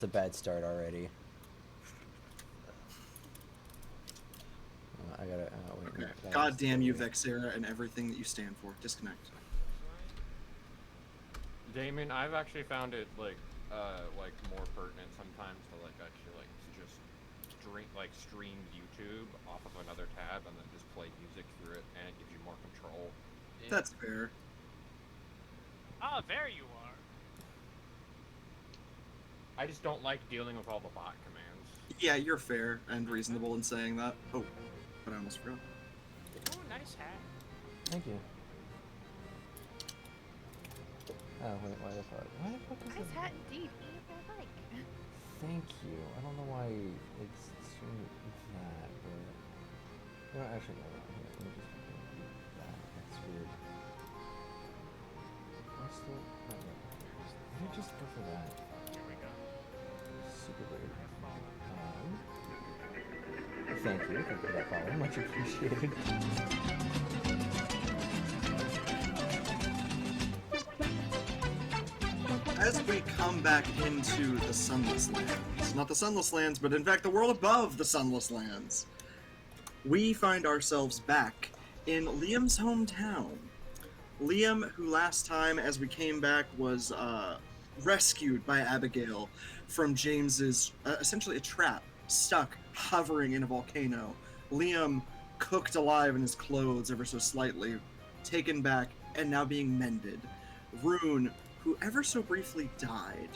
It's a bad start already. I gotta. Wait, Okay. no, God damn you, Vexera, and everything that you stand for. Disconnect. Damien, I've actually found it like more pertinent sometimes to actually just stream YouTube off of another tab and then just play music through it, and it gives you more control. That's fair. Ah, there you are. I just don't like dealing with all the bot commands. Yeah, you're fair and reasonable in saying that. Oh, but I almost forgot. Oh, nice hat. Thank you. Oh, wait, why the fuck? Why the fuck is Nice it? hat indeed. I like. Thank you. I don't know why it's doing that, but... No, actually, no. Here, let me just fucking do that. That's weird. What's the... Oh, no. Let me just go for that. Here we go. Super weird. Thank you. Thank you for that follow. Much appreciated. As we come back into the Sunless Lands, not the Sunless Lands, but in fact the world above the Sunless Lands, we find ourselves back in Liam's hometown. Liam, who last time as we came back was rescued by Abigail from James's, essentially a trap, stuck, hovering in a volcano. Liam cooked alive in his clothes ever so slightly, taken back, and now being mended. Rune, who ever so briefly died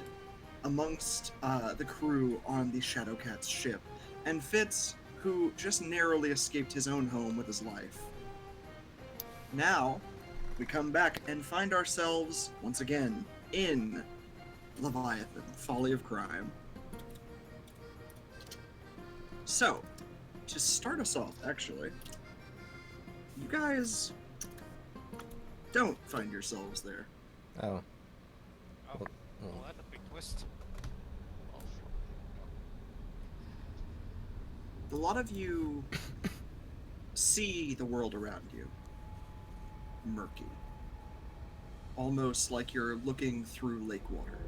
amongst the crew on the Shadowcat's ship, and Fitz, who just narrowly escaped his own home with his life. Now, we come back and find ourselves, once again, in Leviathan, Folly of Crime. So, to start us off, actually, you guys don't find yourselves there. Oh. Oh, Well, well, that's a big twist. A lot of you see the world around you murky, almost like you're looking through lake water.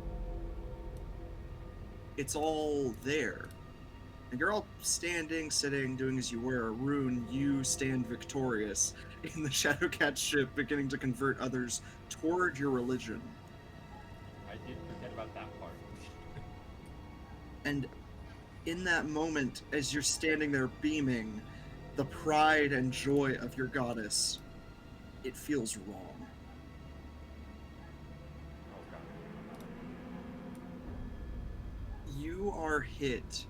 It's all there, and you're all standing, sitting, doing as you were. Rune, you stand victorious in the Shadowcat ship, beginning to convert others toward your religion. I did forget about that part. And in that moment, as you're standing there beaming, the pride and joy of your goddess, it feels wrong. Oh god. You are hit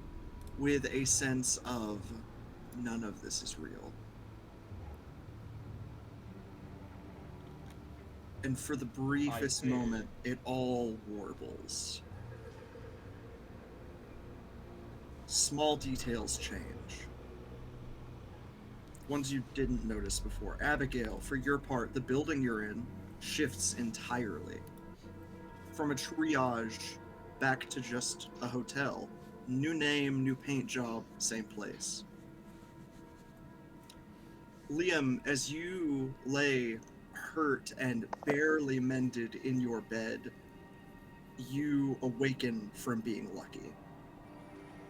with a sense of none of this is real. And for the briefest moment, it all warbles. Small details change. Ones you didn't notice before. Abigail, for your part, the building you're in shifts entirely. From a triage back to just a hotel. New name, new paint job, same place. Liam, as you lay hurt and barely mended in your bed, you awaken from being lucky.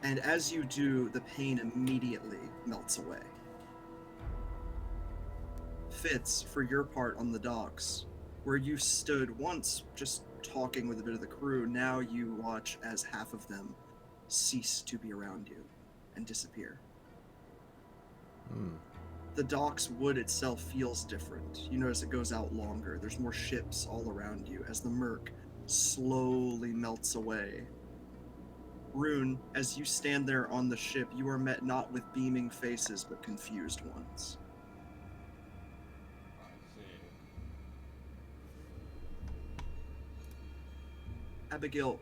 And as you do, the pain immediately melts away. Fitz, for your part on the docks, where you stood once just talking with a bit of the crew, now you watch as half of them cease to be around you and disappear. The dock's wood itself feels different. You notice it goes out longer. There's more ships all around you as the murk slowly melts away. Rune, as you stand there on the ship, you are met not with beaming faces, but confused ones. I see. Abigail,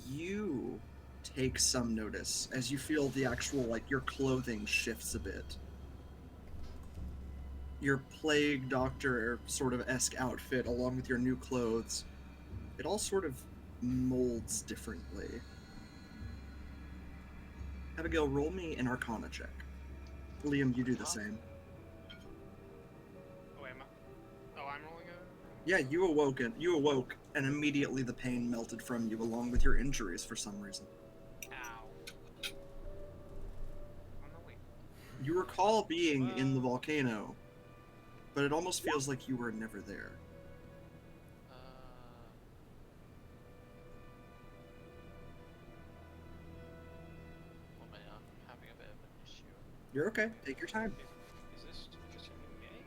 you take some notice as you feel the actual, your clothing shifts a bit. Your plague doctor sort of esque outfit, along with your new clothes, it all sort of molds differently. Abigail, roll me an Arcana check. Liam, you do the same. Oh, wait, I'm rolling a... Yeah, you awoke, and immediately the pain melted from you along with your injuries for some reason. Ow. Oh no, wait. You recall being in the volcano, but it almost feels like you were never there. Oh man, I'm having a bit of an issue. You're okay. Take your time. Is this just a new game?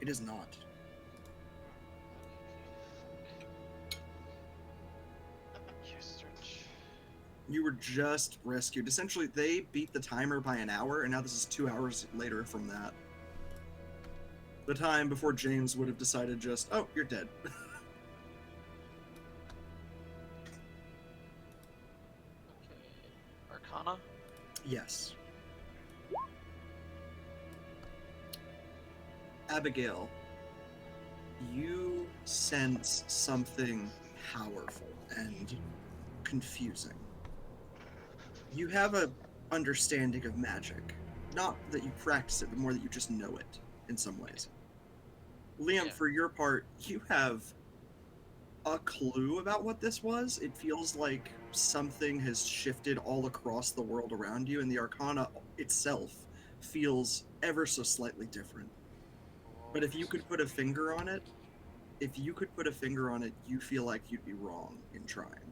It is not. You stretch. You were just rescued. Essentially, they beat the timer by an hour, and now this is 2 hours later from that. The time before James would have decided just, oh, you're dead. Okay. Arcana? Yes. Abigail, you sense something powerful and confusing. You have a understanding of magic. Not that you practice it, but more that you just know it in some ways. Liam, Yeah. for your part, you have a clue about what this was. It feels like something has shifted all across the world around you, and the Arcana itself feels ever so slightly different. But if you could put a finger on it, you feel like you'd be wrong in trying.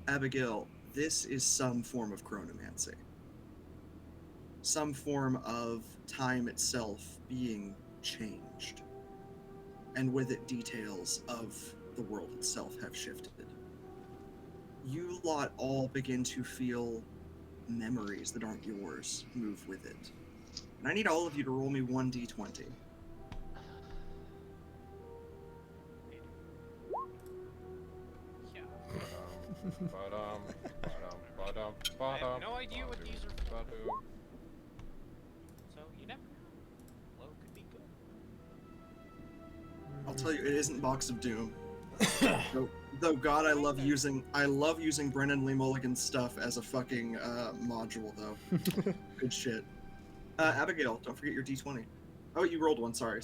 Abigail, this is some form of chronomancy. Some form of time itself being changed. And with it, details of the world itself have shifted. You lot all begin to feel memories that aren't yours move with it. And I need all of you to roll me 1d20. Yeah. I have no idea what these are for. So you never know. Low could be good. I'll tell you, it isn't Box of Doom. Though God, I love using Brennan Lee Mulligan's stuff as a fucking module though. Good shit. Abigail, don't forget your d20. Oh, you rolled one. Sorry.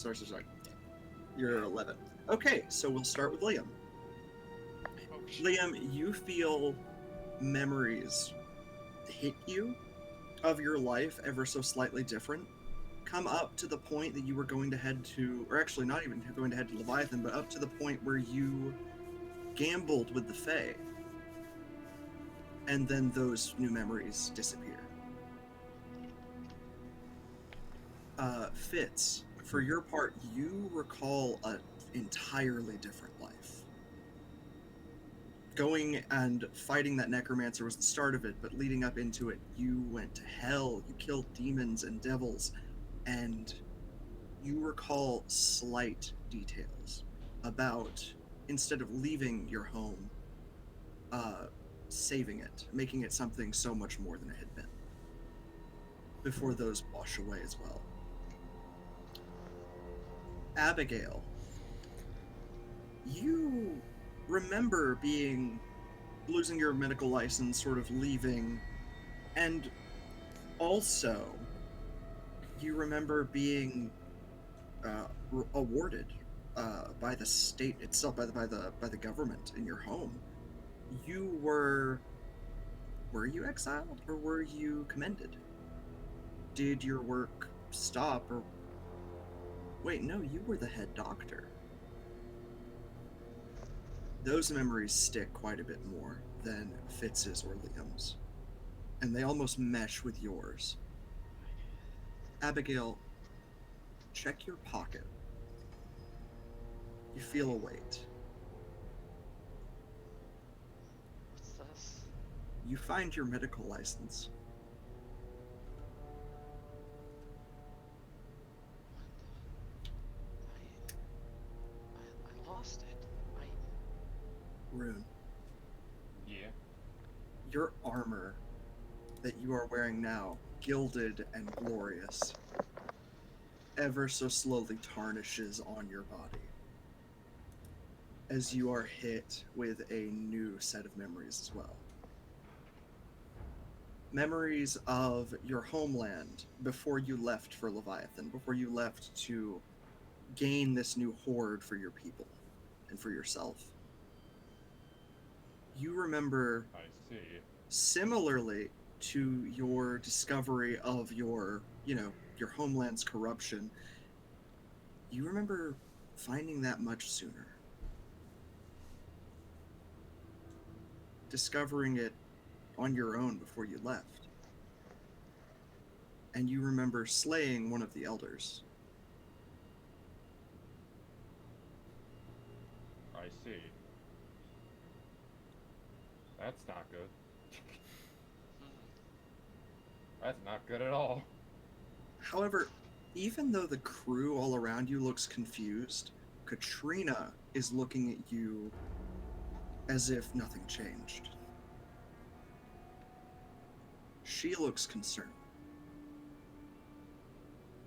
You're 11. Okay, so we'll start with Liam. Oh shit. Liam, you feel memories hit you of your life ever so slightly different. Come up to the point that you were going to head to, or actually not even going to head to Leviathan, but up to the point where you gambled with the Fae. And then those new memories disappear. Fitz, for your part, you recall an entirely different life. Going and fighting that necromancer was the start of it, but leading up into it, you went to hell, you killed demons and devils, and you recall slight details about, instead of leaving your home, saving it, making it something so much more than it had been, before those wash away as well. Abigail, you remember losing your medical license, sort of leaving, and also you remember being awarded by the state itself, by the government in your home. Were you exiled or were you commended? Did your work stop or wait, no, you were the head doctor. Those memories stick quite a bit more than Fitz's or Liam's, and they almost mesh with yours. Abigail, check your pocket. You feel a weight. What's this? You find your medical license. I lost it. Rune, Yeah. your armor that you are wearing now, gilded and glorious, ever so slowly tarnishes on your body as you are hit with a new set of memories as well. Memories of your homeland before you left for Leviathan, before you left to gain this new hoard for your people and for yourself. You remember, I see. similarly to your discovery of your homeland's corruption, you remember finding that much sooner. Discovering it on your own before you left. And you remember slaying one of the elders. I see. That's not good. That's not good at all. However, even though the crew all around you looks confused, Katrina is looking at you as if nothing changed. She looks concerned.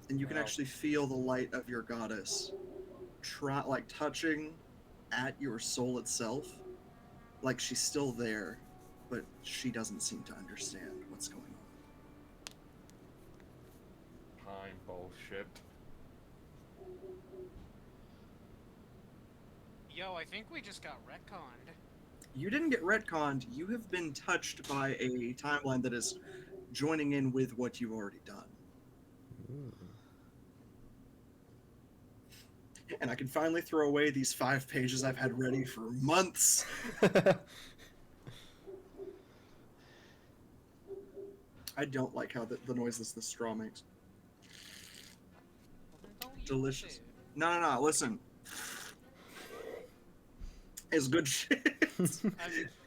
And you can Wow. actually feel the light of your goddess touching at your soul itself. Like she's still there, but she doesn't seem to understand what's going on. Time bullshit. Yo, I think we just got retconned. You didn't get retconned. You have been touched by a timeline that is joining in with what you've already done. Ooh. And I can finally throw away these 5 pages I've had ready for months. I don't like how the noises this straw makes. Well, then don't use Delicious. it. No, listen. It's good shit. I'm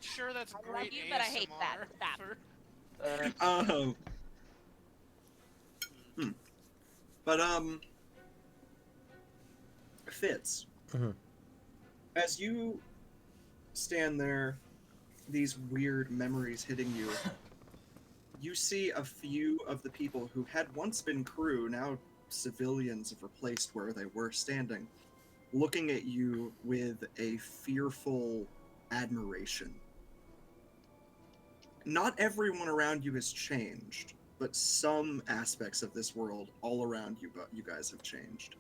sure that's I love great you, but I hate that. ASMR Stop. for- But Fitz, Mhm. as you stand there, these weird memories hitting you, you see a few of the people who had once been crew, now civilians have replaced where they were standing, looking at you with a fearful admiration. Not everyone around you has changed, but some aspects of this world all around you, but you guys have changed.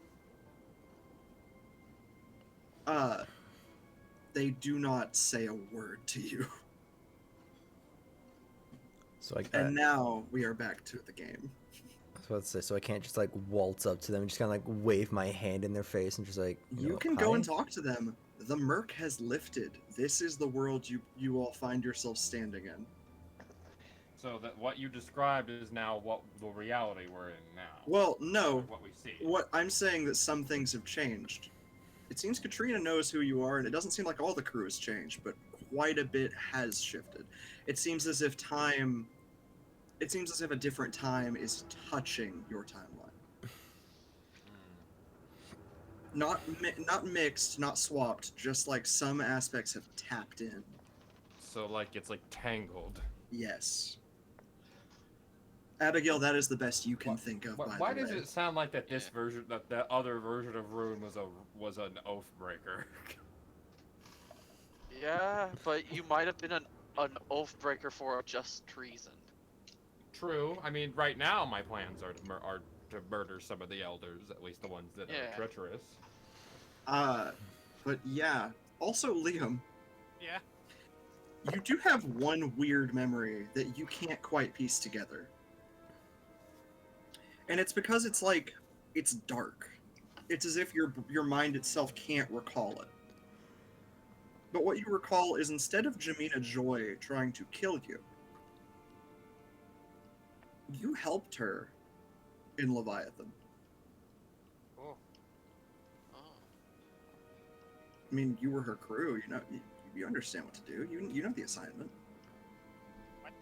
They do not say a word to you. So I And now we are back to the game. was about to say, so I can't just like waltz up to them and just kind of like wave my hand in their face and just like You know, can go "Hi?" and talk to them. The murk has lifted. This is the world you all find yourselves standing in. So that what you described is now what the reality we're in now. Well, no. What we see. What I'm saying that some things have changed. It seems Katrina knows who you are, and it doesn't seem like all the crew has changed, but quite a bit has shifted. It seems as if a different time is touching your timeline. Not mixed, not swapped, just like some aspects have tapped in. So like it's like tangled. Yes. Abigail, that is the best you can think of. Why by the does way. it sound like that this Yeah. version, that the other version of Rune was an oath breaker? Yeah, but you might have been an oath breaker for a just reason. True. I mean, right now my plans are to murder some of the elders, at least the ones that Yeah. are treacherous. But yeah. Also, Liam, Yeah. you do have one weird memory that you can't quite piece together. And it's because it's dark. It's as if your mind itself can't recall it. But what you recall is instead of Jamina Joy trying to kill you, you helped her in Leviathan. Oh. Oh. I mean, you were her crew. You understand what to do. You know the assignment. What?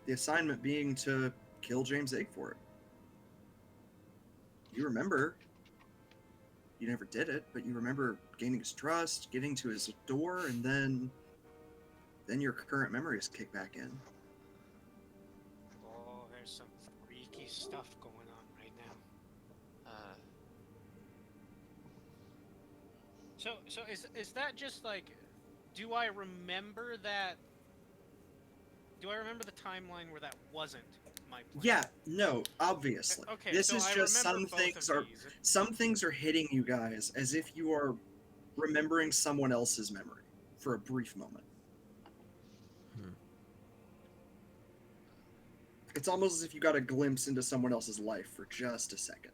The assignment being to kill James Egg for it. You remember. You never did it, but you remember gaining his trust, getting to his door, and then your current memories kick back in. Oh, there's some freaky stuff going on right now. So is that just like, do I remember that? Do I remember the timeline where that wasn't my plan. Yeah, no, obviously. Okay, This so is I just remember both of these. some things are hitting you guys as if you are remembering someone else's memory for a brief moment. It's almost as if you got a glimpse into someone else's life for just a second.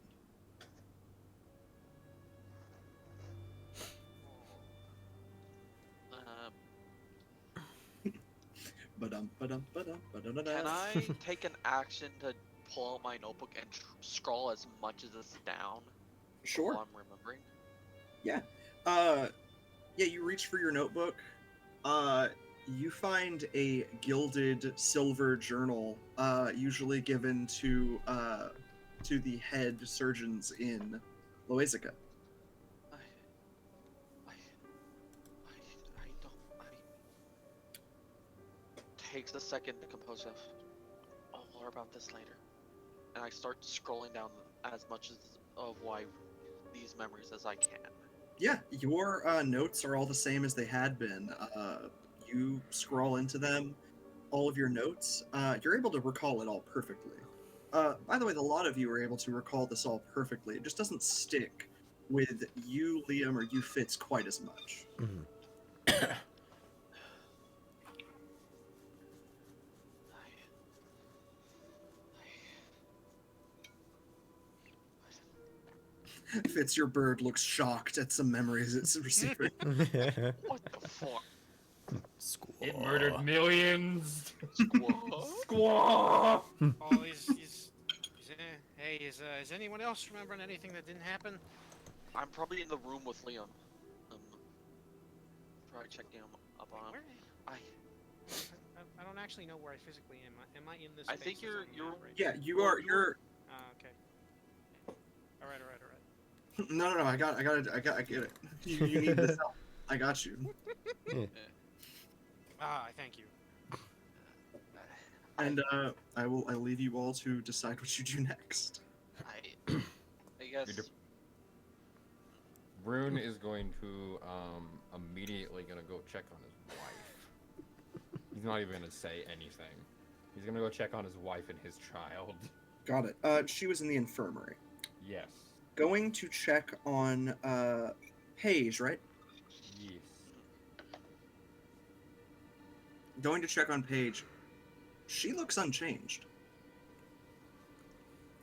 Can I take an action to pull out my notebook and scroll as much of this down? Sure. While I'm remembering. Yeah. Yeah, you reach for your notebook. You find a gilded silver journal, usually given to the head surgeons in Loezica. Takes a second to compose yourself. I'll more about this later. And I start scrolling down as much of why these memories as I can. Yeah, your notes are all the same as they had been. You scroll into them, all of your notes. You're able to recall it all perfectly. By the way, a lot of you are able to recall this all perfectly. It just doesn't stick with you, Liam, or you, Fitz, quite as much. Fitz, your bird looks shocked at some memories it's receiving. What the fuck? Squaw. It murdered millions. Squaw. Oh, hey, is anyone else remembering anything that didn't happen? I'm probably in the room with Liam. Probably checking him up on him. Where? I don't actually know where I physically am. Am I in this? I think you're. Yeah, you are. You're. Okay. All right. No. I get it. You need this help. I got you. I thank you. And I leave you all to decide what you do next. I guess. Rune is going to immediately gonna go check on his wife. He's not even gonna say anything. He's gonna go check on his wife and his child. Got it. She was in the infirmary. Yes. Going to check on Paige, right? Yes. Going to check on Paige. She looks unchanged.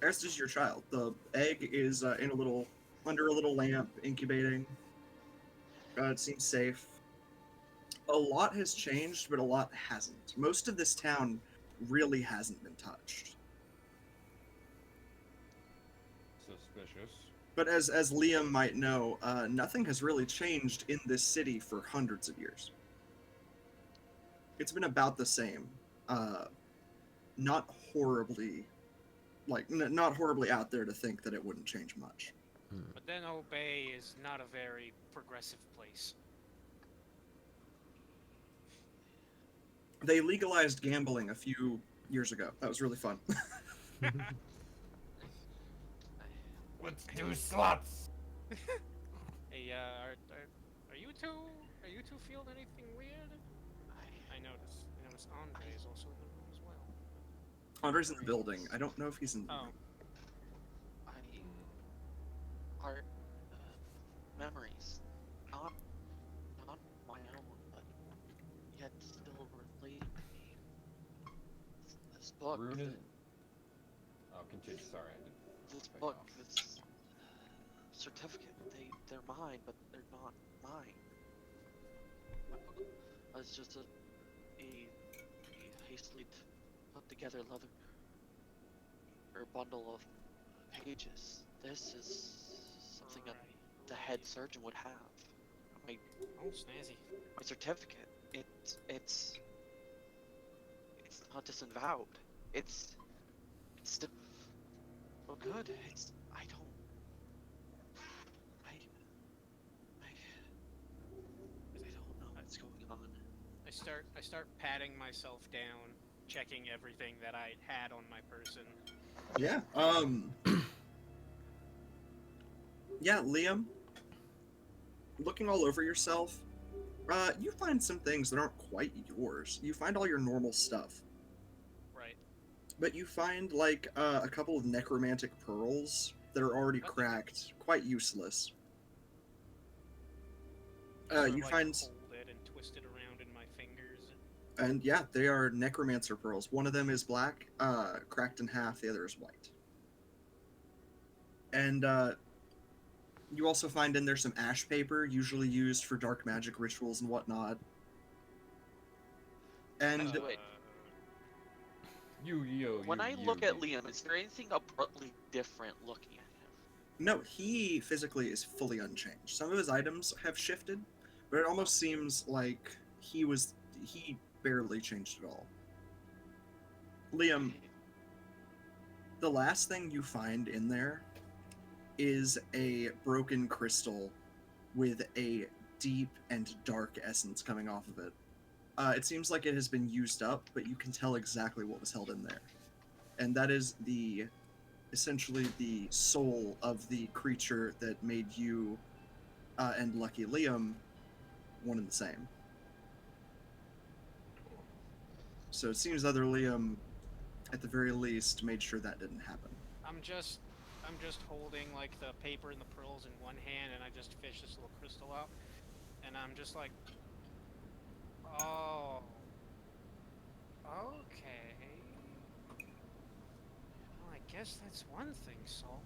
As does your child. The egg is under a little lamp, incubating. It seems safe. A lot has changed, but a lot hasn't. Most of this town really hasn't been touched. Suspicious. But as Liam might know, nothing has really changed in this city for hundreds of years. It's been about the same. Not horribly, not horribly out there to think that it wouldn't change much. But then Obey is not a very progressive place. They legalized gambling a few years ago. That was really fun. Let's do slots. Hey, are you two feeling anything weird? I noticed Andre is also in the room as well. Andre's in the building. I don't know if he's in the room. Our memories, not my own, but yet still related to me. This book. Rune is... Oh, continue. Sorry, I didn't. This book, this certificate, they're mine, but they're not mine. My book was just a hastily put together bundle of pages. This is something the head surgeon would have. Oh, snazzy. My certificate. It's not disavowed. It's still good. I don't know what's going on. I start patting myself down, checking everything that I had on my person. Yeah. Yeah, Liam. Looking all over yourself, you find some things that aren't quite yours. You find all your normal stuff. Right. but you find like a couple of necromantic pearls that are already What? cracked, quite useless. Sort of, You like, find, hold it and twist it around in my fingers. and yeah, they are necromancer pearls. One of them is black, cracked in half. The other is white. And you also find in there some ash paper, usually used for dark magic rituals and whatnot. And Wait. When I look at Liam, is there anything abruptly different looking at him? no, he physically is fully unchanged. Some of his items have shifted, but it almost seems like he barely changed at all. Liam, the last thing you find in there is a broken crystal with a deep and dark essence coming off of it. It seems like it has been used up, but you can tell exactly what was held in there. And that is essentially the soul of the creature that made you and Lucky Liam one and the same. So it seems other Liam, at the very least, made sure that didn't happen. I'm just holding like the paper and the pearls in one hand, and I just fish this little crystal out, and I'm just like, oh, okay. Well, I guess that's one thing solved.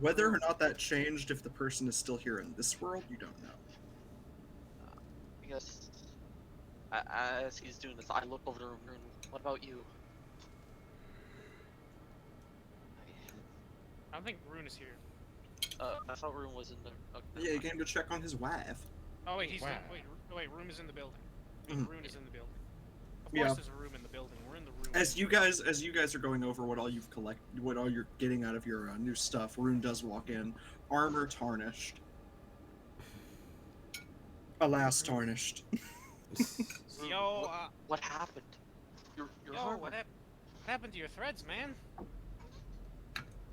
Whether or not that changed if the person is still here in this world, you don't know. I guess as he's doing this, I look over to Rune. What about you? I don't think Rune is here. I thought Rune was in there. Okay, never Yeah, you mind. came to check on his wife. Oh wait, he's Wow. wait, Rune is in the building. Mhm. Rune is in the building. Of Yeah. course, there's a room in the building. We're in the room. As you guys are going over what all you're getting out of your new stuff, Rune does walk in, armor tarnished. Alas, tarnished. Rune, Yo, what happened? Your yo, armor. what happened to your threads, man?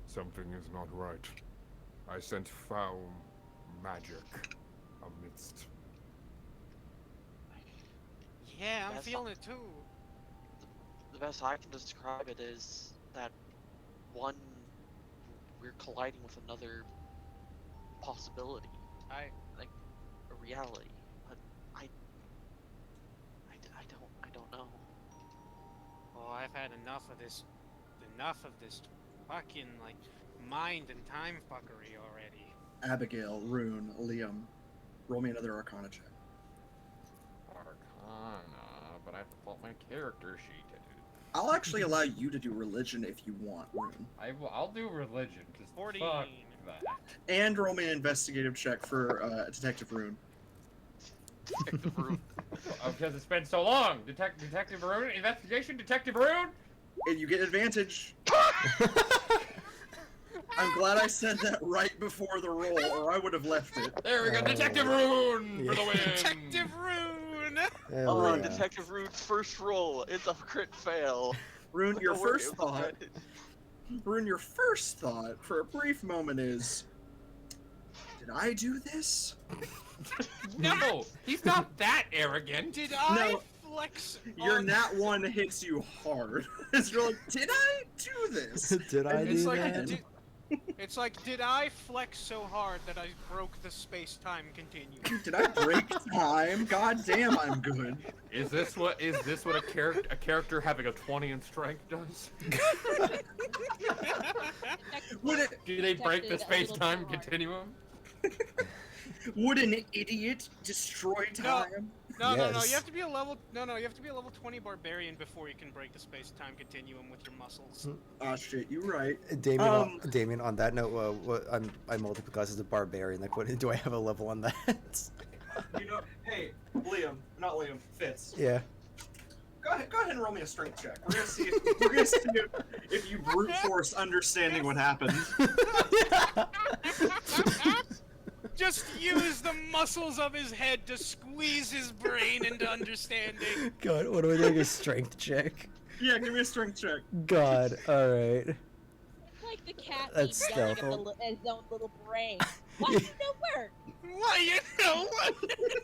Something is not right. I sent foul magic amidst. Yeah, I'm That's feeling it too. The best I can describe it is that one, we're colliding with another possibility, like a reality. But I don't know. Oh, I've had enough of this fucking like mind and time fuckery already. Abigail, Rune, Liam, roll me another Arcana check. Arcana, but I have to pull up my character sheet to do. I'll actually allow you to do religion if you want, Rune. I'll do religion, because 14. fuck that. And roll me an investigative check for Detective Rune. Detective Rune. Because it's been so long. Detective Rune, investigation, Detective Rune. And you get advantage. I'm glad I said that right before the roll, or I would have left it. There we go, Oh. Detective Rune for the win. Detective Rune! Hell Oh, yeah. Detective Rune's first roll. It's a crit fail. Rune, your Don't worry, first it was thought. advantage. Rune, your first thought for a brief moment is, did I do this? No, he's not that arrogant. Did I No. flex? Your on- nat one hits you hard. It's you're like, did I do this? Did I It's do like- that? It's like, did I flex so hard that I broke the space-time continuum? Did I break time? God damn, I'm good. Is this what a character having a 20 in strength does? Would it? Do they break the Detected a little space-time bit more. continuum? Would an idiot destroy time? No, no, no. Yes. You have to be a level. No, no. You have to be a level 20 barbarian before you can break the space-time continuum with your muscles. Ah, shit, you right. Damien, Damien, on that note, I multiple classes as a barbarian. Like, what do I have a level on that? You know, hey, not Liam, Fitz. Yeah. Go ahead and roll me a strength check. We're gonna see if you brute force understanding what happened. Just use the muscles of his head to squeeze his brain into understanding. God, what do I do? A strength check. Yeah, give me a strength check. God, all right. Like the cat That's keeps yelling at stealth. his own little brain. Why did it work? Why you know what?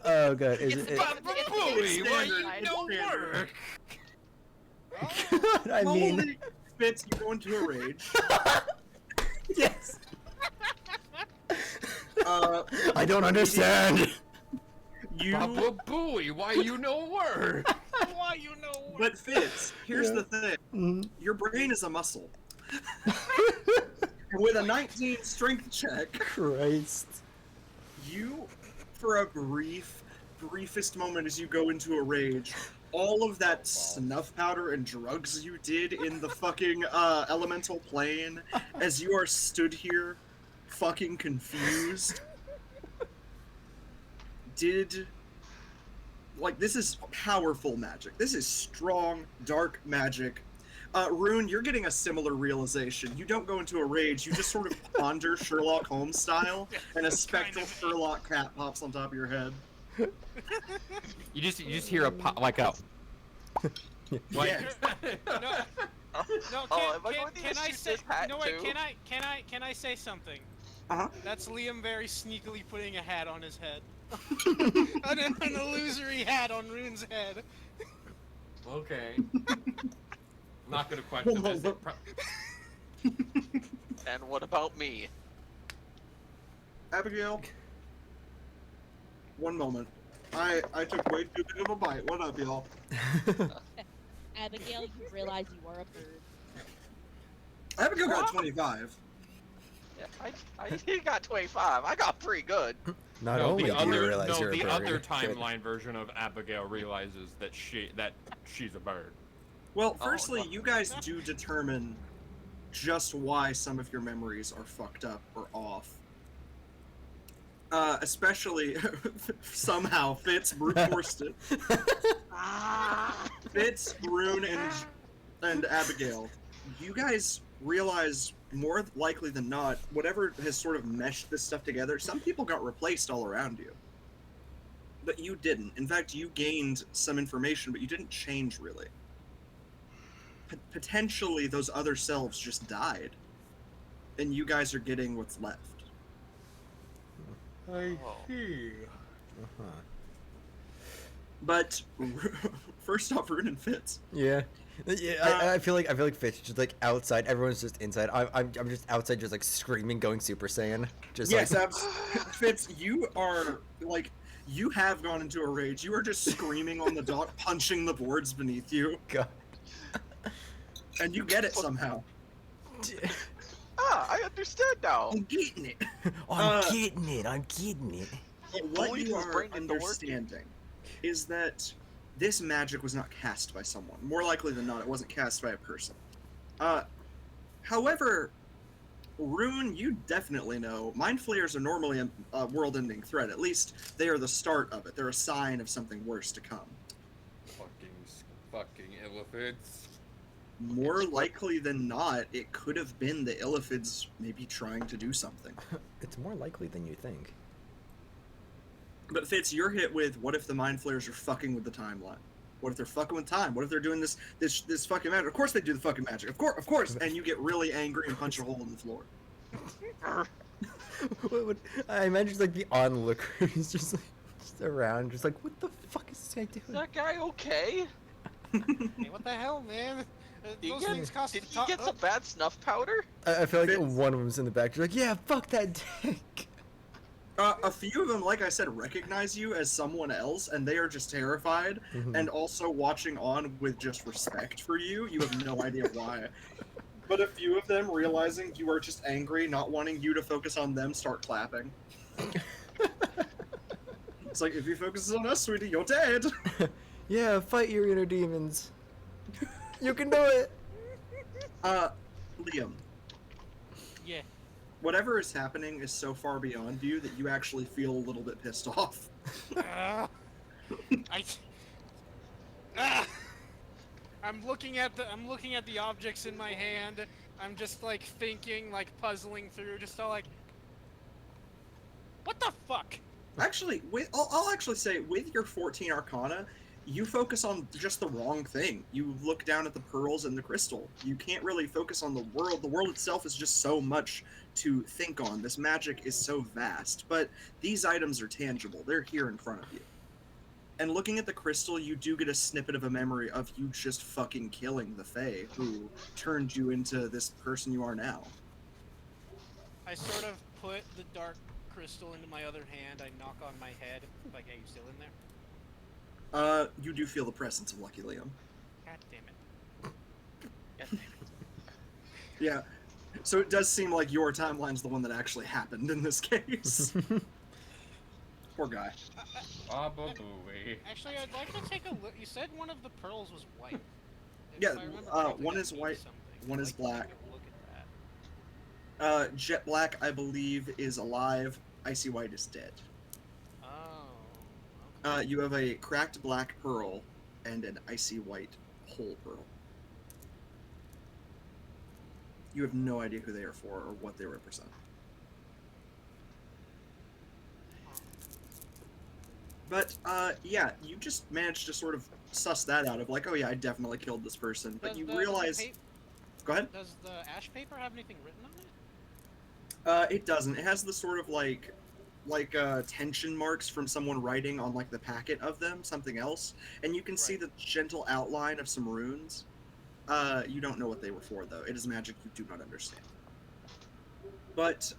Oh god, is It's it? Baba Booey, why standard, you don't standard. work? I mean, Holy Fitz, you go into a rage. yes. Uh, I don't understand. you. Baba Booey, why you no word? Why you know? But Fitz, here's Yeah. the thing. Mhm. Your brain is a muscle. With a 19 strength check, Christ. you, for a briefest moment as you go into a rage, all of that snuff powder and drugs you did in the fucking elemental plane, as you are stood here, fucking confused, this is powerful magic. This is strong, dark magic. Rune, you're getting a similar realization. You don't go into a rage, you just sort of ponder Sherlock Holmes style, and a spectral Sherlock cat pops on top of your head. You just hear a pop, like a. Yeah. No, Oh, am I going to can I shoot say? this hat No, wait. too? Can I say something? Uh-huh. That's Liam very sneakily putting a hat on his head. an illusory hat on Rune's head. Okay. I'm not gonna question this. And what about me? Abigail, one moment. I took way too big of a bite. What up, y'all? Abigail, you realize you are a bird. Abigail got 25. Yeah, I got 25. I got pretty good. Not No, only the do you other, realize no, you're a the bird, other good. timeline version of Abigail realizes that she's a bird. Well, Oh, firstly, no. you guys do determine just why some of your memories are fucked up or off. Especially, somehow, Fitz brute forced it. Fitz, Rune, and Abigail, you guys realize more likely than not, whatever has sort of meshed this stuff together, some people got replaced all around you. But you didn't. In fact, you gained some information, but you didn't change really. Potentially, those other selves just died. And you guys are getting what's left. I Oh. see. Uh-huh. But, first off, Rune and Fitz. Yeah. Yeah, I feel like Fitz is just like outside. Everyone's just inside. I'm just outside, just like screaming, going Super Saiyan. Just Yes, like, Fitz, you are, like, you have gone into a rage. You are just screaming on the dot, punching the boards beneath you. God. And you get it somehow. Ah, I understand now. I'm getting it. I'm getting it. I'm getting it. What Only you his are brain did the work. understanding is that this magic was not cast by someone. More likely than not, it wasn't cast by a person. However, Rune, you definitely know, mind flayers are normally a world-ending threat. At least they are the start of it. They're a sign of something worse to come. Fucking elephants. More likely than not, it could have been the Illithids maybe trying to do something. It's more likely than you think. But Fitz, you're hit with, what if the mind flayers are fucking with the timeline? What if they're fucking with time? What if they're doing this fucking magic? Of course they do the fucking magic. Of course. And you get really angry and punch a hole in the floor. I imagine just like the onlookers just like just around, just like, what the fuck is this guy Is doing? that guy okay? Hey, what the hell, man? Did Those he things cost Did a he ton- get some bad snuff powder? I feel like Fitz. one of them's in the back. Just like, yeah, fuck that dick. A few of them, like I said, recognize you as someone else, and they are just terrified, Mhm. and also watching on with just respect for you. You have no idea why. But a few of them, realizing you are just angry, not wanting you to focus on them, start clapping. It's like, if you focus on us, sweetie, you're dead. Yeah, fight your inner demons. You can do it. Liam, Yeah. whatever is happening is so far beyond you that you actually feel a little bit pissed off. I'm looking at the objects in my hand. I'm just like thinking, like puzzling through, just all like, what the fuck? Actually, I'll actually say, with your 14 Arcana, you focus on just the wrong thing. You look down at the pearls and the crystal. You can't really focus on the world. The world itself is just so much to think on. This magic is so vast. But these items are tangible. They're here in front of you. And looking at the crystal, you do get a snippet of a memory of you just fucking killing the Fae who turned you into this person you are now. I sort of put the dark crystal into my other hand. I knock on my head, like, "Hey, you still in there?" You do feel the presence of Lucky Liam. God damn it. God damn it. Yeah. So it does seem like your timeline's the one that actually happened in this case. Poor guy. Baba Booey. Actually, I'd like to take a look. You said one of the pearls was white. If Yeah, I remember correctly, one that is means white, something. one I'd is like to black. take a look at that. Jet Black, I believe, is alive. Icy White is dead. Oh. Okay. You have a cracked black pearl and an icy white whole pearl. You have no idea who they are for or what they represent. But, yeah, you just managed to sort of suss that out of like, oh yeah, I definitely killed this person. But Does you the realize... Go ahead. Does the ash paper have anything written on it? It doesn't. It has the sort of like tension marks from someone writing on like the packet of them, something else, and you can see Right. the gentle outline of some runes. You don't know what they were for though. It is magic you do not understand. But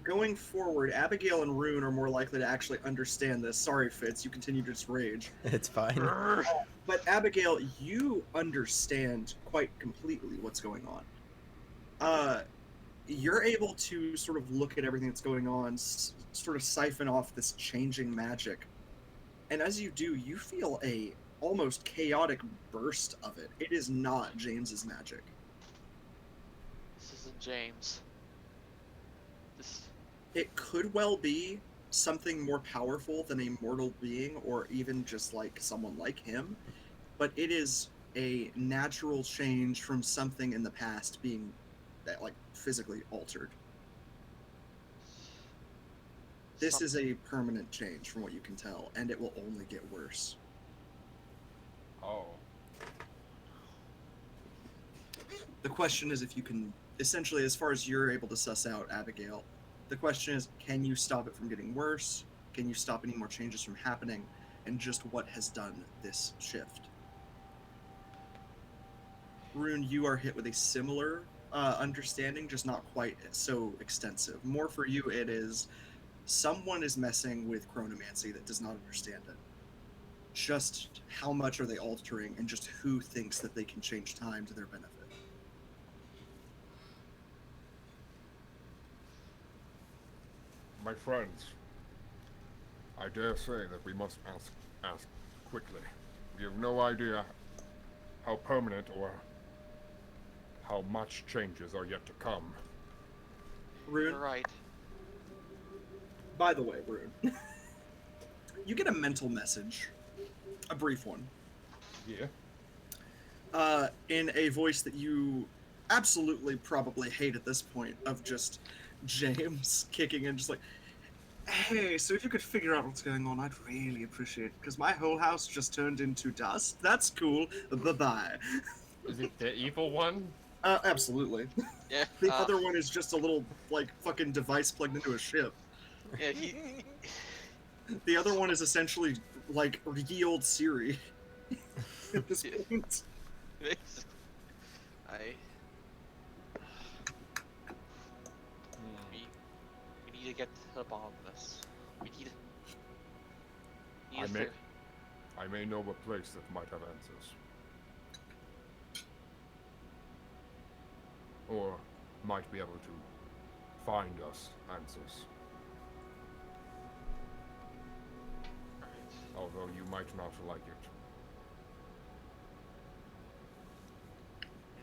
going forward, Abigail and Rune are more likely to actually understand this. Sorry, Fitz, you continue to just rage. It's fine. But Abigail, you understand quite completely what's going on. You're able to sort of look at everything that's going on, sort of siphon off this changing magic. And as you do, you feel a almost chaotic burst of it. It is not James's magic. This isn't James. This. It could well be something more powerful than a mortal being, or even just like someone like him, but it is a natural change from something in the past being like physically altered. This is a permanent change from what you can tell, and it will only get worse. Oh. The question is if you can, essentially, as far as you're able to suss out, Abigail, the question is, can you stop it from getting worse? Can you stop any more changes from happening? And just what has done this shift? Rune, you are hit with a similar understanding, just not quite so extensive. More for you, it is someone is messing with chronomancy that does not understand it. Just how much are they altering, and just who thinks that they can change time to their benefit? My friends, I dare say that we must ask quickly. We have no idea how permanent or how much changes are yet to come. Rune, You're right. by the way, Rune, you get a mental message, a brief one, Yeah? in a voice that you absolutely probably hate at this point, of just James kicking in, just like, hey, so if you could figure out what's going on, I'd really appreciate it, because my whole house just turned into dust. That's cool. Bye-bye. Is it the evil one? Absolutely. Yeah. The other one is just a little, like, fucking device plugged into a ship. Yeah. He. The other one is essentially, like, ye old Siri. At this Yeah. point. We need to get to the bottom of this. We need. I may know a place that might have answers. Or might be able to find us answers. Although you might not like it.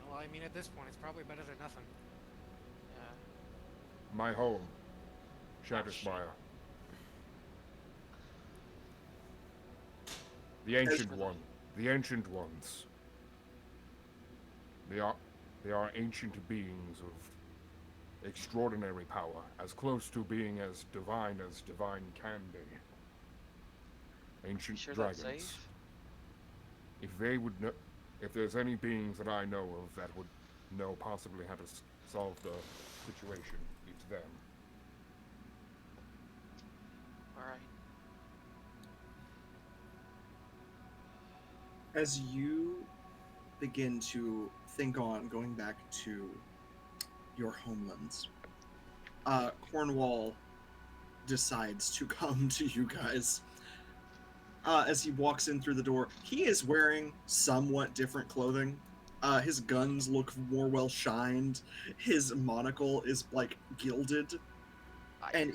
Well, I mean, at this point, it's probably better than nothing. My home, ShadowSpire. The ancient ones. They are ancient beings of extraordinary power, as close to being as divine can be. Ancient Sure dragons. that's safe? If they would know, if there's any beings that I know of that would know possibly how to solve the situation, it's them. All right. As you begin to think on going back to your homelands, Cornwall decides to come to you guys. As he walks in through the door, he is wearing somewhat different clothing. His guns look more well shined. His monocle is like gilded, and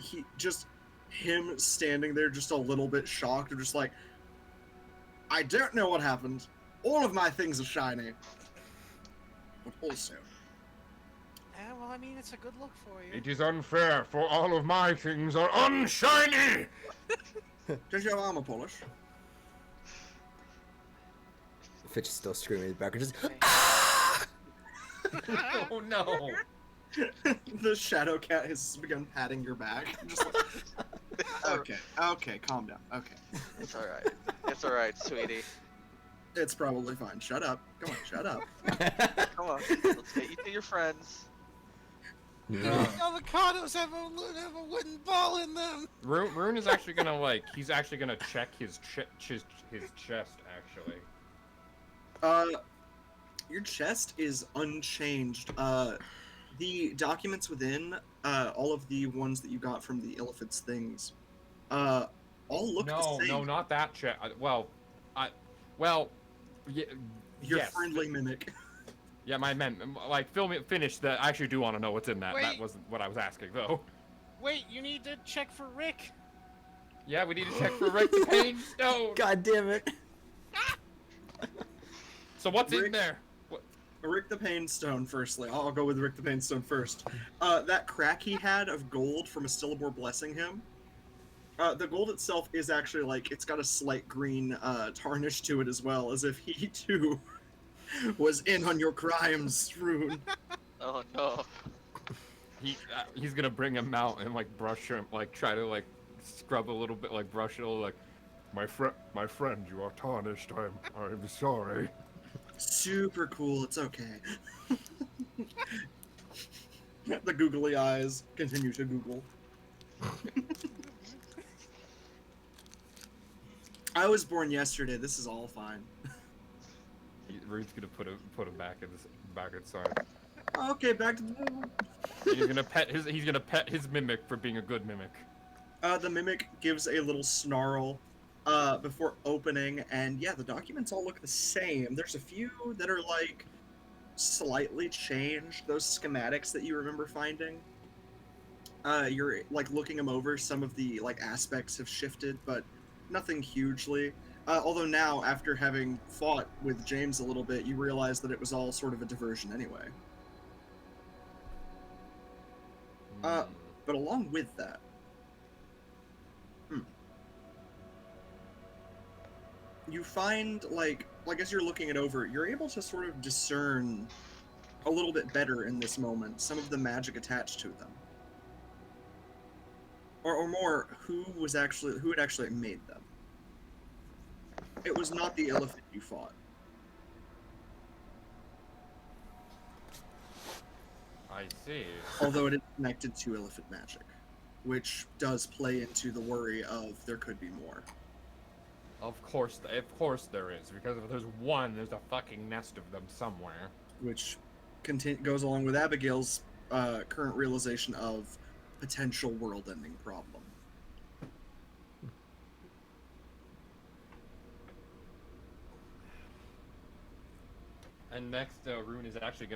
him standing there just a little bit shocked, or just like, I don't know what happened. All of my things are shiny, but also, Yeah, well, I mean, it's a good look for you. It is unfair, for all of my things are unshiny! does your armor polish? Fitch is still screaming in the background, just Oh no! The shadow cat has begun patting your back. Just like, okay, calm down. Okay, It's alright. It's alright, sweetie. it's probably fine. Shut up. Come on, shut up. Come on, let's get you to your friends. Avocados have a wooden ball in them. Rune is actually gonna he's actually gonna check his chest actually. Your chest is unchanged. The documents within, all of the ones that you got from the Illithid's things, all look the same. No, not that chest. Well, yeah, Your yes. friendly mimic. Yeah, finish that. I actually do want to know what's in that. That wasn't what I was asking, though. Wait, you need to check for Rick. Yeah, we need to check for Rick the Pain Stone. God damn it. So what's in Rick- there? Rick the Pain Stone, firstly. I'll go with Rick the Pain Stone first. That crack he had of gold from a Stillibor blessing him, the gold itself is actually, like, it's got a slight green tarnish to it as well, as if he, too, was in on your crimes, Rune. Oh no. He's gonna bring him out and, brush him, try to, scrub a little bit, brush it a little, My friend, you are tarnished. I'm sorry. Super cool, it's okay. The googly eyes continue to Google. I was born yesterday, this is all fine. Rune's gonna put him back inside. Okay, back to the... He's gonna pet his mimic for being a good mimic. The mimic gives a little snarl before opening, and yeah, the documents all look the same. There's a few that are slightly changed, those schematics that you remember finding. You're looking them over, some of the aspects have shifted, but nothing hugely. Although now, after having fought with James a little bit, you realize that it was all sort of a diversion anyway. But along with that, you find, as you're looking it over, you're able to sort of discern a little bit better in this moment some of the magic attached to them. Or more, who had actually made them. It was not the Illithid you fought. I see. Although it is connected to Illithid magic, which does play into the worry of there could be more. Of course there is, because if there's one, there's a fucking nest of them somewhere. Which goes along with Abigail's current realization of potential world-ending problem. And next, Rune is actually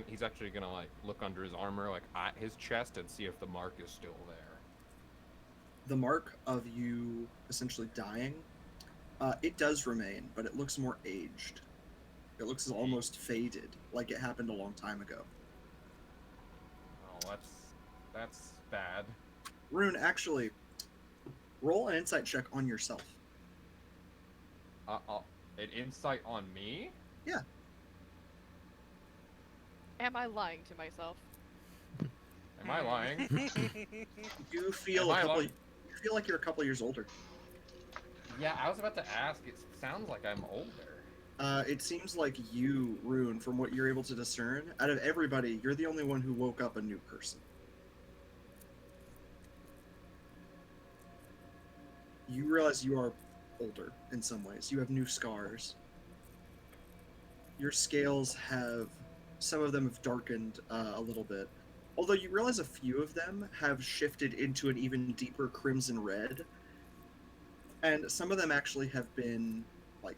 gonna look under his armor, at his chest, and see if the mark is still there. The mark of you essentially dying, it does remain, but it looks more aged. It looks almost faded, like it happened a long time ago. Oh, that's bad. Rune, actually, roll an insight check on yourself. An insight on me? Yeah. Am I lying to myself? Am I lying? You feel you feel like you're a couple years older. Yeah, I was about to ask. It sounds like I'm older. It seems like you, Rune, from what you're able to discern, out of everybody, you're the only one who woke up a new person. You realize you are older in some ways. You have new scars. your scales have, some of them have darkened a little bit. Although you realize a few of them have shifted into an even deeper crimson red. And some of them actually have been, like,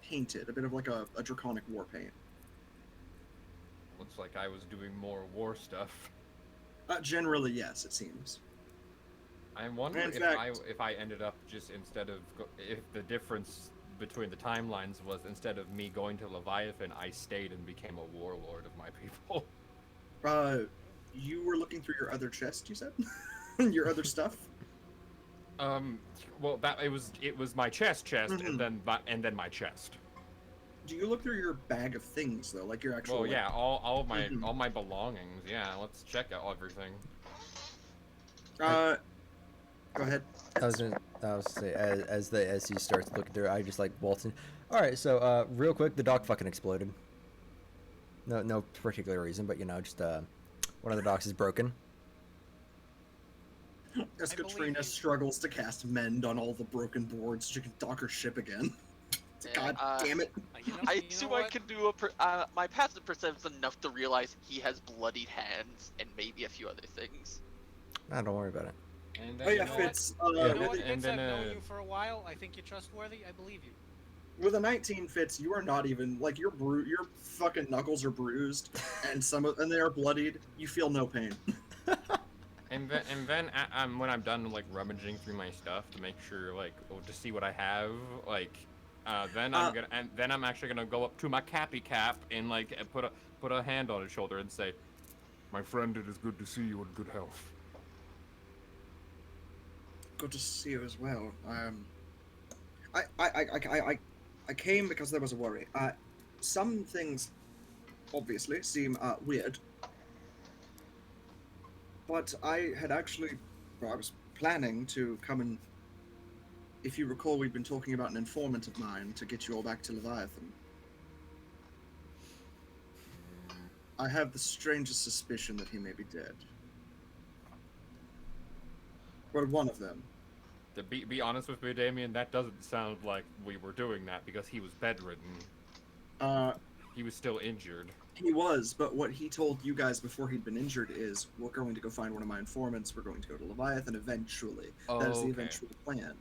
painted, a bit of like a draconic war paint. Looks like I was doing more war stuff. Generally, yes, it seems. I'm wondering if I ended up just instead of if the difference between the timelines was instead of me going to Leviathan, I stayed and became a warlord of my people. You were looking through your other chest, you said? Your other stuff? Well, it was my chest, and then my chest. Do you look through your bag of things though, like your actual? Well, yeah, all my belongings. Yeah, let's check out everything. Go ahead. I was gonna say as he starts looking through, I just like waltz in. All right, so real quick, the dock fucking exploded. No particular reason, but you know, just one of the docks is broken. As Katrina struggles to cast mend on all the broken boards, so she can dock her ship again. God damn it! I assume I can do my passive perception enough to realize he has bloodied hands and maybe a few other things. Nah, don't worry about it. And Oh yeah, Fitz. You know what, Fitz, I've known you for a while. I think you're trustworthy. I believe you. With a 19, Fitz, you are not even like your fucking knuckles are bruised, and and they are bloodied. You feel no pain. And then when I'm done like rummaging through my stuff to make sure to see what I have, then I'm actually gonna go up to my cappy cap and put a hand on his shoulder and say, "My friend, it is good to see you in good health." Good to see you as well. I came because there was a worry. Some things obviously seem weird. But I was planning to come and, if you recall, we'd been talking about an informant of mine to get you all back to Leviathan. I have the strangest suspicion that he may be dead. Well, one of them. To be honest with me, Damien, that doesn't sound like we were doing that because he was bedridden. He was still injured. He was, but what he told you guys before he'd been injured is, we're going to go find one of my informants, we're going to go to Leviathan eventually. Oh, that is the eventual plan.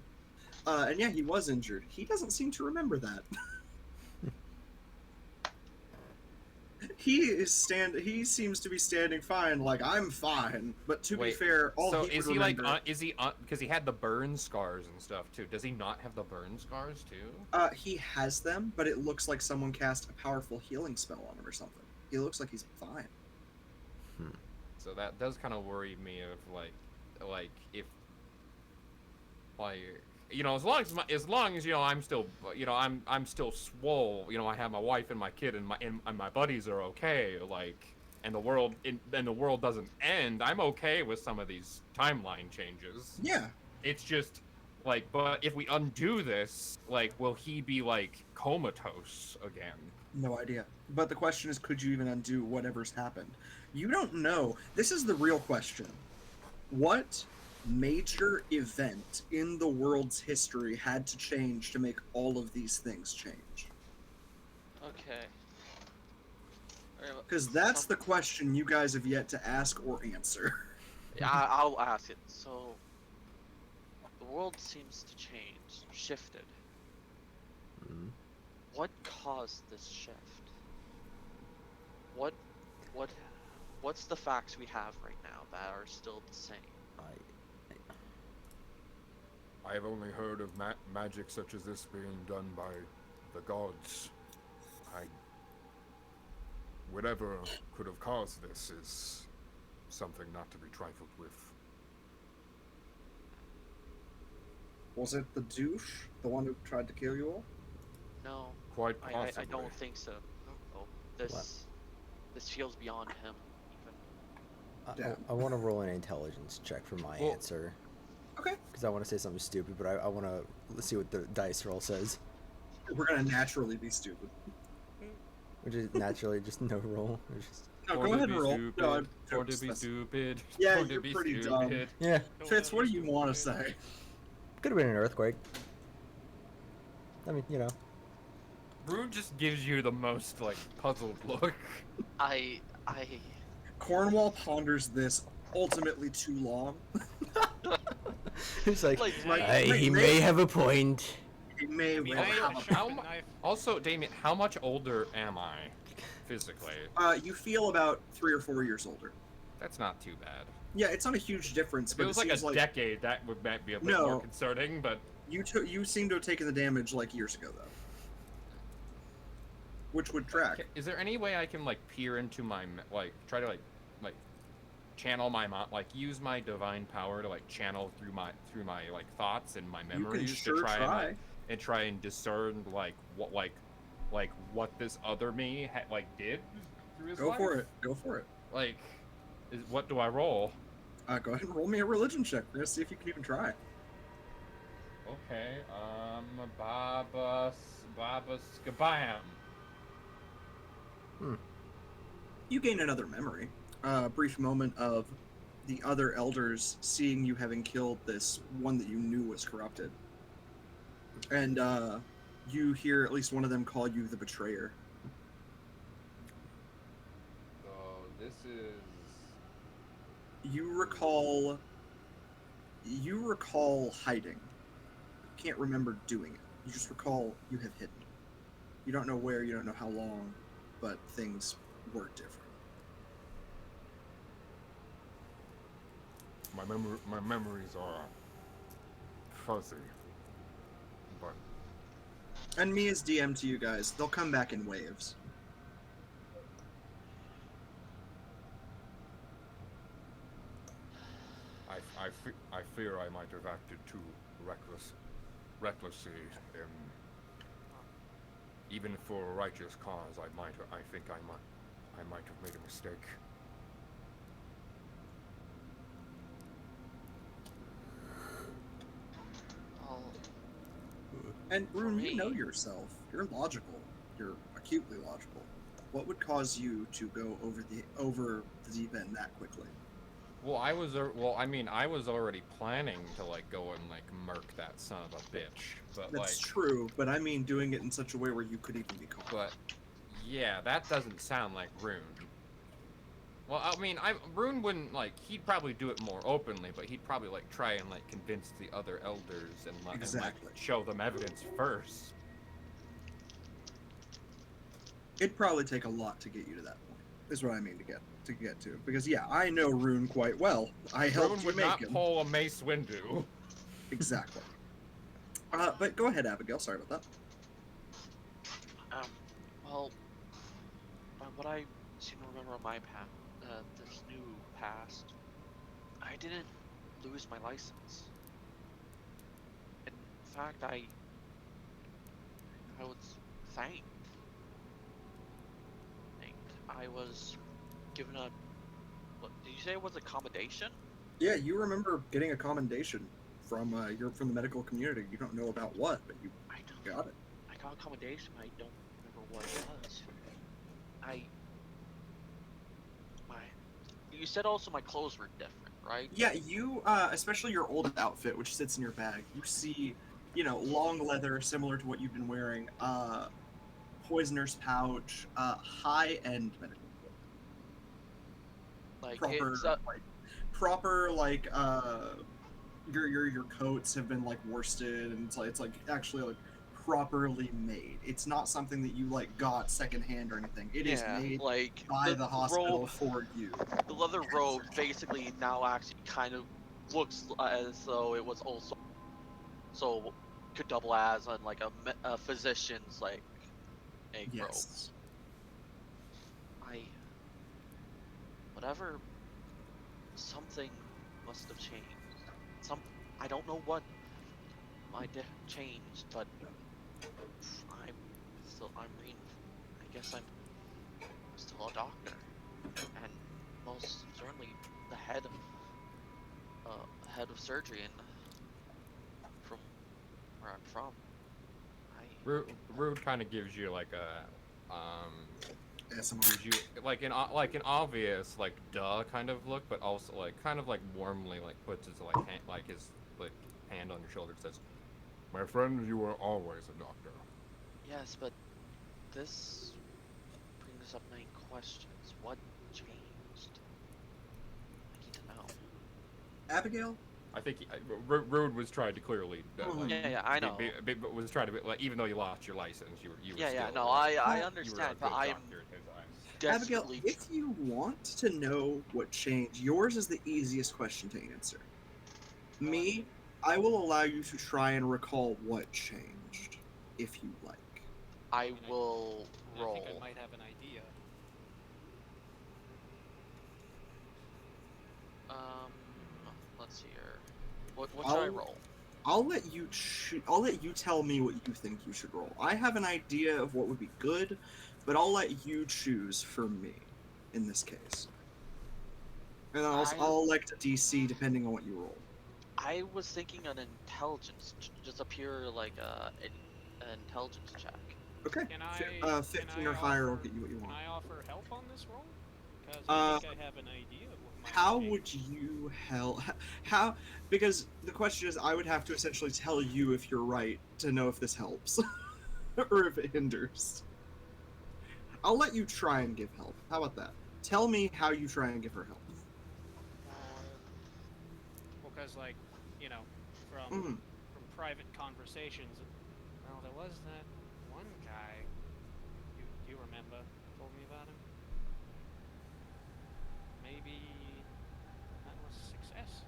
And yeah, he was injured. He doesn't seem to remember that. He seems to be standing fine, like, I'm fine. But to be fair, all he would remember... because he had the burn scars and stuff too. Does he not have the burn scars too? He has them, but it looks like someone cast a powerful healing spell on him or something. He looks like he's fine. So that does kind of worry me of if you know, as long as you know I'm still, you know, I'm still swole, you know, I have my wife and my kid and my buddies are okay, and the world doesn't end. I'm okay with some of these timeline changes. Yeah. It's just but if we undo this, will he be comatose again? No idea. But the question is, could you even undo whatever's happened? You don't know. This is the real question. What major event in the world's history had to change to make all of these things change? Okay. Because that's the question you guys have yet to ask or answer. Yeah, I'll ask it. So, the world seems to change, shifted. Mm-hmm. What caused this shift? What's the facts we have right now that are still the same? I have only heard of magic such as this being done by the gods. Whatever could have caused this is something not to be trifled with. Was it the douche? The one who tried to kill you all? No. Quite possibly. I don't think so. Oh, this feels beyond him, even. I want to roll an intelligence check for my answer. Okay. Because I want to say something stupid, but I want to see what the dice roll says. We're going to naturally be stupid. Which is naturally just no roll. No, go ahead and roll. No, Born to be stupid. Yeah, Born to you're be pretty stupid. dumb. Yeah. Fitz, what do you want to say? Could have been an earthquake. I mean, you know. Rune just gives you the most like puzzled look. I Cornwall ponders this ultimately too long. He's like, Like, he may have a point. It may I mean, well I have have a a sharpened knife. Also, Damien, how much older am I physically? You feel about 3 or 4 years older. That's not too bad. Yeah, it's not a huge difference, If but it was like seems a decade, that might be a bit No. more concerning, but You seem to have taken the damage like years ago, though. Which would track. is there any way I can like peer into my try to like channel my like use my divine power to like channel through my like thoughts and my You can memories sure to try. try. And try and discern like what this other me did through his Go life? for it. Go for it. Like, what do I roll? Go ahead and roll me a religion check. We're gonna see if you can even try. Okay, Baba Skabam. You gain another memory. A brief moment of the other elders seeing you having killed this one that you knew was corrupted. And you hear at least one of them call you the betrayer. So this is You recall hiding. You can't remember doing it. You just recall you have hidden. You don't know where, you don't know how long, but things were different. My memories are fuzzy, but And me as DM to you guys, they'll come back in waves. I fear I might have acted too recklessly, even for a righteous cause. I think I might have made a mistake. Well, And Rune, you me- know yourself. You're logical. You're acutely logical. What would cause you to go over the deep end that quickly? well, I was already planning to like go and like murk that son of a bitch, but That's true, but I mean doing it in such a way where you could even be caught. but yeah, that doesn't sound like Rune. Well, I mean, Rune wouldn't like. He'd probably do it more openly, but he'd probably like try and like convince the other elders and like Exactly. show them evidence first. It'd probably take a lot to get you to that point. Is what I mean to get to. Because yeah, I know Rune quite well. I helped Rune you would make not him. pull a Mace Windu. Exactly. But go ahead, Abigail. Sorry about that. well, what I seem to remember on my this new past, I didn't lose my license. In fact, I was thanked. I was given a, what did you say it was, accommodation? Yeah, you remember getting a commendation from from the medical community. You don't know about what, but you I don't. got it. I got accommodation. I don't remember what it was. You said also my clothes were different, right? Yeah, you especially your old outfit, which sits in your bag. You see, long leather similar to what you've been wearing. Poisoner's pouch, high-end medical equipment. Like Proper your coats have been like worsted, and it's like actually like properly made. It's not something that you like got secondhand or anything. It is made like by the hospital robe, for you. the leather robe basically now actually kind of looks as though it was also could double as on like a physician's like a Yes. robe. Whatever, something must have changed. I don't know what might have changed, but I'm Rune. I guess I'm still a doctor, and most certainly the head of surgery from where I'm from. Rude kind of gives you like a ASMR. gives you like an obvious like duh kind of look, but also like kind of like warmly like puts his his hand on your shoulder and says, My friend, you were always a doctor. Yes, but this brings up many questions. What changed? I need to know. Abigail? I think Rune was trying to clearly. Oh, Yeah, I know. Was trying to be, like, even though you lost your license, you were Yeah, still. no, I you were a understand, good but I'm doctor in his eyes. desperately. Abigail, if you want to know what changed, yours is the easiest question to answer. Me, I will allow you to try and recall what changed, if you like. I will roll. I think I might have an idea. Let's see here. What should I roll? I'll let you tell me what you think you should roll. I have an idea of what would be good, but I'll let you choose for me in this case. And I'll elect a DC depending on what you roll. I was thinking an intelligence, just a pure like an intelligence check. Okay. Can 15 or higher will get you what you Can want. I offer help on this roll? Because I think I have an idea of what might How change. would you how? Because the question is, I would have to essentially tell you if you're right to know if this helps or if it hinders. I'll let you try and give help. How about that? Tell me how you try and give her help. Well, because like, from private conversations, well, there was that one guy. You remember? Told me about him. Maybe that was success.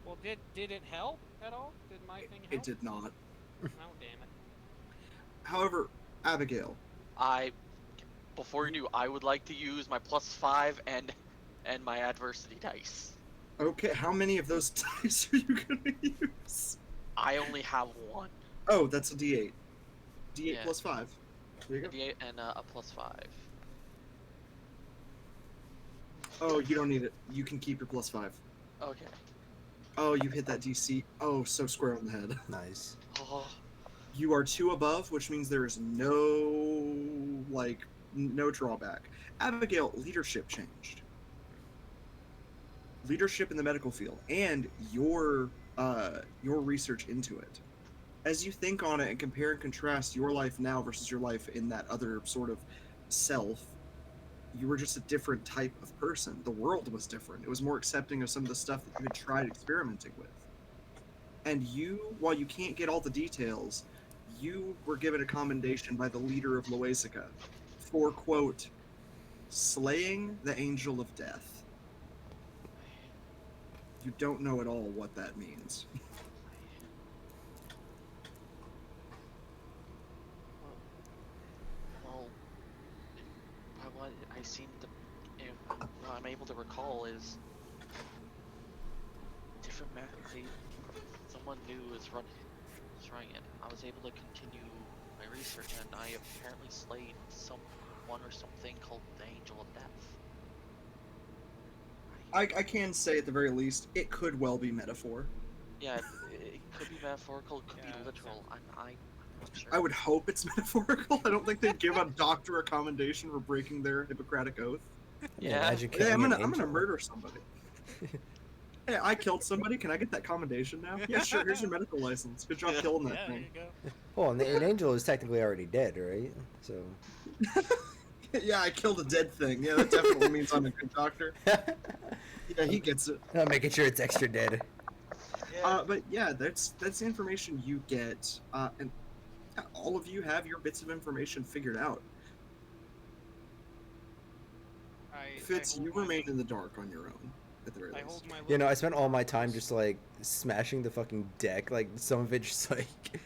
Well, did it help at all? Did my thing help? It did not. Oh, damn it. However, Abigail, Before you do, I would like to use my +5 and my adversity dice. okay, how many of those dice are you gonna use? I only have one. Oh, that's a D8. D8 Yeah. plus 5. There you go. D8 and a +5. Oh, you don't need it. You can keep your plus 5. Okay. Oh, you hit that DC. Oh, so square on the head. Nice. Oh, You are 2 above, which means there is no drawback. Abigail, leadership changed. Leadership in the medical field and your research into it. As you think on it and compare and contrast your life now versus your life in that other sort of self, you were just a different type of person. The world was different. It was more accepting of some of the stuff that you had tried experimenting with. And you, while you can't get all the details, you were given a commendation by the leader of Loasica for, quote, slaying the angel of death. You don't know at all what that means. well, what I seem to, what I'm able to recall is different someone new is running it. I was able to continue my research, and I apparently slayed someone or something called the Angel of Death. I can say at the very least, it could well be metaphor. Yeah, it could be metaphorical, it could Yeah, be literal. I'm not sure. I would hope it's metaphorical. I don't think they'd give a doctor a commendation for breaking their Hippocratic oath. Yeah. Imagine Hey, killing I'm an gonna angel. murder somebody. Hey, I killed somebody. Can I get that commendation now? Yeah, sure. Here's your medical license. Good job killing that Yeah, there thing. you go. Well, an angel is technically already dead, right? So. Yeah, I killed a dead thing. Yeah, that definitely means I'm a good doctor. Yeah, he gets it. I'm making sure it's extra dead. But yeah, that's the information you get, and all of you have your bits of information figured out. Fitz, you remain in the dark on your own, at the very I least. hold my You know, I little spent all my time crystals. just like smashing the fucking deck. Like some of it just like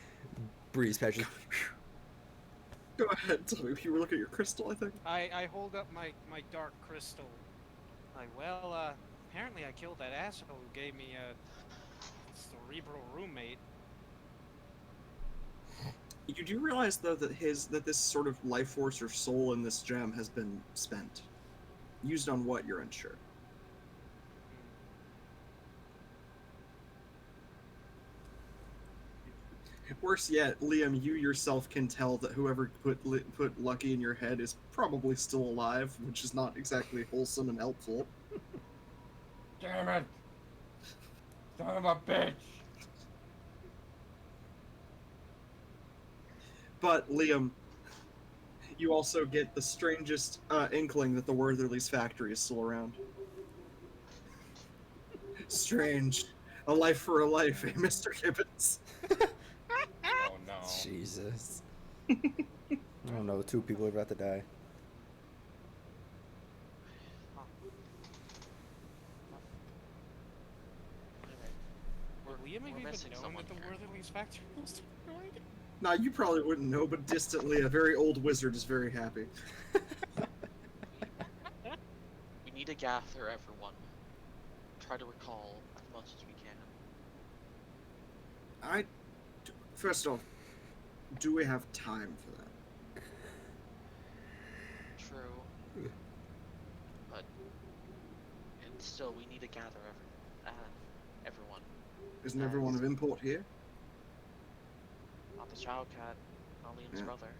breeze patches. Go ahead, tell me if you were looking at your crystal, I think. I hold up my dark crystal. Like, well, apparently I killed that asshole who gave me a cerebral roommate. You do realize though that this sort of life force or soul in this gem has been spent. Used on what, you're unsure. Worse yet, Liam, you yourself can tell that whoever put Lucky in your head is probably still alive, which is not exactly wholesome and helpful. Damn it! Son of a bitch! But, Liam, you also get the strangest inkling that the Wortherly's factory is still around. Strange. A life for a life, eh, Mr. Gibbons? Oh no. Jesus. I don't know. 2 people are about to die. Would Liam have even missing known someone that the here. Wortherly's factory was destroyed? Nah, you probably wouldn't know, but distantly, a very old wizard is very happy. We need to gather everyone. Try to recall as much as we can. First off, do we have time for that? True. But and still, we need to gather everyone. Isn't everyone of import here? Not the Shadow Cat, not Liam's Yeah. brother.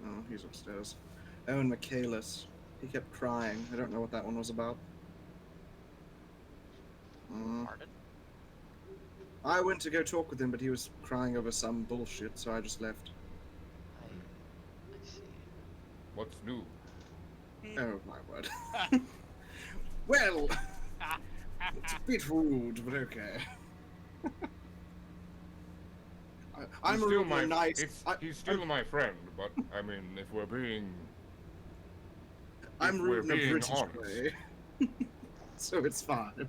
Oh, he's upstairs. Oh, and Michaelis. He kept crying. I don't know what that one was about. Pardon? I went to go talk with him, but he was crying over some bullshit, so I just left. I see. What's new? Oh, my word. Well, it's a bit rude, but okay. I'm He's a still really nice... He's still my friend, but I mean, if we're being... I'm if rude in we're a being British honest. way. So it's fine.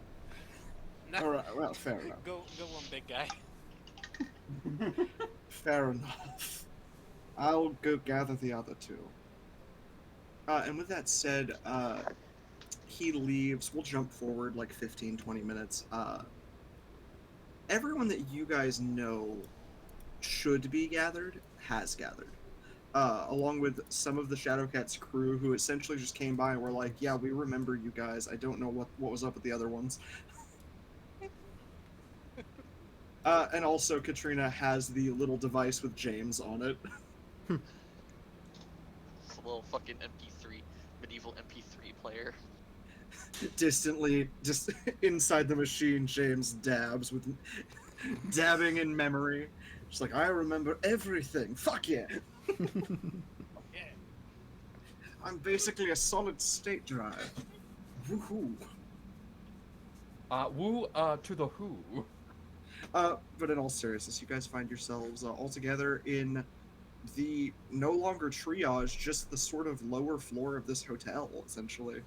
Alright, well, fair enough. Go on, big guy. Fair enough. I'll go gather the other 2. And with that said, he leaves. We'll jump forward like 15, 20 minutes. Everyone that you guys know should be gathered has gathered. Along with some of the Shadowcat's crew who essentially just came by and were like, yeah, we remember you guys. I don't know what was up with the other ones. And also Katrina has the little device with James on it. It's a little fucking MP3, medieval MP3 player. Distantly, just inside the machine, James dabs with dabbing in memory. Just like, I remember everything. Fuck yeah. Yeah. I'm basically a solid state drive. Woohoo. Woo, to the who? But in all seriousness, you guys find yourselves all together in the no longer triage, just the sort of lower floor of this hotel, essentially.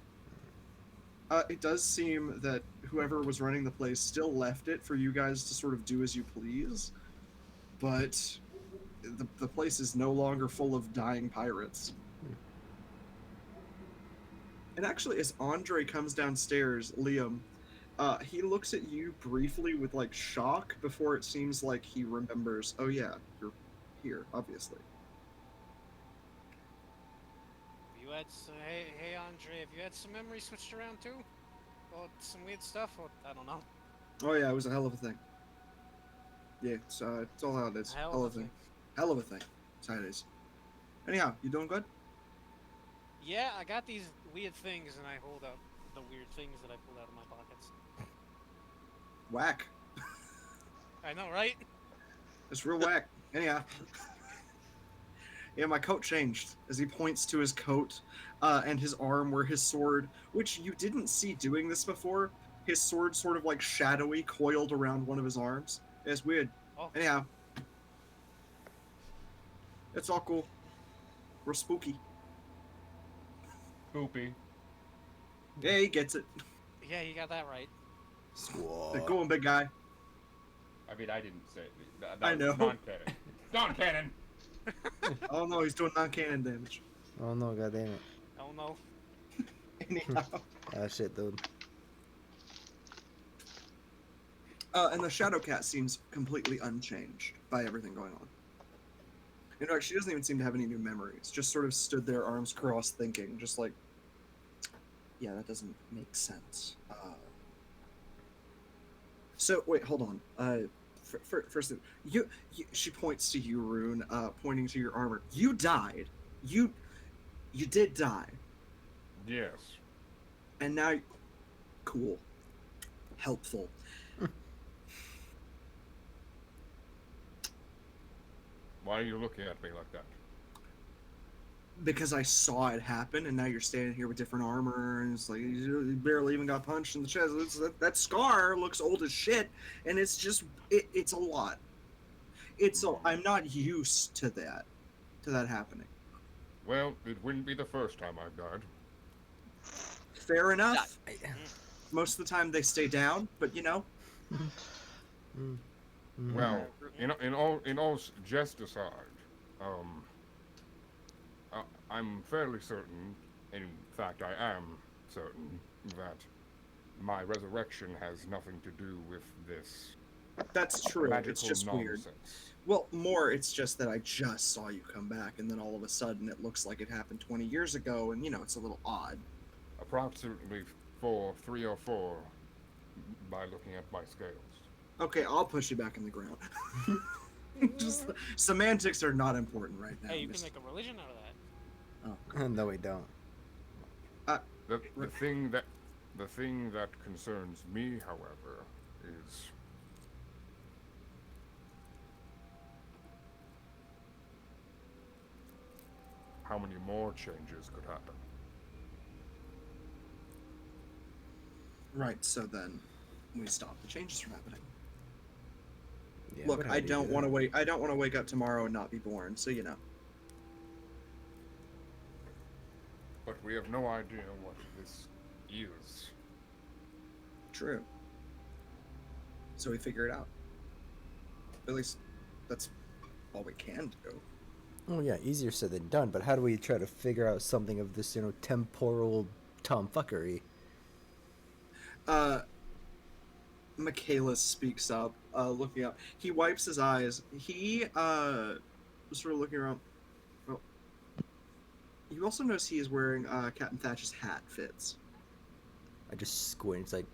It does seem that whoever was running the place still left it for you guys to sort of do as you please, but the place is no longer full of dying pirates. And actually, as Andre comes downstairs, Liam, he looks at you briefly with, like, shock before it seems like he remembers, oh yeah, you're here, obviously. You had hey Andre, have you had some memories switched around too? Or some weird stuff? Or I don't know. Oh yeah, it was a hell of a thing. Yeah, it's all how it is. Hell of a thing. Hell of a thing. That's how it is. Anyhow, you doing good? Yeah, I got these weird things, and I hold out the weird things that I pulled out of my pockets. Whack. I know, right? It's real whack. Anyhow. Yeah, my coat changed as he points to his coat and his arm where his sword, which you didn't see doing this before, his sword sort of like shadowy coiled around one of his arms. It's weird. Oh. Anyhow. It's all cool. We're spooky. Poopy. Yeah, he gets it. Yeah, you got that right. Squaw. Go on, big guy. I mean, I didn't say it. That I was know. Non-canon. Non-canon! Oh no, he's doing non-cannon damage. Oh no, goddamn it. Oh no. Anyhow. Ah, shit, dude. And the Shadowcat seems completely unchanged by everything going on. In fact, she doesn't even seem to have any new memories. Just sort of stood there, arms crossed, thinking, just like, yeah, that doesn't make sense. So wait, hold on. First, she points to you, Rune, pointing to your armor. You died. You did die. Yes. And now, cool. helpful. Why are you looking at me like that? Because I saw it happen, and now you're standing here with different armor, and it's like you barely even got punched in the chest. That scar looks old as shit, and it's just it's a lot. I'm not used to that happening. Well, it wouldn't be the first time I've died. Fair enough. Most of the time they stay down, but you know. Well, in all jest aside, I'm fairly certain, in fact I am certain, that my resurrection has nothing to do with this. That's true. Magical It's just nonsense. weird. Well, more, it's just that I just saw you come back, and then all of a sudden it looks like it happened 20 years ago, and, you know, it's a little odd. Approximately 3 or 4 by looking at my scales. Okay, I'll push you back in the ground. Just semantics are not important right now. Hey, you can make a religion out of that. Oh. No, we don't. The thing that concerns me, however, is how many more changes could happen. Right, so then we stop the changes from happening. Yeah, Look, but how I do you don't do want to that? wait. I don't want to wake up tomorrow and not be born. So you know. But we have no idea what this is. True. So we figure it out. At least that's all we can do. Oh yeah, easier said than done. But how do we try to figure out something of this, temporal tomfuckery? Michaelis speaks up, looking up. He wipes his eyes. He was sort of looking around. Well, you also notice he is wearing Captain Thatch's hat. Fitz. I just squint. It's like,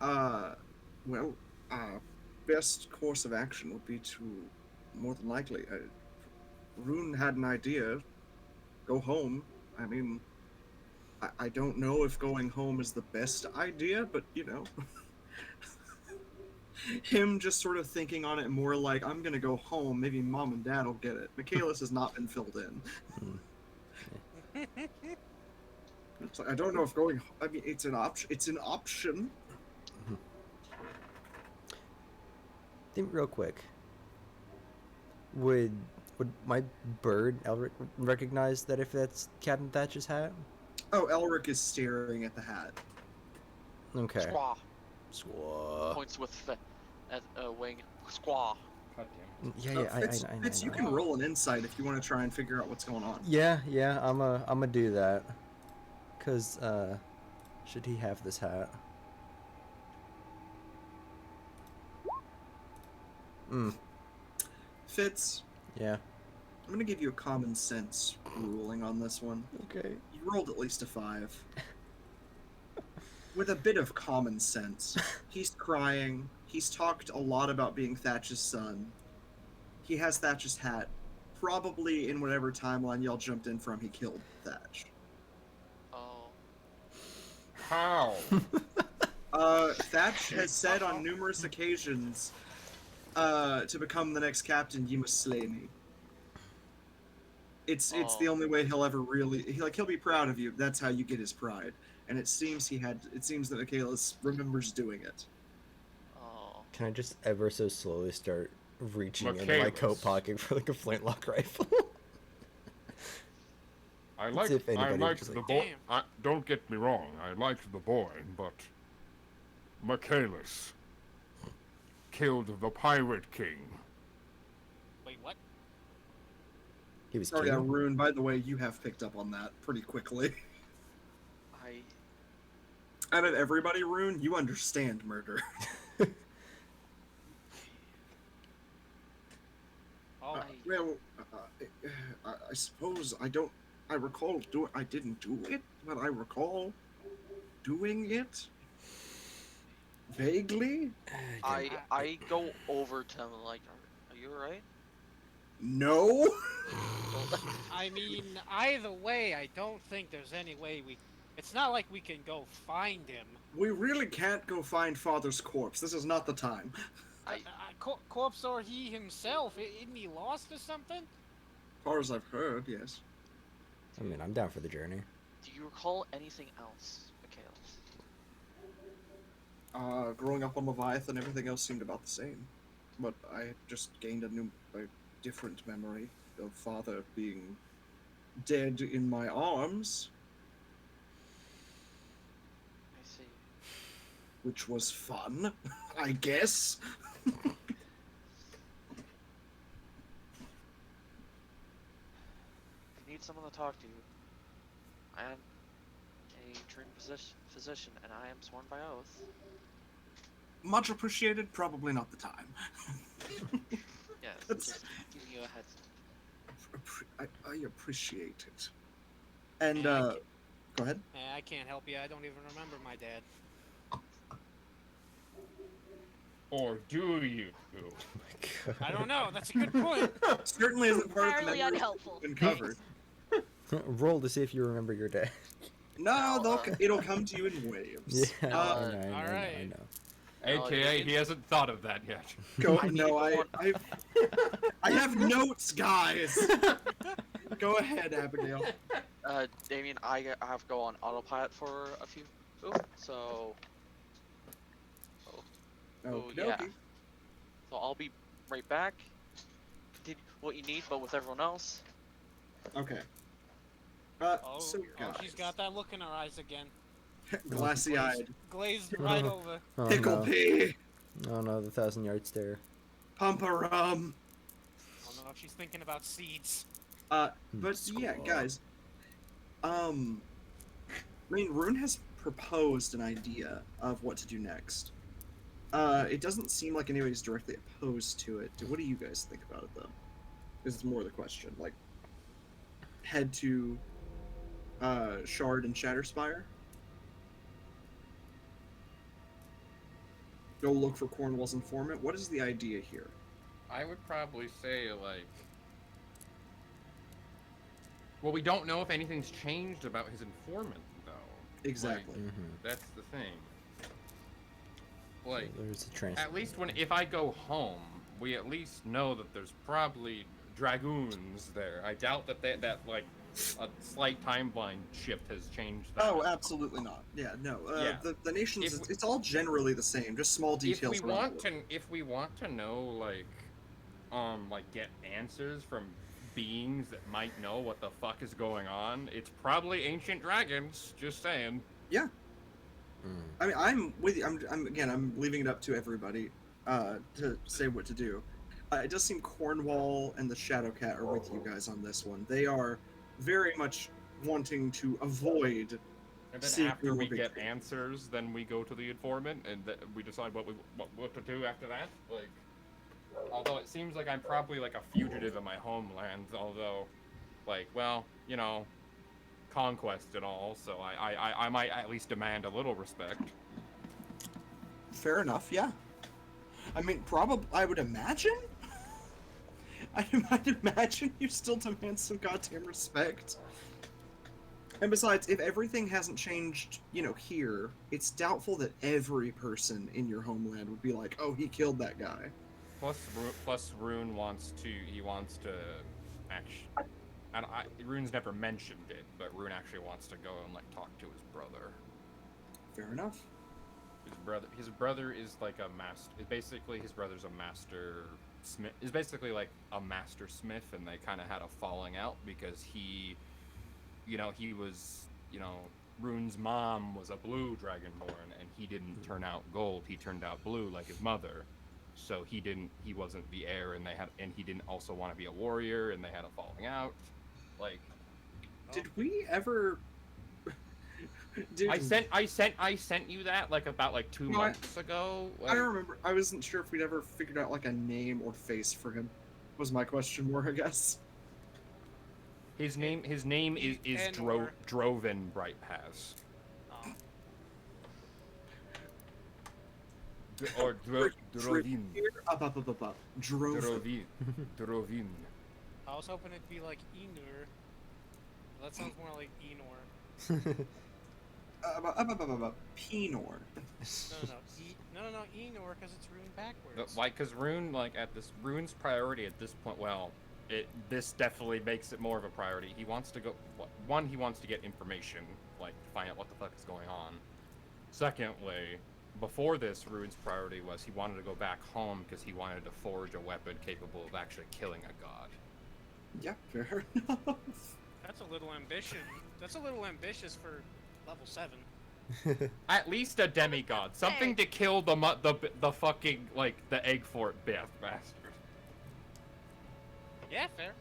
motherfucker. Well, best course of action would be to, more than likely, Rune had an idea. Go home. I mean, I don't know if going home is the best idea, but, you know. Him just sort of thinking on it more like, I'm gonna go home, maybe mom and dad will get it. Michaelis has not been filled in. It's like, I don't know if going, I mean, it's an option. It's an option. Think real quick. Would my bird Elric recognize that if that's Captain Thatcher's hat? Oh, Elric is staring at the hat. Okay. Squaw. Squaw. Points with at wing. Squaw. God damn. Yeah, I Fitz, you know. can roll an insight if you want to try and figure out what's going on. Yeah, I'ma do that. Cause should he have this hat? Fitz, Yeah. I'm gonna give you a common sense ruling on this one. Okay. You rolled at least a 5. With a bit of common sense. He's crying. He's talked a lot about being Thatch's son. He has Thatch's hat. Probably in whatever timeline y'all jumped in from, he killed Thatch. Oh. How? Thatch has said on numerous occasions, to become the next captain, you must slay me. It's the only way he'll ever really he'll be proud of you. That's how you get his pride. And it seems that Michaelis remembers doing it. Oh. Can I just ever so slowly start reaching into my Michaelis. coat pocket for like a flintlock rifle? I Let's see like if anybody liked was the like, boy. Don't get me wrong. I liked the boy, but Michaelis killed the Pirate King. Wait, what? He was Oh yeah, king? Rune, by the way, you have picked up on that pretty quickly. Out of everybody, Rune, you understand murder. Oh, I suppose I didn't do it, but I recall doing it. Vaguely? I go over to him like, are you alright? No? I mean, either way, I don't think there's any way we It's not like we can go find him. We really can't go find Father's corpse. This is not the time. Corpse or he himself? Isn't he lost or something? As far as I've heard, yes. I mean, I'm down for the journey. Do you recall anything else, Mikhail? Growing up on Leviathan, everything else seemed about the same. But I just gained a different memory of Father being dead in my arms, I see. which was fun, I guess. If you need someone to talk to, I am a trained physician, and I am sworn by oath. Much appreciated, probably not the time. Yes, That's- just giving you a heads up. I appreciate it. And, Yeah, go ahead. I can't help you. I don't even remember my dad. Or do you? I don't know. That's a good point. Certainly isn't part of the Entirely memory unhelpful. been covered. Roll to see if you remember your day. No, it'll come to you in waves. Yeah, Uh, I know, all I right. know. AKA, he hasn't thought of that yet. Go. I No, need I have notes, guys. Go ahead, Abigail. Damien, I have to go on autopilot for a few, so... yeah. Okey-dokey. So I'll be right back. Did what you need, but with everyone else. Okay. Oh, So guys, she's got that look in her eyes again. glassy-eyed, Glazed right over. Oh, pickle no. pea, Oh no, the 1,000-yard stare. pumper rum. I don't know if she's thinking about seeds. But yeah, Squaw. guys. I mean, Rune has proposed an idea of what to do next. It doesn't seem like anybody's directly opposed to it. What do you guys think about it, though? This is more the question. Like, head to Shard and ShadowSpire? Go look for Cornwall's informant? What is the idea here? I would probably say, like... Well, we don't know if anything's changed about his informant, though. Exactly. That's the thing. Like, There's a trans. at least if I go home, we at least know that there's probably dragoons there. I doubt that like a slight timeline shift has changed that. Oh, absolutely not. Yeah, no. Yeah. The nations, If it's all generally the same, just small details. If we around want it. if we want to know, like get answers from beings that might know what the fuck is going on, it's probably ancient dragons. Just saying. Yeah. I mean, I'm with you. I'm leaving it up to everybody to say what to do. It does seem Cornwall and the Shadowcat are with you guys on this one. They are very much wanting to avoid. And then seeking after we big get thing. answers, then we go to the informant, and we decide what to do after that. Like, although it seems like I'm probably like a fugitive in my homeland, although, like, well, you know, conquest and all, so I might at least demand a little respect. Fair enough. Yeah. I mean, I would imagine. I'd imagine you still demand some goddamn respect. And besides, if everything hasn't changed, here, it's doubtful that every person in your homeland would be like, "Oh, he killed that guy." Plus Rune wants to actually. Rune's never mentioned it, but Rune actually wants to go and like talk to his brother. Fair enough. His brother is like a master. Basically, his brother's a master smith. Is basically like a master smith, and they kind of had a falling out because he was, Rune's mom was a blue dragonborn, and he didn't turn out gold. He turned out blue like his mother. So he wasn't the heir, and he didn't also want to be a warrior, and they had a falling out. Like, Did we ever? I sent you that like about like 2 No, months ago. I don't remember. I wasn't sure if we'd ever figured out like a name or face for him. Was my question more, I guess. His name is Enor. Droven Brightpaz. Oh. Or Drovin. Drove. Drovin. I was hoping it'd be like Enor. That sounds more like Enor. Penor. No, Enor, because it's Rune backwards. Like, because Rune, Rune's priority at this point, this definitely makes it more of a priority. He wants to go, one, he wants to get information, like, to find out what the fuck is going on. Secondly, before this, Rune's priority was he wanted to go back home because he wanted to forge a weapon capable of actually killing a god. Yeah, fair enough. That's a little ambition. That's a little ambitious for level 7. At least a demigod. Something to kill the fucking, like, the egg fort bastard. Yeah, fair.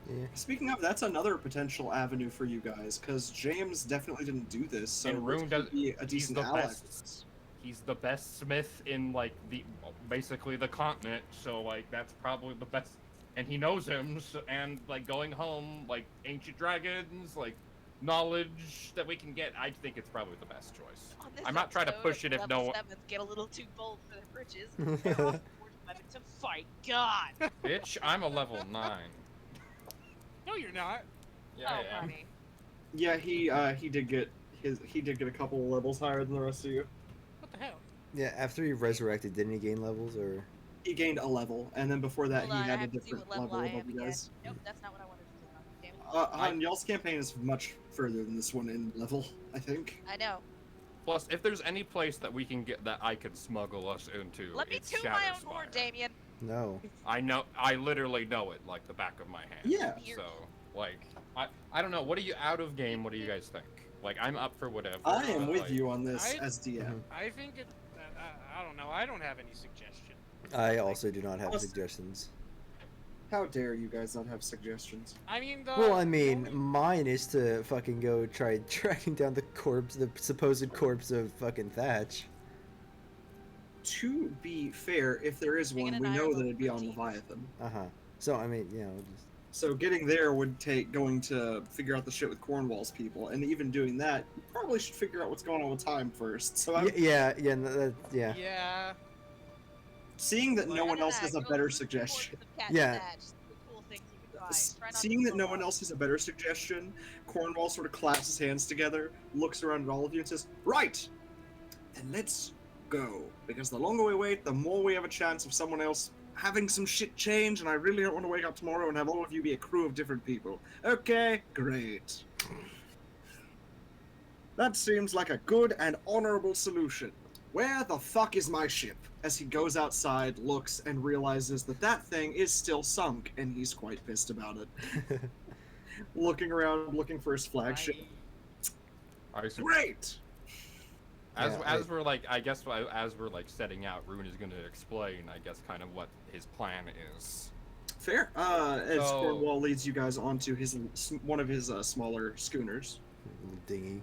Yeah. Speaking of, that's another potential avenue for you guys, because James definitely didn't do this, so And Rune would be a decent ally. He's the best smith in, like, basically the continent, so, like, that's probably the best. And he knows him, and, like, going home, like, ancient dragons, like, knowledge that we can get, I think it's probably the best choice. I'm not trying to push it if no one... Get a little too bold for their britches. They're off to fight God. Bitch, I'm a level 9. No, you're not. Yeah, I am. Funny. Yeah, he did get a couple of levels higher than the rest of you. What the hell? Yeah, after he resurrected, didn't he gain levels, or? He gained a level, and then before that, Hold on, he I had a have to see different what level level I above am you again. guys. Nope, that's not what I wanted to do. Damn it. Y'all's campaign is much further than this one in level, I think. I know. Plus, if there's any place that we can get that I could smuggle us into, Let me it's toot my own ShadowSpire. horn, Damien. No. I literally know it like the back of my hand. Yeah. So, like, I don't know. What are you out of game? What do you guys think? Like, I'm up for whatever. I am but, with like, you on this as DM. I think it. I don't know. I don't have any suggestion. I also do not have Plus- suggestions. How dare you guys not have suggestions? I mean, Well, I mean, mine is to fucking go try tracking down the supposed corpse of fucking Thatch. To be fair, if there is Megan one, and we I are know both that it'd be on 13. Leviathan. Uh-huh. So, I mean, you know, just... So getting there would take going to figure out the shit with Cornwall's people, and even doing that, you probably should figure out what's going on with time first. So I'm Yeah. Yeah. seeing that no one else has a better suggestion. Yeah. Seeing that no one else has a better suggestion, Cornwall sort of clasps his hands together, looks around at all of you, and says, "Right, then let's go. Because the longer we wait, the more we have a chance of someone else having some shit change, and I really don't want to wake up tomorrow and have all of you be a crew of different people." Okay, great. That seems like a good and honorable solution. Where the fuck is my ship? As he goes outside, looks, and realizes that that thing is still sunk, and he's quite pissed about it. Looking around, looking for his flagship. Great! As we're like, I guess as we're like setting out, Rune is going to explain, I guess, kind of what his plan is. Fair. As Cornwall leads you guys onto one of his smaller schooners. Dinghy.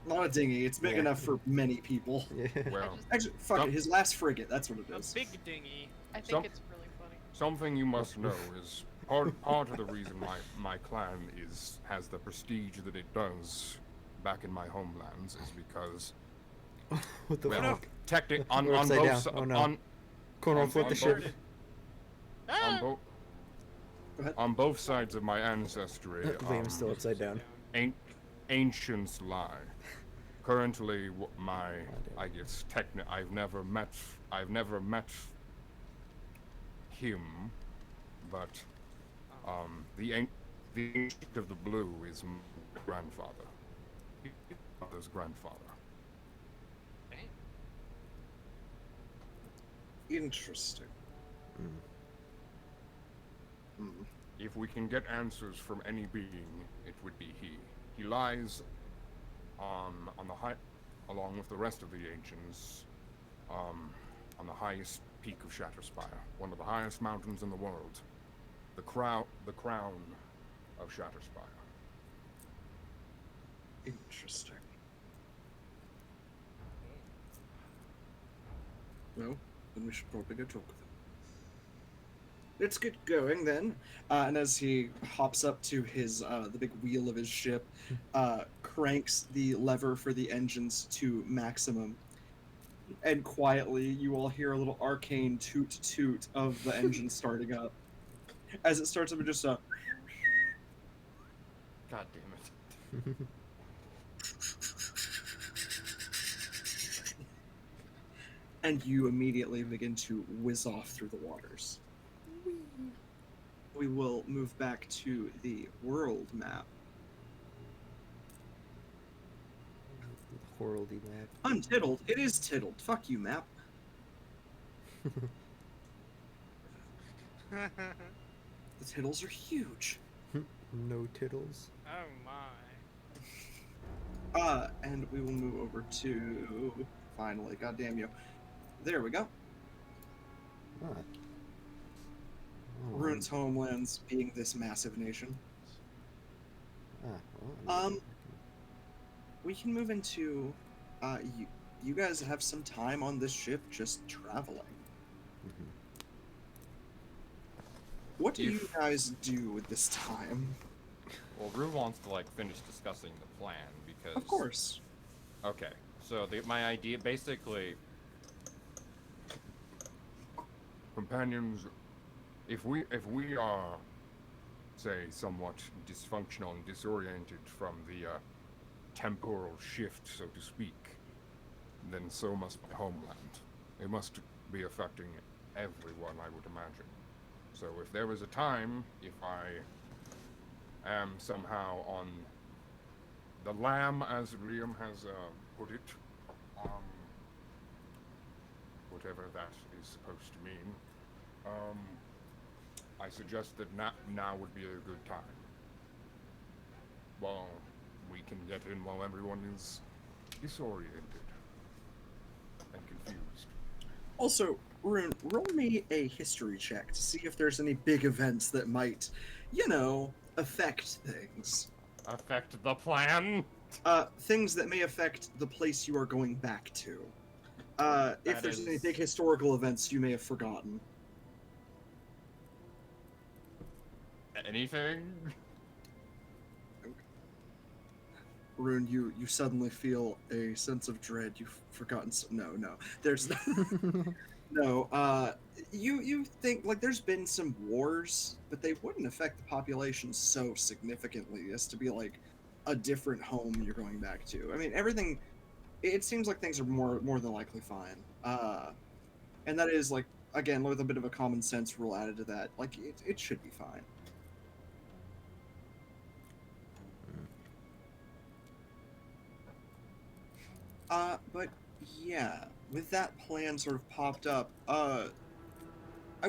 Not a dinghy. It's big enough for many people. Yeah. Well, Actually, fuck it. His last frigate. That's what it is. A big dinghy. I think it's really funny. Something you must know is part of the reason my clan has the prestige that it does back in my homelands is because What the fuck? on We're upside both down. si- Oh, no. on Cornwall, on- flip on the ship. on, Go ahead. on both sides of my ancestry, Liam's still upside down. ancients lie. Currently, I guess I've never met him, but the ancient of the blue is my grandfather. His father's grandfather. Interesting. If we can get answers from any being, it would be he. He lies on the high, along with the rest of the ancients, on the highest peak of ShadowSpire, one of the highest mountains in the world, the crown of ShadowSpire. Interesting. Well, then we should probably go talk with him. Let's get going then. And as he hops up to his the big wheel of his ship, cranks the lever for the engines to maximum, and quietly you all hear a little arcane toot toot of the engine starting up. As it starts up, just a. God damn it. and you immediately begin to whiz off through the waters. We will move back to the world map. Worldy map. Untittled. It is tittled. Fuck you, map. The tittles are huge. No tittles. Oh my. And we will move over to finally. Goddamn you. There we go. Ah. Oh, Rune's homelands being this massive nation. well, We can move into. You guys have some time on this ship just traveling. mhm. What do you guys do with this time? Well, Rune wants to like finish discussing the plan because. Of course. Okay, so my idea basically. Companions, if we are, say, somewhat dysfunctional and disoriented from the temporal shift, so to speak, then so must my homeland. It must be affecting everyone, I would imagine. So if there was a time, if I am somehow on the lam, as Liam has put it, whatever that is supposed to mean, I suggest that now would be a good time. Well, we can get in while everyone is disoriented and confused. Also, Rune, roll me a history check to see if there's any big events that might, affect things. Affect the plan? Things that may affect the place you are going back to. If there's any big historical events you may have forgotten. Anything? Rune, you suddenly feel a sense of dread. You've forgotten no. There's no. You think like there's been some wars, but they wouldn't affect the population so significantly as to be like a different home you're going back to. I mean, everything. It seems like things are more than likely fine. And that is like again with a bit of a common sense rule added to that. Like it should be fine. But yeah, with that plan sort of popped up, I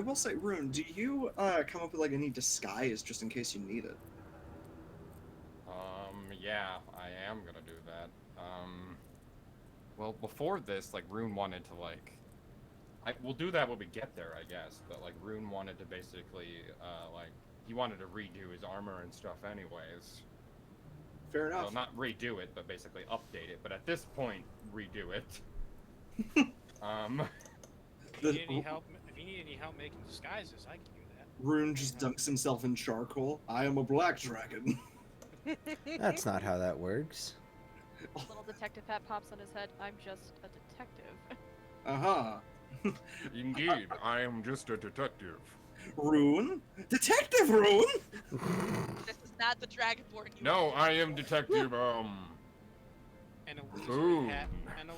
will say, Rune, do you come up with like any disguise just in case you need it? Yeah, I am gonna do that. Well, before this, like, Rune wanted to, like... we'll do that when we get there, I guess, but, like, Rune wanted to basically, he wanted to redo his armor and stuff anyways. Fair enough. Well, not redo it, but basically update it, but at this point, redo it. If you need any help making disguises, I can do that. Rune just dunks himself in charcoal. I am a black dragon. That's not how that works. Little detective hat pops on his head. I'm just a detective. Indeed, I am just a detective. Rune? Detective Rune? This is not the Dragonborn. No, I am Detective, And a Boom.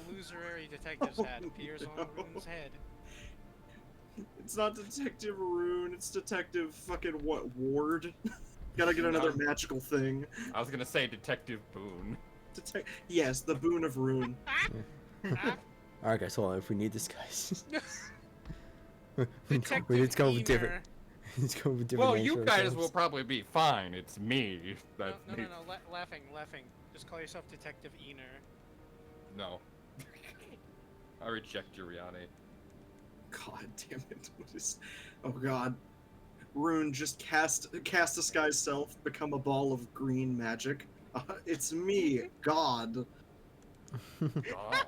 illusory detective's hat appears on Rune's head. It's not Detective Rune, it's Detective fucking Ward? Gotta get another magical thing. I was gonna say Detective Boone. Yes, the boon of Rune. Alright guys, hold on, if we need this guys. Detective we need to come up with Eaner. different. Let's go with different Well, names you for guys ourselves. will probably be fine. It's me. No, That's me. laughing. Just call yourself Detective Eaner. No. I reject your reality. God damn it. What is... Oh god. Rune, just cast disguise self, become a ball of green magic. It's me, God. God.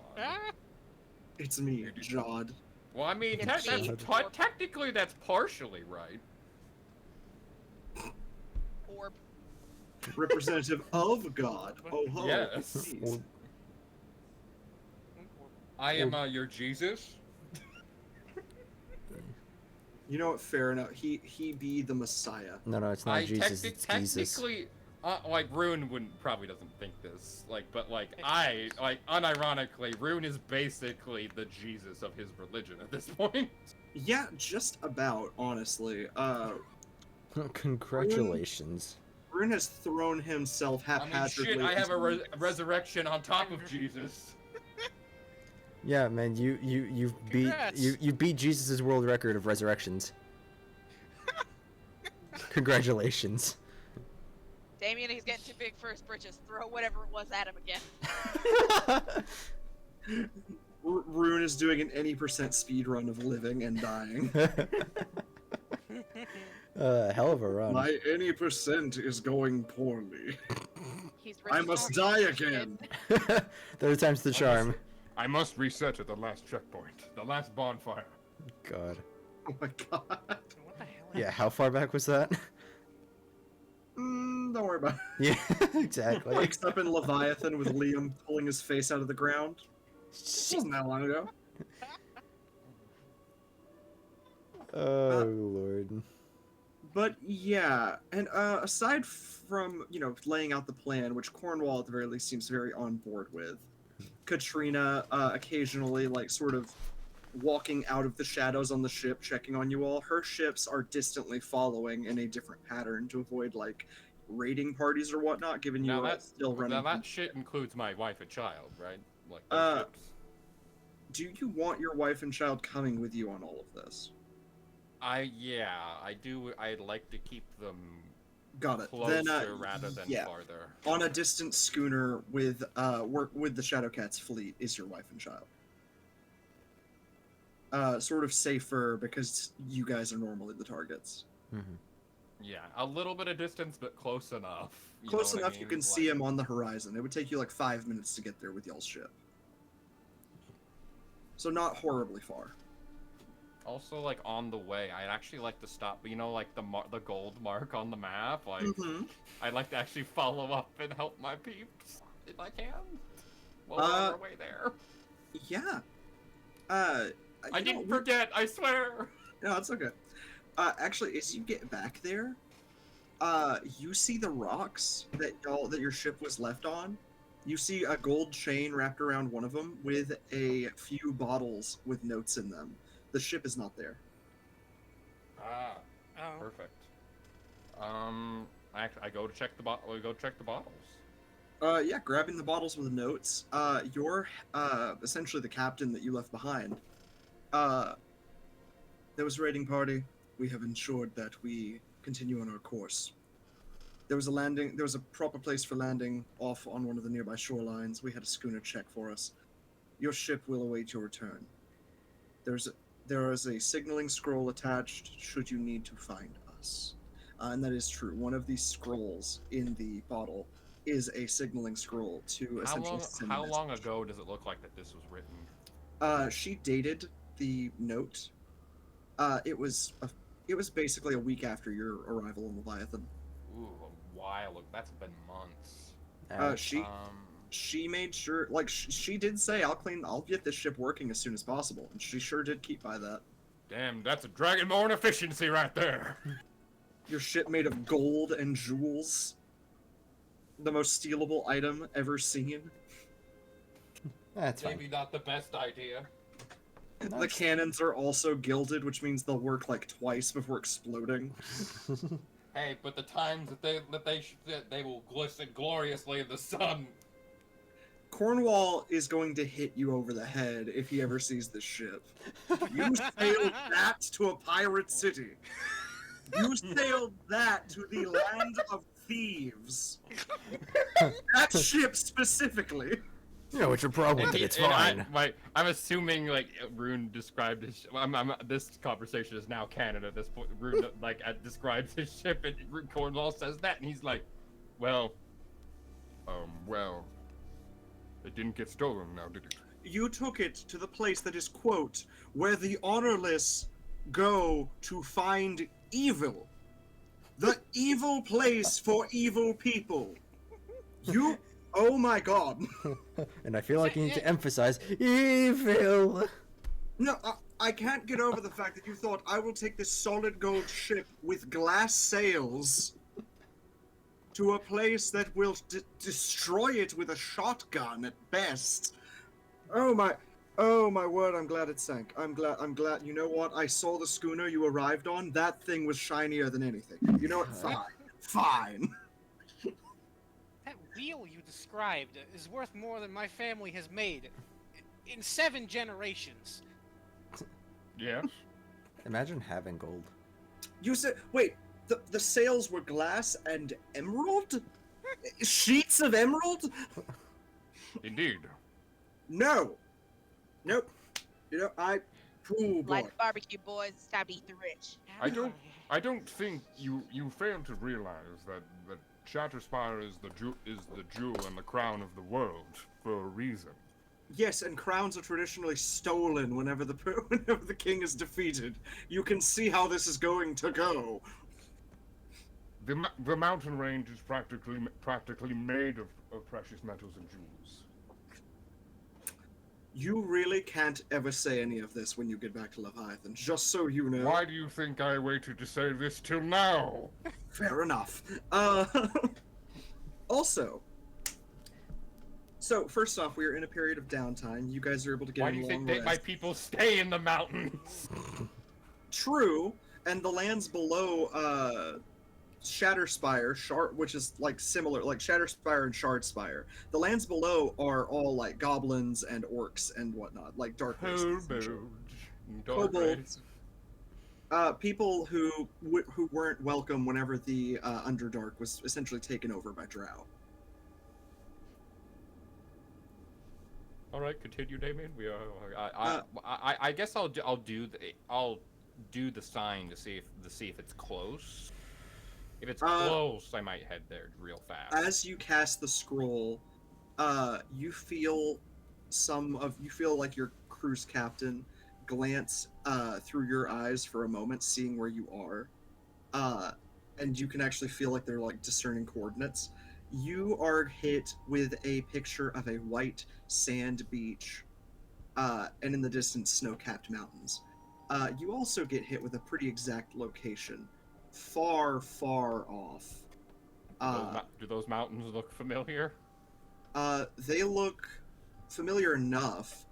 It's me, Jod. Well, I mean, It's me. technically that's partially right. Orb. Representative of God. Oh ho. Yes. Jeez. I am your Jesus. You know what? Fair enough. He be the Messiah. No, it's not Jesus, it's Jesus. Like Rune probably doesn't think this, like, but like unironically, Rune is basically the Jesus of his religion at this point. Yeah, just about, honestly. Congratulations. Rune has thrown himself I mean, haphazardly. shit, I have a into- resurrection on top of Jesus. Yeah, man, you beat Congrats. you beat Jesus' world record of resurrections. Congratulations. Damien, he's getting too big for his britches. Throw whatever it was at him again. Rune is doing an any % speed run of living and dying. Hell of a run. My any % is going poorly. He's I must die again. Third time's the charm. I must reset at the last checkpoint, the last bonfire. God. Oh my god. What the hell? Yeah, how far back was that? Don't worry about it. Yeah, exactly. Wakes up in Leviathan with Liam pulling his face out of the ground. Wasn't that long ago. Oh, Lord. But yeah, and aside from, laying out the plan, which Cornwall at the very least seems very on board with, Katrina occasionally, sort of walking out of the shadows on the ship, checking on you all. Her ships are distantly following in a different pattern to avoid, raiding parties or whatnot, given you still running. Now that shit includes my wife and child, right? Like, those ships. Do you want your wife and child coming with you on all of this? I do. I'd like to keep them Got it. closer Then, rather than yeah. farther. On a distant schooner with the Shadowcats fleet is your wife and child. Sort of safer because you guys are normally the targets. Mm-hmm. Yeah, a little bit of distance, but close enough. Close enough you can see him on the horizon. It would take you 5 minutes to get there with y'all's ship. So not horribly far. Also, on the way, I'd actually like to stop. The gold mark on the map. I'd like to actually follow up and help my peeps if I can. While we're on our way there. Yeah. I didn't forget. I swear. No, it's okay. Actually, as you get back there, you see the rocks that your ship was left on. You see a gold chain wrapped around one of them with a few bottles with notes in them. The ship is not there. Ah, Oh. perfect. I go to check the bottles. Yeah, grabbing the bottles with the notes. You're essentially the captain that you left behind. There was a raiding party. We have ensured that we continue on our course. There was a proper place for landing off on one of the nearby shorelines. We had a schooner check for us. Your ship will await your return. There is a signaling scroll attached should you need to find us. And that is true. One of these scrolls in the bottle is a signaling scroll to essentially send a How long message. ago does it look like that this was written? She dated the note. It was basically a week after your arrival in Leviathan. Ooh, a while ago. That's been months. She made sure, she did say, I'll get this ship working as soon as possible, and she sure did keep by that. Damn, that's a Dragonborn efficiency right there. Your ship made of gold and jewels. The most stealable item ever seen. That's fine. Maybe not the best idea. The cannons are also gilded, which means they'll work twice before exploding. Hey, but the times that they will glisten gloriously in the sun. Cornwall is going to hit you over the head if he ever sees this ship. You sailed that to a pirate city. You sailed that to the land of thieves. That ship specifically. Yeah, what's your problem with it? It's fine. I'm assuming Rune described his. This conversation is now canon at this point. Rune describes his ship, and Cornwall says that, and he's like, "Well, it didn't get stolen now, did it? You took it to the place that is, quote, where the honorless go to find evil. The evil place for evil people. You, oh my god." And I feel like you need to emphasize evil. No, I can't get over the fact that you thought, I will take this solid gold ship with glass sails to a place that will destroy it with a shotgun at best. Oh my word, I'm glad it sank. I'm glad. You know what? I saw the schooner you arrived on. That thing was shinier than anything. You know what? Fine. That wheel you described is worth more than my family has made in 7 generations. Yes. Imagine having gold. You said, wait, the sails were glass and emerald? Sheets of emerald? Indeed. No. Nope. You know, oh boy. Like barbecue boys, it's time to eat the rich. I don't think you fail to realize that ShadowSpire is the jewel and the crown of the world for a reason. Yes, and crowns are traditionally stolen whenever the king is defeated. You can see how this is going to go. The mountain range is practically made of precious metals and jewels. You really can't ever say any of this when you get back to Leviathan, just so you know. Why do you think I waited to say this till now? Fair enough. Also, so first off, we are in a period of downtime. You guys are able to get Why in do you think long rest. my people stay in the mountains? True, and the lands below ShadowSpire, which is like similar, like ShadowSpire and Shardspire. The lands below are all like goblins and orcs and whatnot, like dark races. Kobolds. People who weren't welcome whenever the Underdark was essentially taken over by Drow. All right, continue, Damien. We are. I guess I'll do the sign to see if it's close. If it's close, I might head there real fast. As you cast the scroll, you feel like your cruise captain glance through your eyes for a moment, seeing where you are, and you can actually feel like they're like discerning coordinates. You are hit with a picture of a white sand beach, and in the distance, snow-capped mountains. You also get hit with a pretty exact location, far, far off. Do those mountains look familiar? They look familiar enough.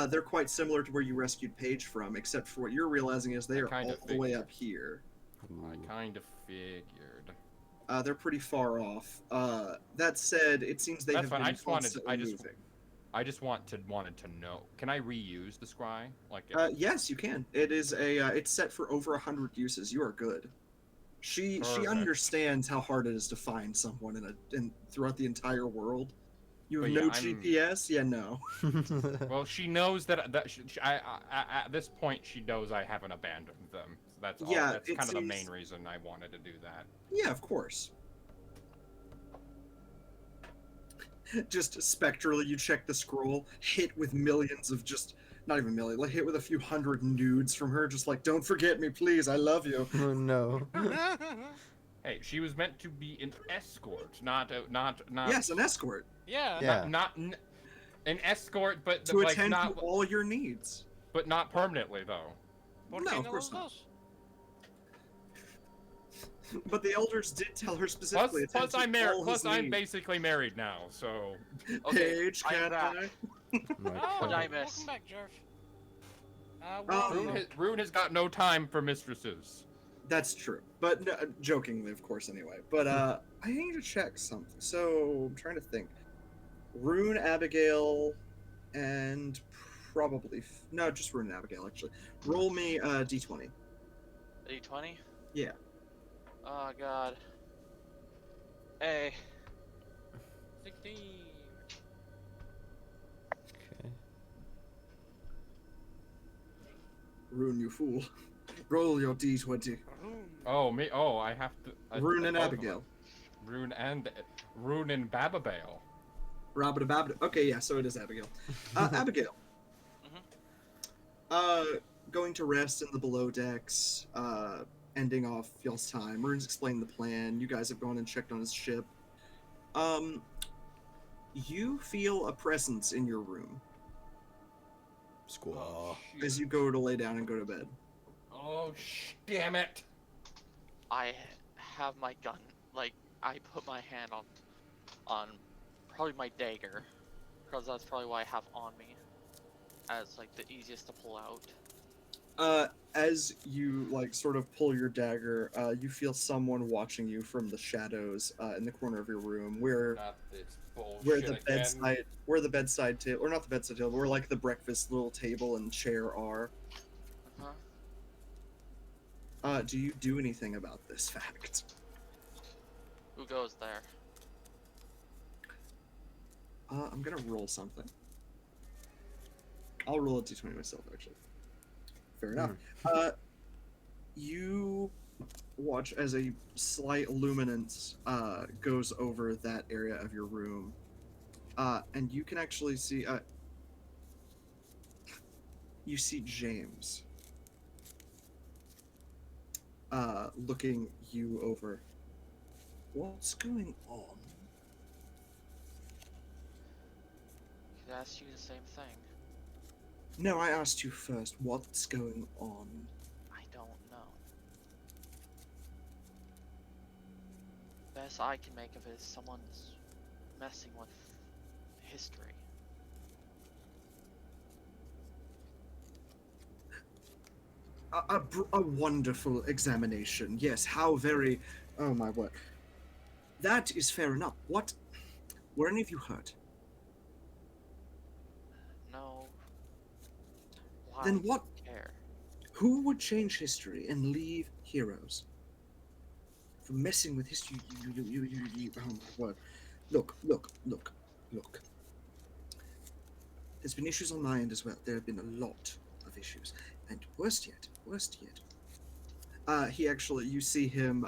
They're quite similar to where you rescued Paige from, except for what you're realizing is they are all the way up here. I kind of figured. They're pretty far off. That said, it seems they have been constantly moving. I just wanted to know. Can I reuse the scry? Yes, you can. It is it's set for over 100 uses. You are good. She understands how hard it is to find someone throughout the entire world. You have no GPS? Yeah, no. Well, she knows that at this point she knows I haven't abandoned them. So that's all. Yeah, that's kind of the main reason I wanted to do that. Yeah, of course. Just spectrally, you check the scroll, hit with millions of not even million, like hit with a few hundred nudes from her, just like, don't forget me, please, I love you. Oh no. Hey, she was meant to be an escort, not. Yes, an escort. Yeah. Not an escort, but to attend to all your needs. But not permanently, though. No, of course not. But the elders did tell her specifically. Plus I'm basically married now, so. Paige, can't I? What I miss? Welcome back, Jarf. Rune has got no time for mistresses. That's true, but no, jokingly, of course, anyway. But I need to check something. So I'm trying to think. Rune, Abigail, and probably no, just Rune and Abigail actually. Roll me d20. D20? Yeah. Oh god. Hey. 16. Okay. Rune, you fool. Roll your d20. Oh, me. Oh, I have to. Rune and Abigail. Rune and Bababail. Okay, yeah, so it is Abigail. Abigail. Going to rest in the below decks, ending off y'all's time. Rune's explained the plan. You guys have gone and checked on his ship. You feel a presence in your room. Squaw. As you go to lay down and go to bed. Oh, damn it. I have my gun, like, I put my hand on probably my dagger, because that's probably what I have on me, as like the easiest to pull out. As you like sort of pull your dagger, you feel someone watching you from the shadows in the corner of your room, Not this bullshit where the again. bedside table, or not the bedside table, where like the breakfast little table and chair are. Do you do anything about this fact? Who goes there? I'm gonna roll something. I'll roll a d20 myself, actually. Fair enough. You watch as a slight luminance goes over that area of your room, and you can actually see you see James looking you over. What's going on? He asked you the same thing. No, I asked you first. What's going on? I don't know. Best I can make of it is someone's messing with history. A wonderful examination. Yes, how very... Oh my word. That is fair enough. What... Were any of you hurt? No. Why Then what... care? Who would change history and leave heroes? For messing with history, you oh my word. Look. There's been issues on my end as well. There have been a lot of issues. And worst yet. He actually, you see him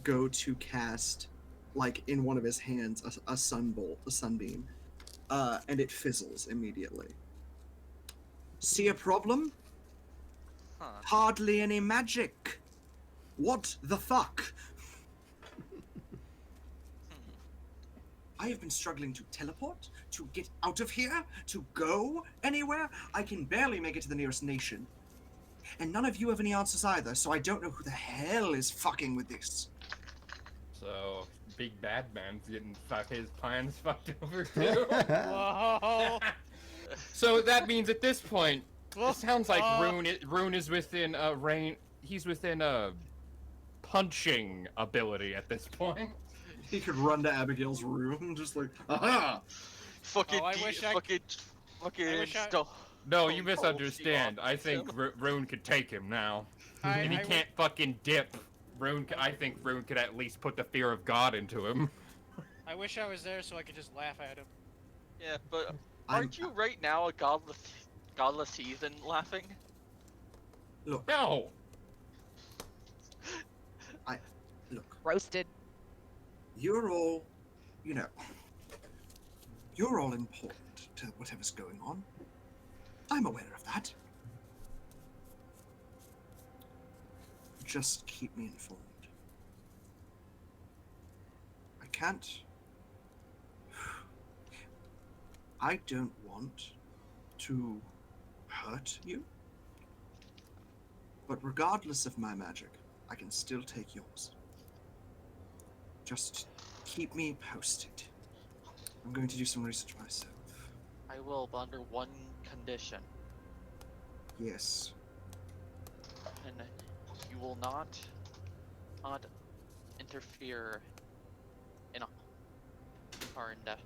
go to cast, like in one of his hands, a sunbolt, a sunbeam, and it fizzles immediately. See a problem? Huh. Hardly any magic. What the fuck? I have been struggling to teleport, to get out of here, to go anywhere. I can barely make it to the nearest nation. And none of you have any answers either, so I don't know who the hell is fucking with this. So, Big Bad Man's getting his plans fucked over too. Whoa! So that means at this point, it sounds like Rune is within range. He's within punching ability at this point. He could run to Abigail's room, just like, aha! Fucking, Oh, I wish I- fucking still. No, you misunderstand. I think Rune could take him now. If he can't fucking dip, I think Rune could at least put the fear of God into him. I wish I was there so I could just laugh at him. Yeah, but aren't you right now a godless heathen laughing? Look, No! look. Roasted. You're all, you're all important to whatever's going on. I'm aware of that. Just keep me informed. I can't... I don't want to hurt you. But regardless of my magic, I can still take yours. Just keep me posted. I'm going to do some research myself. I will, but under one condition. Yes. And you will not interfere in our endeavors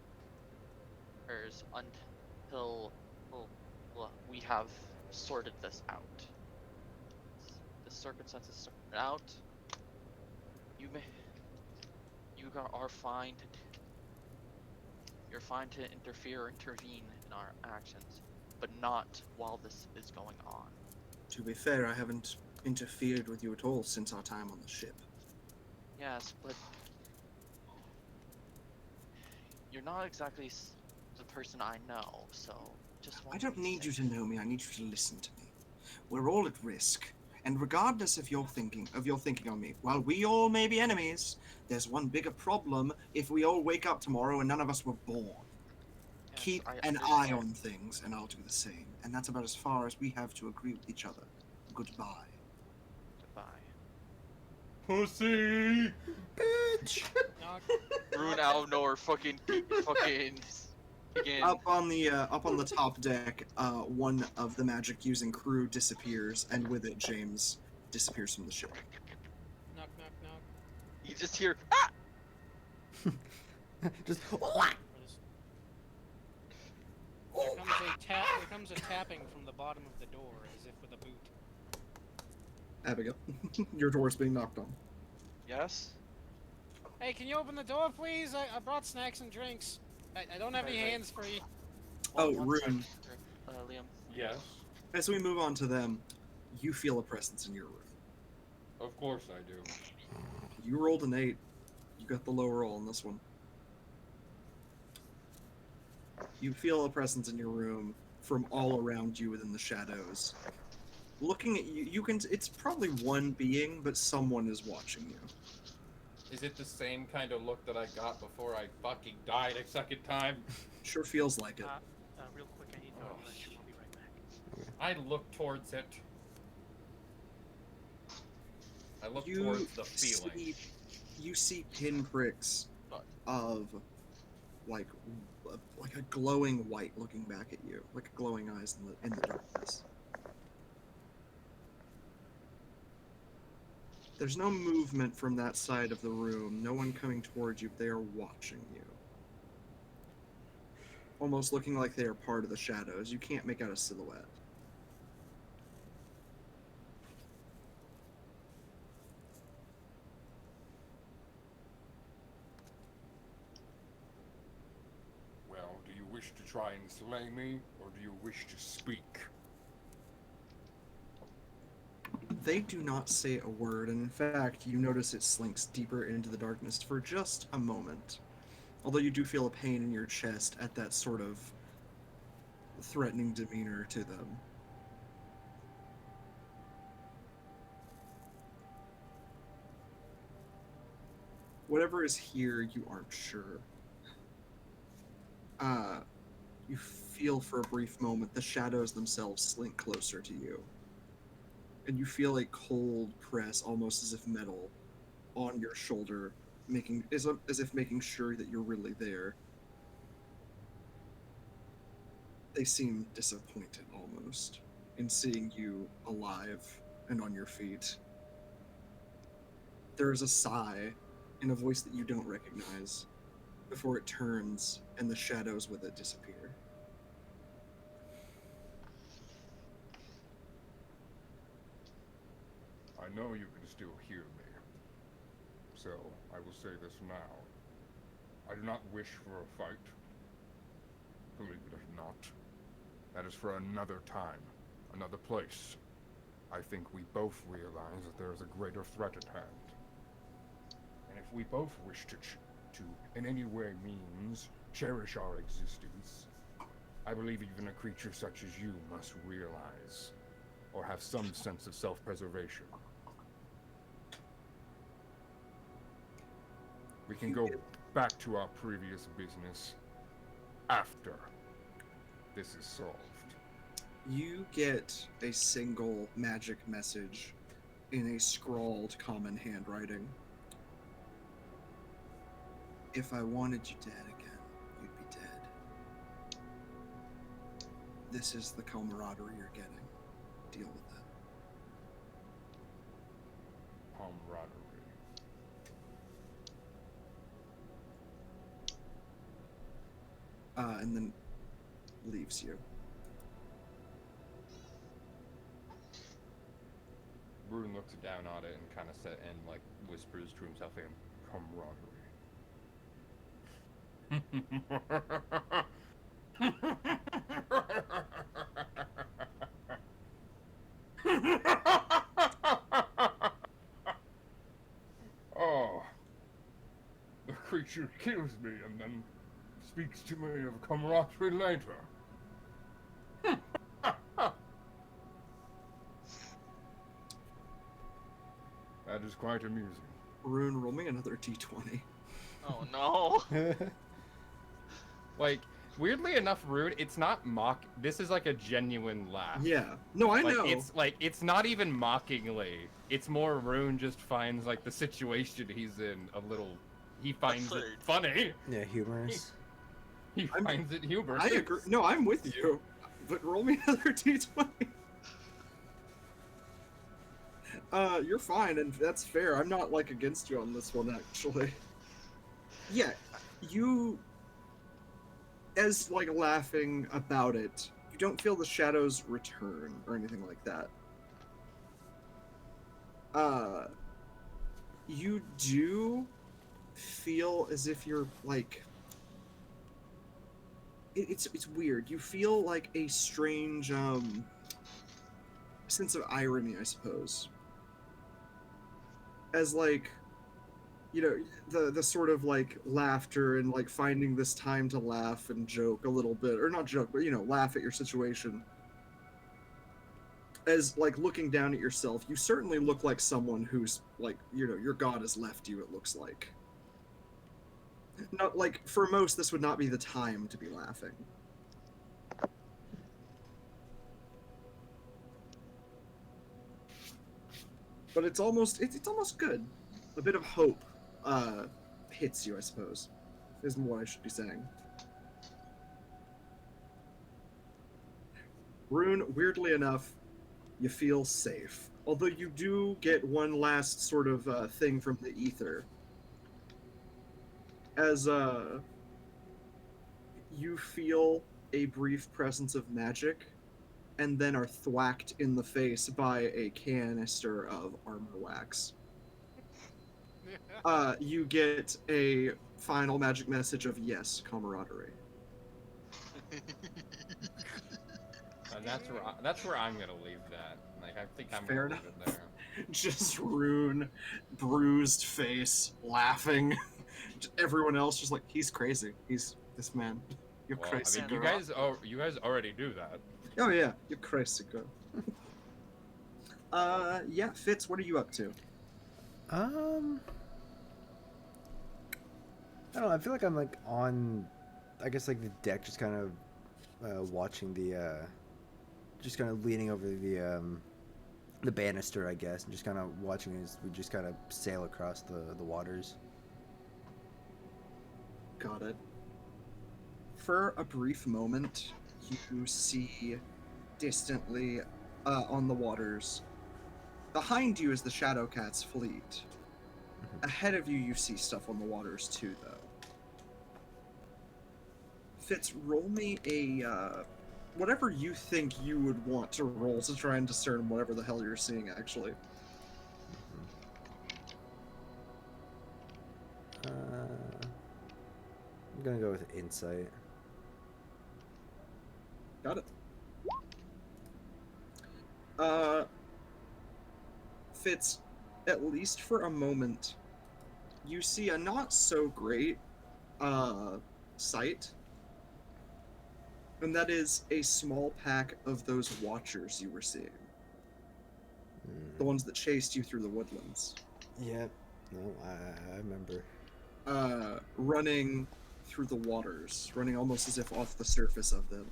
until we have sorted this out. The circumstances sorted out. You are fine to. You're fine to interfere or intervene in our actions, but not while this is going on. To be fair, I haven't interfered with you at all since our time on the ship. Yes, but you're not exactly the person I know, so just want I don't to need say- you to know me, I need you to listen to me. We're all at risk, and regardless of your thinking on me, while we all may be enemies, there's one bigger problem if we all wake up tomorrow and none of us were born. Yes, Keep I an understand. eye on things, and I'll do the same. And that's about as far as we have to agree with each other. Goodbye. Goodbye. pussy! Bitch! Knock. Rune out of nowhere, fucking. Again. Up on the top deck, one of the magic-using crew disappears, and with it, James disappears from the ship. Knock, knock, knock. You just hear, ah! Just. What is- There comes a tapping from the bottom of the door, as if with a boot. Abigail, your door's being knocked on. Yes? Hey, can you open the door, please? I brought snacks and drinks. I don't have any Right. hands free. Oh, One Rune. second, Liam. Yes, As we move on to them, you feel a presence in your room. of course I do. You rolled an 8. You got the low roll on this one. You feel a presence in your room from all around you within the shadows. Looking at you, it's probably one being, but someone is watching you. Is it the same kind of look that I got before I fucking died a second time? Sure feels like it. Real quick, I need to go to the restroom. I'll be right back. I look towards it. I look You towards the feeling. you see pinpricks of like a glowing white looking back at you, like glowing eyes in the darkness. There's no movement from that side of the room, no one coming towards you, but they are watching you. Almost looking like they are part of the shadows. You can't make out a silhouette. Well, do you wish to try and slay me, or do you wish to speak? They do not say a word, and in fact, you notice it slinks deeper into the darkness for just a moment. Although you do feel a pain in your chest at that sort of threatening demeanor to them. Whatever is here, you aren't sure. You feel for a brief moment the shadows themselves slink closer to you. And you feel a cold press, almost as if metal, on your shoulder, as if making sure that you're really there. They seem disappointed, almost, in seeing you alive and on your feet. There is a sigh in a voice that you don't recognize, before it turns and the shadows with it disappear. I know you can still hear me. So, I will say this now. I do not wish for a fight. Believe it or not. That is for another time, another place. I think we both realize that there is a greater threat at hand. And if we both wish to in any way means, cherish our existence, I believe even a creature such as you must realize, or have some sense of self-preservation. We can go back to our previous business after this is solved. You get a single magic message in a scrawled common handwriting. If I wanted you dead again, you'd be dead. This is the camaraderie you're getting. Deal with that. Camaraderie. And then leaves you. Rune looks down on it and kind of like whispers to himself, Oh, the creature kills me and then speaks to me of camaraderie later. That is quite amusing. Rune, roll me another d20. Oh no. like weirdly enough, Rune, it's not mock. This is like a genuine laugh. Yeah. No, I Like, know. it's not even mockingly. It's more Rune just finds like the situation he's in a little. He finds it funny. Yeah, humorous. He finds it humorous. I agree. No, I'm with you. But roll me another d20. You're fine, and that's fair. I'm not, like, against you on this one, actually. Yeah, you... As, like, laughing about it, you don't feel the shadows return or anything like that. You do feel as if you're, like... It's weird. You feel, like, a strange, sense of irony, I suppose. As, like, you know, the sort of, like, laughter and, like, finding this time to laugh and joke a little bit, or not joke, but, you know, laugh at your situation. As, like, looking down at yourself, you certainly look like someone who's, like, you know, your god has left you, it looks like. Not, like, for most, this would not be the time to be laughing. But it's almost good. A bit of hope hits you, I suppose, is what I should be saying. Rune, weirdly enough, you feel safe. Although you do get one last sort of thing from the ether. As you feel a brief presence of magic, and then are thwacked in the face by a canister of armor wax. You get a final magic message of yes, camaraderie. And that's where I'm gonna leave that. Like, I think I'm Fair gonna leave it there. Just Rune, bruised face, laughing. Everyone else just like, he's crazy. He's this man. You're Well, crazy. I mean, you guys already do that. Oh yeah, you're crazy girl. Yeah, Fitz, what are you up to? I don't know. I feel like I'm like on, I guess like the deck, just kind of watching the, just kind of leaning over the banister, I guess, and just kind of watching as we just kind of sail across the waters. Got it. For a brief moment, you see distantly on the waters. Behind you is the Shadowcat's fleet. Ahead of you, you see stuff on the waters too, though. Fitz, roll me a whatever you think you would want to roll to try and discern whatever the hell you're seeing, actually. I'm gonna go with insight. Got it. Fitz, at least for a moment, you see a not so great sight. And that is a small pack of those watchers you were seeing. The ones that chased you through the woodlands. Yeah, no, I remember. Running through the waters, running almost as if off the surface of them.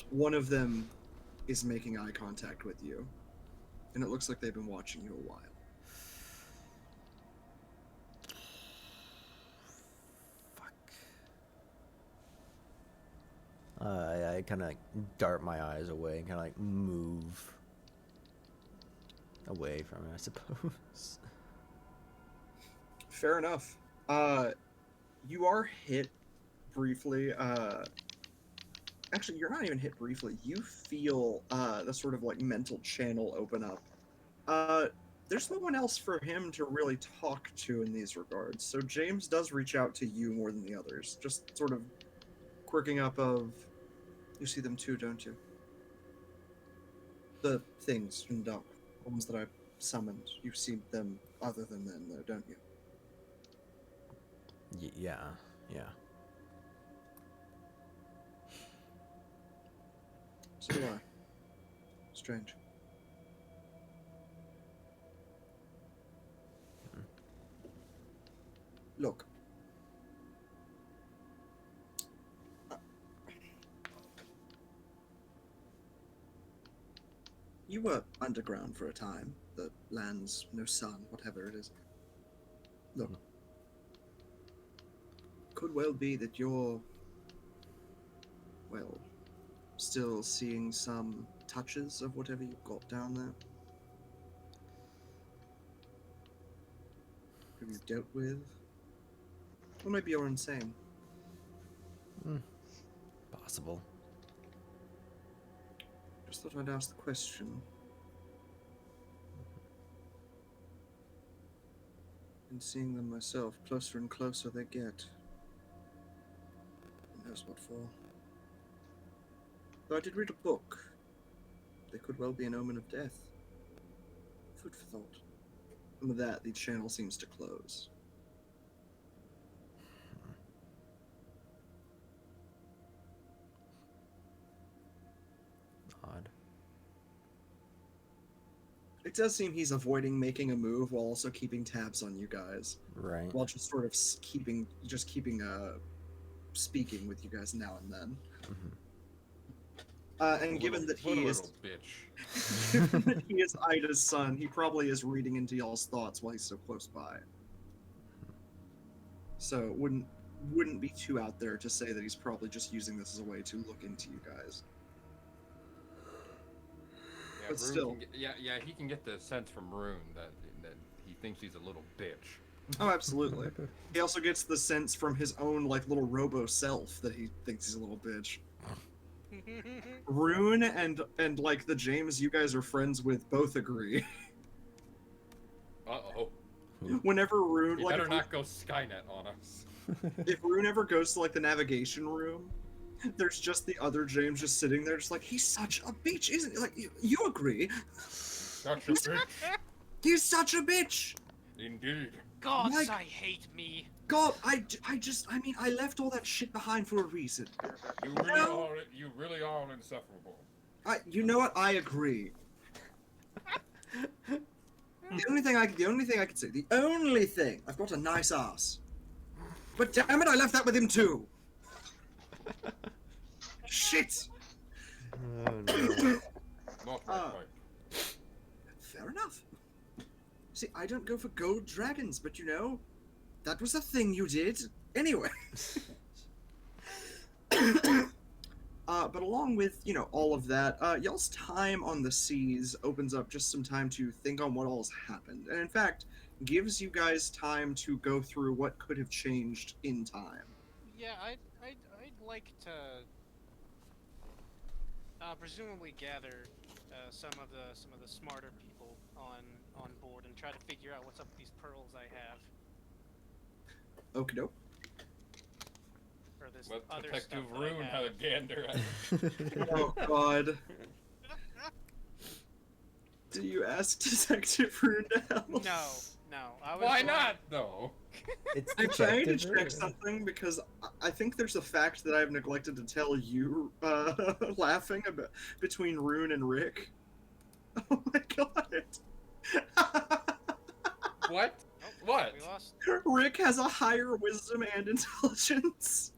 One of them is making eye contact with you, and it looks like they've been watching you a while. I kind of like dart my eyes away and kind of like move away from it, I suppose. Fair enough. You are hit briefly. Actually, you're not even hit briefly. You feel the sort of like mental channel open up. There's no one else for him to really talk to in these regards. So James does reach out to you more than the others. Just sort of quirking up of, you see them too, don't you? The things in the dark, the ones that I summoned. You see them other than them, though, don't you? Yeah. So do I. Strange. Look. You were underground for a time. The land's no sun, whatever it is. Look. Could well be that you're, well, still seeing some touches of whatever you've got down there. Who you've dealt with. Or maybe you're insane. Possible. Just thought I'd ask the question. Been seeing them myself. Closer and closer they get. Who knows what for. Though I did read a book. They could well be an omen of death. Food for thought. And with that, the channel seems to close. Odd. It does seem he's avoiding making a move while also keeping tabs on you guys. Right. While just sort of keeping speaking with you guys now and then. And given that he is bitch. given that he is Ida's son, he probably is reading into y'all's thoughts while he's so close by. So it wouldn't be too out there to say that he's probably just using this as a way to look into you guys. Yeah, But Rune still. he can get the sense from Rune that he thinks he's a little bitch. Oh, absolutely. He also gets the sense from his own like little robo self that he thinks he's a little bitch. Rune and like the James you guys are friends with both agree. Uh-oh. Whenever Rune You like better not go Skynet on us. if Rune ever goes to like the navigation room, there's just the other James just sitting there just like he's such a bitch, isn't he? Like you agree. Such a bitch. He's such a bitch. Indeed. Gods, Like- I hate me. God, I mean, I left all that shit behind for a reason. You really are insufferable. You know what? I agree. The only thing I can say, I've got a nice ass. But damn it, I left that with him too. Shit. Oh no. Not my Uh, point. Fair enough. See, I don't go for gold dragons, but you know, that was a thing you did. Anyway. But along with, you know, all of that, y'all's time on the seas opens up just some time to think on what all's happened. And in fact, gives you guys time to go through what could have changed in time. Yeah, I'd like to presumably gather some of the smarter people on board and try to figure out what's up with these pearls I have. Okie doke. Or this Let other Detective stuff that I Rune have. have a gander at it. Oh god. Do you ask Detective Rune to help? No. I was Why going- not, though? It's I'm trying to detective, check or- something because I think there's a fact that I've neglected to tell you, laughing about between Rune and Rick. Oh my god. What? Oh, What? We lost. Rick has a higher wisdom and intelligence.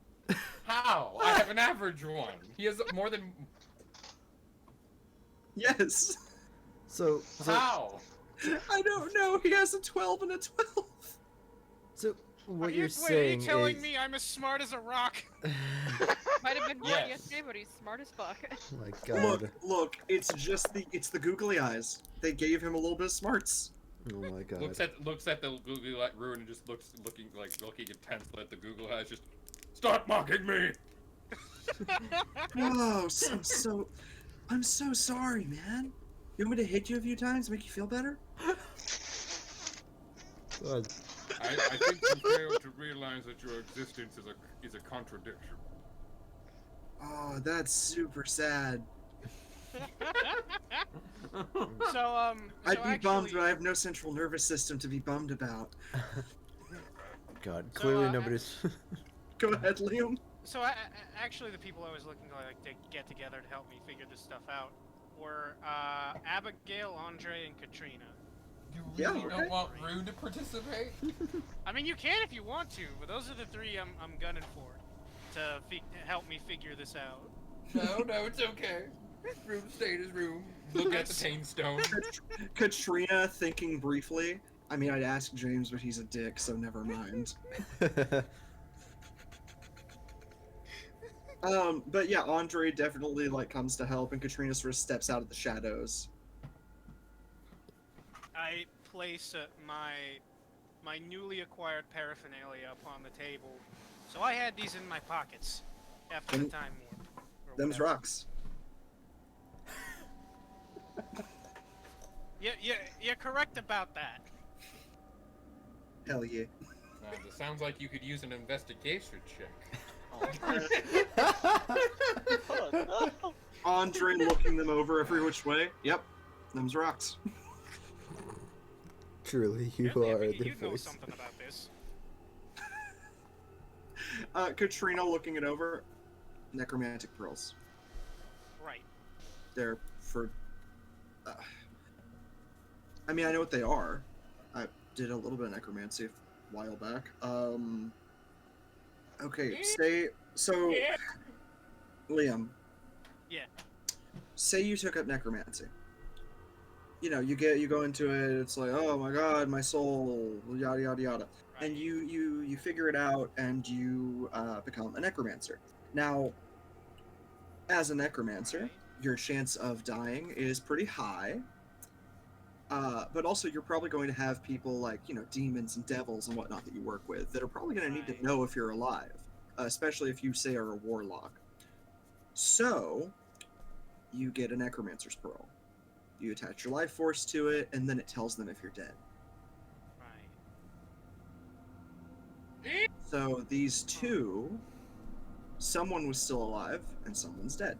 How? I have an average one. He has more than... Yes. So How? I don't know. He has a 12 and a 12. so what Are you're you saying telling is, me I'm as smart as a rock? Might have been wrong Yes. yesterday, but he's smart as fuck. oh my god, Look, it's just the googly eyes. They gave him a little bit of smarts. oh my god. Looks at the Google Rune and just looking intensely at the Google eyes. Just stop mocking me. Oh, I'm so sorry, man. You want me to hit you a few times to make you feel better? God. I think you fail to realize that your existence is a contradiction. Oh, that's super sad. So I'd be bummed, actually- but I have no central nervous system to be bummed about. God, So, clearly nobody's. Go ahead, Liam. So actually, the people I was looking to get together to help me figure this stuff out were Abigail, Andre, and Katrina. You Yeah, really okay. don't want Rune to participate? I mean, you can if you want to, but those are the three I'm gunning for to help me figure this out. No, it's okay. Room, stay in his room. Look at the Tainstone. Katrina thinking briefly. I mean, I'd ask James, but he's a dick, so never mind. But yeah, Andre definitely like comes to help, and Katrina sort of steps out of the shadows. I place my newly acquired paraphernalia upon the table. So I had these in my pockets after the time warp. or Them's whatever. rocks. You're correct about that. Hell yeah. It sounds like you could use an investigation check. Oh, no. Andre looking them over every which way. Yep, them's rocks. Truly, you Yeah, are but the you know voice. something about this. Katrina looking it over. Necromantic pearls. Right. They're for. I mean, I know what they are. I did a little bit of necromancy a while back. Okay, so. Liam. Yeah. Say you took up necromancy. You know, you go into it. It's like, oh my god, my soul, yada yada yada, Right. and you figure it out, and you become a necromancer. Now, as a necromancer, Right. your chance of dying is pretty high. But also, you're probably going to have people like, you know, demons and devils and whatnot that you work with that are probably going to need to Right. know if you're alive, especially if you, say, are a warlock. So, you get a necromancer's pearl. You attach your life force to it, and then it tells them if you're dead. Right. So, these two, someone was still alive, and someone's dead.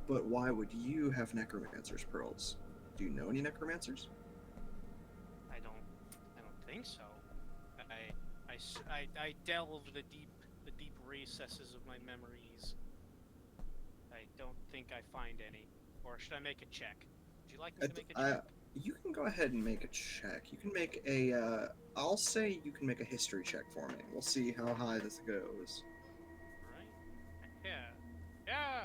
But why would you have necromancer's pearls? Do you know any necromancers? I don't think so. I delve the deep recesses of my memories. I don't think I find any. Or should I make a check? Would you like me to make a check? You can go ahead and make a check. You can make a, I'll say you can make a history check for me. We'll see how high this goes. Right? Yeah. Yeah.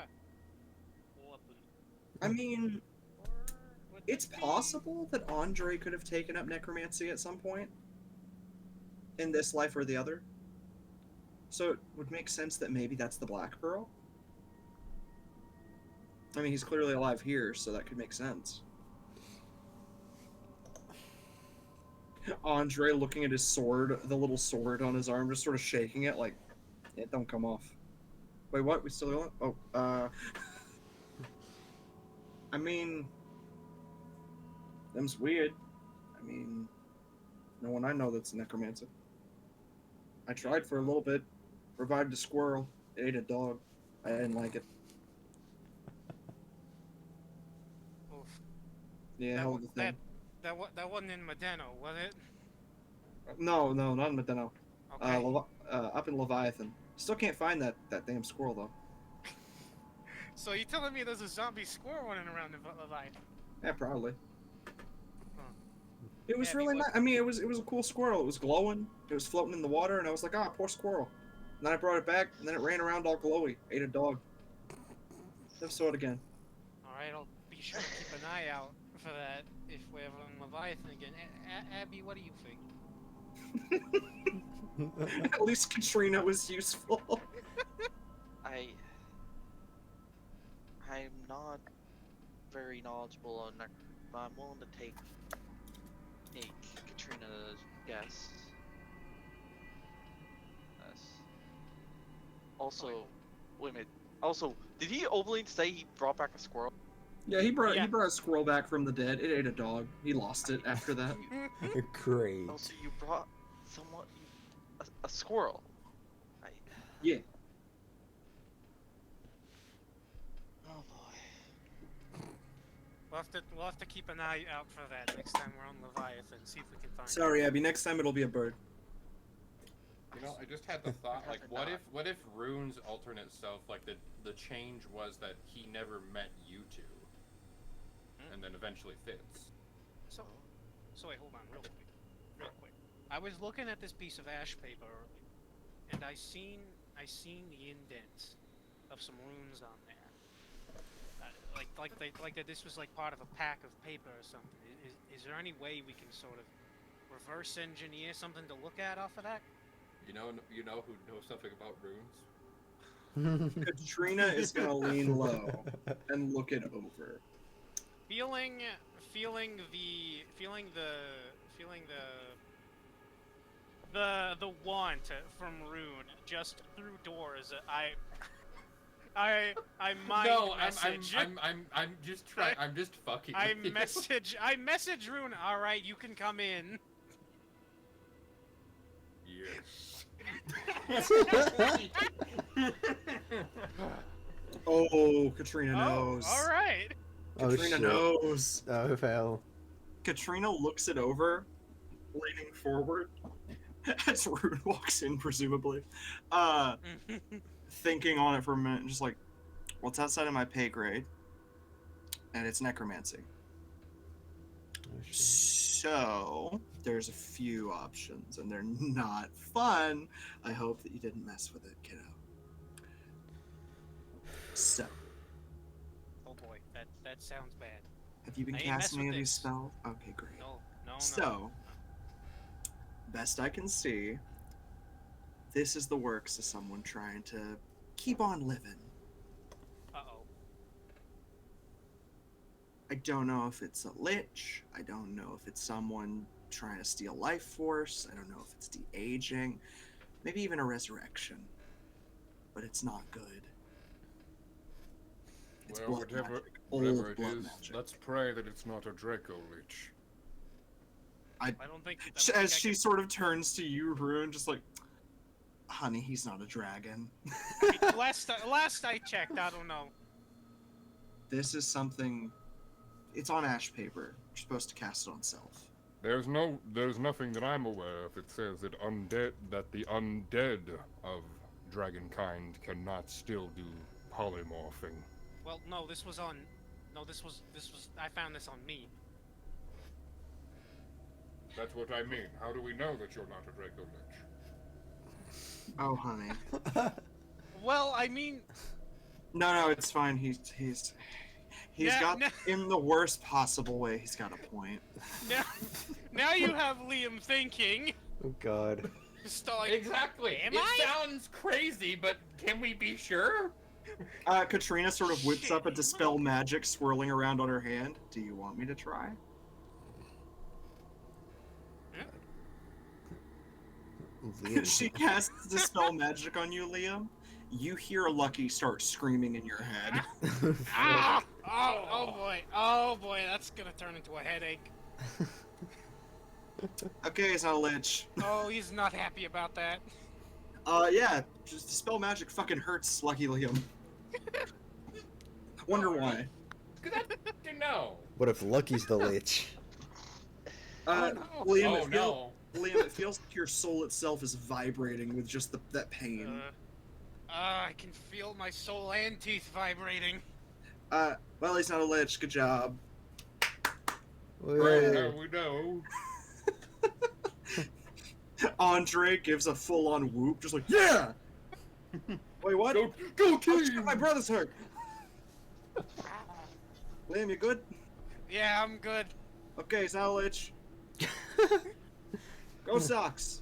I mean, Or would it's this be- possible that Andre could have taken up necromancy at some point. In this life or the other. So it would make sense that maybe that's the Black Pearl. I mean, he's clearly alive here, so that could make sense. Andre looking at his sword, the little sword on his arm, just sort of shaking it like, it don't come off. Wait, what? We still going? Oh, I mean, them's weird. I mean, no one I know that's a necromancer. I tried for a little bit, revived a squirrel, it ate a dog. I didn't like it. Oof. Yeah, hell of a thing. That wasn't in Medeno, was it? No, not in Medeno. Okay. Up in Leviathan. Still can't find that damn squirrel though. So you're telling me there's a zombie squirrel running around the Leviathan? Yeah, probably. Huh. It was Yeah, really nice. I mean, it was a cool squirrel. It was glowing. It was floating in the water, and I was like, ah, poor squirrel. And then I brought it back, and then it ran around all glowy, ate a dog. Never saw it again. Alright, I'll be sure to keep an eye out for that if we're ever on Leviathan again. Abby, what do you think? At least Katrina was useful. I'm not very knowledgeable on necromancy, but I'm willing to take Katrina's guess. Yes. Also, wait a minute. Also, did he openly say he brought back a squirrel? Yeah, he brought Yeah. a squirrel back from the dead. It ate a dog. He lost it after that. Great. Also, you brought a squirrel. Yeah. Oh boy. We'll have to keep an eye out for that next time we're on Leviathan. See if we can find it. Sorry, Abby. Next time it'll be a bird. You know, I just had the thought, like, what if Rune's alternate self, like, the change was that he never met you two, and then eventually Fitz. So wait, hold on, real quick. I was looking at this piece of ash paper, and I seen the indent some runes on there. Like that this was like part of a pack of paper or something. Is there any way we can sort of reverse engineer something to look at off of that? You know who knows something about runes? Katrina is gonna lean low and look it over. Feeling the want from Rune just through doors. I mind message. I'm just trying. I'm just fucking. I message Rune. All right, you can come in. Yes. Oh, Katrina knows. All right. Katrina knows. Oh, hell. Katrina looks it over, leaning forward, as Rune walks in, presumably. Thinking on it for a minute, just like, well, it's outside of my pay grade, and it's necromancy. Oh, shit. So, there's a few options, and they're not fun. I hope that you didn't mess with it, kiddo. So. Oh boy, that sounds bad. Have you been I ain't casting any mess of with these this. spells? Okay, great. No. So, best I can see, this is the works of someone trying to keep on living. Uh-oh. I don't know if it's a lich. I don't know if it's someone trying to steal life force. I don't know if it's de-aging. Maybe even a resurrection. But it's not good. It's Well, blood whatever magic. Old it blood is, magic. let's pray that it's not a Draco Lich. I don't think. As she sort of turns to you, Rune, just like, honey, he's not a dragon. Last I checked, I don't know. This is something. It's on ash paper. You're supposed to cast it on self. There's nothing that I'm aware of. It says that the undead of dragonkind cannot still do polymorphing. Well, no, this was. I found this on me. That's what I mean. How do we know that you're not a Draco Lich? Oh, honey. Well, I mean. No, it's fine. He's Yeah, got no. in the worst possible way. He's got a point. Now you have Liam thinking. Oh, God. Just like, Exactly. Am it I? sounds crazy, but can we be sure? Katrina sort of whips up a dispel magic swirling around on her hand. Do you want me to try? She casts dispel magic on you, Liam. You hear Lucky start screaming in your head. Ah! Oh boy, that's gonna turn into a headache. Okay, it's not a lich. Oh, he's not happy about that. Yeah, just dispel magic fucking hurts, Lucky Liam. Wonder why. No. What if Lucky's the lich? Liam, Oh no. Liam, it feels like your soul itself is vibrating with just that pain. I can feel my soul and teeth vibrating. Well, he's not a lich. Good job. Right now we know. Andre gives a full-on whoop, just like, yeah! Wait, what? Go Oh, shit, my brother's hurt! Liam, you good? Yeah, I'm good. Okay, he's not a lich. Go Sox!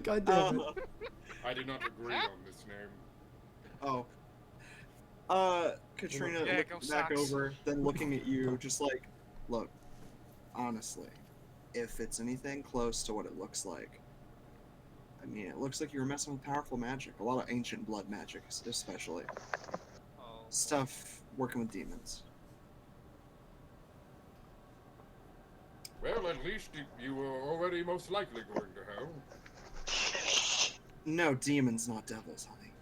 God damn it. I do not agree on this name. Katrina Yeah, looking go back Sox. over, then looking at you, just like, look, honestly, if it's anything close to what it looks like, I mean, it looks like you were messing with powerful magic. A lot of ancient blood magic, especially. Oh. Stuff working with demons. Well, at least you were already most likely going to hell. No, demons, not devils, honey.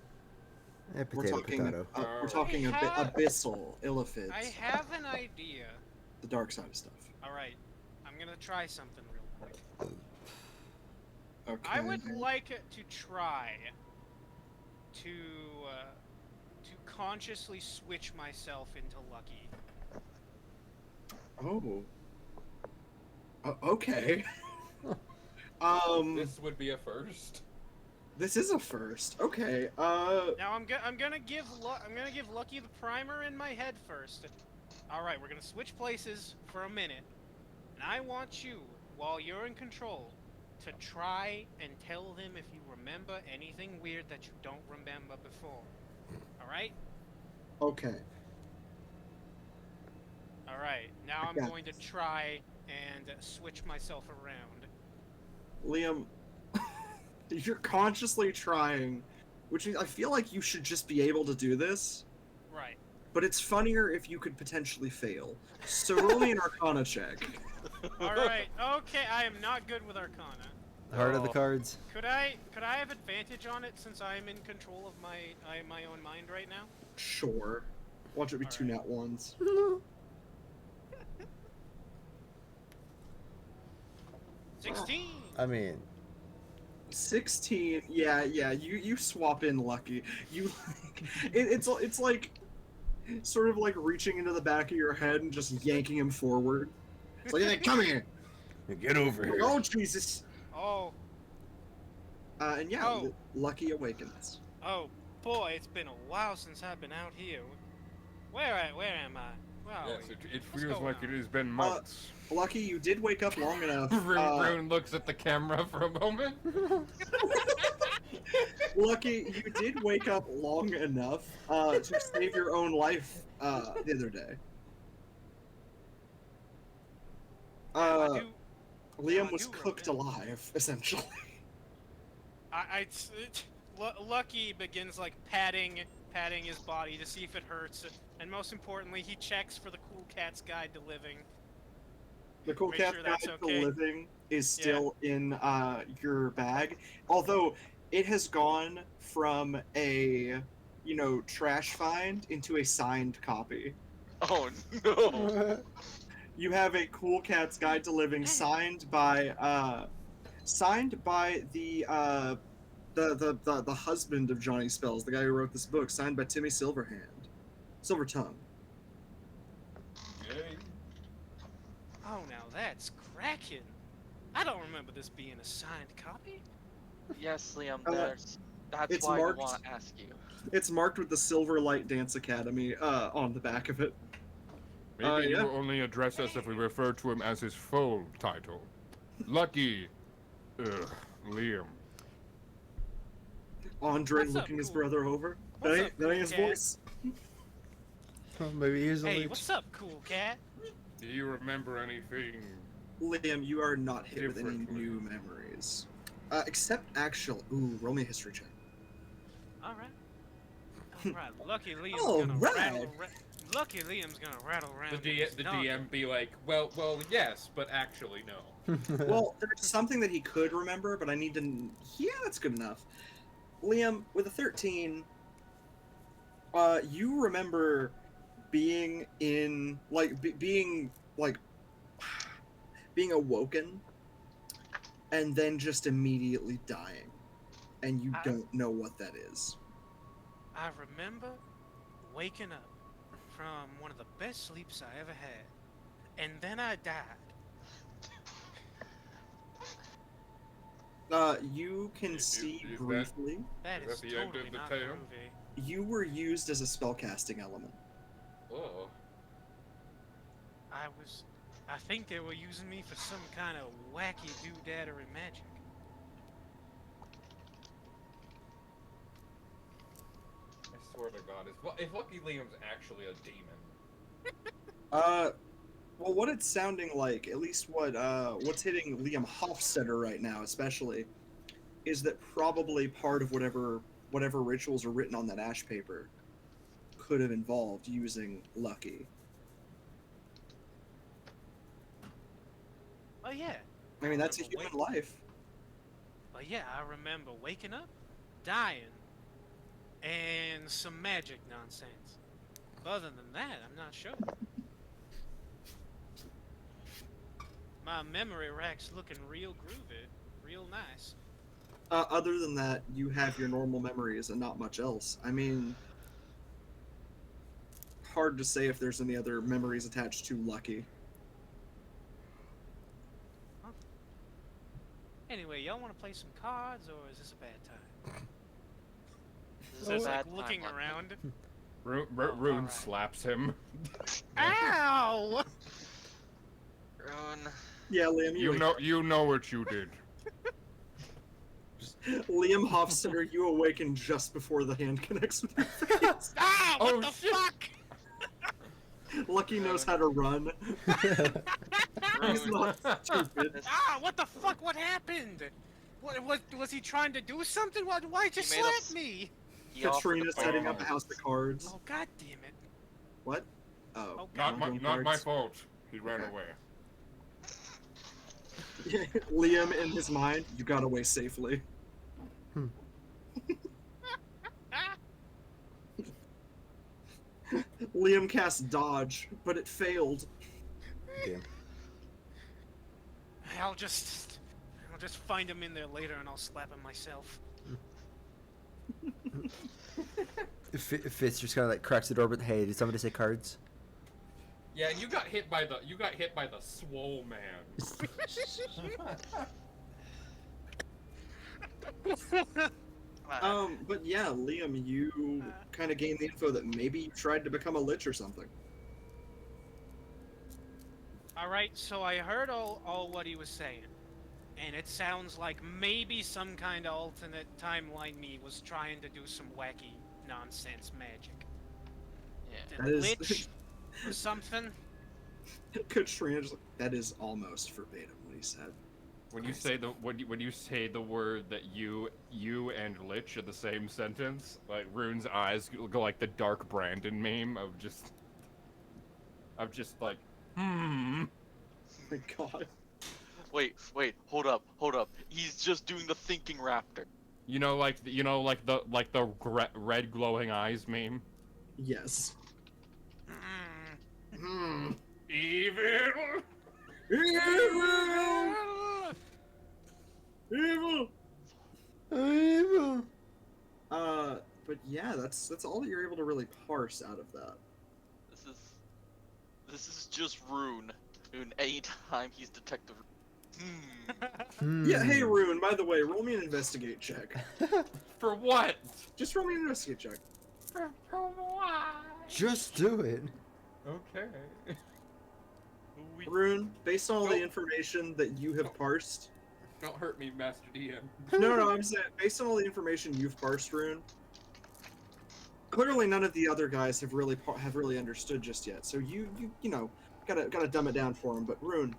Eh, We're potato, talking, potato. we're talking abyssal, illithids, I have an idea. the dark side of stuff. Alright, I'm gonna try something real quick. Okay. I would like to try to consciously switch myself into Lucky. Oh. Okay. This would be a first. This is a first. Okay. Now I'm gonna give Lucky the primer in my head first. All right, we're gonna switch places for a minute, and I want you, while you're in control, to try and tell them if you remember anything weird that you don't remember before. All right? Okay. All right. Now I'm going to try and switch myself around. Liam, you're consciously trying, which means I feel like you should just be able to do this. Right. But it's funnier if you could potentially fail. So roll me an Arcana check. All right. Okay, I am not good with Arcana. Heart of the cards. Could I have advantage on it since I am in control of my own mind right now? Sure. Watch it be All two right. nat ones. 16. I mean, 16. Yeah. You swap in Lucky. You, it's like, sort of like reaching into the back of your head and just yanking him forward. It's like, hey, come here. get over here. Oh Jesus. Oh. And yeah, Oh. Lucky awakens. Oh boy, it's been a while since I've been out here. Where am I? Where are Yes, we? it What's feels going like on? it has been months. Lucky, you did wake up long enough. Rune looks at the camera for a moment. Lucky, you did wake up long enough to save your own life the other day. Liam was cooked alive, essentially. Lucky begins like patting his body to see if it hurts, and most importantly, he checks for the Cool Cat's Guide to Living. The Cool Make Cat's sure Guide that's to okay. Living is still in your bag, although it has gone from a, trash find into a signed copy. Oh no! You have a Cool Cat's Guide to Living signed by the husband of Johnny Spells, the guy who wrote this book, signed by Timmy Silvertongue. Yay. Oh, now that's cracking. I don't remember this being a signed copy. Yes, Liam. That's it's why marked- I want to ask you. It's marked with the Silver Light Dance Academy on the back of it. Maybe he yeah. will only address us if we refer to him as his full title. Lucky, Liam. Andre What's up, looking his Cool? brother over. What's That up, ain't his Cool Cat? voice. Maybe he's a Hey, leech. what's up, Cool Cat? Do you remember anything? Liam, you are not hit with any Differently. new memories. Except actual. Ooh, roll me a history check. All right. Lucky Liam's All gonna right. rattle. Lucky Liam's gonna rattle around. The his noggin. DM be like, well, yes, but actually no. Well, there's something that he could remember, but I need to. Yeah, that's good enough. Liam, with a 13, you remember being in being awoken, and then just immediately dying, and you don't know what that is. I remember waking up from one of the best sleeps I ever had, and then I died. You can see is that- briefly. That Is is that the end totally of the not tale? groovy. You were used as a spellcasting element. Oh. I think they were using me for some kind of wacky doodadery magic. I swear to God, if Lucky Liam's actually a demon. Well, what it's sounding like, at least what's hitting Liam Hofstadter right now, especially, is that probably part of whatever rituals are written on that ash paper could have involved using Lucky. Oh yeah. I mean, that's a remember human life. But yeah, I remember waking up, dying, and some magic nonsense. Other than that, I'm not sure. My memory rack's looking real groovy, real nice. Other than that, you have your normal memories and not much else. I mean, hard to say if there's any other memories attached to Lucky. Anyway, y'all want to play some cards, or is this a bad time? This is Just a like bad looking time. around. Rune alright. slaps him. Ow! Rune. Yeah, Liam, You know what you did. Liam Hofstadter, you awaken just before the hand connects with your face. Ah! What Oh, the shit. fuck? Lucky knows how to run. He's not stupid. Ah! What the fuck? What happened? What was he trying to do something? Why'd you He made slap us- me? He offered Katrina to setting play up a house of cards. Oh god damn it! What? Oh, Oh, Not my, doing not my cards. fault. He ran Okay. away. Liam, in his mind, you got away safely. Liam cast dodge, but it failed. Damn. I'll just find him in there later and I'll slap him myself. Fitz just kind of like cracks the door, but hey, did somebody say cards? Yeah, you got hit by the swole man. But yeah, Liam, you kind of gained the info that maybe you tried to become a lich or something. Alright, so I heard all what he was saying. And it sounds like maybe some kind of alternate timeline me was trying to do some wacky nonsense magic. Yeah. The That is- lich or something? Katrina's like, that is almost verbatim what he said. When you say the word that you and Lich are the same sentence, like Rune's eyes go like the Dark Brandon meme of just like, Oh my god. Wait, hold up. He's just doing the thinking raptor. like the red glowing eyes meme. Yes. Mm. Evil. Evil! Evil! Evil. But yeah, that's all that you're able to really parse out of that. This is just Rune. Rune, anytime he's detective. Yeah, hey Rune, by the way, roll me an investigate check. For what? Just roll me an investigate check. For what? Just do it. Okay. Rune, based on all the Nope. information that you have parsed. Don't hurt me, Master DM. No, I'm saying, based on all the information you've parsed, Rune, clearly none of the other guys have really understood just yet. So you know, gotta dumb it down for him. But Rune,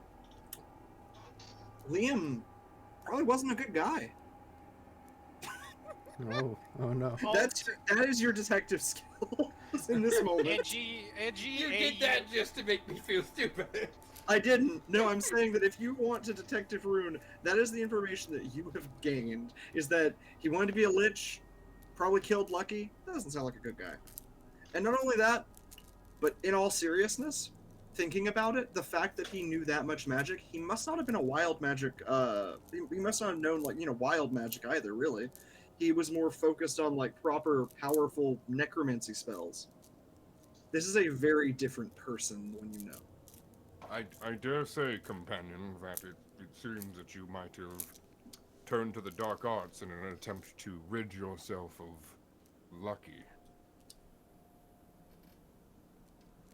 Liam probably wasn't a good guy. Oh no. That is your detective skill in this moment. Edgy. You did that just to make me feel stupid. I didn't. No, I'm saying that if you want to Detective Rune, that is the information that you have gained. Is that he wanted to be a lich, probably killed Lucky. That doesn't sound like a good guy. And not only that, but in all seriousness, thinking about it, the fact that he knew that much magic, he must not have been a wild magic. He must not have known wild magic either. Really, he was more focused on proper, powerful necromancy spells. This is a very different person when you know. I dare say, companion, that it seems that you might have turned to the dark arts in an attempt to rid yourself of Lucky.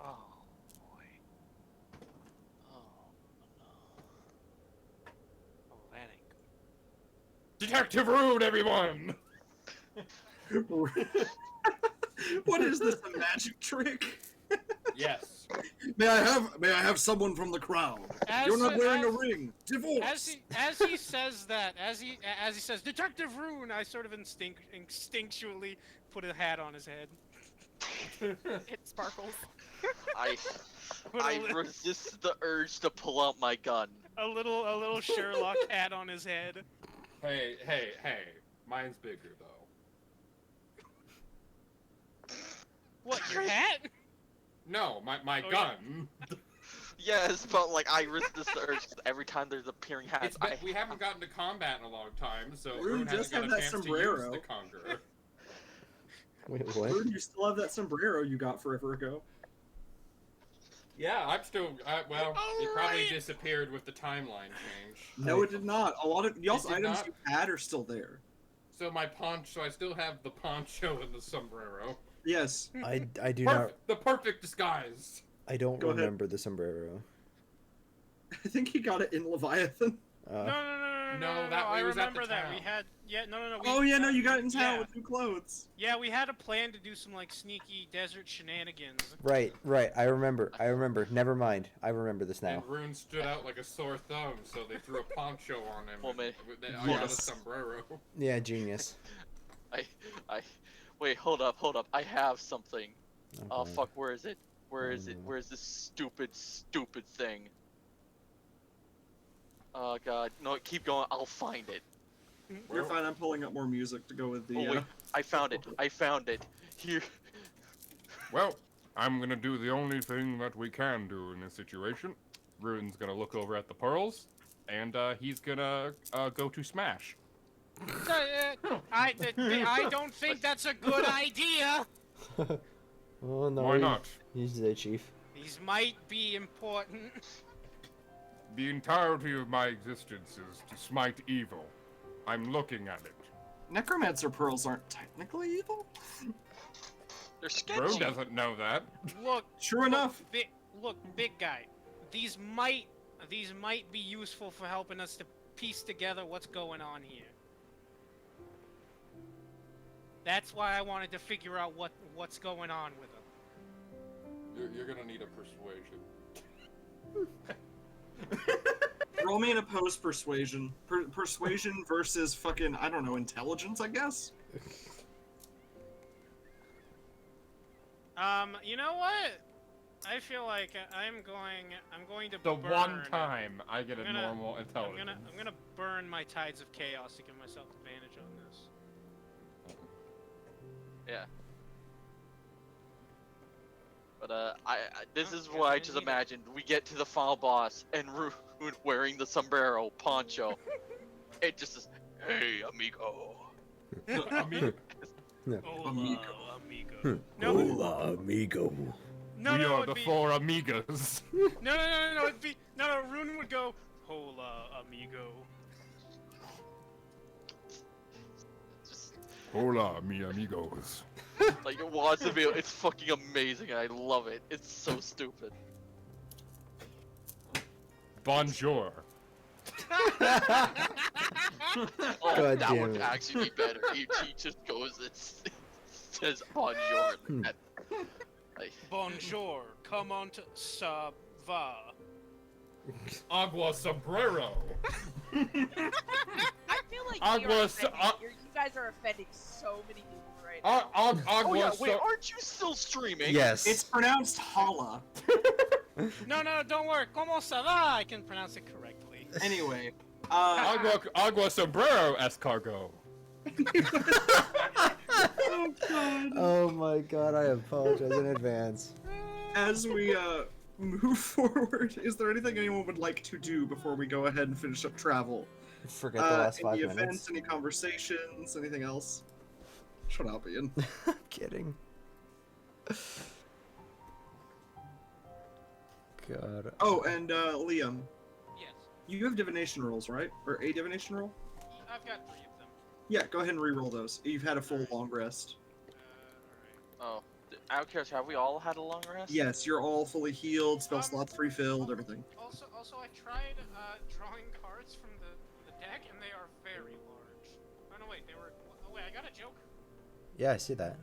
Oh boy. Oh no. Oh, that ain't good. Detective Rune, everyone! What is this, a magic trick? Yes. May I have someone from the crowd? You're not wearing a ring. Divorce. As he says that, as he says, Detective Rune, I sort of instinctually put a hat on his head. It sparkles. I Put I resist the urge to pull out my gun. a little Sherlock hat on his head. Hey. Mine's bigger, though. What, your hat? No, my Oh, gun. Yes, but I resist the urge 'cause every time there's appearing hats. We haven't gotten to combat in a long time, so Rune Rune just hasn't got had a that chance sombrero. to use the Conqueror. Wait, what? Rune, you still have that sombrero you got forever ago. Yeah, I'm still. Well, it probably Alright. disappeared with the timeline change. No, it did not. A lot of y'all's It did items not? you had are still there. So my poncho, I still have the poncho and the sombrero. Yes. I do not. The perfect disguise. I don't Go ahead. remember the sombrero. I think he got it in Leviathan. No, that I was at the remember that. town. We had, no. Oh yeah, no, you got it in town yeah. with new clothes. Yeah, we had a plan to do some like sneaky desert shenanigans. Right. I remember. Never mind. I remember this now. And Rune stood out like a sore thumb, so they threw a poncho on him. Well, I got a yes. sombrero. Yeah, genius. Wait, hold up. I have something. Oh Okay. fuck, where is it? Where is it? Where's this stupid thing? Oh god, no, keep going. I'll find it. You're fine. I'm pulling up more music to go with the. Oh wait, I found it. Here. Well, I'm gonna do the only thing that we can do in this situation. Rune's gonna look over at the pearls, and he's gonna go to smash. I don't think that's a good idea. Oh no. Why not? He's the chief. These might be important. The entirety of my existence is to smite evil. I'm looking at it. Necromancer pearls aren't technically evil. They're Rune sketchy. doesn't know that. Look. Sure enough. Big guy. These might be useful for helping us to piece together what's going on here. That's why I wanted to figure out what's going on with them. You're gonna need a persuasion. Roll me an opposed persuasion. Persuasion versus fucking, I don't know, intelligence, I guess? You know what? I feel like I'm going to The burn. one time I get a I'm gonna- normal intelligence. I'm gonna burn my tides of chaos to give myself advantage on this. Yeah. But this is what I just imagined. We get to the final boss, and Rune wearing the sombrero poncho. It just says, "Hey, amigo." Amigo. Amigo. No, Hola, amigo. no, We are it'd the be, four amigos. no, it'd be, no, Rune would go, hola, amigo. Just Hola, mi amigos. like it wants to be. It's fucking amazing. I love it. It's so stupid. Bonjour. Oh, God that damn would it. actually be better. He just goes and says bonjour. Like, Bonjour, comment ça va? Agua sombrero. I feel like you guys are offending so many people right now. oh yeah, wait, so- aren't you still streaming? Yes. It's pronounced holla. No, don't worry, comment ça va? I can pronounce it correctly. Anyway, Agua sombrero escargot. oh god. Oh my god, I apologize in advance. As we move forward, is there anything anyone would like to do before we go ahead and finish up travel? Forget the last 5 any minutes. events, any conversations, anything else? Shut up, Ian. I'm kidding. God. Oh, and Liam, Yes, you have divination rolls, right? Or a divination roll? I've got 3 of them. Yeah, go ahead and re-roll those. You've had a full long rest. Oh, out of curiosity, have we all had a long rest? Yes, you're all fully healed, spell slots refilled, everything. Also, I tried drawing cards from the deck, and they are very large. Oh no, wait, oh wait, I got a joke. Yeah, I see that.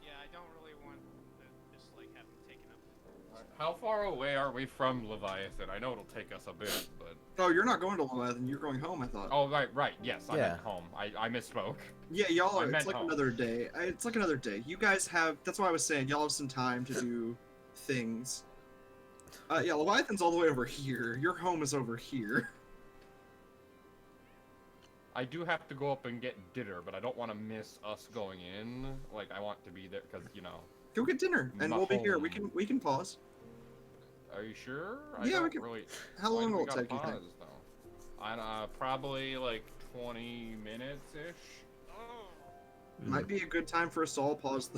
Yeah, I don't really want to just like have them taken up. How far away are we from Leviathan? I know it'll take us a bit, but... Oh, you're not going to Leviathan, you're going home, I thought. Oh, right, yes, I Yeah. meant home. I misspoke. Yeah, y'all I are, it's meant like home. another day. It's like another day. You guys have, that's why I was saying, y'all have some time to do things. Yeah, Leviathan's all the way over here. Your home is over here. I do have to go up and get dinner, but I don't want to miss us going in. Like, I want to be there, because, you know... Go get dinner, and we'll be here. We Home. can pause. Are you sure? Yeah, I we don't can- really... How Why long do will we it gotta take, you think? pause, though? Probably, like, 20 minutes-ish? Oh. Might be a good time for us to all pause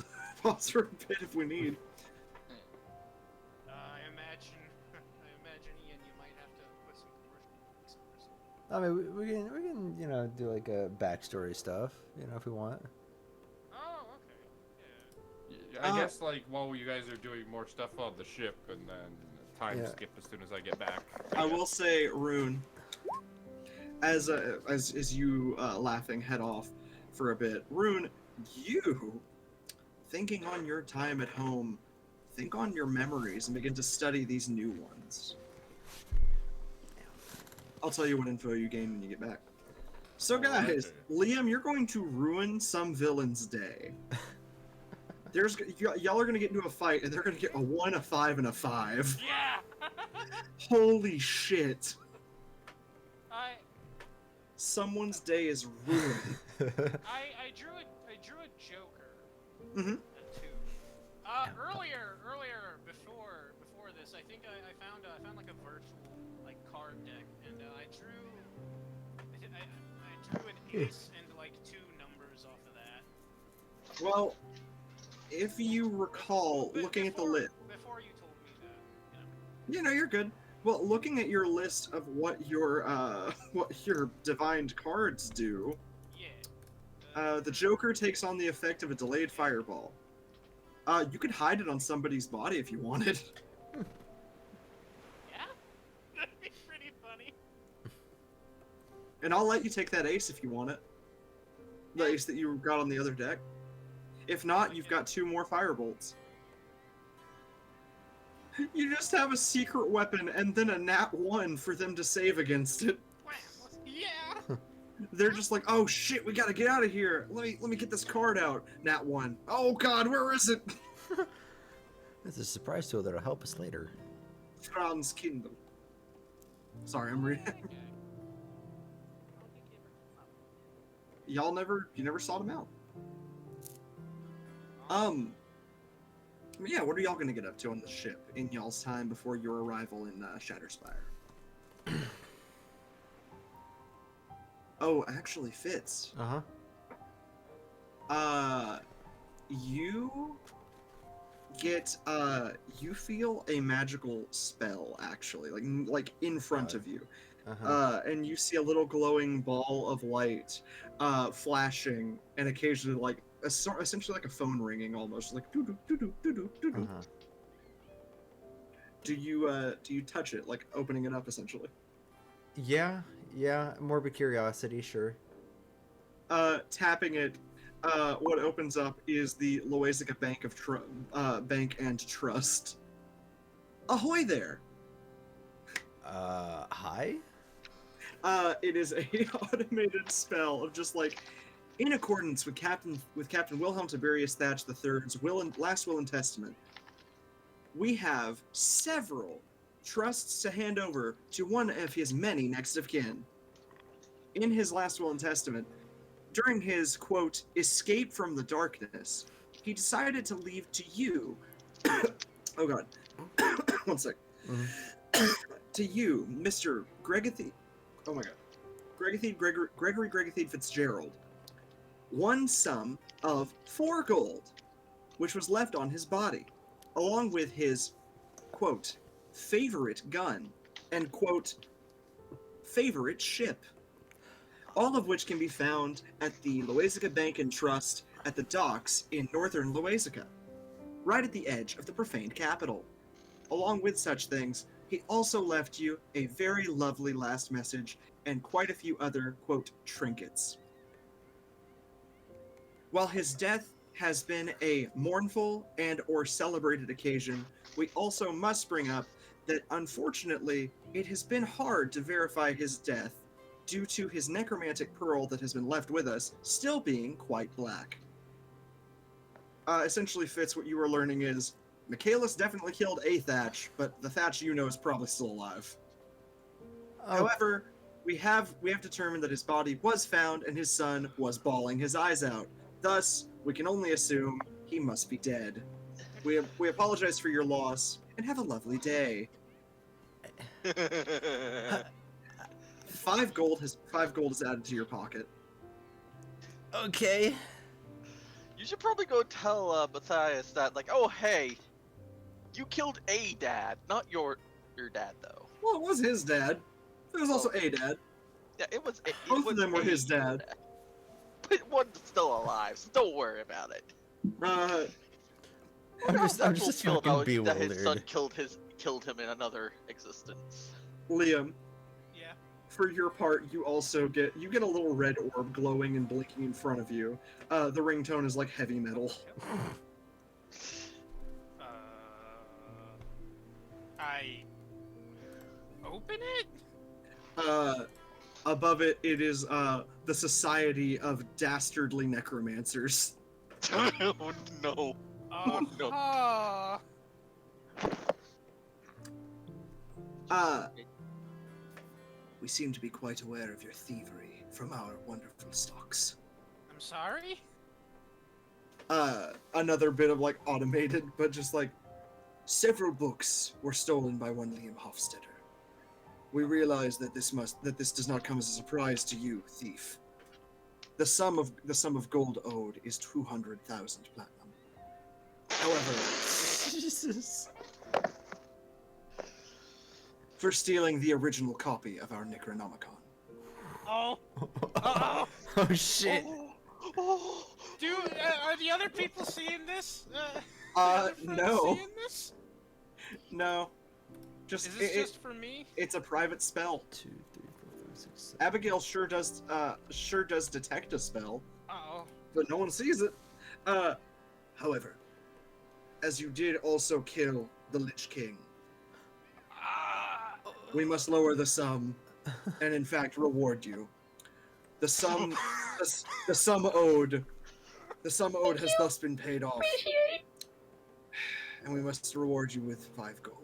for a bit if we need. I imagine, Ian, you might have to put some commercial breaks I mean, we can you know do like a backstory stuff, you know, if we want. Oh, okay. Yeah. I guess like while you guys are doing more stuff on the ship, and then time skip as soon as I get back. I will say, Rune, as you laughing head off for a bit, Rune, you thinking on your time at home, think on your memories and begin to study these new ones. I'll tell you what info you gain when you get back. So guys, Liam, you're going to ruin some villain's day. Y'all are gonna get into a fight, and they're gonna get a 1, a 5, and a 5. Yeah. Holy shit! Someone's day is ruined. I drew a Joker. Mm-hmm. Earlier before this, I think I found like a virtual like card deck, and I drew an ace and like 2 numbers off of that. Well, if you recall, looking at the list. Before you told me that, You know, you're good. Well, looking at your list of what your divined cards do. Yeah. The Joker takes on the effect of a delayed fireball. You could hide it on somebody's body if you wanted. Yeah? That'd be pretty funny. And I'll let you take that ace if you want it. The ace that you got on the other deck. If not, you've got 2 more firebolts. You just have a secret weapon and then a nat 1 for them to save against it. Yeah. They're just like, oh shit, we gotta get out of here. Let me get this card out. Nat 1. Oh god, where is it? It's a surprise tool that'll help us later. Franz Kingdom. Sorry, I'm reading. You never sought him out. Yeah, what are y'all gonna get up to on the ship in y'all's time before your arrival in ShadowSpire? Oh, actually, Fitz. You get you feel a magical spell actually, like in front of you. And you see a little glowing ball of light flashing, and occasionally like essentially like a phone ringing, almost like doo doo doo doo doo doo doo doo. Do you touch it, like opening it up essentially? Yeah, morbid curiosity, sure. Tapping it, what opens up is the Loezica Bank and Trust. Ahoy there! Hi? It is a automated spell of just like, in accordance with Captain Wilhelm Tiberius Thatch III's last will and testament, we have several trusts to hand over to one of his many next of kin. In his last will and testament, during his, quote, escape from the darkness, he decided to leave to you, oh god, 1 sec, to you, Mr. Gregathide, oh my god, Gregory Gregathide Fitzgerald, 1 sum of 4 gold, which was left on his body, along with his, quote, favorite gun, and, quote, favorite ship, all of which can be found at the Loezica Bank and Trust at the docks in northern Loezica, right at the edge of the profaned capital. Along with such things, he also left you a very lovely last message and quite a few other, quote, trinkets. While his death has been a mournful and or celebrated occasion, we also must bring up that unfortunately, it has been hard to verify his death due to his necromantic pearl that has been left with us still being quite black. Essentially, Fitz, what you were learning is, Michaelis definitely killed a Thatch, but the Thatch you know is probably still alive. However, we have determined that his body was found and his son was bawling his eyes out. Thus, we can only assume he must be dead. We apologize for your loss, and have a lovely day. 5 gold is added to your pocket. Okay. You should probably go tell Matthias that, like, oh hey, you killed a dad, not your dad though. Well, it was his dad. It was also a dad. Yeah, it was. Both of them were his dad. But one's still alive, so don't worry about it. I'm just fucking that his son bewildered. killed him in another existence. Liam, Yeah. for your part, you also get a little red orb glowing and blinking in front of you. The ringtone is like heavy metal. I open it? Above it, it is the Society of Dastardly Necromancers. Oh no. Oh, no. We seem to be quite aware of your thievery from our wonderful stocks. I'm sorry? Another bit of like automated, but just like several books were stolen by one Liam Hofstadter. We realize that this does not come as a surprise to you, thief. The sum of gold owed is 200,000 platinum. However, Jesus. for stealing the original copy of our Necronomicon. Oh. Oh. Oh shit. Oh. Dude, are the other people seeing this? The other friends No. Seeing this? No. Just Is this just for me? It's a private spell. 2, 3, 4, 5, 6, 7. Abigail sure does detect a spell, Uh-oh. but no one sees it. However, as you did also kill the Lich King, we must lower the sum, and in fact reward you. The sum owed has thus been paid off, and we must reward you with 5 gold.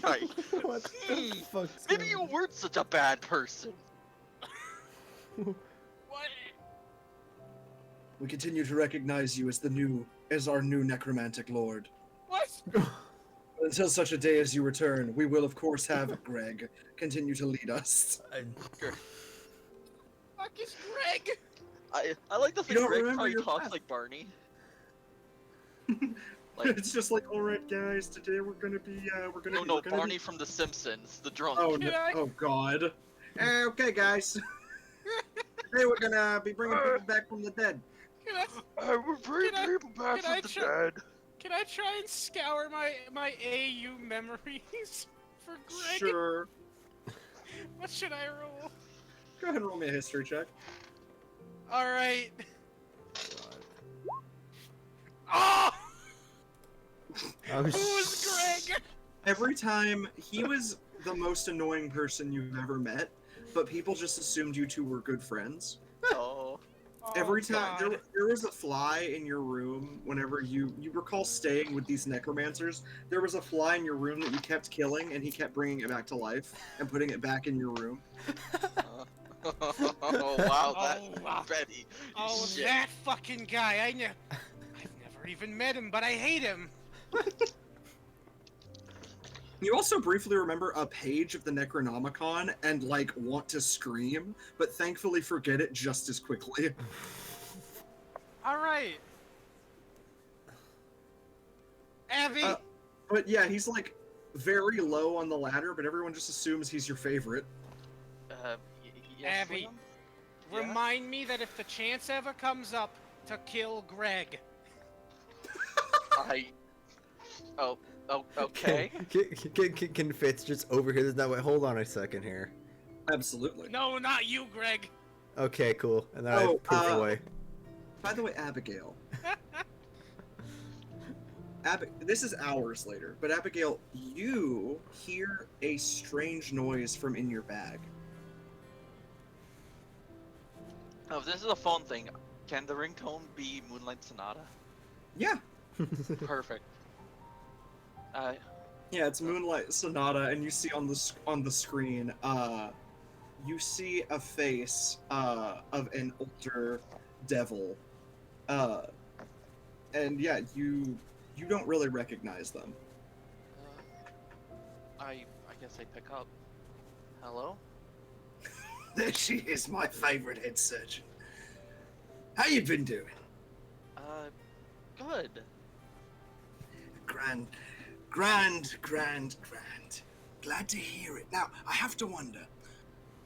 Right. What the fuck's Maybe going you on? weren't such a bad person. What? We continue to recognize you as our new necromantic lord. What? Until such a day as you return, we will of course have Greg continue to lead us. Fuck is Greg? I like to think don't Greg remember probably your talks past. like Barney. Like, It's just like, all right, guys, today we're gonna be Barney from The Simpsons, the drunk. Oh Can no! I- Oh God! Okay, guys. Today we're gonna be bringing people back from the dead. We're bringing Can I- people back can I from the try- dead. Can I try and scour my AU memories for Greg? Sure. What should I roll? Go ahead and roll me a history check. Alright. Oh! Oh, Who's Greg? Every time he was the most annoying person you've ever met, but people just assumed you two were good friends. Oh. Every time God. there was a fly in your room whenever you recall staying with these necromancers, there was a fly in your room that you kept killing and he kept bringing it back to life and putting it back in your room. Oh wow, that Oh, wow. Betty. Oh, Shit. that fucking guy. I've never even met him, but I hate him. You also briefly remember a page of the Necronomicon and like want to scream, but thankfully forget it just as quickly. Alright. Abby! But yeah, he's like very low on the ladder, but everyone just assumes he's your favorite. Yes, Abby. Liam? Yeah? Remind me that if the chance ever comes up to kill Greg. Okay. Can Fitz just overhear this? Now, wait, hold on a second here. Absolutely. No, not you, Greg. Okay, cool. And then Oh, I poof away. By the way, Abigail. This is hours later, but Abigail, you hear a strange noise from in your bag. Oh, if this is a phone thing, can the ringtone be Moonlight Sonata? Yeah. Perfect. Yeah, it's Moonlight Sonata, and you see on the screen, you see a face of an older devil, and yeah, you don't really recognize them. I guess I pick up. Hello? There she is, my favorite head surgeon. How you been doing? Good. Grand. Grand. Glad to hear it. Now, I have to wonder.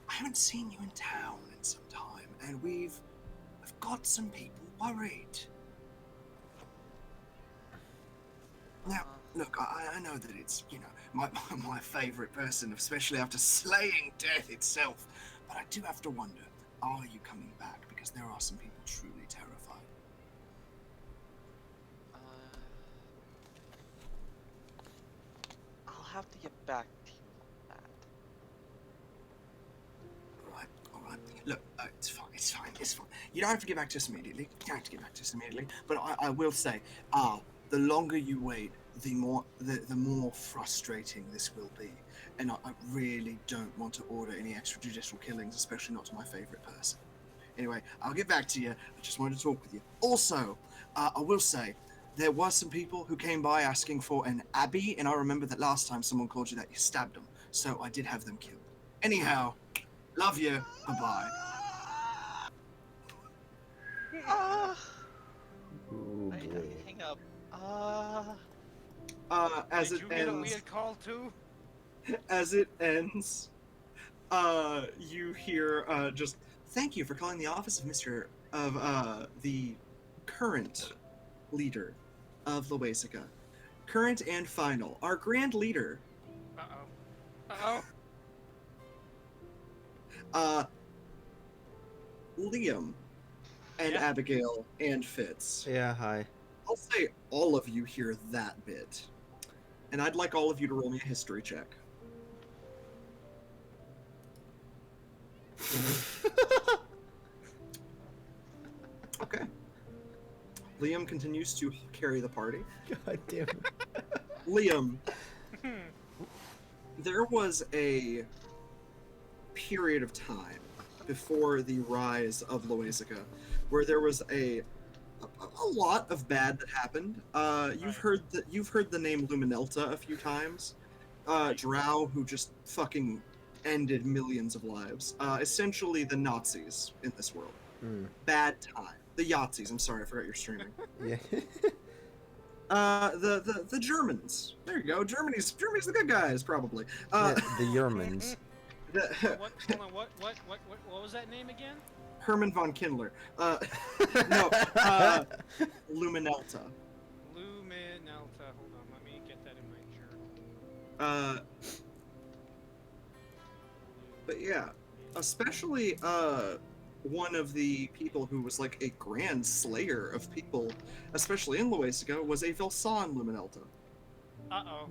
I haven't seen you in town in some time, and I've got some people worried. Now, look, I know that it's, my favorite person, especially after slaying death itself. But I do have to wonder, are you coming back? Because there are some people truly terrified. I'll have to get back to you on that. Alright. Look, it's fine. You don't have to get back to us immediately. But I will say, the longer you wait, the more frustrating this will be. And I really don't want to order any extrajudicial killings, especially not to my favorite person. Anyway, I'll get back to you. I just wanted to talk with you. Also, I will say, there was some people who came by asking for an Abby, and I remember that last time someone called you that, you stabbed them. So I did have them killed. Anyhow, love you. Bye-bye. Ooh, I boy. hang up. As Did it you get a ends, weird call too? as it ends, you hear just thank you for calling the office of the current leader of Loasica. Current and final. Our grand leader, Liam, and Yeah. Abigail and Fitz. Yeah, hi. I'll say all of you hear that bit. And I'd like all of you to roll me a history check. Okay. Liam continues to carry the party. God damn it. Liam, there was a period of time before the rise of Loasica where there was a lot of bad that happened. You've heard the name Luminelta a few times. Drow, who just fucking ended millions of lives. Essentially the Nazis in this world. Bad time. The Yahtzees. I'm sorry, I forgot you're streaming. Yeah. The Germans. There you go. Germany's the good guys, probably. Yeah, the Yermans. What? Hold on. What was that name again? Herman von Kindler. No. Luminelta. Luminelta. Hold on. Let me get that in my journal. But yeah, especially one of the people who was like a grand slayer of people, especially in Loasica, was a Vilsan Luminelta. Uh-oh.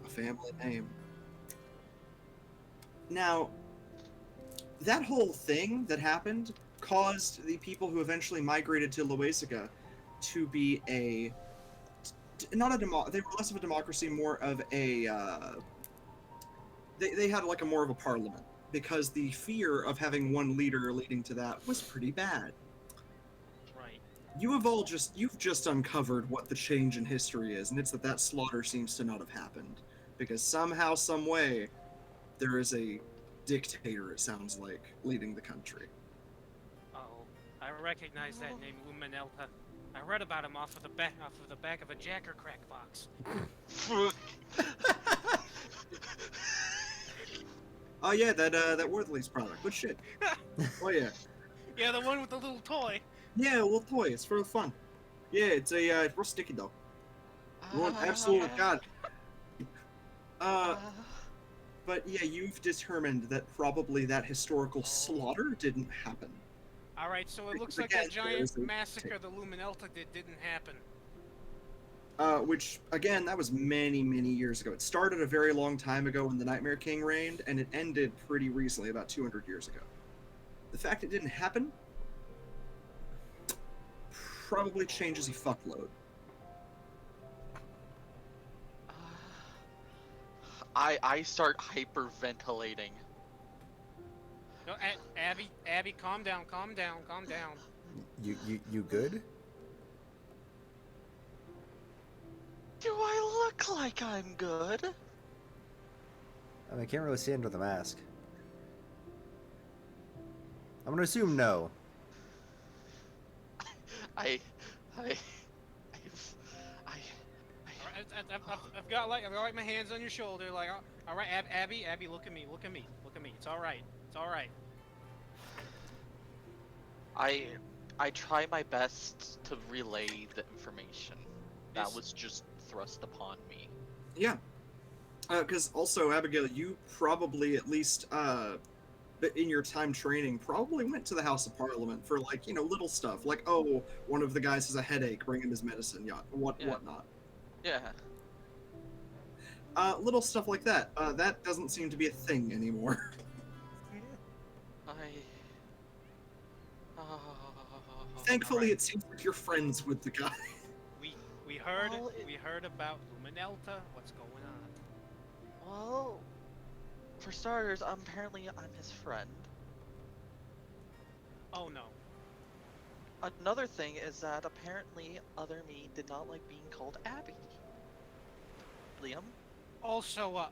A family name. Now, that whole thing that happened caused the people who eventually migrated to Loasica to be they were less of a democracy, more of a they had like a more of a parliament, because the fear of having one leader leading to that was pretty bad. Right. You've just uncovered what the change in history is, and it's that slaughter seems to not have happened, because somehow, some way, there is a dictator, it sounds like, leading the country. Uh-oh. I recognize that name, Luminelta. I read about him off of the back of a Jacker crack box. Oh yeah, that Worthley's product. Good shit. Oh yeah. Yeah, the one with the little toy. Yeah, a little toy. It's for fun. Yeah, it's real sticky though. Absolutely, God. But yeah, you've determined that probably that historical slaughter didn't happen. Alright, so it looks like Again, that giant there's a- massacre the Luminelta didn't happen. Which, again, that was many, many years ago. It started a very long time ago when the Nightmare King reigned, and it ended pretty recently, about 200 years ago. The fact it didn't happen probably changes a fuckload. I start hyperventilating. No, Abby, calm down. You good? Do I look like I'm good? I mean, I can't really see under the mask. I'm gonna assume no. I've got like my hands on your shoulder, like, all right, Abby, look at me. It's all right. I try my best to relay the information that was just thrust upon me. Yeah. Because also, Abigail, you probably, at least in your time training, probably went to the House of Parliament for, like, little stuff. Like, oh, one of the guys has a headache, bring him his medicine, whatnot. Yeah. Little stuff like that. That doesn't seem to be a thing anymore. Thankfully, it seems like you're friends with the guy. We heard about Luminelta. What's going on? Well, for starters, apparently I'm his friend. Oh no. Another thing is that apparently other me did not like being called Abby. Liam? Also,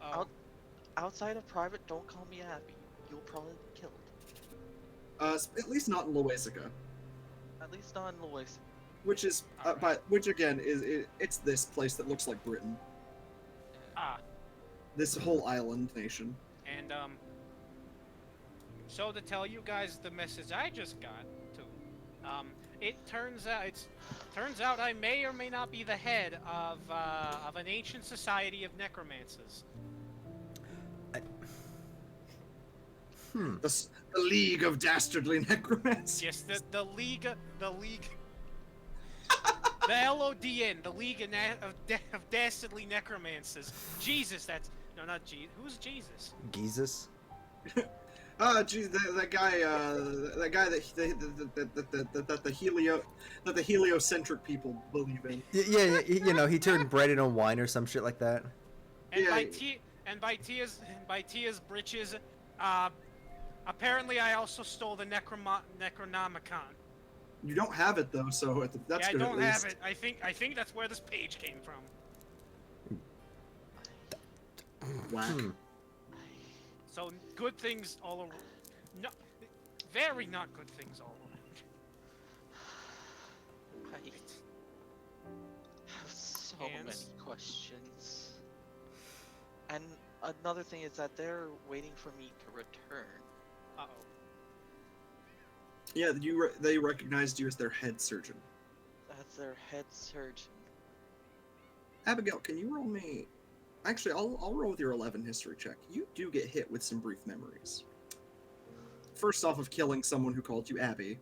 outside of private, don't call me Abby. You'll probably be killed. At least not in Loasica. At least not in Loasica. Which is, which again it's this place that looks like Britain. This whole island nation. And so to tell you guys the message I just got to, it turns out I may or may not be the head of an ancient society of necromancers. The League of Dastardly Necromancers. Yes, the League. The LODN, the League of Dastardly Necromancers. Jesus, that's... No, not Jesus. Who's Jesus? Jesus? Geez, that guy that the heliocentric people believe in. Yeah, he turned bread into wine or some shit like that. And by Tia's britches, apparently I also stole the Necronomicon. You don't have it though, so that's good. I don't have it. I think that's where this page came from. Whack. So good things all around. No, very not good things all around. I have so many questions. And another thing is that they're waiting for me to return. Uh-oh. Yeah, they recognized you as their head surgeon. That's their head surgeon. Abigail, can you roll me... Actually, I'll roll with your 11 history check. You do get hit with some brief memories. First off, of killing someone who called you Abby.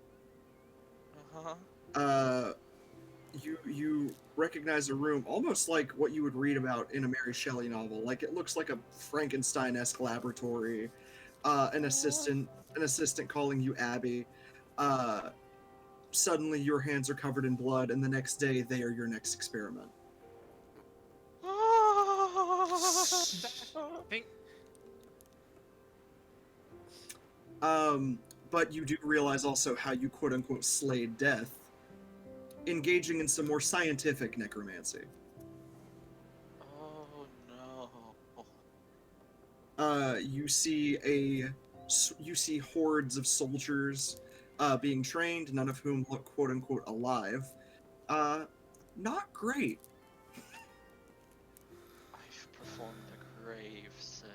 You recognize a room almost like what you would read about in a Mary Shelley novel. Like, it looks like a Frankenstein-esque laboratory. An assistant calling you Abby. Suddenly your hands are covered in blood, and the next day they are your next experiment. But you do realize also how you quote-unquote slayed death, engaging in some more scientific necromancy. Oh no. You see hordes of soldiers being trained, none of whom look quote-unquote alive. Not great. I've performed a grave sin.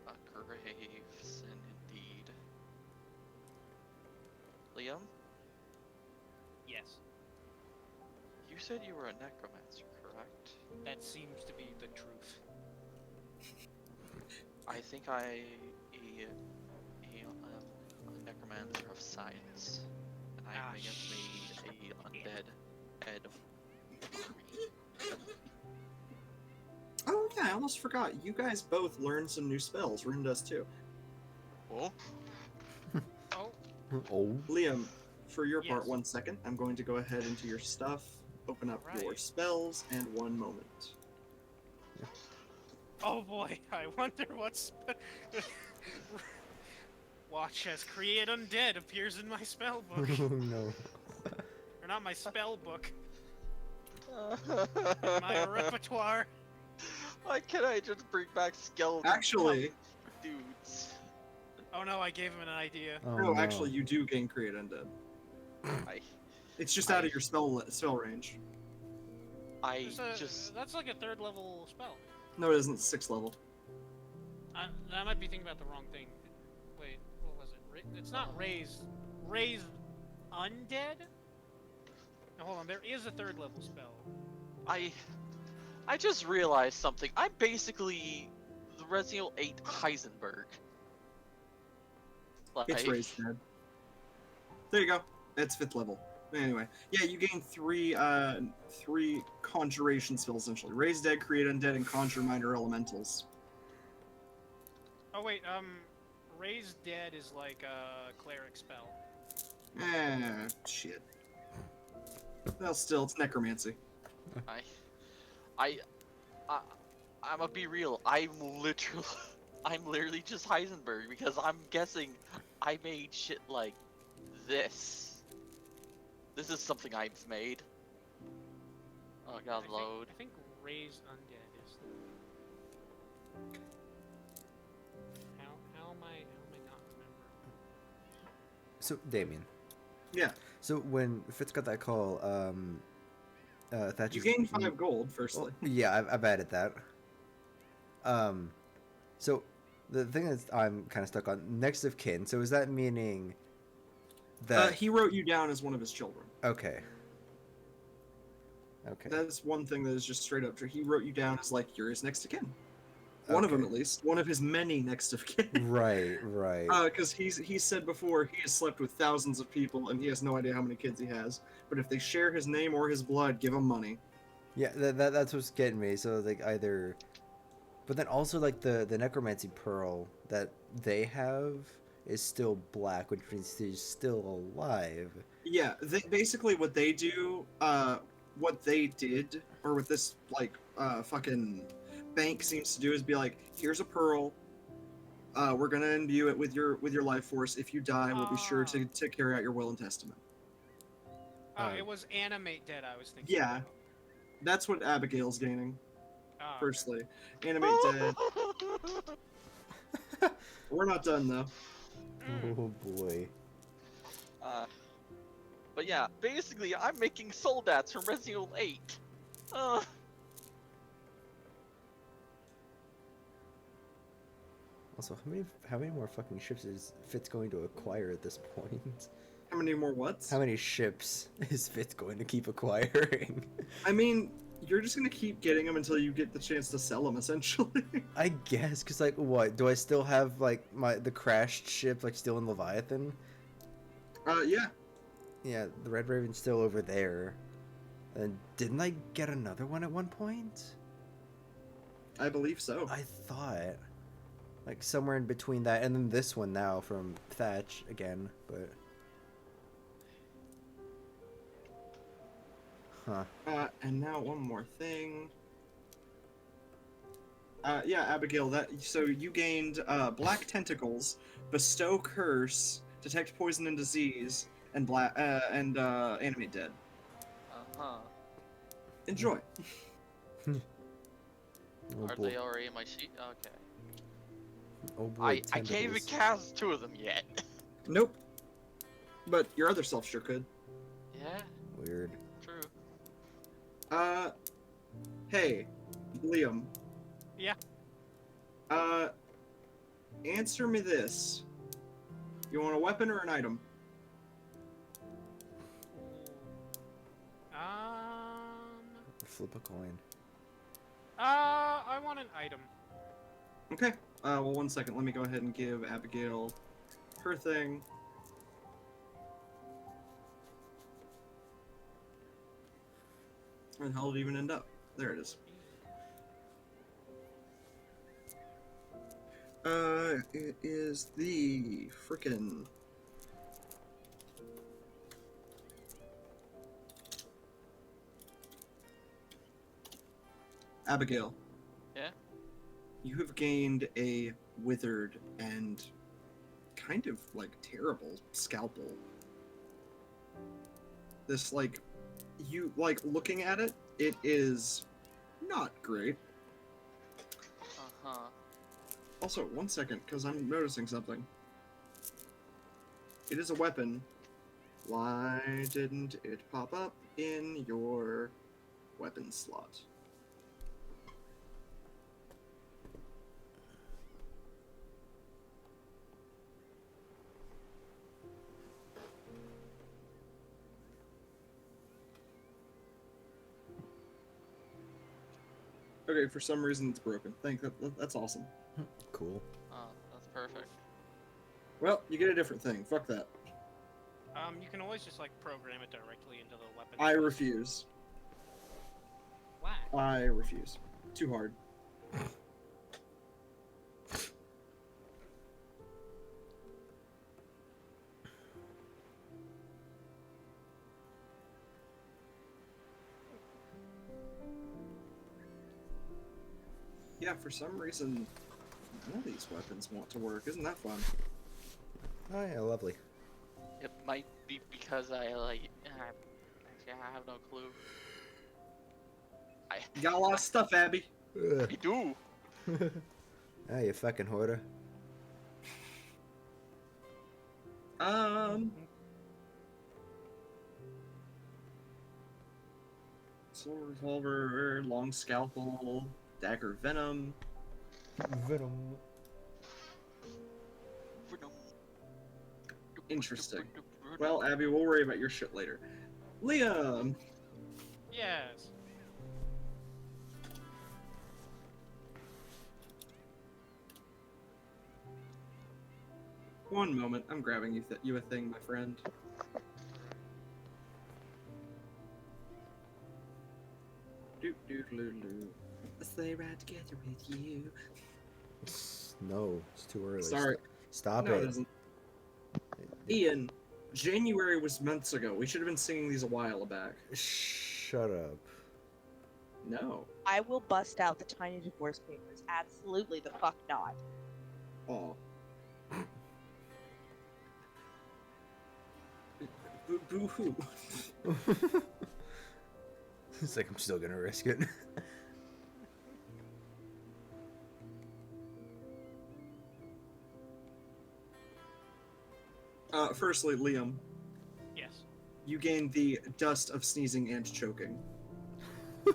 A grave sin indeed. Liam? Yes. You said you were a necromancer, correct? That seems to be the truth. I think I am a necromancer of science, and I may have made a undead head army. Oh yeah, I almost forgot. You guys both learned some new spells. Rune does too. Oh? Oh. Liam, for your part, Yes. 1 second. I'm going to go ahead into your stuff, open up your Right. spells, and 1 moment. Oh boy, I wonder what's... Watch as Create Undead appears in my spell book. Oh no. Or not my spell book. My repertoire. Why can't I just bring back skeletons? Actually- dudes. Oh no, I gave him an idea. Oh, no, actually, you do gain Create Undead. It's just out of your spell range. That's like a 3rd level spell. No, it isn't. 6th level. I might be thinking about the wrong thing. Wait, what was it? It's not raise undead? Now hold on, there is a 3rd level spell. I just realized something. I'm basically the Resident Evil 8 Heisenberg. Like, It's raised dead. There you go. It's 5th level. Anyway, yeah, you gain 3 conjuration spells essentially. Raise dead, create undead, and conjure minor elementals. Oh wait, raise dead is like a cleric spell. Shit. Well, still, it's necromancy. I'm gonna be real. I'm literally just Heisenberg because I'm guessing I made shit like this. This is something I've made. Oh, I gotta load. I think raise undead is. How am I not remembering? So Damien. Yeah. So when Fitz got that call, Thatcher's... You gain 5 gold, firstly. Well, yeah, I've added that. So the thing is, I'm kind of stuck on next of kin. So is that meaning that he wrote you down as one of his children? Okay. Okay. That's one thing that is just straight up true. He wrote you down as like you're his next of kin. One of them, at least. One of his many next of kin. Right. Because he said before he has slept with thousands of people and he has no idea how many kids he has. But if they share his name or his blood, give him money. Yeah, that's what's getting me. So like either, but then also like the necromancy pearl that they have is still black, which means he's still alive. Yeah, basically what they do, what they did, or what this like fucking bank seems to do is be like, here's a pearl. We're gonna imbue it with your life force. If you die, we'll be sure to carry out your will and testament. It was animate dead. I was thinking. Yeah, about. that's what Abigail's gaining. Oh, Firstly, animate dead. We're not done though. Oh boy. But yeah, basically, I'm making soldats from Resident Evil 8. Also, how many more fucking ships is Fitz going to acquire at this point? How many more whats? How many ships is Fitz going to keep acquiring? I mean, you're just gonna keep getting them until you get the chance to sell them, essentially. I guess, cause like, what? Do I still have like the crashed ship like still in Leviathan? Yeah. Yeah, the Red Raven's still over there. And didn't I get another one at one point? I believe so. I thought, like somewhere in between that and then this one now from Thatch again, but. Huh. And now one more thing. Yeah, Abigail, so you gained Black Tentacles, Bestow Curse, Detect Poison and Disease, and Animate Dead. Enjoy. Oh Are boy. they already in my sheet? Okay. Oh boy, I can't even tentacles. cast 2 of them yet. Nope. But your other self sure could. Yeah, Weird. true. Hey, Liam. Yeah. Answer me this. You want a weapon or an item? Flip a coin. I want an item. Okay. Well, 1 second. Let me go ahead and give Abigail her thing. Where the hell did it even end up? There it is. It is the frickin' Abigail. Yeah? You have gained a withered and kind of like terrible scalpel. This like you like looking at it, it is not great. Also, 1 second, because I'm noticing something. It is a weapon. Why didn't it pop up in your weapon slot. Okay, for some reason it's broken. That's awesome. Cool. Oh, that's perfect. Well, you get a different thing. Fuck that. You can always just like program it directly into the weapon. I refuse. Why? I refuse. Too hard. Yeah, for some reason, none of these weapons want to work. Isn't that fun? Oh yeah, lovely. It might be because I have no clue. You got a lot of stuff, Abby. Ugh. I do. Ah, you fucking hoarder. Sword revolver, long scalpel, dagger venom. Venom. Interesting. Well, Abby, we'll worry about your shit later. Liam! Yes. One moment, I'm grabbing you a thing, my friend. Do. Let's lay right together with you. No, it's too early. Sorry. Stop No, it. it isn't. Ian, January was months ago. We should have been singing these a while back. Shut up. No. I will bust out the tiny divorce papers. Absolutely the fuck not. Oh. Boo-hoo. It's like I'm still gonna risk it. Firstly, Liam, Yes. you gained the dust of sneezing and choking. All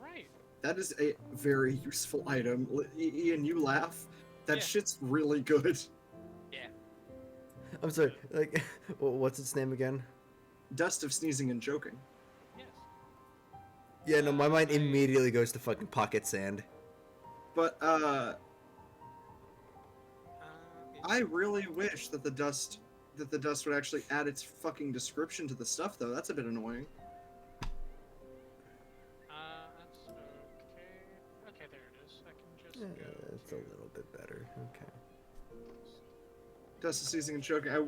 right. That is a very useful item. Ian, you laugh. That Yeah. shit's really good. Yeah. I'm sorry. Like, what's its name again? Dust of sneezing and choking. Yes. Yeah, no, my mind I- immediately goes to fucking pocket sand. But It's- I really wish that the dust would actually add its fucking description to the stuff, though. That's a bit annoying. That's okay. Okay, there it is. I can just Yeah, go. it's a little bit better. Okay. Dust of sneezing and choking. I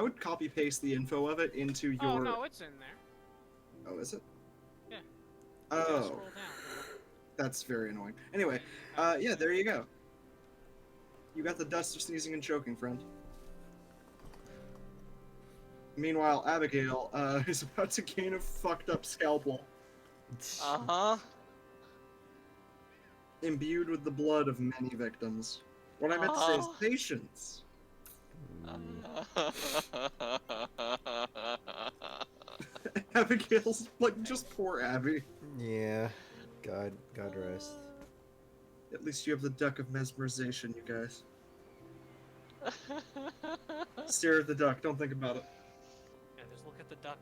would copy paste the info of it into your. Oh no, it's in there. Oh, is it? Yeah. You gotta Oh, Scroll down. that's very annoying. Anyway, yeah, there you go. You got the dust of sneezing and choking, friend. Meanwhile, Abigail is about to gain a fucked up scalpel, Uh-huh. imbued with the blood of many victims. What I meant to say is patience. Abigail's like just poor Abby. Yeah. God rest. At least you have the duck of mesmerization, you guys. Stare at the duck. Don't think about it. Yeah, just look at the duck.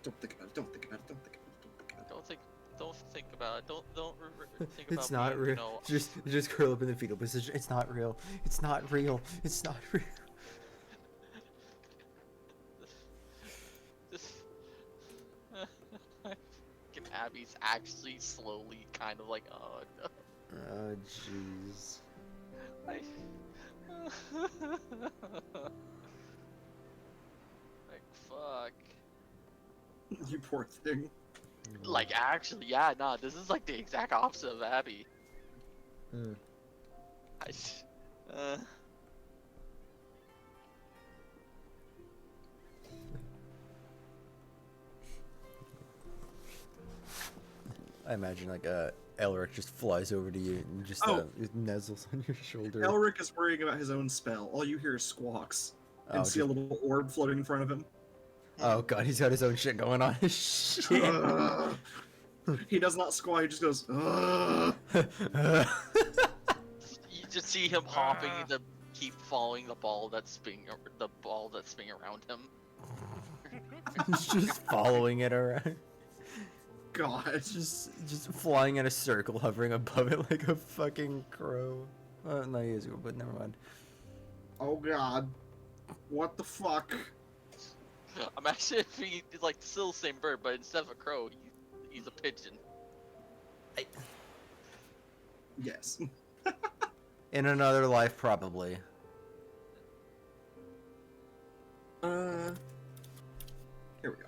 Don't think about it. Don't think about it. Don't think about it. Don't think about it. Don't think about it. Don't think about It's not being, real. you know, Just curl up in the fetal position. It's not real. It's not real. It's not real. Abby's actually slowly kind of like, oh no. Oh jeez. Like, fuck. You poor thing. Like, actually, yeah, nah, this is like the exact opposite of Abby. Hmm. I imagine like Elric just flies over to you and just nuzzles on your shoulder. Elric is worrying about his own spell. All you hear is squawks. And Oh, see a little orb floating in front of him. Oh god, he's got his own shit going on. Shit. He does not squat. He just goes. You just see him hopping to keep following the ball that's spinning around him. He's just following it around. God. Just flying in a circle, hovering above it like a fucking crow. No, he is, but never mind. Oh god. What the fuck? Imagine if he's like still the same bird, but instead of a crow, he's a pigeon. Yes. In another life, probably. Here we go.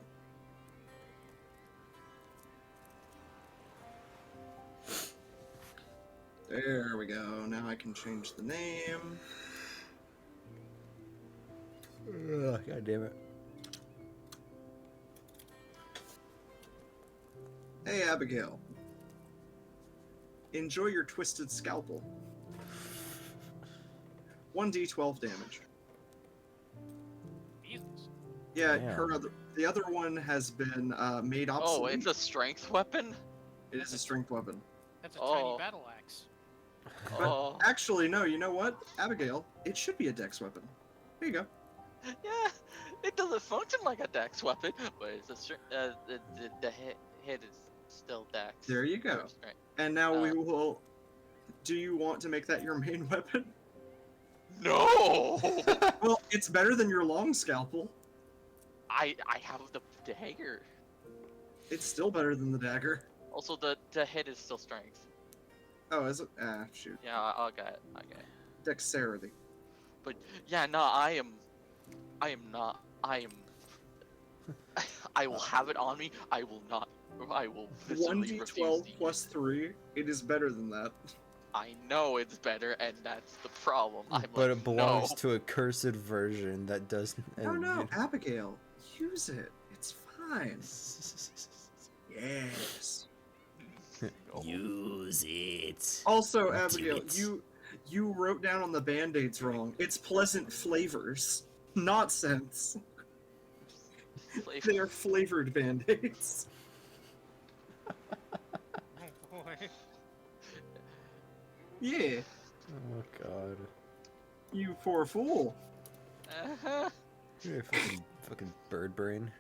There we go. Now I can change the name. Ugh, God damn it. Hey, Abigail. Enjoy your twisted scalpel. 1d12 damage. Jesus. Yeah, Damn. the other one has been made obsolete. Oh, it's a strength weapon? It is a strength weapon. That's a tiny battle axe. But Oh. actually, no, you know what? Abigail, it should be a dex weapon. Here you go. Yeah, it doesn't function like a dex weapon, but it's a the hit is still dex. There you go. Right. And now we will... Do you want to make that your main weapon? No! Well, it's better than your long scalpel. I have the dagger. It's still better than the dagger. Also, the hit is still strength. Oh, is it? Ah, shoot. Yeah, I'll get it. Dexterity. But yeah, no, I am not. I will have it on me. I will not. I will visibly refuse 1d12 to plus 3. It is better than that. I know it's better, and that's the problem. I'm But like, it belongs no. to a cursed version that doesn't. No, no, Abigail. Use it. It's fine. Yes. Use it. Also, Do Abigail, it. you wrote down on the band-aids wrong. It's pleasant flavors, not scents. They are flavored band-aids. Oh boy. Yeah, Oh god. you poor fool. Uh-huh. You're a fucking bird brain.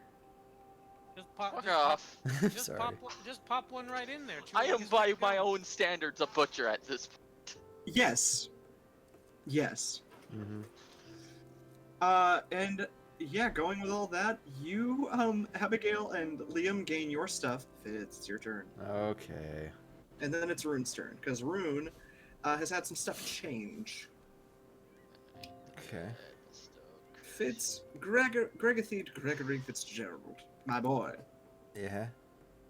Just pop. Fuck just pop- off. Just Sorry. just pop one right in there. I am by my own standards a butcher at this point. Yes. Yes. Mm-hmm. And yeah, going with all that, you, Abigail and Liam gain your stuff. Fitz, it's your turn. Okay. And then it's Rune's turn, because Rune has had some stuff change. Okay. Fitz, Gegathide Gregory Fitzgerald, my boy. Yeah.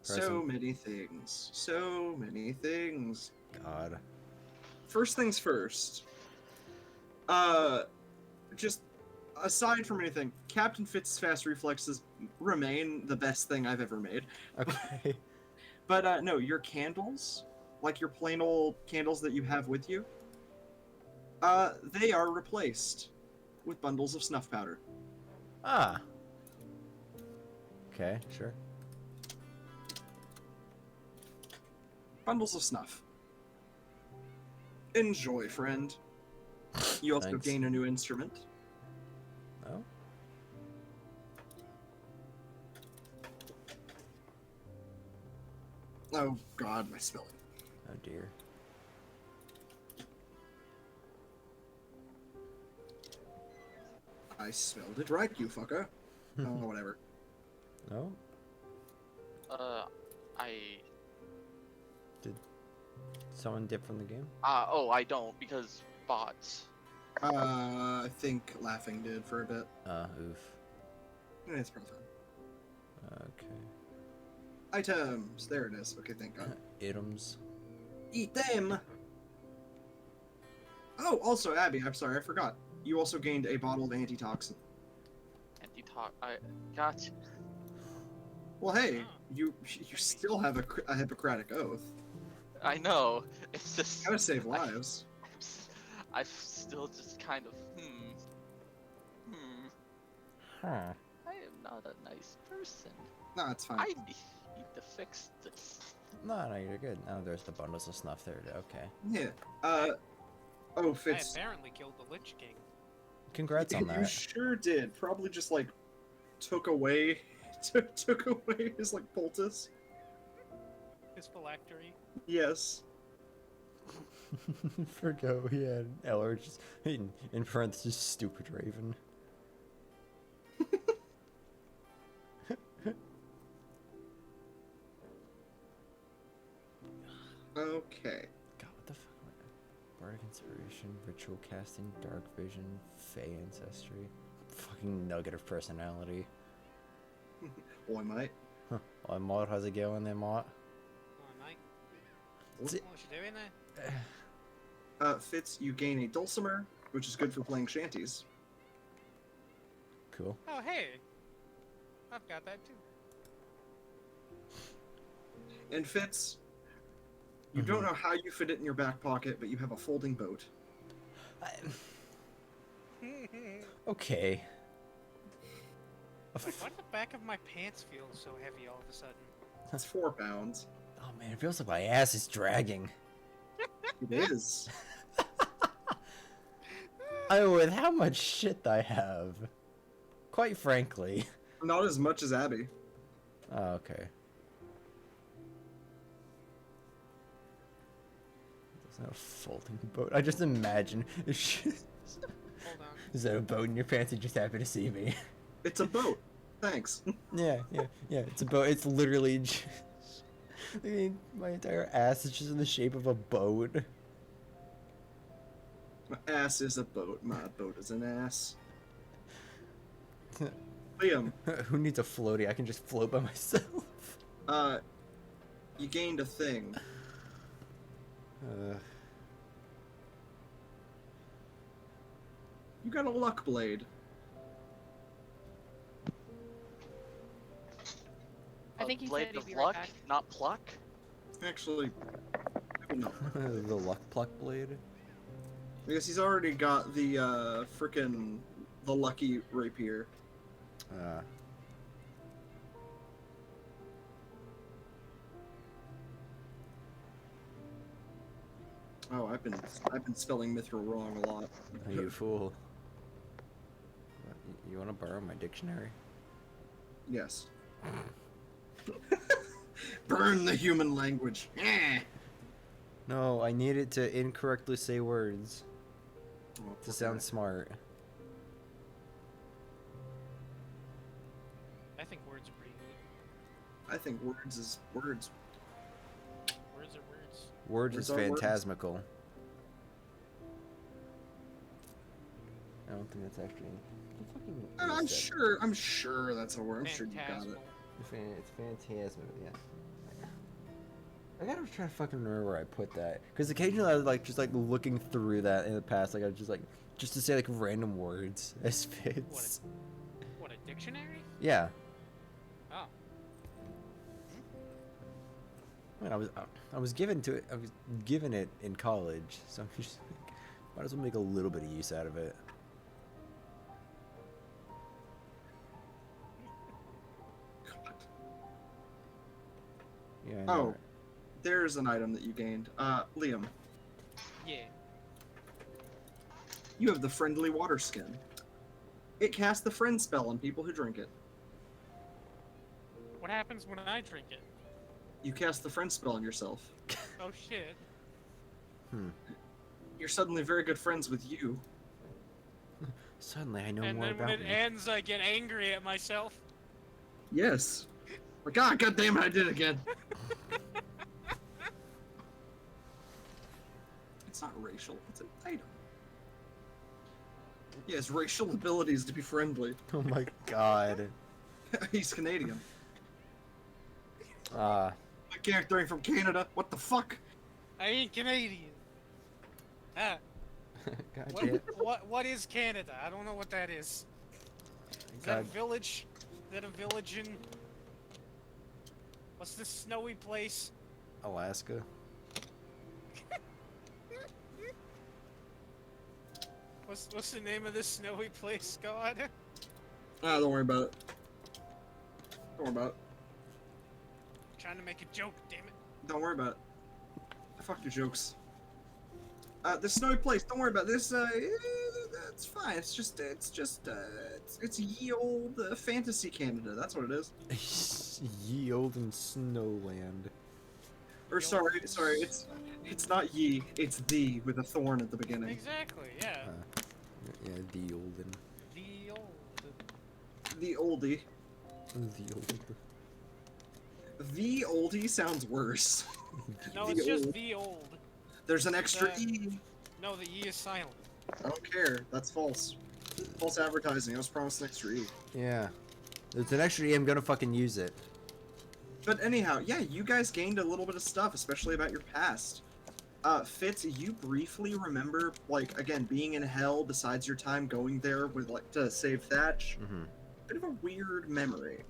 So Present. many things. So many things. God. First things first. Just aside from anything, Captain Fitz's fast reflexes remain the best thing I've ever made. Okay. But no, your candles, like your plain old candles that you have with you, they are replaced with bundles of snuff powder. Ah. Okay, sure. Bundles of snuff. Enjoy, friend. You also Thanks. gain a new instrument. Oh. Oh god, my spelling. Oh dear. I spelled it right, you fucker. Oh, whatever. No. I. Someone dip from the game. Oh, I don't because bots. I think Laughing did for a bit. Oof. It's probably fine. Okay. Items. There it is. Okay, thank god. Items. Eat them! Oh, also, Abby, I'm sorry, I forgot. You also gained a bottle of antitoxin. Anti-talk. I got. Well, hey, you still have a Hippocratic oath. I know. It's just. Gotta save lives. I'm still just kind of. Huh. I am not a nice person. No, it's fine. I need to fix this. No, you're good. Oh, there's the bundles of snuff there. Okay. Yeah. Oh, I Fitz. apparently killed the Lich King. Congrats on You that. sure did. Probably just like took away his like poultice. His phylactery. Yes. Forgot we had Elric just in parentheses, stupid Raven. Okay. God, what the fuck? Bardic Inspiration, Ritual Casting, Dark Vision, Fey Ancestry. Fucking nugget of personality. Boy, mate. Huh. Oh, Maud, how's it going there, Maud? Oh, mate. What's What it? you doing there? Fitz, you gain a dulcimer, which is good for playing shanties. Cool. Oh, hey. I've got that too. And Fitz, you don't know how you fit it in your back pocket, but you have a folding boat. Okay. Why does the back of my pants feel so heavy all of a sudden? That's 4 pounds. Oh man, it feels like my ass is dragging. It is. With how much shit I have. Quite frankly. Not as much as Abby. Oh, okay. It's not a folding boat. I just imagine if she... Hold on. Is that a boat in your pants? You just happy to see me. It's a boat. Thanks. Yeah. It's a boat. It's literally just... I mean, my entire ass is just in the shape of a boat. My ass is a boat. My boat is an ass. Liam, Who needs a floaty? I can just float by myself. you gained a thing. You got a luck blade. I think he Blade said he'd of be luck, right back. not pluck. Actually, no. The luck pluck blade. Because he's already got the the lucky rapier. Oh, I've been spelling mithril wrong a lot. Oh, you fool. You want to borrow my dictionary? Yes. Burn the human language. Eh. No, I need it to incorrectly say words Oh, to sound smart. I think words are pretty good. I think words is words. Words are words. Words Words is are words. phantasmical. I don't think that's actually. What the fucking is that? I'm sure that's a word. I'm sure you got it. Phantasmal. It's phantasmical, yeah. I gotta try to fucking remember where I put that, because occasionally I was like just like looking through that in the past, like I was just like to say like random words as fits. What, a dictionary? Yeah. Oh. I mean, I was given to it. I was given it in college, so I'm just like, might as well make a little bit of use out of it. God. Yeah. I know, Oh, right? there's an item that you gained. Liam, Yeah. you have the friendly water skin. It casts the friend spell on people who drink it. What happens when I drink it? You cast the friend spell on yourself. Oh shit. You're suddenly very good friends with you. Suddenly I know And more then when about it me. ends, I get angry at myself. Yes. Like, God damn it, I did it again. It's not racial, it's an item. He has racial abilities to be friendly. Oh my god. He's Canadian. Ah. My character ain't from Canada. What the fuck? I ain't Canadian. Ah, God damn. what is Canada? I don't know what that is. Is that a God. village? Is that a village in... What's this snowy place? Alaska. What's the name of this snowy place, God? Ah, don't worry about it. Don't worry about it. Trying to make a joke, damn it. Don't worry about it. Fuck your jokes. The snowy place. Don't worry about this. It's fine. It's ye old fantasy Canada. That's what it is. Ye olden Snowland. Or sorry. It's not ye. It's thee with a thorn at the beginning. Exactly, yeah. Yeah, the olden. The old. The oldie. The olden. The oldie sounds worse. No, The it's just old. the old. There's an extra e. No, the E is silent. I don't care. That's false. False advertising. I was promised an extra e. Yeah. There's an extra E, I'm gonna fucking use it. But anyhow, yeah, you guys gained a little bit of stuff, especially about your past. Fitz, you briefly remember, like, again, being in hell besides your time going there with, like, to save Thatch. Mm-hmm. Bit of a weird memory.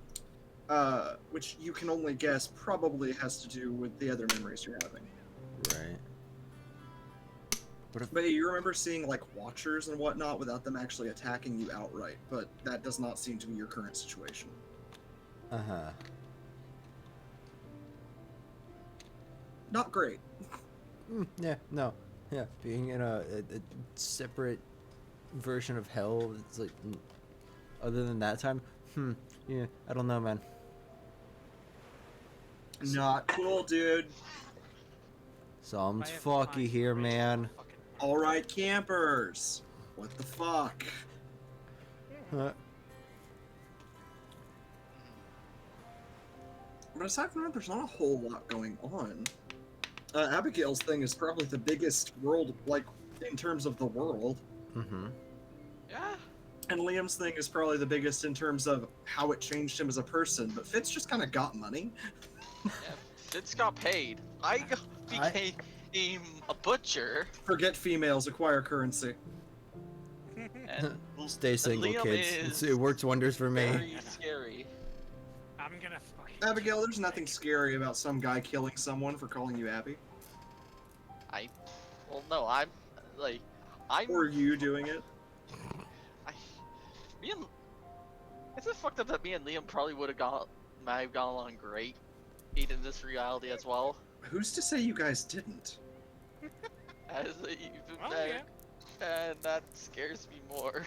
Which you can only guess probably has to do with the other memories you're having. Right. But you remember seeing, like, watchers and whatnot without them actually attacking you outright, but that does not seem to be your current situation. Uh-huh. Not great. Yeah, no. Yeah, being in a separate version of hell, it's like, other than that time, yeah, I don't know, man. Not cool, dude. Something's I have fucky fine here, rage man. fucking- Alright, campers. What the fuck? Huh. But aside from that, there's not a whole lot going on. Abigail's thing is probably the biggest world, like, in terms of the world. Mm-hmm. Yeah. And Liam's thing is probably the biggest in terms of how it changed him as a person. But Fitz just kind of got money. Yeah. Fitz got paid. I became a butcher. Forget females, acquire currency. And Stay single, Liam kids. is It works wonders for me. very scary. I'm gonna fucking. Abigail, there's nothing scary about some guy killing someone for calling you Abby. Well, no, I'm Or you doing it. Is it fucked up that me and Liam probably might have gone along great in this reality as well? Who's to say you guys didn't? As even Oh, better. And that scares me more.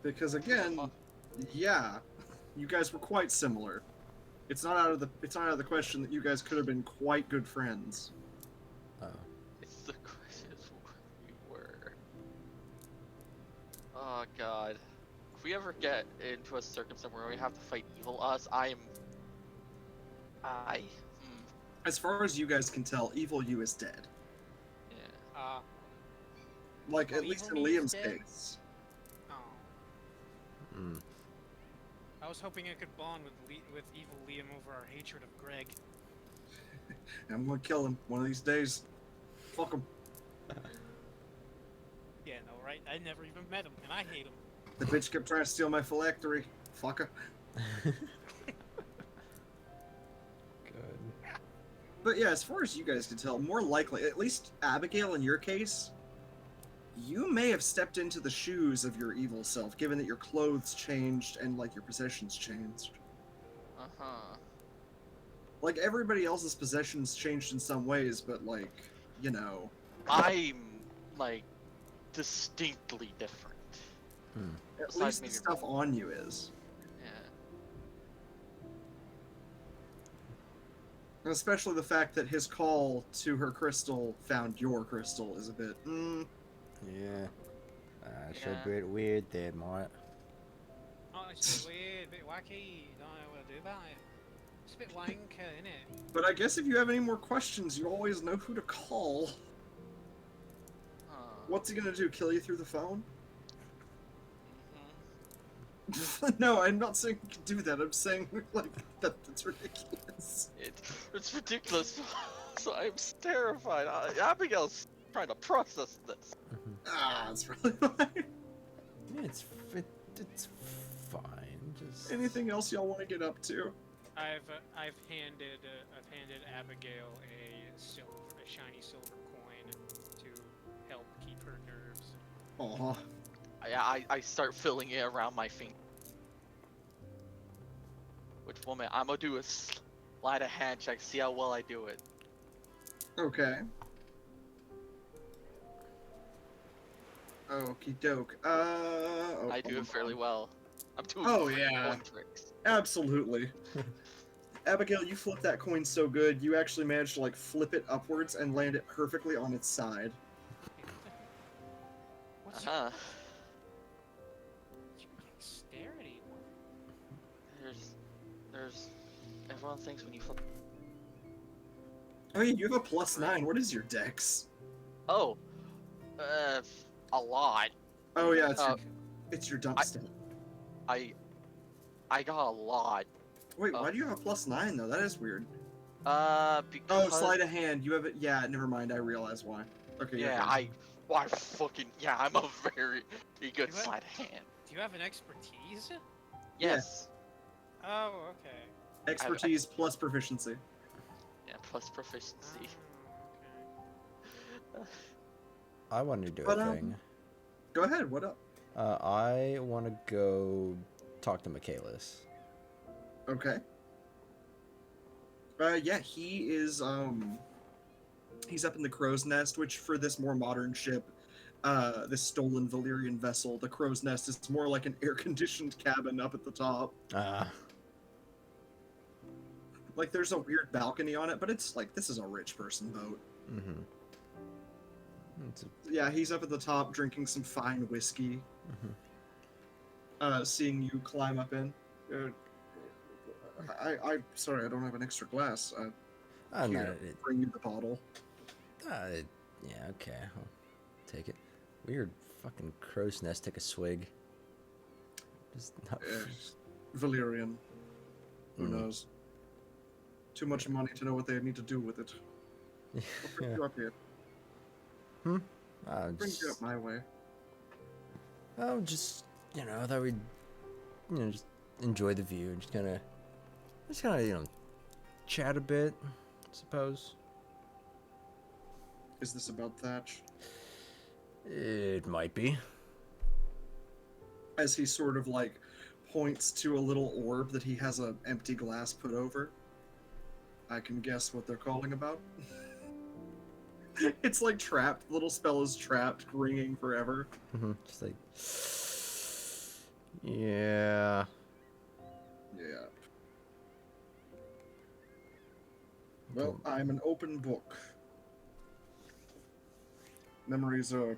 Because again, yeah, you guys were quite similar. It's not out of the question that you guys could have been quite good friends. Oh. It's the question is what we were. Oh god. If we ever get into a circumstance where we have to fight evil us, As far as you guys can tell, evil you is dead. Yeah. Like, Oh, at least in evil me is Liam's dead? case. Oh. Mm. I was hoping I could bond with evil Liam over our hatred of Greg. I'm gonna kill him one of these days. Fuck him. Yeah, no, right? I never even met him, and I hate him. The bitch kept trying to steal my phylactery. Fucker. Good. But yeah, as far as you guys can tell, more likely, at least Abigail in your case, you may have stepped into the shoes of your evil self, given that your clothes changed and, like, your possessions changed. Uh-huh. Like, everybody else's possessions changed in some ways, but, like, you know. I'm, like, distinctly different. At Besides least the maybe- stuff on you is. Yeah. And especially the fact that his call to her crystal found your crystal is a bit, Yeah. That's Yeah. a bit weird there, mate. Oh, it's a bit weird, a bit wacky. Don't know what to do about it. It's a bit wanker, innit? But I guess if you have any more questions, you always know who to call. What's he gonna do, kill you through the phone? No, I'm not saying you can do that. I'm saying, like, that's ridiculous. It's ridiculous. So I'm terrified. Abigail's trying to process this. Ah, it's really fine. Yeah, it's fine. Just Anything else y'all want to get up to? I've handed Abigail a shiny silver coin to help keep her nerves. Aw. I start filling it around my finger. Which moment. I'm gonna do a sleight of hand check, see how well I do it. Okay. Okie doke. I do it fairly well. I'm doing coin tricks. Absolutely. Abigail, you flip that coin so good, you actually managed to like flip it upwards and land it perfectly on its side. What's Uh-huh. your dexterity? There's everyone thinks when you flip. Oh yeah, you have a +9. What is your dex? Oh, a lot. Oh yeah, it's your dump stat. I got a lot. Wait, why do you have a +9 though? That is weird. Because... Oh, sleight of hand. You have it. Yeah, never mind. I realize why. Okay. Yeah, I'm a very good sleight of hand. Do you have an expertise? Yes. Oh, okay. Expertise plus proficiency. Yeah, plus proficiency. Oh, okay. I want to do But, a thing. Go ahead. What up? I want to go talk to Michaelis. Okay. Yeah, he is, he's up in the Crow's Nest, which for this more modern ship, this stolen Valyrian vessel, the Crow's Nest is more like an air-conditioned cabin up at the top. Like, there's a weird balcony on it, but it's like, this is a rich person boat. Mm-hmm. Yeah, he's up at the top drinking some fine whiskey. Mm-hmm. Seeing you climb up in. I'm sorry, I don't have an extra glass. Here, bring you the bottle. Yeah, okay. I'll take it. Weird fucking crow's nest. Take a swig. Just not... Valyrian. Who knows? Too much money to know what they need to do with it. I'll bring you up here. Bring you up my way. Oh, just, you know, that we'd, you know, just enjoy the view and just kind of, you know, chat a bit, I suppose. Is this about Thatch? It might be. As he sort of, like, points to a little orb that he has an empty glass put over. I can guess what they're calling about. It's like trapped. The little spell is trapped, ringing forever. Just like, yeah. Yeah. Well, I'm an open book. Memories are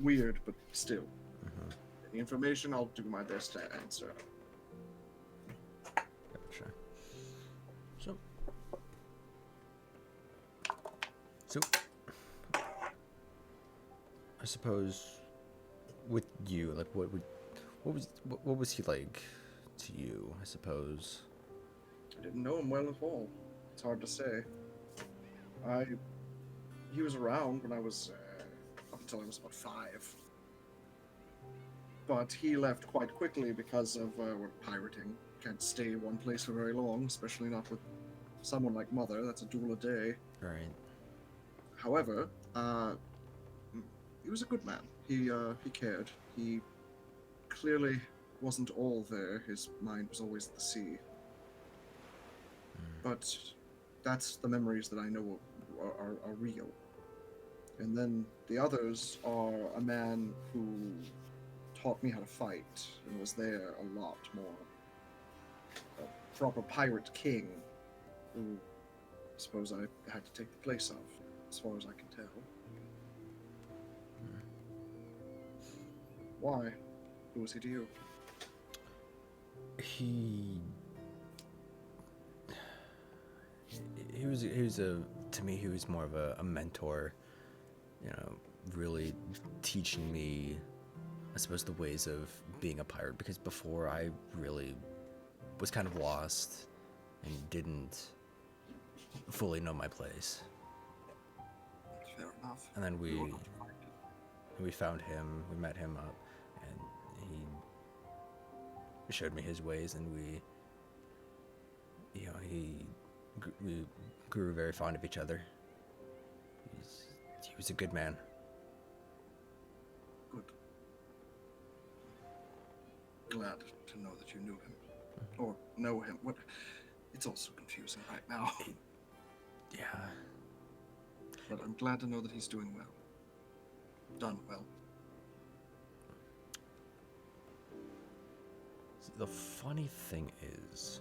weird, but still. Any information, I'll do my best to answer. Gotcha. So, I suppose, with you, like, what was he like to you? I suppose. I didn't know him well at all. It's hard to say. He was around when I was up until I was about 5. But he left quite quickly because of pirating. Can't stay one place for very long, especially not with someone like Mother. That's a duel a day. Right. However, he was a good man. He cared. He clearly wasn't all there. His mind was always at the sea. But that's the memories that I know are real. And then the others are a man who taught me how to fight and was there a lot more. A proper pirate king who I suppose I had to take the place of, as far as I can tell. Why? Who was he to you? He was to me he was more of a mentor, you know, really teaching me, I suppose, the ways of being a pirate, because before I really was kind of lost and didn't fully know my place. Fair enough. And then we found him, we met him up, and he showed me his ways, and we grew very fond of each other. He was a good man. Good. Glad to know that you knew him. or know him. What? It's all so confusing right now. Yeah. But I'm glad to know that he's doing well. Done well. The funny thing is,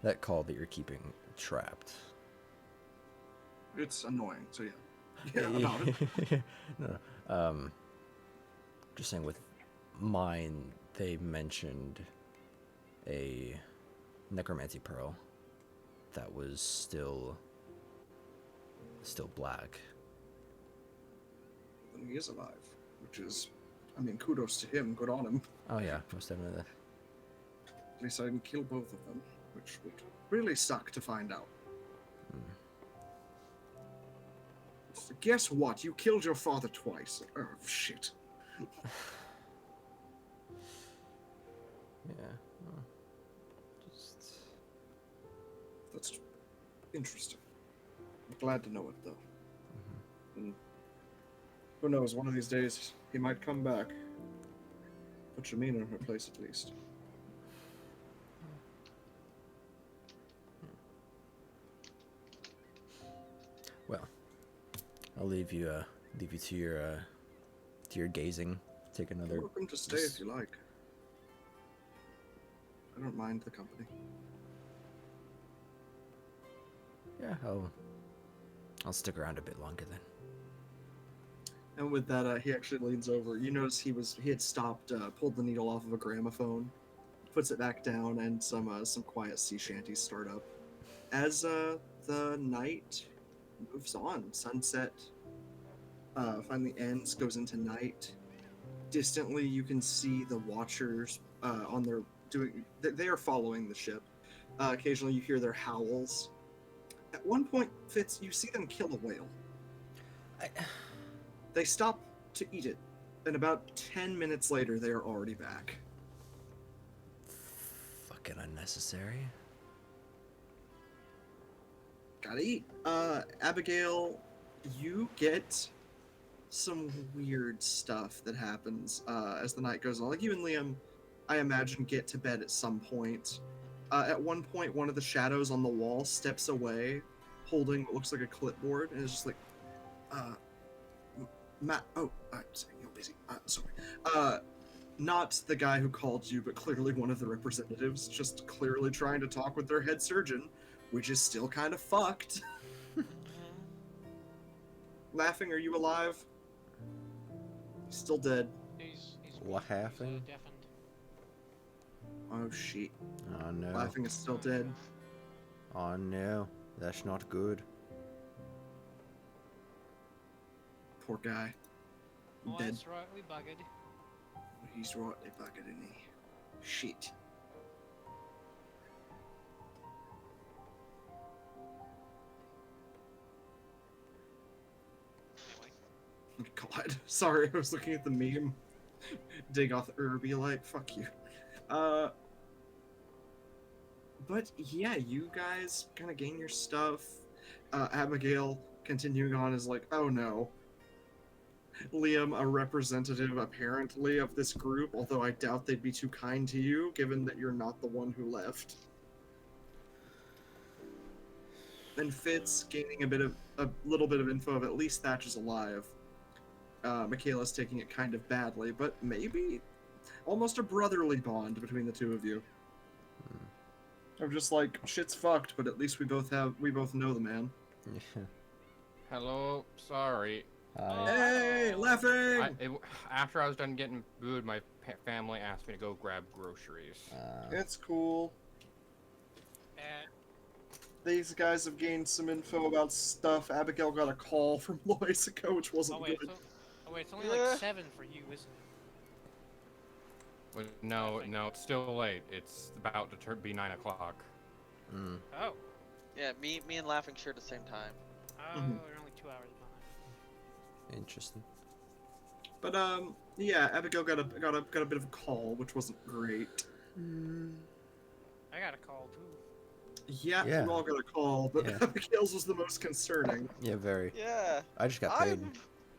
that call that you're keeping trapped. It's annoying, so yeah. Yeah, about it. No, just saying with mine, they mentioned a necromancy pearl that was still black. And he is alive, which is, I mean, kudos to him. Good on him. Oh yeah, most definitely. At least I didn't kill both of them, which would really suck to find out. So guess what? You killed your father twice. Oh, shit. Yeah. Well, just. That's interesting. I'm glad to know it, though. And who knows, one of these days, he might come back. Put Shamina in her place, at least. Well, I'll leave you to your gazing. Take another. You're welcome to stay if you like. I don't mind the company. Yeah, I'll stick around a bit longer then. And with that, he actually leans over. You notice he had stopped, pulled the needle off of a gramophone, puts it back down, and some quiet sea shanties start up. As the night moves on, sunset finally ends, goes into night. Distantly, you can see the Watchers on their they are following the ship. Occasionally, you hear their howls. At one point, Fitz, you see them kill a whale. They stop to eat it, and about 10 minutes later, they are already back. Fucking unnecessary. Gotta eat. Abigail, you get some weird stuff that happens as the night goes on. Like, you and Liam, I imagine, get to bed at some point. At one point, one of the shadows on the wall steps away, holding what looks like a clipboard, and is just like, Matt, sorry, you're busy. Sorry. Not the guy who called you, but clearly one of the representatives, just clearly trying to talk with their head surgeon, which is still kind of fucked. Laughing, are you alive? Still dead. He's Laughing? deafened. Oh shit. Oh no. Laughing is still dead. Oh no. That's not good. Poor guy. Oh, Dead. that's right, we buggered. He's rightly buggered, isn't he? Shit. God, sorry, I was looking at the meme. Digoth be like, fuck you. But yeah, you guys kind of gain your stuff. Abigail, continuing on, is like, oh no. Liam, a representative apparently of this group, although I doubt they'd be too kind to you, given that you're not the one who left. And Fitz, gaining a little bit of info of at least Thatch is alive. Michaela's taking it kind of badly, but maybe almost a brotherly bond between the two of you. I'm just like, shit's fucked, but at least we both know the man. Yeah. Hello, sorry. Hey, laughing! After I was done getting food, my family asked me to go grab groceries. It's cool. And These guys have gained some info about stuff. Abigail got a call from Loisica, which wasn't good. it's only like 7 for you, isn't it? Well, no, it's still late. It's about to be 9 o'clock. Mm. Oh. Yeah, me and Laughing share the same time. Oh, Mhm. you're only 2 hours behind. Interesting. But yeah, Abigail got a bit of a call, which wasn't great. I got a call too. Yeah, Yeah. we all got a call, but Yeah. Abigail's was the most concerning. Yeah, very. Yeah. I just got paid.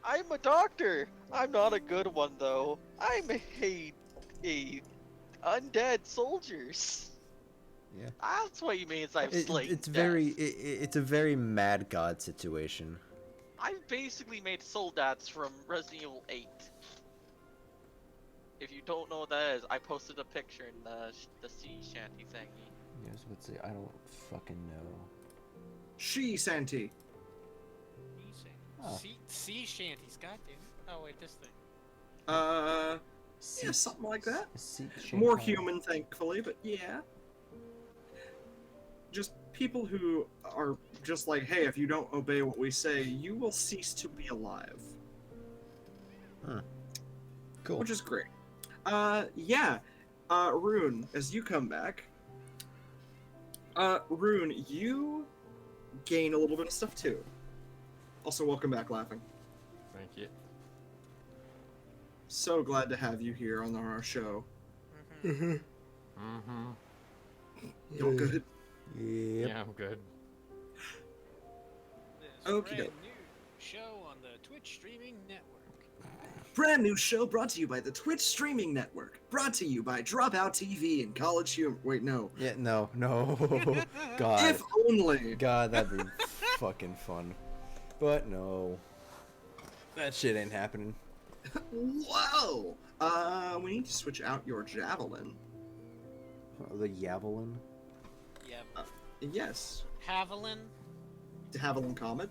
I'm a doctor. I'm not a good one though. I'm a undead soldiers. Yeah. That's what he means I've slayed It's death. it's a very mad god situation. I've basically made soldats from Resident Evil 8. If you don't know what that is, I posted a picture in the sea shanty thingy. Yes, let's see. I don't fucking know. She Santee. Oh. Sea shanties, goddamn. Oh wait, this thing. Yeah, something like that. Seek More Shanghai. human, thankfully, but yeah. Just people who are just like, hey, if you don't obey what we say, you will cease to be alive. Cool. Which is great. Yeah. Rune, as you come back, Rune, you gain a little bit of stuff too. Also, welcome back, Laughing. Thank you. So glad to have you here on our show. Mm-hmm. You all good? Yep. Yeah, I'm good. This Okie brand doke. new show on the Twitch streaming network. Brand new show brought to you by the Twitch Streaming Network. Brought to you by Dropout TV and College Humor. Wait, no. Yeah, no. God. If only. God, that'd be fucking fun. But no. That shit ain't happening. Whoa! We need to switch out your javelin. Oh, the Javelin? Yeah. Yes. Haviland. Javelin Comet.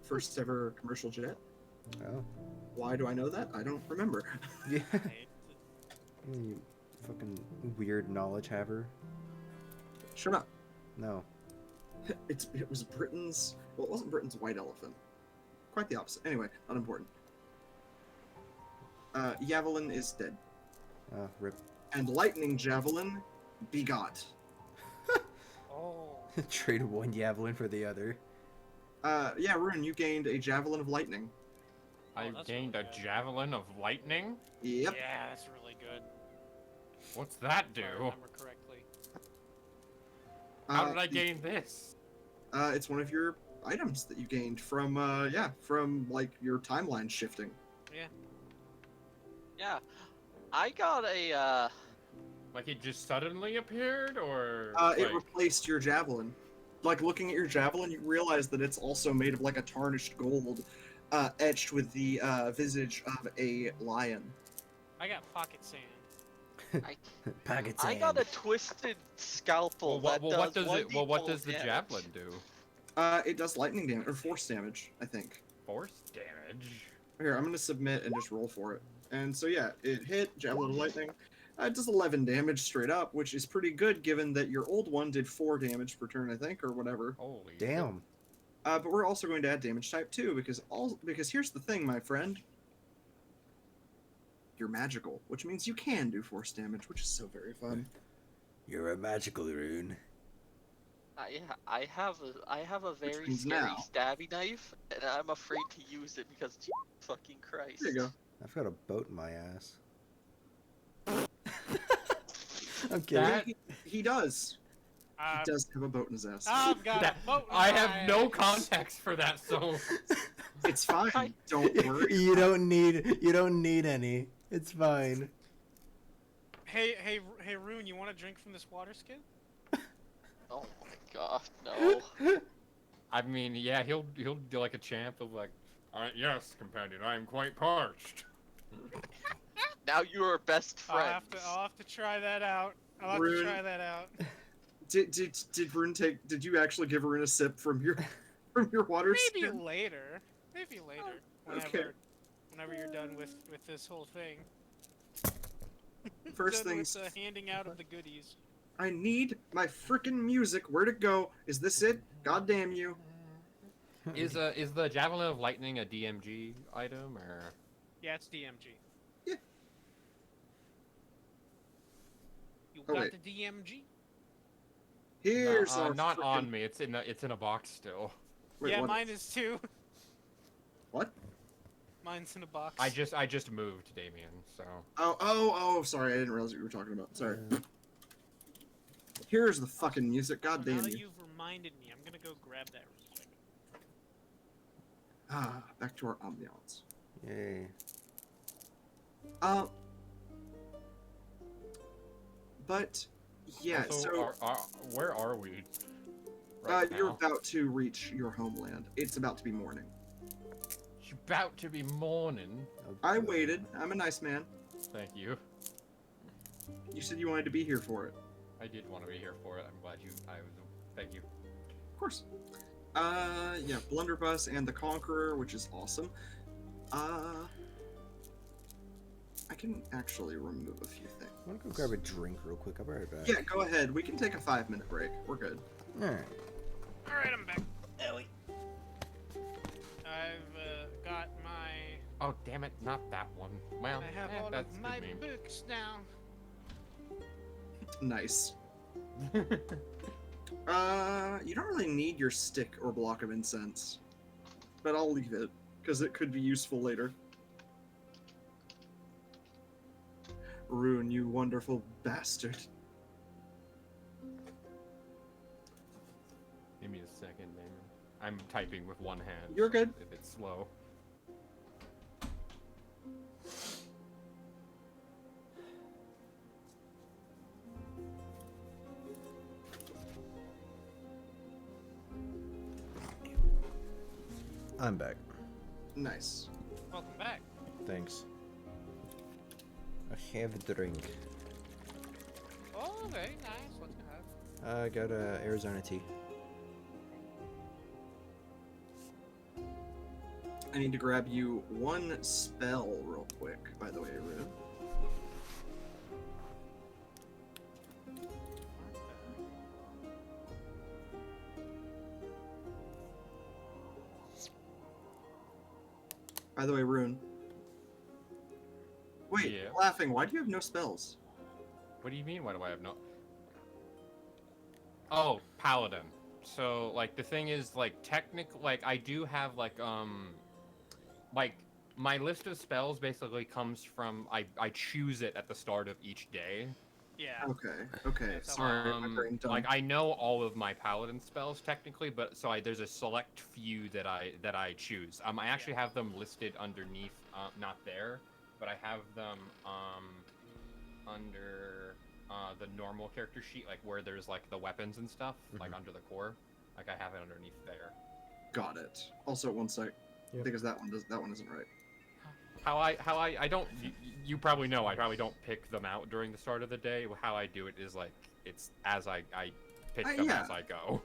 First ever commercial jet. Oh. Why do I know that? I don't remember. Yeah. You fucking weird knowledge haver. Shut up. No. It was Britain's... Well, it wasn't Britain's white elephant. Quite the opposite. Anyway, not important. Javelin is dead. Rip. And Lightning Javelin begot. Oh. Trade one Javelin for the other. Yeah, Rune, you gained a Javelin of Lightning. I that's gained really a good. javelin of lightning? Yep. Yeah, that's really good. What's that If I do? remember correctly. How did I gain this? It's one of your items that you gained from, from, like, your timeline shifting. Yeah. I got a, Like it just suddenly appeared, or It like... replaced your Javelin. Like, looking at your Javelin, you realize that it's also made of, like, a tarnished gold, etched with the, visage of a lion. I got pocket sand. Packets I got a twisted scalpel Well, that what does does it? Well, what 1d12 does the damage. javelin do? It does lightning damage, or force damage, I think. Force damage. Here, I'm gonna submit and just roll for it. And so yeah, it hit, Javelin of Lightning. It does 11 damage straight up, which is pretty good given that your old one did 4 damage per turn, I think, or whatever. Holy Damn. But we're also going to add damage type too, because here's the thing, my friend. You're magical, which means you can do force damage, which is so very fun. You're a magical Rune. I have a very means scary now. stabby knife, and I'm afraid to use it because Jesus fucking Christ. There you go. I've got a boat in my ass. I'm kidding. That- He does. He does have a boat in his ass. I've got That- a boat in I my have no ass. context for that, so It's fine. Don't worry. You don't need any. It's fine. Hey, Rune, you want a drink from this water skin? Oh my god, no. I mean, yeah, he'll do like a champ of like, yes, companion, I am quite parched. Now you are best I'll friends. have to try that out. I'll have Rune. to try that out. Did Rune did you actually give Rune a sip from your water Maybe skin? later. Maybe later. okay. Whenever you're done with this whole thing. First Done things, with the handing out of the goodies. I need my frickin' music. Where'd it go? Is this it? God damn you. Is the javelin of lightning a DMG item or? Yeah, it's DMG. Yeah. You Oh, got wait. the DMG? Here's our not on frickin'- me. It's in a box still. Wait, yeah, what? mine is too. What? Mine's in a box. I just moved, Damien. So. Oh, sorry, I didn't realize what you were talking about. Sorry. Here's the fucking music. God Now damn that you. you've reminded me, I'm gonna go grab that real quick. Back to our ambiance. Yay. But yeah, Also, so where are we? you're now? about to reach your homeland. It's about to be morning. It's about to be morning. I waited. I'm a nice man. Thank you. You said you wanted to be here for it. I did want to be here for it. I'm glad you. Thank you. Of course. Yeah, Blunderbuss and the Conqueror, which is awesome. I can actually remove a few things. I'm gonna go grab a drink real quick. I'll be right back. Yeah, go ahead. We can take a 5-minute break. We're good. Alright. Alright, I'm back. Ellie. I've got my... Oh, damn it, not that one. Well, I have all of that's my good meme. books now. Nice. You don't really need your stick or block of incense. But I'll leave it, because it could be useful later. Rune, you wonderful bastard. Give me a second, man. I'm typing with one hand. You're good. If it's slow. I'm back. Nice. Welcome back. Thanks. I have a drink. Oh, very nice. What you have? I got Arizona tea. I need to grab you one spell real quick, by the way, Rune. By the way, Rune. Wait, Yeah. laughing, why do you have no spells? What do you mean? Why do I have no? Oh, paladin. So like the thing is like like I do have like my list of spells basically comes from I choose it at the start of each day. Yeah. Okay. That's Sorry, my brain dumb. Like I know all of my paladin spells technically, but so there's a select few that I choose. I actually have them listed underneath, not there, but I have them under the normal character sheet, like where there's like the weapons and stuff, like under the core. Like I have it underneath there. Got it. Also, one sec, Yep. because that one isn't right. How I don't, you probably know I probably don't pick them out during the start of the day. How I do it is like it's as I pick them yeah. as I go.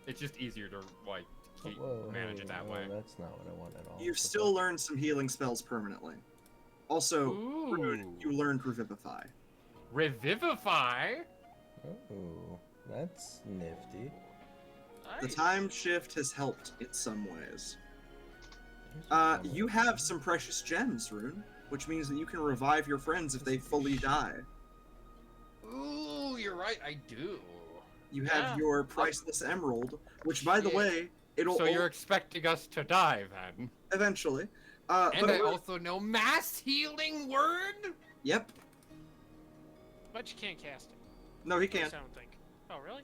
It's just easier to like manage it that way. That's not what I want at all. You've still learned some healing spells permanently. Also, Rune, you learned Revivify. Revivify? Oh, that's nifty. The Nice. time shift has helped in some ways. Here's a You have some precious gems, Rune, which means that you can revive your friends if they fully die. Ooh, you're right, I do. You have Yeah. your priceless emerald, which, by the Shit. way, it'll So you're expecting us to die then? eventually. And but I also know mass healing word? Yep. But you can't cast it. No, he At least can't. I don't think. Oh, really?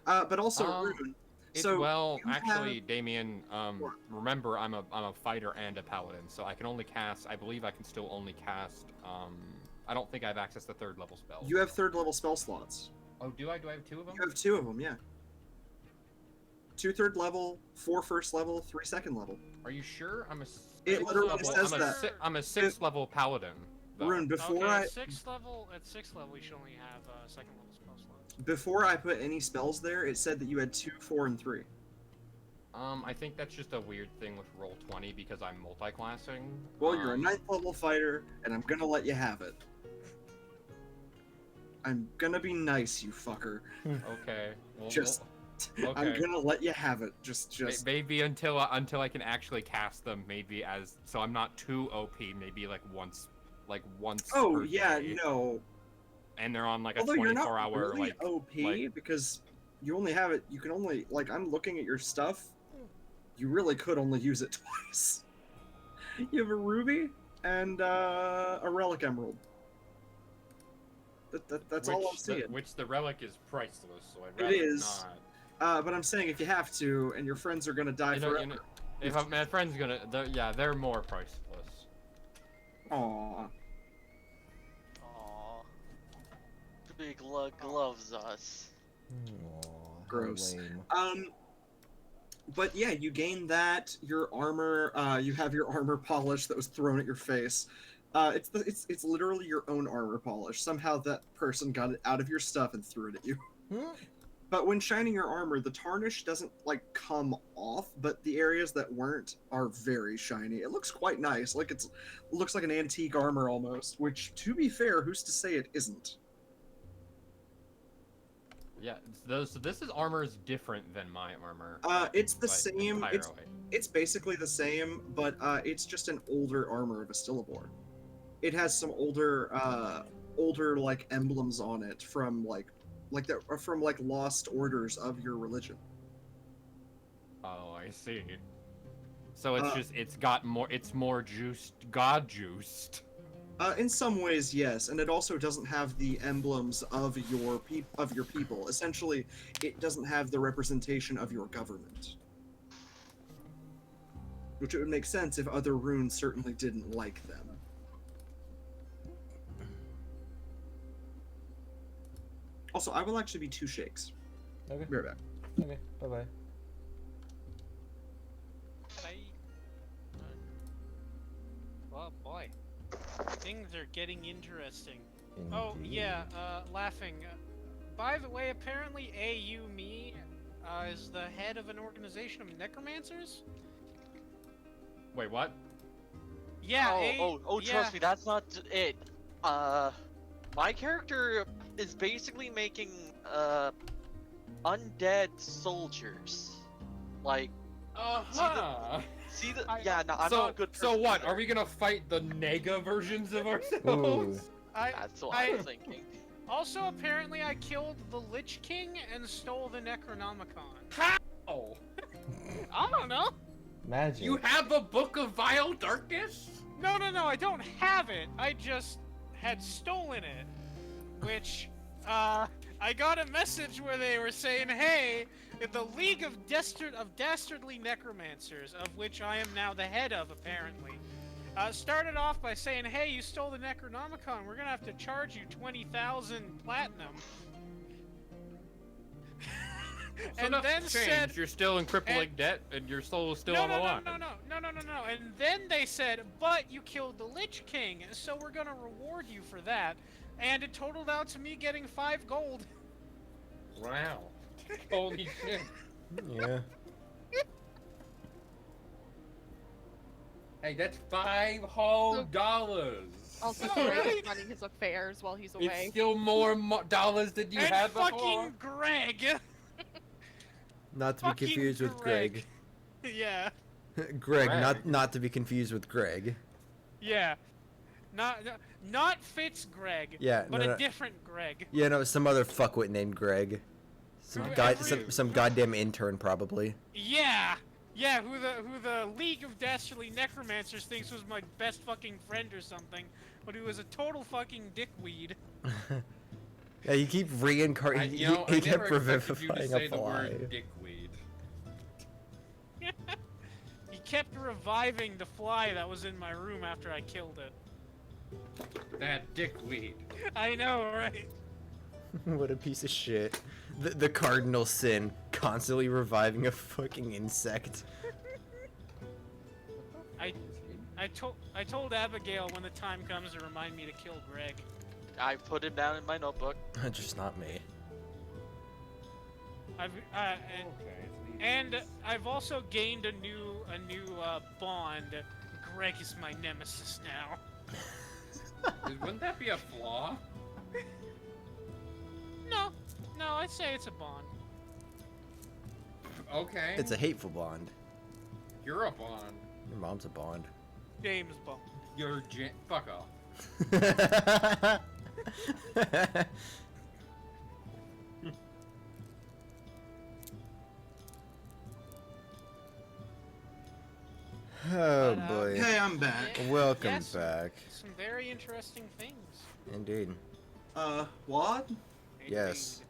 But also, Rune. Well, you actually, have- Damien, What? remember I'm a fighter and a paladin, so I can only cast. I believe I can still only cast. I don't think I have access to third level spells. You have 3rd level spell slots. Oh, do I? Do I have 2 of them? You have 2 of them, yeah. 2 3rd level, 4 1st level, 3 2nd level. Are you sure? I'm a. It literally level, says I'm that. I'm a 6th level paladin. though. Rune, before okay, I at sixth level, you should only have second level spell slots. before I put any spells there, it said that you had 2, 4, and 3. I think that's just a weird thing with Roll20 because I'm multi-classing. Well, you're a 9th level fighter, and I'm gonna let you have it. I'm gonna be nice, you fucker. Okay. Well, Just- okay. I'm gonna let you have it. Just. Maybe until I can actually cast them. Maybe so I'm not too OP. Maybe like once. Oh per yeah, day. no. And they're on like a Although you're 24-hour not really like. OP because you only have it. You can only like I'm looking at your stuff. You really could only use it twice. You have a ruby and a relic emerald. That's all I'm seeing. Which the relic is priceless, so I'd It rather is. not. But I'm saying if you have to, and your friends are gonna die forever. If my friend's gonna, they're more priceless. Aww. Aww. Big love Gross. Lame. But yeah, you gain that. Your armor. You have your armor polish that was thrown at your face. It's literally your own armor polish. Somehow that person got it out of your stuff and threw it at you. But when shining your armor, the tarnish doesn't like come off, but the areas that weren't are very shiny. It looks quite nice. Like it looks like an antique armor almost, which to be fair, who's to say it isn't? Yeah, so this armor is different than my armor. It's the like, same. entirely. It's basically the same, but it's just an older armor of a Stillabor. It has some older like emblems on it from like lost orders of your religion. Oh, I see. So it's more juiced, god juiced. In some ways, yes, and it also doesn't have the emblems of your people. Essentially, it doesn't have the representation of your government. Which it would make sense if other runes certainly didn't like them. Also, I will actually be 2 shakes. Okay. Be right back. Okay. Bye-bye. Oh boy, things are getting interesting. Oh yeah, laughing. By the way, apparently me is the head of an organization of necromancers. Wait, what? Yeah. Trust yeah. me, that's not it. My character is basically making undead soldiers. Like, see the yeah, no, I'm not a good person. So what? either. Are we gonna fight the nega versions of Ooh. ourselves? That's what I was thinking. Also, apparently, I killed the Lich King and stole the Necronomicon. How? I don't know. Magic. You have a book of vile darkness? No, I don't have it. I just had stolen it. Which, I got a message where they were saying, hey, the League of Dastardly Necromancers, of which I am now the head of, apparently, started off by saying, hey, you stole the Necronomicon, we're gonna have to charge you 20,000 platinum. So and then said, you're still in crippling debt, and your soul is still on the line. No. And then they said, but you killed the Lich King, so we're gonna reward you for that. And it totaled out to me getting 5 gold. Wow. Holy shit. Yeah. Hey, that's $5 whole dollars. Also, really? running his affairs while he's away. It's still more dollars than you had before. fucking Greg. Not to be Fucking confused with Greg. Yeah. Greg, Greg. not to be confused with Greg. Yeah. Not Fitz Greg. Yeah, But no, a no. different Greg. Yeah, no, some other fuckwit named Greg. Some goddamn intern probably. Yeah. Yeah, who the League of Dastardly Necromancers thinks was my best fucking friend or something, but who was a total fucking dickweed. Yeah, you keep reincarnating. You know, he I kept never expected you to revivifying say a the fly. word dickweed. He kept reviving the fly that was in my room after I killed it. That dickweed. I know, right? What a piece of shit. The cardinal sin, constantly reviving a fucking insect. I told Abigail when the time comes to remind me to kill Greg. I put him down in my notebook. Just not me. And I've also gained a new bond. Greg is my nemesis now. Wouldn't that be a flaw? No, I'd say it's a bond. Okay. It's a hateful bond. You're a bond. Your mom's a bond. James Bond. You're fuck off. Oh But, boy. Hey, I'm back. Welcome Yes. back. Some very interesting things. Indeed. What? Yes.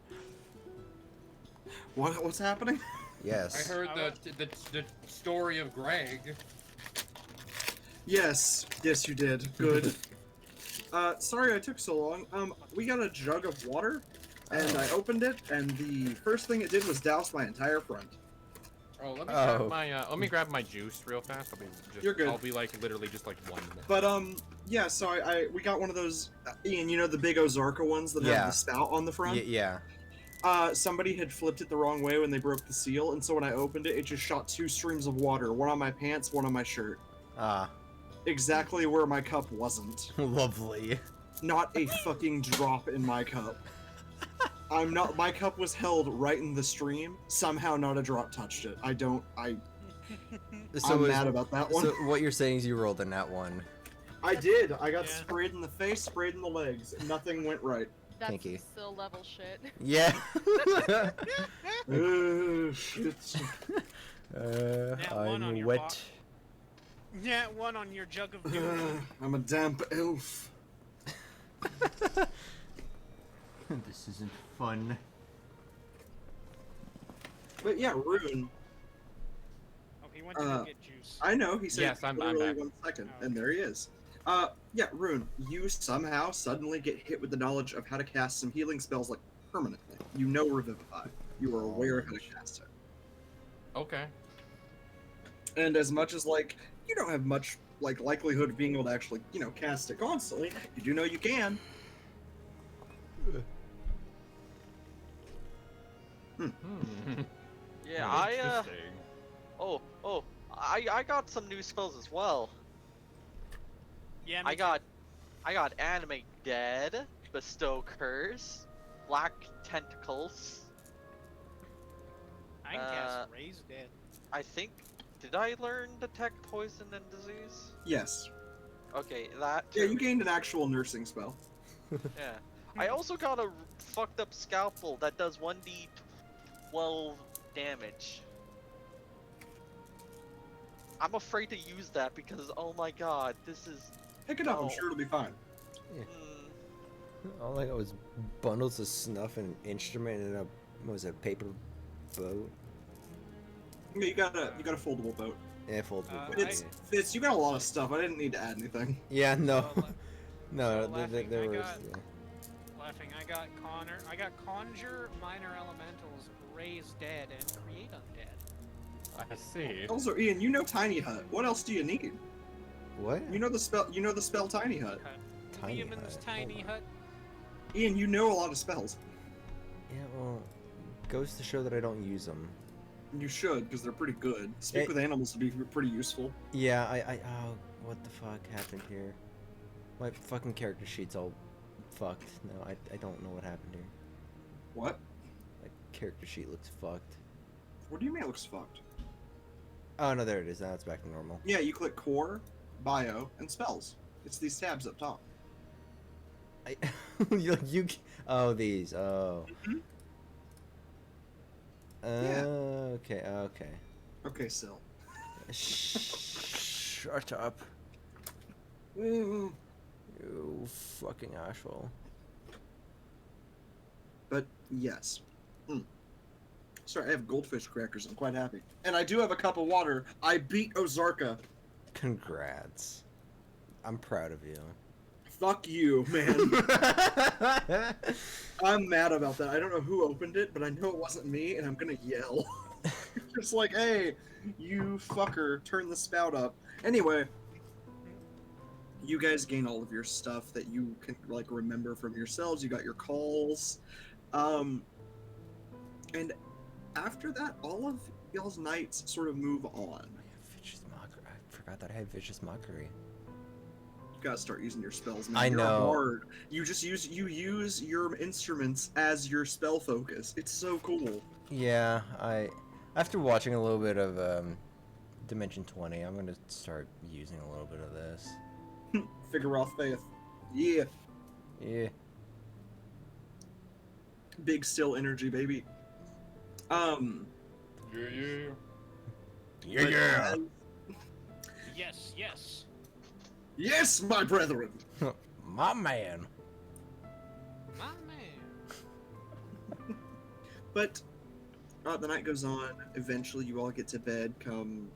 What's happening? Yes. I heard the story of Greg. Yes, you did. Good. Sorry I took so long. We got a jug of water. And I opened it, and the first thing it did was douse my entire front. Oh, let me grab my juice real fast. You're good. I'll be like literally just like 1 minute. But yeah. So we got one of those, Ian. You know the big Ozarka ones that have the spout on the front. Yeah. Somebody had flipped it the wrong way when they broke the seal, and so when I opened it, it just shot 2 streams of water, one on my pants, one on my shirt. Ah. Exactly where my cup wasn't. Lovely. Not a fucking drop in my cup. My cup was held right in the stream. Somehow not a drop touched it. I'm mad about that one. So what you're saying is you rolled in that one. I did. I got sprayed in the face, sprayed in the legs. Nothing went right. That's Kinky. still level shit. Yeah. Shit. I'm wet. Yeah, 1 on your jug of doom. I'm a damp elf. This isn't fun. But yeah, Rune. Oh, he went to go get juice. I know, he said Yes, I'm literally back. 1 second, Oh, and there he is. Yeah, Rune, you somehow suddenly get hit with the knowledge of how to cast some healing spells, like, permanently. You know Revivify. You are aware of how to cast it. Okay. And as much as, like, you don't have much, like, likelihood of being able to actually, you know, cast it constantly, you do know you can. Yeah, Interesting. I got some new spells as well. Yeah, I got Animate Dead, Bestow Curse, Black Tentacles. I can cast Raise Dead. I think, did I learn Detect Poison and Disease? Yes. Okay, that Yeah, too. you gained an actual nursing spell. Yeah. I also got a fucked up scalpel that does 1d12 damage. I'm afraid to use that because, oh my god, this is... Pick it up, I'm Oh. sure it'll be fine. All I got was bundles of snuff and an instrument and what was it, paper boat? Yeah, you got a foldable boat. Yeah, foldable boat. Fitz, you got a lot of stuff. I didn't need to add anything. Yeah, no. So, No, so laughing, there I was. got- Laughing, I got Conjure, Minor Elementals, Raise Dead, and Create Undead. I see. Also, Ian, you know Tiny Hut. What else do you need? What? You know the spell. You know the spell Tiny Hut. Tiny Liam in this hut. tiny hut. Ian, you know a lot of spells. Yeah, well, goes to show that I don't use them. You should, because they're pretty good. Speak with animals would be pretty useful. Yeah, oh, what the fuck happened here? My fucking character sheet's all fucked. No, I don't know what happened here. What? My character sheet looks fucked. What do you mean it looks fucked? Oh, no, there it is. Now it's back to normal. Yeah, you click Core, Bio, and Spells. It's these tabs up top. Oh, these. Oh. Mhm. Yeah. Okay, okay. Okay, Sil. Shut up. Mm. You fucking asshole. But yes. Sorry, I have goldfish crackers. I'm quite happy. And I do have a cup of water. I beat Ozarka. Congrats. I'm proud of you. Fuck you, man. I'm mad about that. I don't know who opened it, but I know it wasn't me, and I'm gonna yell. Just like, hey, you fucker, turn the spout up. Anyway, you guys gain all of your stuff that you can, like, remember from yourselves. You got your calls. And after that, all of y'all's nights sort of move on. Vicious Mockery. I forgot that I had Vicious Mockery. You gotta start using your spells, man. I know. You're hard. You use your instruments as your spell focus. It's so cool. Yeah, after watching a little bit of Dimension 20, I'm gonna start using a little bit of this. Figure Faith. Yeah. Yeah. Big still energy, baby. Yeah. But, Yes, yes. yes, my brethren. My man. My man. But the night goes on. Eventually, you all get to bed. Come,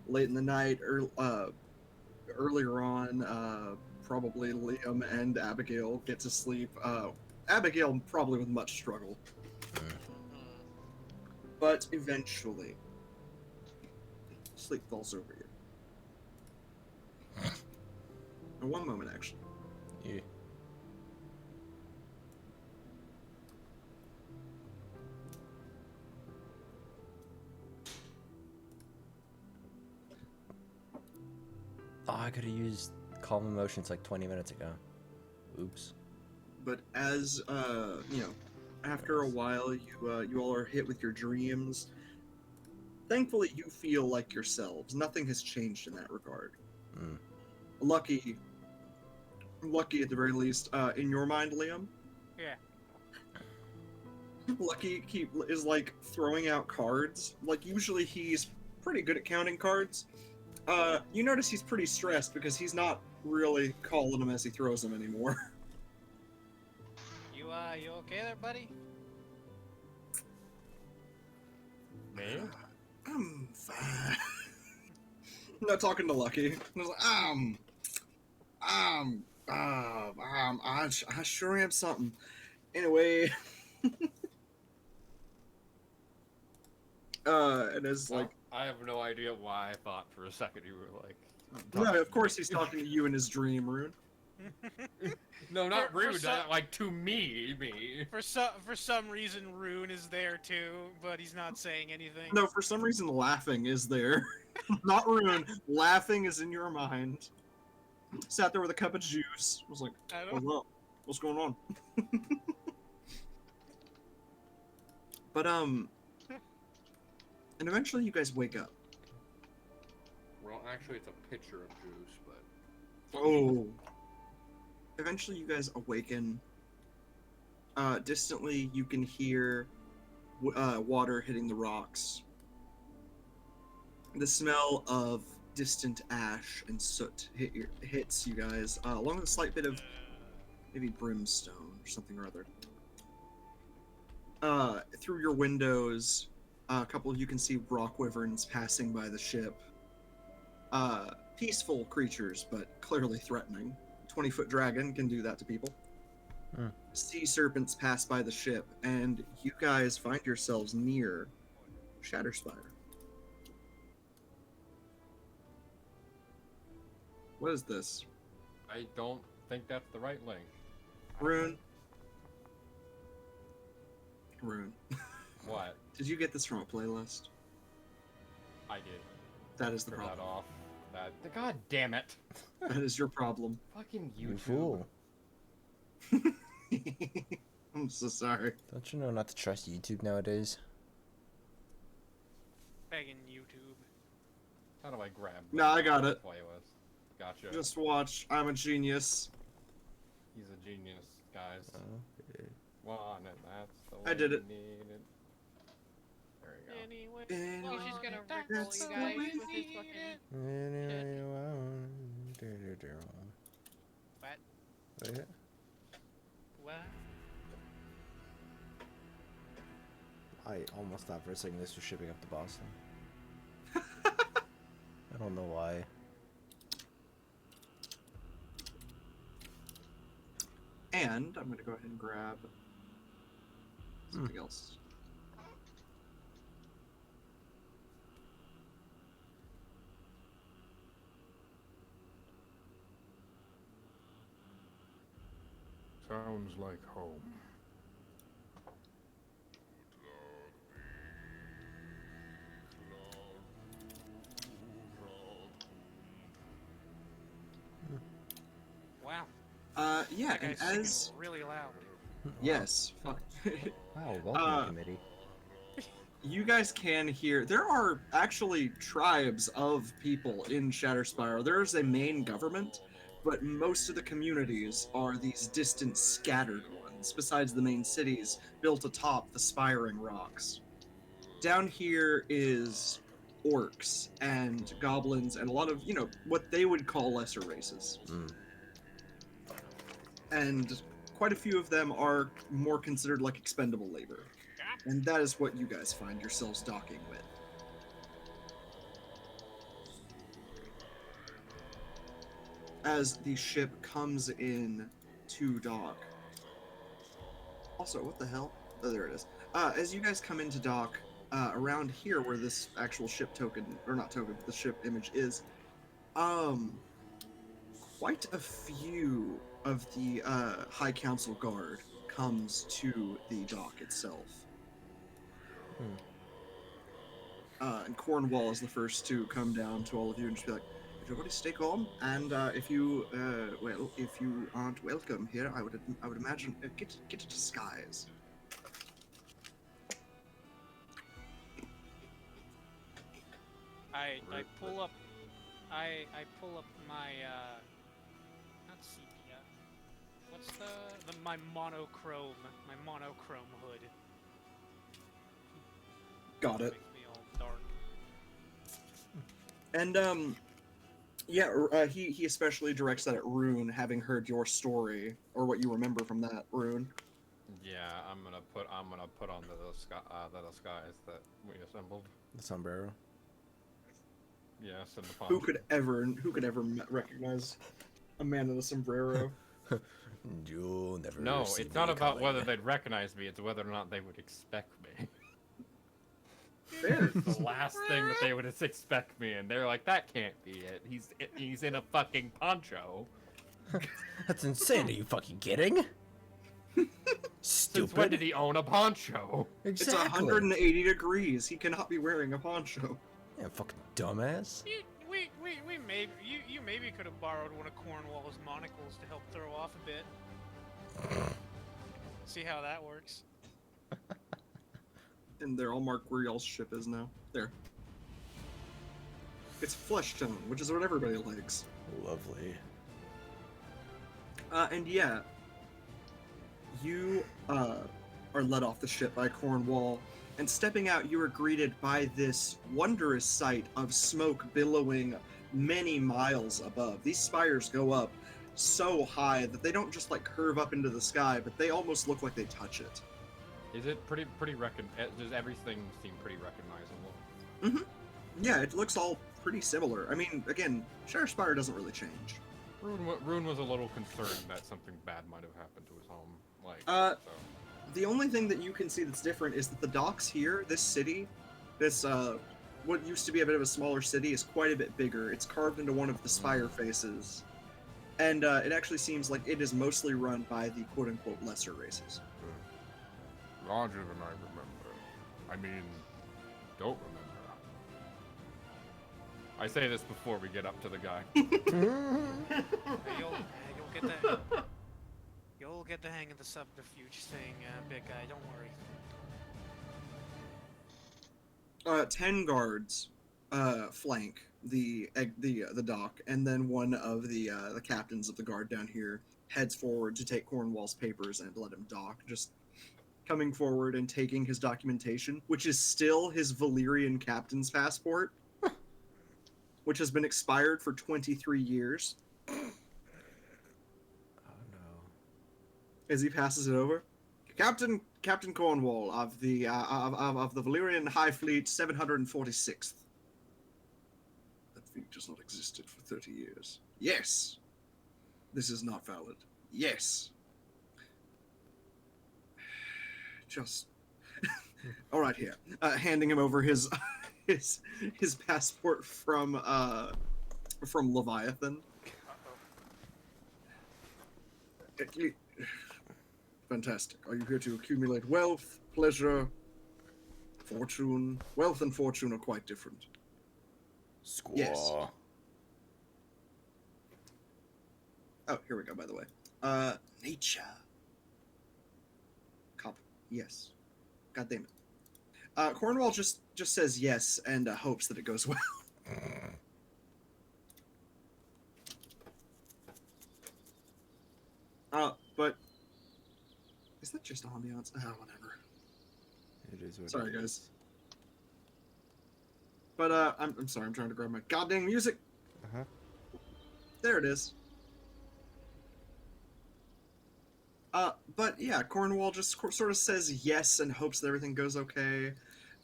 late in the night, earlier on. Probably Liam and Abigail get to sleep. Abigail probably with much struggle. But eventually, sleep falls over you. In one moment, actually. Yeah. Oh, I could have used calm emotions like 20 minutes ago. Oops. But as after a while, you all are hit with your dreams. Thankfully, you feel like yourselves. Nothing has changed in that regard. Mm. Lucky at the very least. In your mind, Liam. Yeah. Lucky is like throwing out cards. Like usually he's pretty good at counting cards. You notice he's pretty stressed because he's not really calling them as he throws them anymore. You okay there, buddy? Me? I'm fine. I'm not talking to Lucky. I was like, I sure am something. Anyway, and it's like, I have no idea why I thought for a second you were like. no, of course he's talking to you in his dream, Rune. No, not For rude. some- Like to me. For some reason, Rune is there too, but he's not saying anything. No, for some reason, laughing is there. Not Rune. Laughing is in your mind. Sat there with a cup of juice. Was like, I don't. what's up? What's going on? But and eventually you guys wake up. Well, actually, it's a pitcher of juice, but. Oh. Eventually you guys awaken. Distantly you can hear water hitting the rocks. The smell of distant ash and soot hits you guys, along with a slight bit of maybe brimstone or something or other. Through your windows, a couple of you can see rock wyverns passing by the ship. Peaceful creatures, but clearly threatening. 20-foot dragon can do that to people. Sea serpents pass by the ship, and you guys find yourselves near ShadowSpire. What is this? I don't think that's the right link. Rune? What? Did you get this from a playlist? I did. That is the Turn that problem. off. God damn it. That is your problem. Fucking You YouTube. fool. I'm so sorry. Don't you know not to trust YouTube nowadays? Begging YouTube. How do I grab? Nah, I got it. Playlist. Gotcha. Just watch. I'm a genius. He's a genius, guys. Okay. One, and that's the way I did it. we need it. There we go. Anyway, He's just gonna That's rickroll you the guys way with his fucking. Anyway, you want. What? Wait. What? I almost thought for a second this was shipping up to Boston. I don't know why. And I'm gonna go ahead and grab something else. Sounds like home. Wow. Yeah, That and guy's singing as really loud. yes, fuck. Wow, welcome committee. You guys can hear. There are actually tribes of people in ShadowSpire. There is a main government, but most of the communities are these distant, scattered ones, besides the main cities built atop the spiring rocks. Down here is orcs and goblins and a lot of, what they would call lesser races. And quite a few of them are more considered like expendable labor. And that is what you guys find yourselves docking with. As the ship comes in to dock, Also, what the hell? Oh, there it is. As you guys come into dock, around here where this actual ship token, or not token, but the ship image is, quite a few of the High Council Guard comes to the dock itself. And Cornwall is the first to come down to all of you and just be like, everybody stay calm, and if you aren't welcome here, I would imagine get a disguise. I pull up my not sepia. What's my monochrome hood. Got it. Makes me all dark. And he especially directs that at Rune, having heard your story or what you remember from that, Rune. Yeah, I'm gonna put on the disguise that we assembled. The sombrero. Yes, and the poncho. Who could ever recognize a man in a sombrero? You'll never. No, see it's not me about coming. whether they'd recognize me. It's whether or not they would expect me. Fair. The last thing that they would expect me, and they're like, "That can't be it. He's in a fucking poncho." That's insane. Are you fucking kidding? Stupid. Since when did he own a poncho? Exactly. It's 180 degrees. He cannot be wearing a poncho. Yeah, fucking dumbass. We maybe you maybe could have borrowed one of Cornwall's monocles to help throw off a bit. See how that works. And they're all marked where y'all's ship is now. There. It's flesh tone, which is what everybody likes. Lovely. And yeah, you are led off the ship by Cornwall, and stepping out, you are greeted by this wondrous sight of smoke billowing many miles above. These spires go up so high that they don't just like curve up into the sky, but they almost look like they touch it. Is it pretty does everything seem pretty recognizable? Mm-hmm. Yeah, it looks all pretty similar. I mean, again, ShadowSpire doesn't really change. Rune was a little concerned that something bad might have happened to his home. The only thing that you can see that's different is that the docks here, this city, this what used to be a bit of a smaller city, is quite a bit bigger. It's carved into one of the spire faces, and it actually seems like it is mostly run by the quote-unquote lesser races. Larger than I remember. I mean, don't remember. I say this before we get up to the guy. You'll get the hang of the subterfuge thing, big guy. Don't worry. 10 guards flank the dock, and then one of the captains of the guard down here heads forward to take Cornwall's papers and let him dock. Just coming forward and taking his documentation, which is still his Valyrian captain's passport, which has been expired for 23 years. Oh no. As he passes it over, Captain Cornwall of the Valyrian High Fleet 746th. That fleet has not existed for 30 years. Yes. This is not valid. Yes. Just all right here. Handing him over his his passport from Leviathan. Fantastic. Are you here to accumulate wealth, pleasure, fortune? Wealth and fortune are quite different. Squaw. Yes. Oh, here we go, by the way. Nature. Cop. Yes. God damn it. Cornwall just says yes and hopes that it goes well. But is that just ambiance? Oh, whatever. It is what Sorry, it guys. is. But I'm sorry. I'm trying to grab my goddamn music. Uh-huh. There it is. But yeah, Cornwall just sort of says yes and hopes that everything goes okay.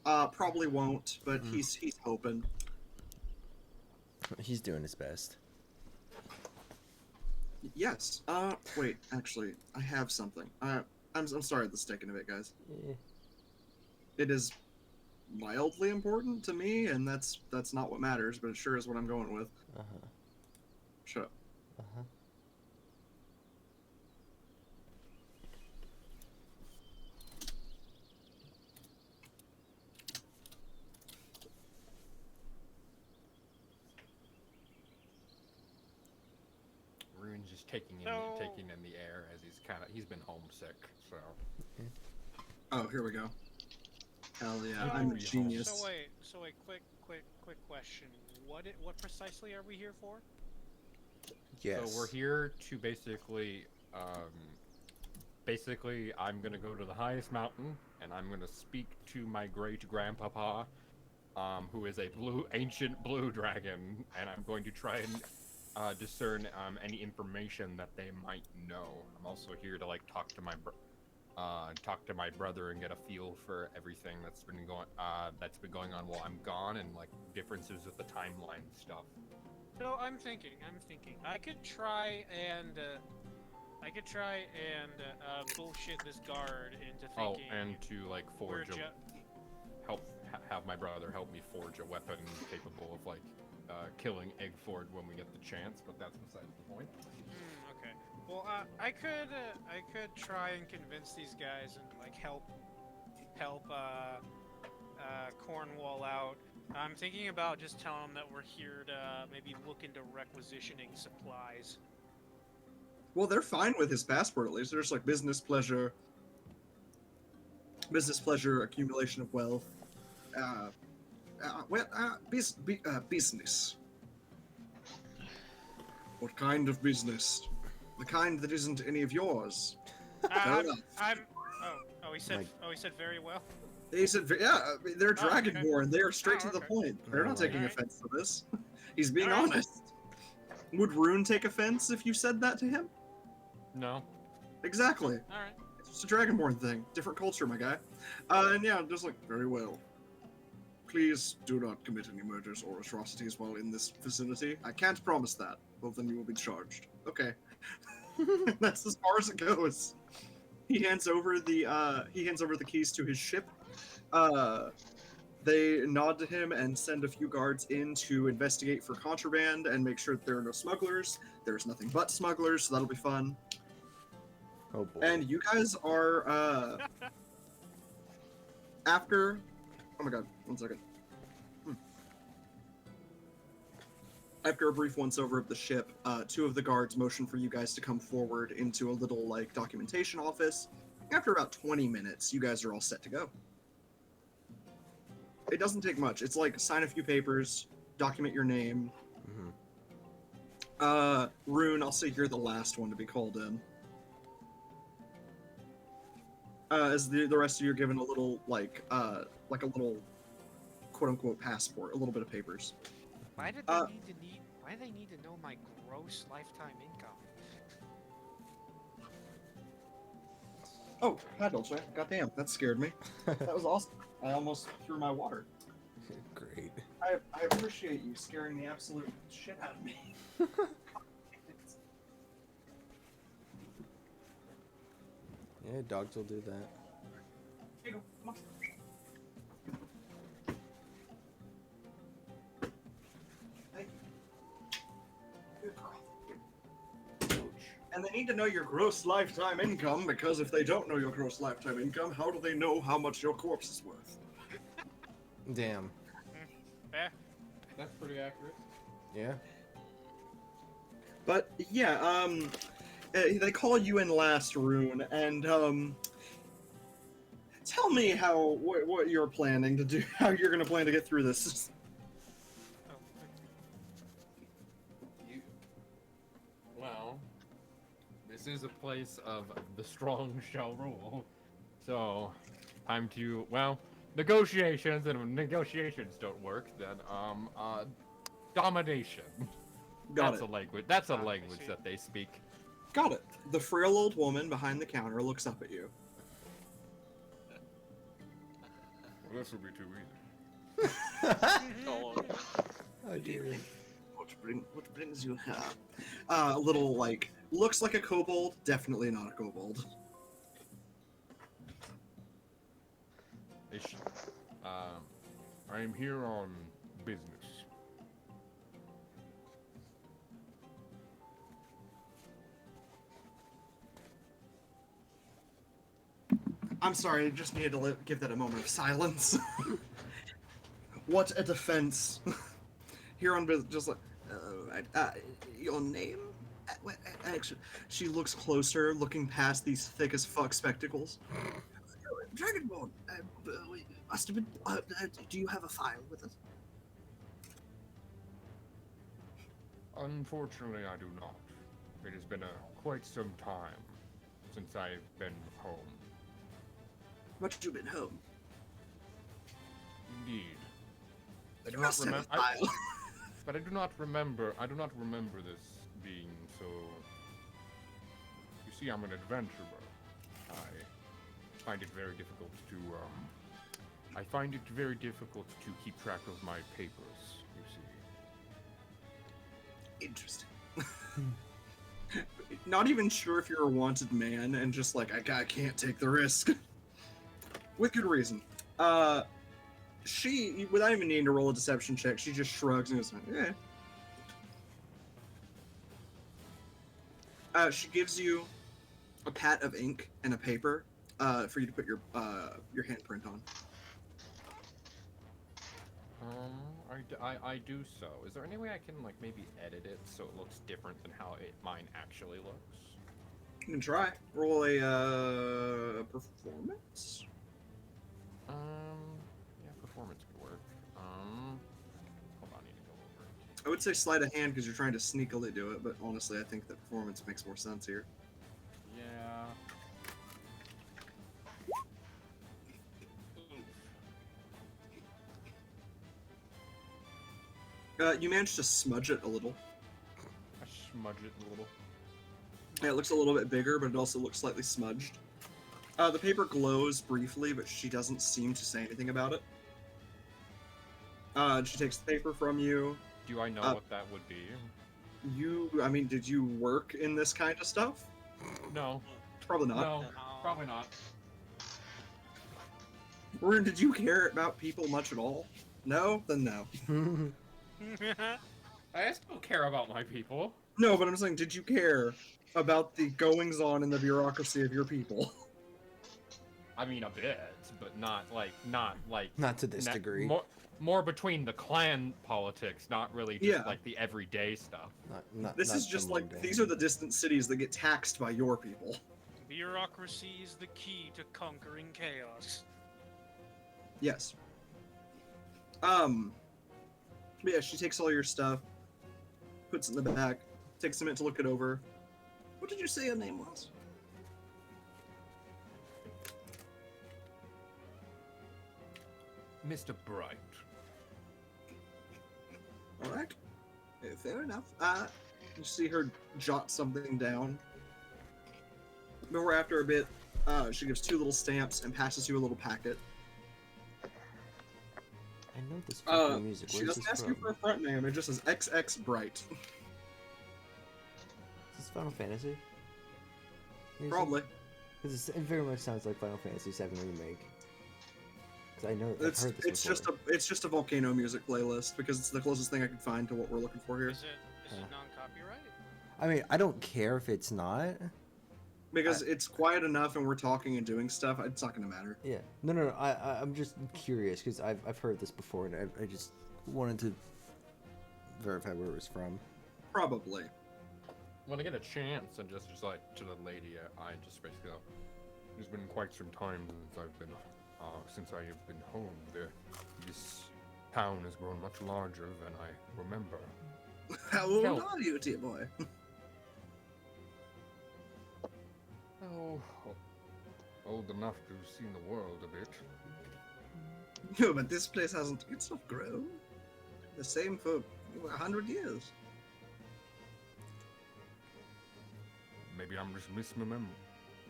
Probably won't, but he's hoping. He's doing his best. Yes. Wait, actually, I have something. I I'm sorry at the sticking of it, guys. Eh. It is mildly important to me, and that's not what matters, but it sure is what I'm going with. Uh-huh. Shut up. Uh-huh. Rune's just taking in the air as he's been homesick, so. Oh, here we go. Hell yeah, So- I'm a genius. So wait, quick question. What precisely are we here for? Yes. So we're here to basically, I'm gonna go to the highest mountain, and I'm gonna speak to my great-grandpapa, who is a ancient blue dragon, and I'm going to try and discern any information that they might know. I'm also here to like talk to my brother and get a feel for everything that's been going on while I'm gone, and like differences with the timeline stuff. So I'm thinking. I could try and bullshit this guard into thinking. Oh, and to like forge have my brother help me forge a weapon capable of like killing Eggford when we get the chance, but that's besides the point. Okay. Well, I could try and convince these guys and like help Cornwall out. I'm thinking about just telling them that we're here to maybe look into requisitioning supplies. Well, they're fine with his passport, at least. They're just like business pleasure, accumulation of wealth. Business. What kind of business? The kind that isn't any of yours. Fair enough. He said very well. He said, yeah, they're Oh, okay. Dragonborn. They are straight to the okay. point. They're not taking Alright. offense to this. He's being Alright. honest. Would Rune take offense if you said that to him? No. Exactly. All right. It's just a Dragonborn thing. Different culture, my guy. And yeah, just like, very well. Please do not commit any murders or atrocities while in this facility. I can't promise that. Well, then you will be charged. Okay. That's as far as it goes. He hands over the keys to his ship. They nod to him and send a few guards in to investigate for contraband and make sure that there are no smugglers. There's nothing but smugglers, so that'll be fun. Oh boy. And you guys are after. Oh my god! 1 second. After a brief once-over of the ship, 2 of the guards motion for you guys to come forward into a little, like, documentation office. After about 20 minutes, you guys are all set to go. It doesn't take much. It's like, sign a few papers, document your name. Rune, I'll say you're the last one to be called in. As the rest of you are given a little, like a little, quote-unquote, passport, a little bit of papers. Why do they need to know my gross lifetime income? Oh, hi, Dolce. Goddamn, that scared me. That was awesome. I almost threw my water. Great. I appreciate you scaring the absolute shit out of me. Yeah, dogs will do that. Here you go. Come on. Thank you. Good girl. And they need to know your gross lifetime income, because if they don't know your gross lifetime income, how do they know how much your corpse is worth? Damn. Fair. That's pretty accurate. Yeah. But yeah, they call you in last, Rune, and tell me what you're planning to do, how you're gonna plan to get through this. Well, this is a place of the strong shall rule. So, time to, well, negotiations, and if negotiations don't work, then, domination. That's a language that they speak. Got it. The frail old woman behind the counter looks up at you. Well, this will be too easy. Oh dear. What brings you here? A little, like, looks like a kobold, definitely not a kobold. Is she, I am here on business. I'm sorry, I just needed to give that a moment of silence. What a defense. Here on business, just like, your name? Actually, she looks closer, looking past these thick as fuck spectacles. Dragonborn, must have been. Do you have a file with us? Unfortunately, I do not. It has been quite some time since I've been home. But you've been home. Indeed. I do You not must have a remember. file. But I do not remember. I do not remember this being so. You see, I'm an adventurer. I find it very difficult to. I find it very difficult to keep track of my papers. You see. Interesting. Not even sure if you're a wanted man, and just like I can't take the risk. With good reason. She, without even needing to roll a deception check, she just shrugs and goes, she gives you a pat of ink and a paper for you to put your handprint on. I do so. Is there any way I can like maybe edit it so it looks different than how mine actually looks? You can try. Roll a performance. Yeah, performance could work. Hold on, I need to go over it. I would say sleight of hand because you're trying to sneakily do it, but honestly, I think that performance makes more sense here. Yeah. You managed to smudge it a little. I smudge it a little. Yeah, it looks a little bit bigger, but it also looks slightly smudged. The paper glows briefly, but she doesn't seem to say anything about it. She takes the paper from you. Do I know what that would be? Did you work in this kind of stuff? No. Probably not. No, probably not. Rune, did you care about people much at all? No? Then no. I still care about my people. No, but I'm saying, did you care about the goings-on in the bureaucracy of your people? I mean, a bit, but not to this degree. More between the clan politics, not really just like the everyday stuff. This is just like, these are the distant cities that get taxed by your people. Bureaucracy is the key to conquering chaos. Yes. But yeah, she takes all your stuff, puts it in the back, takes a minute to look it over. What did you say your name was? Mr. Bright. Alright. Fair enough. You see her jot something down. Before after a bit, she gives 2 little stamps and passes you a little packet. I know this fucking music. She doesn't ask you for a front name, it just says XX Bright. Is this Final Fantasy? Music? Probably. Because it very much sounds like Final Fantasy VII Remake. Because I know I've heard this before. It's just a volcano music playlist because it's the closest thing I can find to what we're looking for here. Is it non-copyright? I mean, I don't care if it's not. Because it's quiet enough and we're talking and doing stuff, it's not going to matter. Yeah. No. I'm just curious because I've heard this before and I just wanted to verify where it was from. Probably. When I get a chance, and just like to the lady, I just basically go, It's been quite some time since I have been home. This town has grown much larger than I remember. How old are you, dear boy? Oh, old enough to have seen the world a bit. No, but this place it's not grown. The same for 100 years. Maybe I'm just misremembering.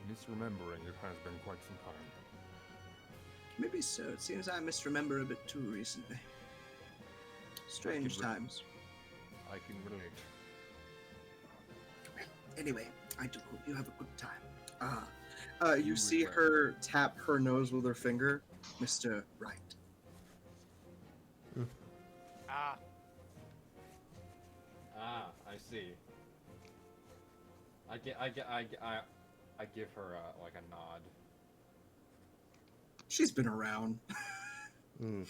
It has been quite some time. Maybe so. It seems I misremember a bit too recently. Strange times. I can relate. Anyway, I do hope you have a good time. You see her tap her nose with her finger. Mr. Right. Ah, I see. I give her like a nod. She's been around. Mm.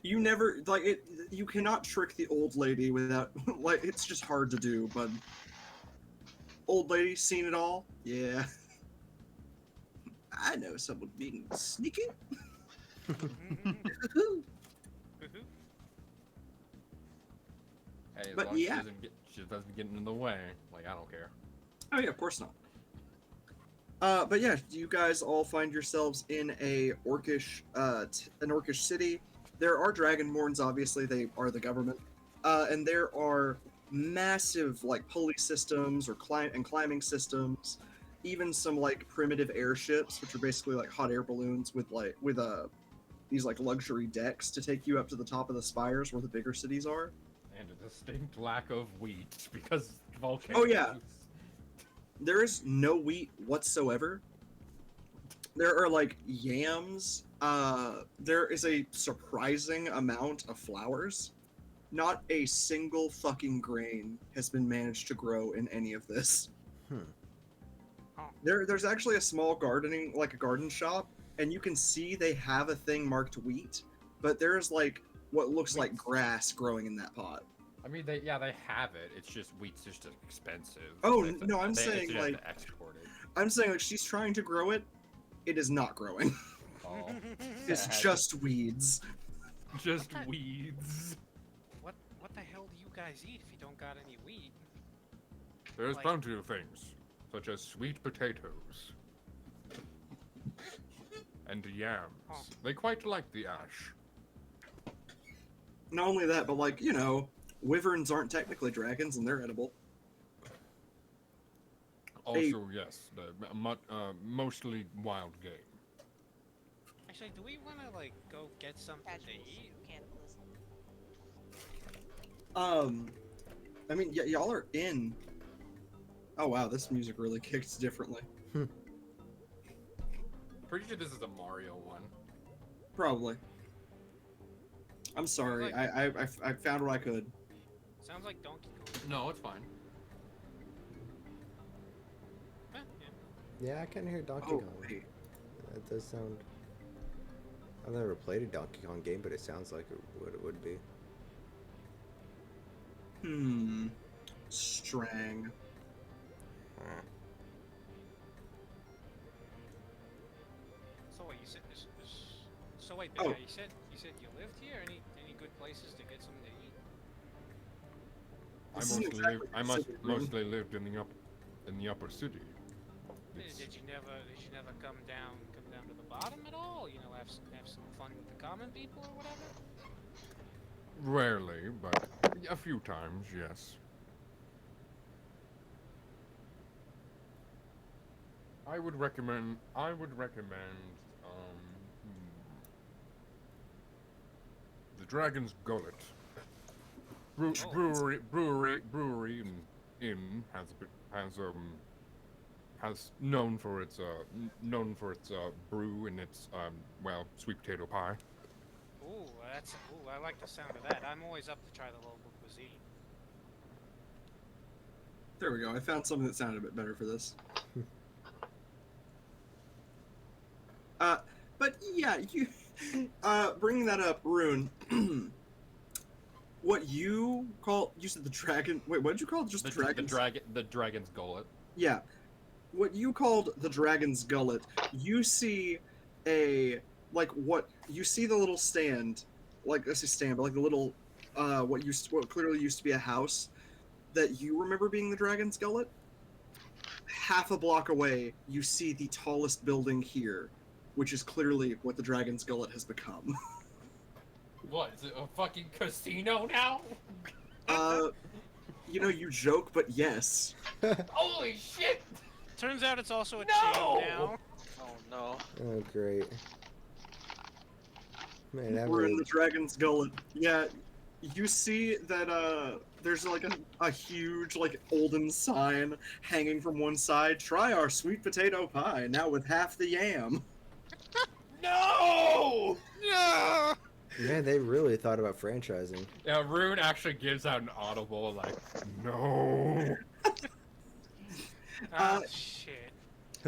You never like it. You cannot trick the old lady without like. It's just hard to do. But old lady seen it all. Yeah. I know someone being sneaky. Hey, as But long as yeah. she doesn't get in the way. Like, I don't care. Oh yeah, of course not. But yeah, you guys all find yourselves in a orcish, an orcish city. There are dragonborns, obviously, they are the government, and there are massive like pulley systems or climbing systems, even some like primitive airships, which are basically like hot air balloons with these like luxury decks to take you up to the top of the spires where the bigger cities are. And a distinct lack of wheat because volcanoes. Oh yeah. There is no wheat whatsoever. There are like yams. There is a surprising amount of flowers. Not a single fucking grain has been managed to grow in any of this. There's actually a small garden shop, and you can see they have a thing marked wheat, but there's like what looks like grass growing in that pot. I mean, they have it. It's just wheat's just expensive. Oh They have to- no, I'm they saying actually have like to export it. I'm saying like she's trying to grow it. It is not growing. Oh, It's sad. just weeds. Just weeds. what the hell do you guys eat if you don't got any wheat? There's Like- plenty of things, such as sweet potatoes and yams. Oh. They quite like the ash. Not only that, but like, you know, wyverns aren't technically dragons and they're edible. Also, yes, mostly wild game. Actually, do we want to like go get something to eat? Cannibalism. I mean, y'all are in. Oh wow, this music really kicks differently. Pretty sure this is a Mario one. Probably. I'm sorry. Like- I found what I could. Sounds like Donkey Kong. No, it's fine. Yeah. Yeah, I can hear Donkey Oh Kong. wait. That does sound. I've never played a Donkey Kong game, but it sounds like what it would be. Strang. So what you said? So wait, Oh. you said you lived here. Any good places to get something to eat? This isn't exactly I considered room. mostly lived in the upper city. Did you never come down to the bottom at all? You know, have some fun with the common people or whatever. Rarely, but a few times, yes. I would recommend. The Dragon's Gullet. Brewery and inn has known for its brew and its sweet potato pie. Ooh, I like the sound of that. I'm always up to try the local cuisine. There we go. I found something that sounded a bit better for this. But yeah, you bringing that up, Rune. What you said the dragon. Wait, what did you call it? Just the dragon? The dragon's gullet. Yeah. What you called the dragon's gullet, you see what you see the little stand, like I say stand, but like the little what clearly used to be a house that you remember being the dragon's gullet. Half a block away, you see the tallest building here, which is clearly what the dragon's gullet has become. What, is it a fucking casino now? You know, you joke, but yes. Holy shit! Turns out it's also a No! chain now. Oh no. Oh, great. Man, that We're in really... the dragon's gullet. Yeah, you see that there's like a huge like olden sign hanging from one side. Try our sweet potato pie now with half the yam. No! No! Man, they really thought about franchising. Yeah, Rune actually gives out an audible like, no. Shit.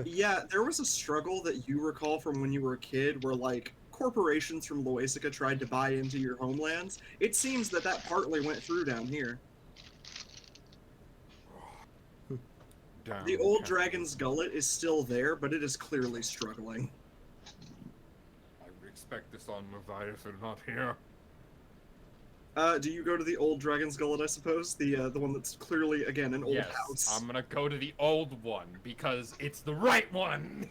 Yeah, there was a struggle that you recall from when you were a kid where, like, corporations from Loasica tried to buy into your homelands. It seems that partly went through down here. Damn The old captain. Dragon's Gullet is still there, but it is clearly struggling. I would expect this on Leviathan, not here. Do you go to the old Dragon's Gullet, I suppose? The one that's clearly, again, an old Yes, house. I'm gonna go to the old one because it's the right one.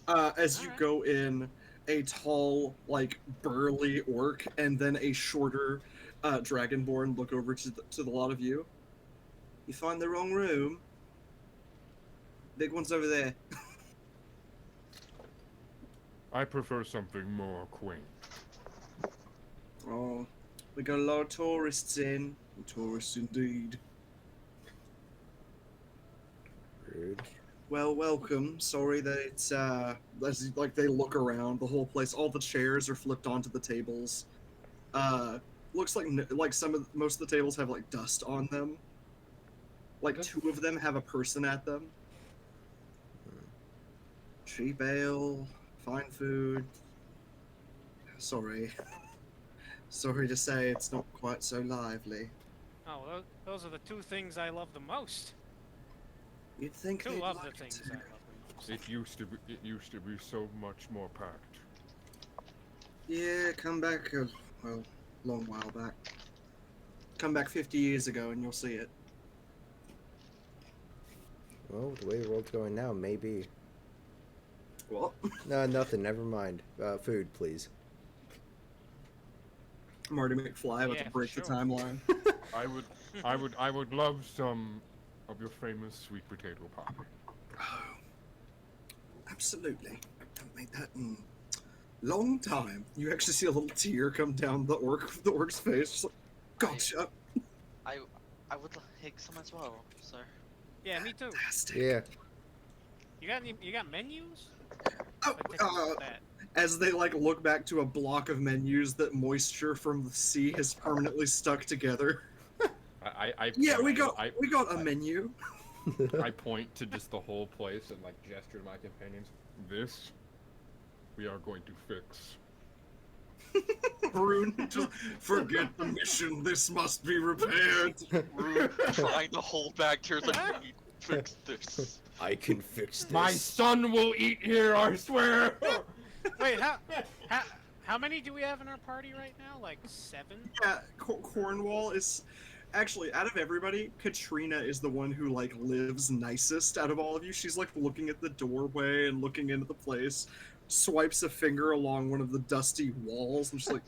As you go in, a tall, like, burly orc and then a shorter dragonborn look over to the lot of you. You find the wrong room. Big one's over there. I prefer something more quaint. Oh, we got a lot of tourists in. Tourists indeed. Rude. Well, welcome. Sorry that it's, as, like, they look around, the whole place, all the chairs are flipped onto the tables. Looks like most of the tables have, like, dust on them. Like, 2 of them have a person at them. Cheap ale, fine food. Sorry. Sorry to say it's not quite so lively. Oh, well, those are the 2 things I love the most. You'd think 2 they'd of like the things to. I love the most. It used to be so much more packed. Yeah, come back a long while back. Come back 50 years ago and you'll see it. Well, the way the world's going now, maybe. What? No, nothing. Never mind. Food, please. Marty McFly about Yeah, to break for the sure. timeline. I would love some of your famous sweet potato pie. Oh, absolutely. Haven't made that in a long time. You actually see a little tear come down the orc's face. Just like, gotcha. I would like some as well, sir. Yeah, me too. Fantastic. Yeah. You got menus? Oh, I'd take a look at that. as they like look back to a block of menus that moisture from the sea has permanently stuck together. Yeah, we got a menu. I point to just the whole place and like gesture to my companions. This, we are going to fix. Rune, just forget the mission. This must be repaired. Rune trying to hold back tears like, we need to fix this. I can fix this. My son will eat here, I swear. Wait, how many do we have in our party right now? Like 7? Yeah, Cornwall is actually, out of everybody, Katrina is the one who like lives nicest out of all of you. She's like looking at the doorway and looking into the place, swipes a finger along one of the dusty walls, and she's like,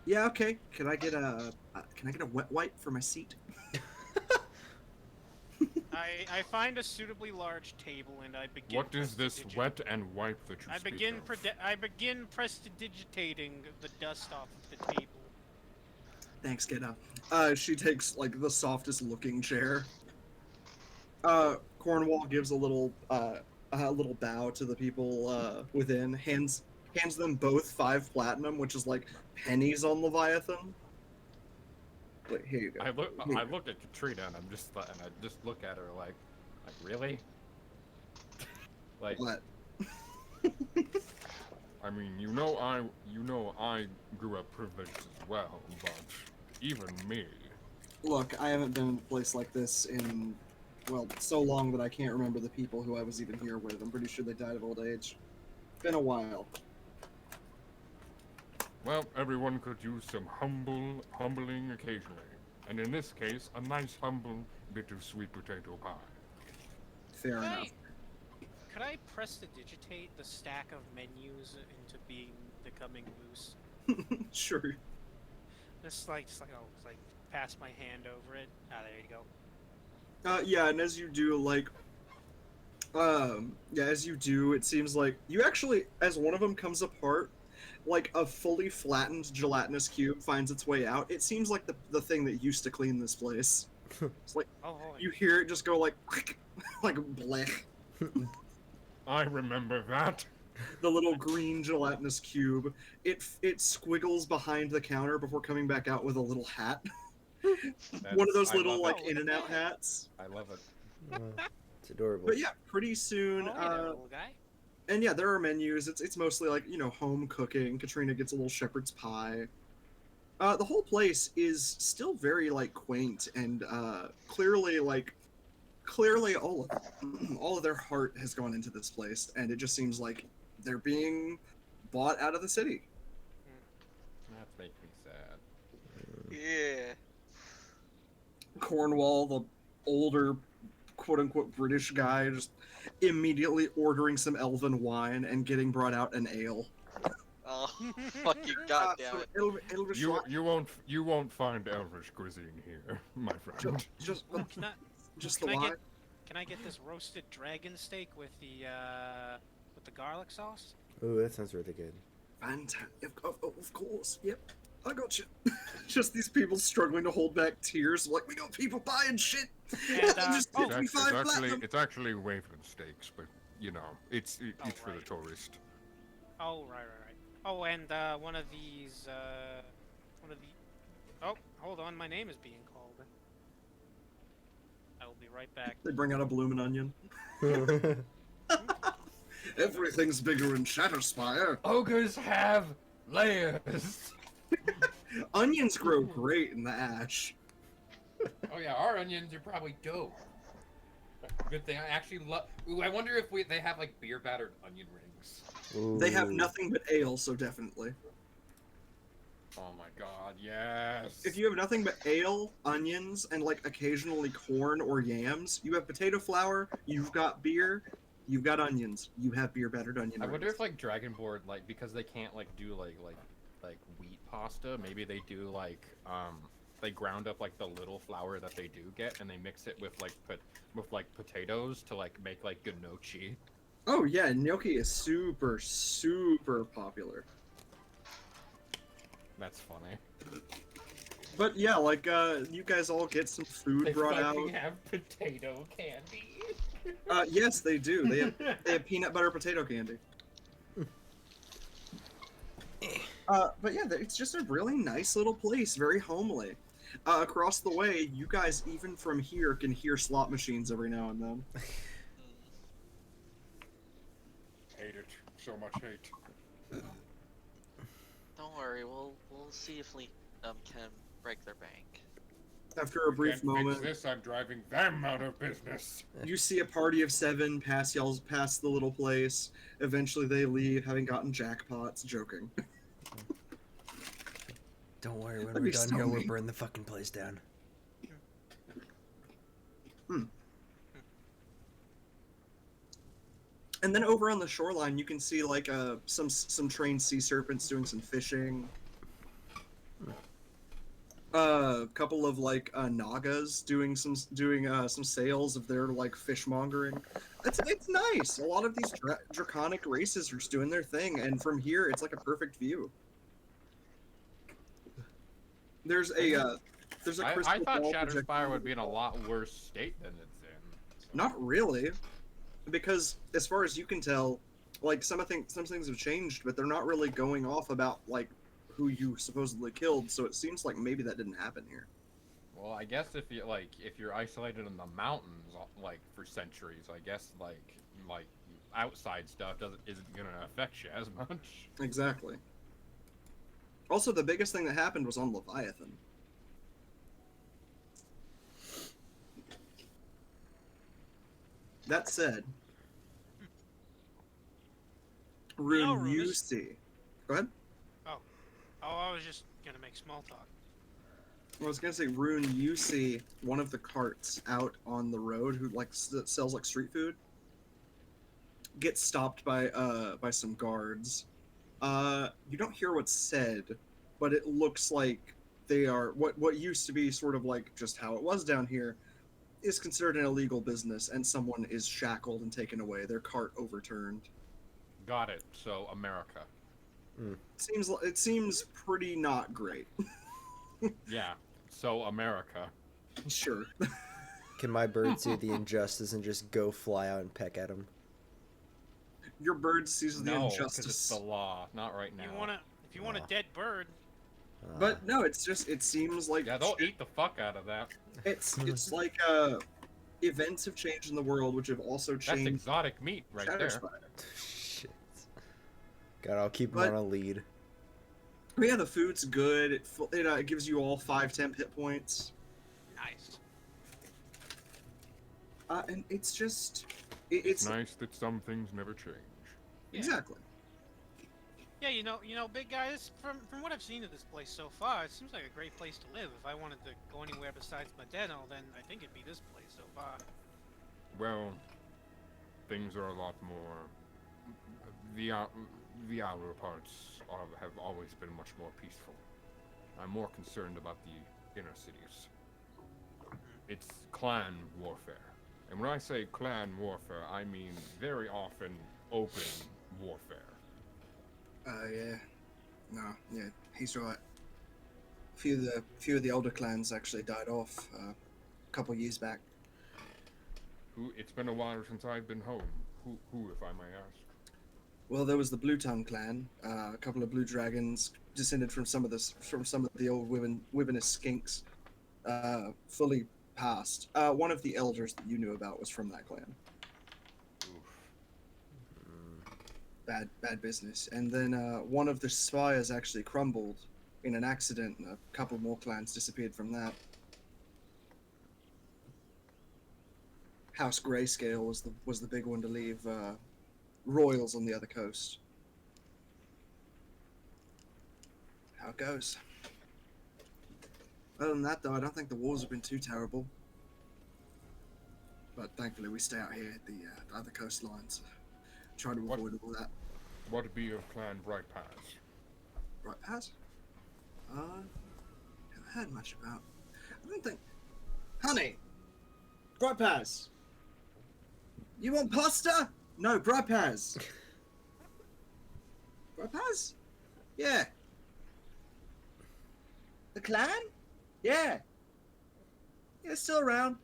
"Yeah, okay. Can I get a wet wipe for my seat?" I find a suitably large table and I begin. What is this wet and wipe that you I speak begin of? I begin prestidigitating the dust off of the table. Thanks, kiddo. She takes like the softest looking chair. Cornwall gives a little bow to the people within, hands them both 5 platinum, which is like pennies on Leviathan. Wait, here you go. I look at Katrina and I just look at her like really? Like What? I mean, you know I grew up privileged as well, but even me. Look, I haven't been in a place like this in, well, so long that I can't remember the people who I was even here with. I'm pretty sure they died of old age. Been a while. Well, everyone could use some humbling occasionally. And in this case, a nice humble bit of sweet potato pie. Fair enough. Could I prestidigitate the stack of menus into becoming loose? Sure. Just like pass my hand over it. Ah, there you go. Yeah, and as you do, like, as you do, it seems like you actually, as one of them comes apart, like a fully flattened gelatinous cube finds its way out. It seems like the thing that used to clean this place. It's like you hear it just go like like blech. I remember that. The little green gelatinous cube. It squiggles behind the counter before coming back out with a little hat. One of those little like in and out hats. I love it. It's adorable. But yeah, pretty soon. Little guy. And yeah, there are menus. It's mostly like, you know, home cooking. Katrina gets a little shepherd's pie. The whole place is still very like quaint and clearly all of their heart has gone into this place, and it just seems like they're being bought out of the city. That's making me sad. Yeah. Cornwall, the older quote-unquote British guy, just immediately ordering some elven wine and getting brought out an ale. Oh, fucking goddamn it! You won't find Elvish cuisine here, my friend. Just the can wine. Can I get this roasted dragon steak with the garlic sauce? Ooh, that sounds really good. Fantastic. Of course. Yep. I got you. Just these people struggling to hold back tears. Like, we got people buying shit. And, just It's, me five platinum. it's actually Raven steaks, but you know, it's for the right. tourist. Oh, right. Oh, and one of the. Oh, hold on, my name is being called. I will be right back. They bring out a bloomin' onion. Everything's bigger in ShadowSpire. Ogres have layers. Onions grow great in the ash. Oh yeah, our onions are probably dope. Good thing I actually love. Ooh, I wonder if they have like beer battered onion rings. Ooh. They have nothing but ale, so definitely. Oh my god, yes. If you have nothing but ale, onions, and like occasionally corn or yams, you have potato flour, you've got beer, you've got onions, you have beer battered onion I rings. wonder if like Dragonboard, like because they can't like do like wheat pasta, maybe they do like they ground up like the little flour that they do get and they mix it with like potatoes to like make like gnocchi. Oh yeah, gnocchi is super popular. That's funny. But yeah, like you guys all get some food brought out. They have potato candy. Yes, they do. They have peanut butter potato candy. But yeah, it's just a really nice little place, very homely. Across the way, you guys, even from here, can hear slot machines every now and then. Hate it. So much hate. Don't worry, we'll see if we can break their bank. After a brief Can't fix moment, this, I'm driving them out of business. you see a party of 7 pass y'all past the little place. Eventually, they leave, having gotten jackpots. Joking. Don't worry, when That'd we're be done so here, we'll mean. burn the fucking place down. And then over on the shoreline, you can see like some trained sea serpents doing some fishing. A couple of like nagas doing some sales of their like fishmongering. It's nice. A lot of these draconic races are just doing their thing, and from here, it's like a perfect view. There's a I crystal thought ball projecting ShadowSpire would be in a lot worse state than it's in. So. Not really, because as far as you can tell, like some things have changed, but they're not really going off about like who you supposedly killed. So it seems like maybe that didn't happen here. Well, I guess if you're isolated in the mountains like for centuries, I guess like outside stuff isn't gonna affect you as much. Exactly. Also, the biggest thing that happened was on Leviathan. That said, Rune, Rune, you this- see. Go ahead. Oh, I was just gonna make small talk. I was gonna say, Rune, you see one of the carts out on the road who that sells like street food. Gets stopped by some guards. You don't hear what's said, but it looks like they are what used to be sort of like just how it was down here is considered an illegal business, and someone is shackled and taken away, their cart overturned. Got it. So America. It seems pretty not great. Yeah. So America. Sure. Can my bird see the injustice and just go fly out and peck at him? Your bird sees the No, because injustice. it's the law. Not right now. If you want a dead bird. But no, it seems like Yeah, they'll eat the fuck out of that. It's like events have changed in the world, which have also That's changed. exotic meat right there. ShadowSpire. Shit. God, I'll keep him But- on a lead. But yeah, the food's good. It gives you all 5 temp hit points. Nice. And it's just It's nice that some things never change. Yeah. Exactly. Yeah, you know, big guy. From what I've seen of this place so far, it seems like a great place to live. If I wanted to go anywhere besides Medeno, then I think it'd be this place so far. Well, things are a lot more. The outer parts have always been much more peaceful. I'm more concerned about the inner cities. It's clan warfare. And when I say clan warfare, I mean very often open warfare. Yeah. No, yeah, he's right. Few of the older clans actually died off a couple years back. It's been a while since I've been home. Who, if I may ask? Well, there was the Blue Tongue clan, a couple of blue dragons descended from some of the old Wyverness skinks, fully passed. One of the elders that you knew about was from that clan. Bad business. And then one of the spires actually crumbled in an accident, and a couple more clans disappeared from that. House Grayscale was the big one to leave royals on the other coast. How it goes. Other than that, though, I don't think the wars have been too terrible. But thankfully, we stay out here at the other coastlines. Try to avoid all that. What be of Clan Brightpaz? Brightpaz? Haven't heard much about. I don't think. Honey! Brightpaz! You want pasta? No, Brightpaz! Brightpaz? Yeah. The clan? Yeah. Yeah, it's still around.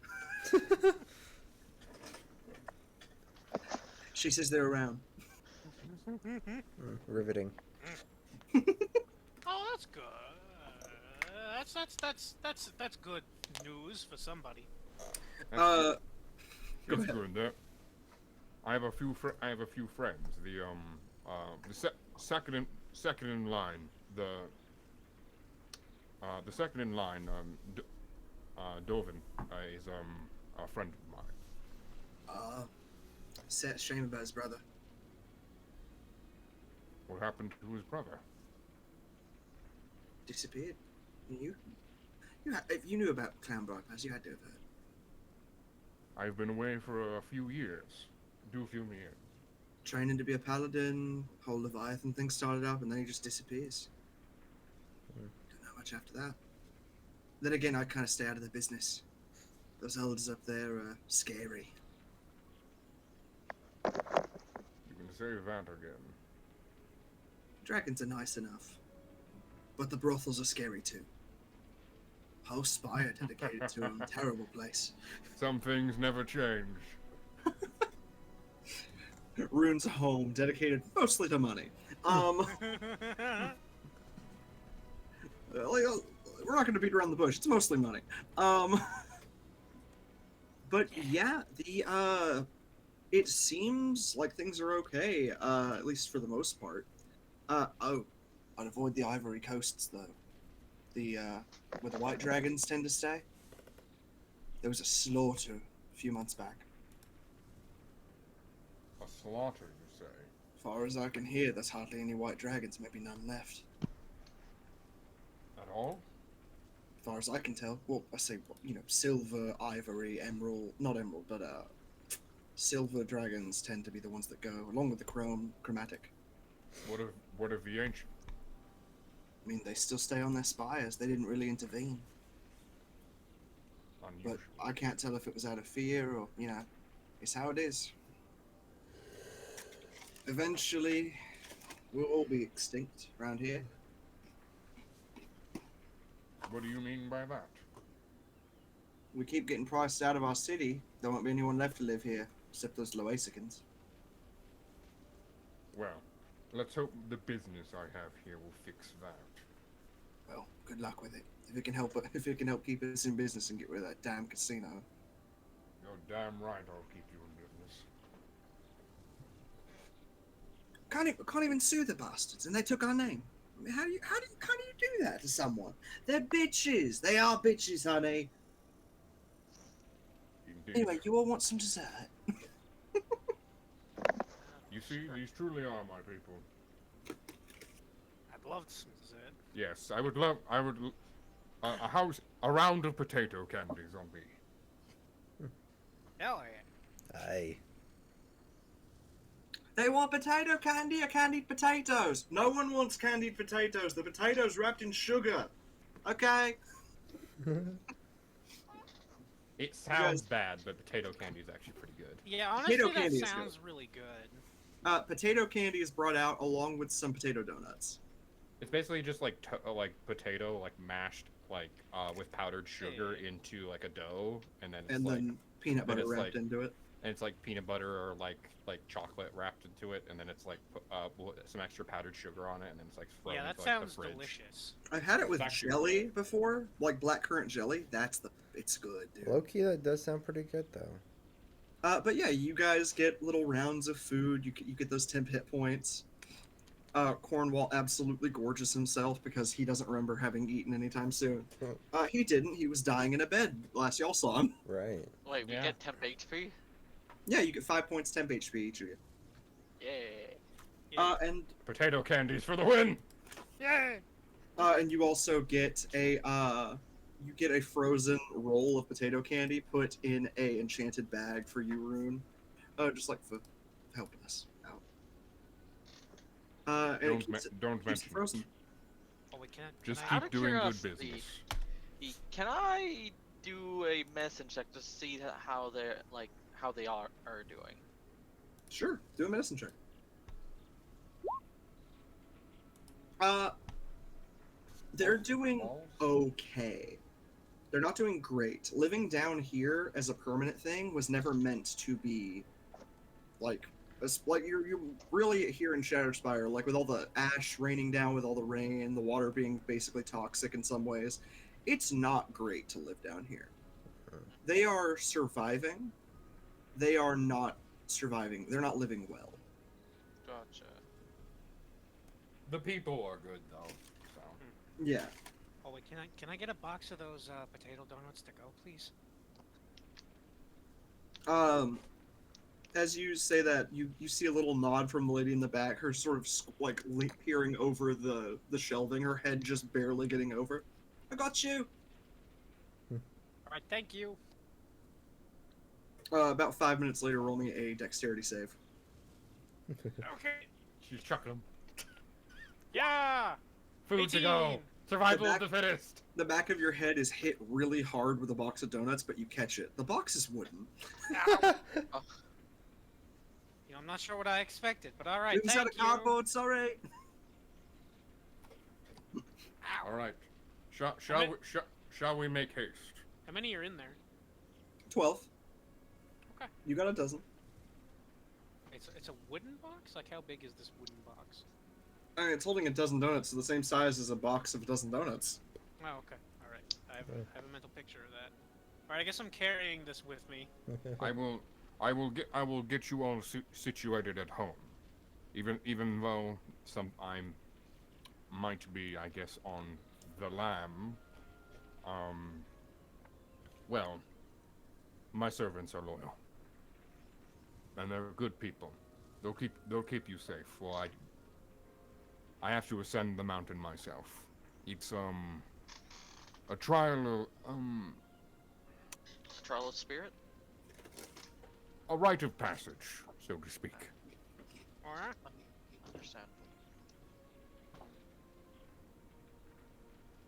She says they're around. Riveting. Oh, that's good. That's good news for somebody. Go It's ahead. good. I have a few friends. The second in line. The second in line. Dovin is a friend of mine. Sad shame about his brother. What happened to his brother? Disappeared. If you knew about Clan Brightpaz, you had to have heard. I've been away for a few years. A few years. Training to be a paladin, whole Leviathan thing started up, and then he just disappears. Don't know much after that. Then again, I kind of stay out of the business. Those elders up there are scary. You can say that again. Dragons are nice enough, but the brothels are scary too. Hofstadter dedicated to them, terrible place. Some things never change. Rune's home, dedicated mostly to money. We're not going to beat around the bush. It's mostly money. But yeah, it seems like things are okay, at least for the most part. I'd avoid the Ivory Coasts though. Where the white dragons tend to stay. There was a slaughter a few months back. A slaughter, you say? As far as I can hear, there's hardly any white dragons, maybe none left. At all? As far as I can tell. Well, I say, silver, ivory, emerald, not emerald, but silver dragons tend to be the ones that go, along with the chromatic. What of the ancient? I mean, they still stay on their spires. They didn't really intervene. Unusual. But I can't tell if it was out of fear or, it's how it is. Eventually, We'll all be extinct around here. What do you mean by that? We keep getting priced out of our city. There won't be anyone left to live here, except those Loasicans. Well, let's hope the business I have here will fix that. Well, good luck with it. If it can help keep us in business and get rid of that damn casino. You're damn right I'll keep you in business. Can't even sue the bastards, and they took our name. I mean, how do you do that to someone? They're bitches. They are bitches, honey. Indeed. Anyway, you all want some dessert? You see, these truly are my people. I'd love some dessert. Yes, I would a round of potato candies on me. Hell yeah. Aye. They want potato candy or candied potatoes. No one wants candied potatoes. The potatoes wrapped in sugar. Okay. It sounds bad, but potato candy is actually pretty good. Yeah, honestly, Potato that candy is sounds good. really good. Potato candy is brought out along with some potato donuts. It's basically just like potato, like mashed, like with powdered sugar into like a dough, and then it's Then peanut butter it's wrapped like- into it. and it's like peanut butter or like chocolate wrapped into it, and then it's like some extra powdered sugar on it, and then it's like thrown Yeah, that into, like, sounds the fridge. delicious. I've had it with It's actually jelly good. before, like blackcurrant jelly. It's good, dude. Low key, that does sound pretty good though. But yeah, you guys get little rounds of food. You get those 10 hit points. Cornwall absolutely gorgeous himself because he doesn't remember having eaten anytime soon. He didn't. He was dying in a bed last y'all saw him. Right. Wait, we Yeah. get temp HP? Yeah, you get 5 points, 10 HP each of you. Yay. And Potato candies for the win! Yay! and you also get a frozen roll of potato candy put in a enchanted bag for you, Rune. Just like for helping us out. And it keeps it Don't mention it. frozen. Oh, we can't. Just can I- Out keep of doing good curiosity, business. Can I do a medicine check to see how they are doing? Sure, do a medicine check. They're doing okay. They're not doing great. Living down here as a permanent thing was never meant to be like you're really here in ShadowSpire, like with all the ash raining down, with all the rain, the water being basically toxic in some ways. It's not great to live down here. They are surviving. They are not surviving. They're not living well. Gotcha. The people are good though. So Yeah. Oh wait, can I get a box of those potato donuts to go, please? As you say that, you see a little nod from the lady in the back, her sort of peering over the shelving, her head just barely getting over. I got you. All right, thank you. About 5 minutes later, roll me a dexterity save. Okay. she's chucking them. Yeah. Food to go. 18. Survival back- of the fittest. The back of your head is hit really hard with a box of donuts, but you catch it. The box is wooden. Ow. You know, I'm not sure what I expected, but all right. It was out Thank of you. cardboard, sorry. Ow. All right. How Shall we make haste? How many are in there? 12. Okay. You got a dozen. It's a wooden box. Like how big is this wooden box? I mean, it's holding a dozen donuts, so the same size as a box of a dozen donuts. Oh, okay. All right. I have a mental picture of that. All right. I guess I'm carrying this with me. I will get you all situated at home. Even though I might be, I guess, on the lam. Well, my servants are loyal, and they're good people. They'll keep you safe. Well, I have to ascend the mountain myself. It's a trial of Trial of spirit? a rite of passage, so to speak. All right. Understand.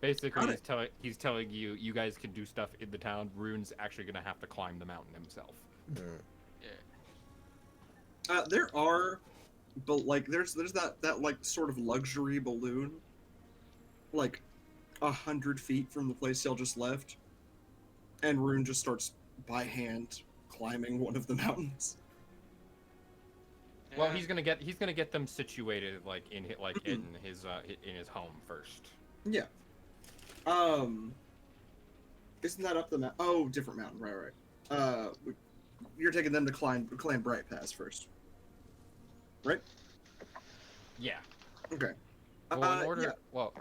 Basically, Got he's telling you guys can do stuff in the town. Rune's actually gonna have to climb the mountain himself. Yeah. There are but like there's that like sort of luxury balloon, like 100 feet from the place y'all just left, and Rune just starts by hand climbing one of the mountains. Well, he's gonna get them situated like in his home first. Yeah. Isn't that up the mountain? Oh, different mountain. Right. You're taking them to climb Brightpaz first, right? Yeah. Okay. Well, in order, yeah. well,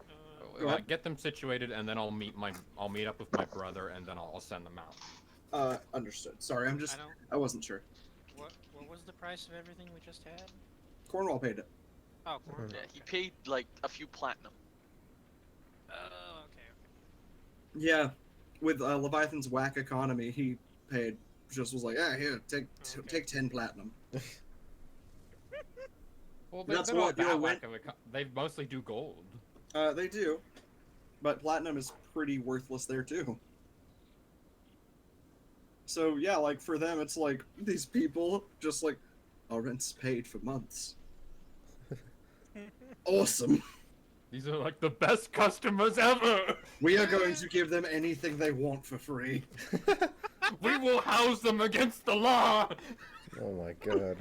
Go ahead. get them situated, and then I'll meet up with my brother, and then I'll send them out. Understood. Sorry, I wasn't sure. What was the price of everything we just had? Cornwall paid it. Oh, Cornwall. Yeah, he paid like a few platinum. Oh, okay. Yeah, with Leviathan's whack economy, he paid. Just was like, yeah, here, take 10 platinum. Well, That's they're what not that you'll whack of they mostly do gold. They do, but platinum is pretty worthless there too. So yeah, like for them, it's like these people just like, our rent's paid for months. Awesome. These are like the best customers ever. We are going to give them anything they want for free. We will house them against the law. Oh my god.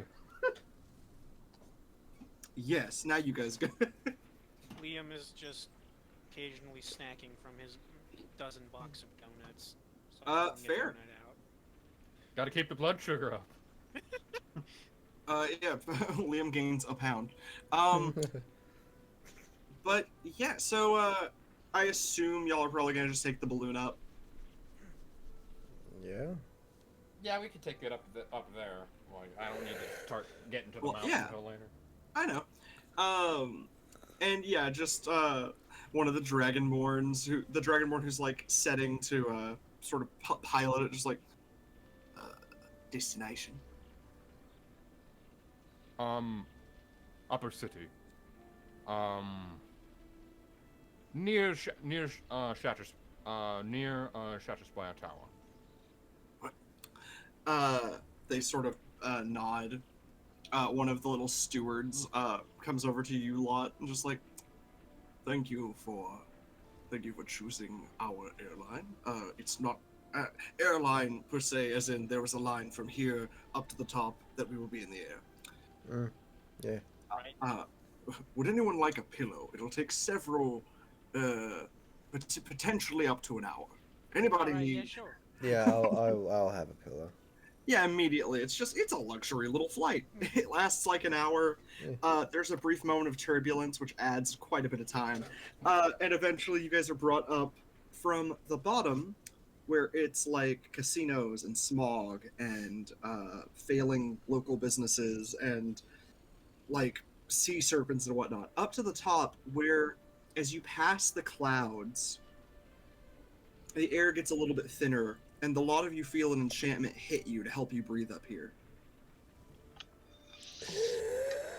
Yes, now you guys go. Liam is just occasionally snacking from his dozen box of donuts. So he can get Fair. a donut out. Gotta keep the blood sugar up. Yeah, Liam gains a pound. But yeah, so I assume y'all are probably gonna just take the balloon up. Yeah. Yeah, we could take it up there. Like, I don't need to start getting to the mountain until later. I know. And yeah, just one of the Dragonborn who's like setting to sort of pilot it, just like destination. Upper city. Near ShadowSpire Tower. They sort of nod. One of the little stewards comes over to you lot and just like, thank you for choosing our airline. It's not airline per se, as in there was a line from here up to the top that we will be in the air. Yeah. Would anyone like a pillow? It'll take several, potentially up to an hour. Anybody Alright, need? yeah, sure. Yeah, I'll have a pillow. Yeah, immediately. It's a luxury little flight. It lasts like an hour. There's a brief moment of turbulence, which adds quite a bit of time. And eventually you guys are brought up from the bottom, where it's like casinos and smog and failing local businesses and like sea serpents and whatnot, up to the top where as you pass the clouds, the air gets a little bit thinner, and a lot of you feel an enchantment hit you to help you breathe up here.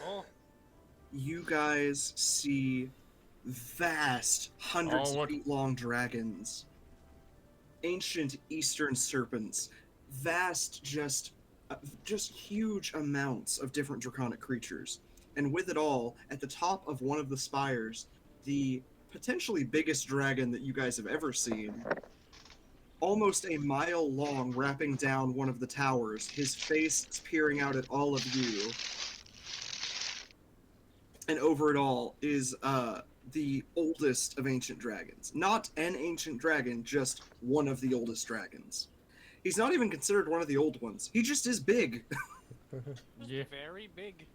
Oh, You guys see vast, hundreds of feet long dragons, ancient eastern serpents, vast, just huge amounts of different draconic creatures. And with it all, at the top of one of the spires, the potentially biggest dragon that you guys have ever seen, almost a mile long, wrapping down one of the towers, his face is peering out at all of you. And over it all is the oldest of ancient dragons. Not an ancient dragon, just one of the oldest dragons. He's not even considered one of the old ones. He just is big. Yeah. very big.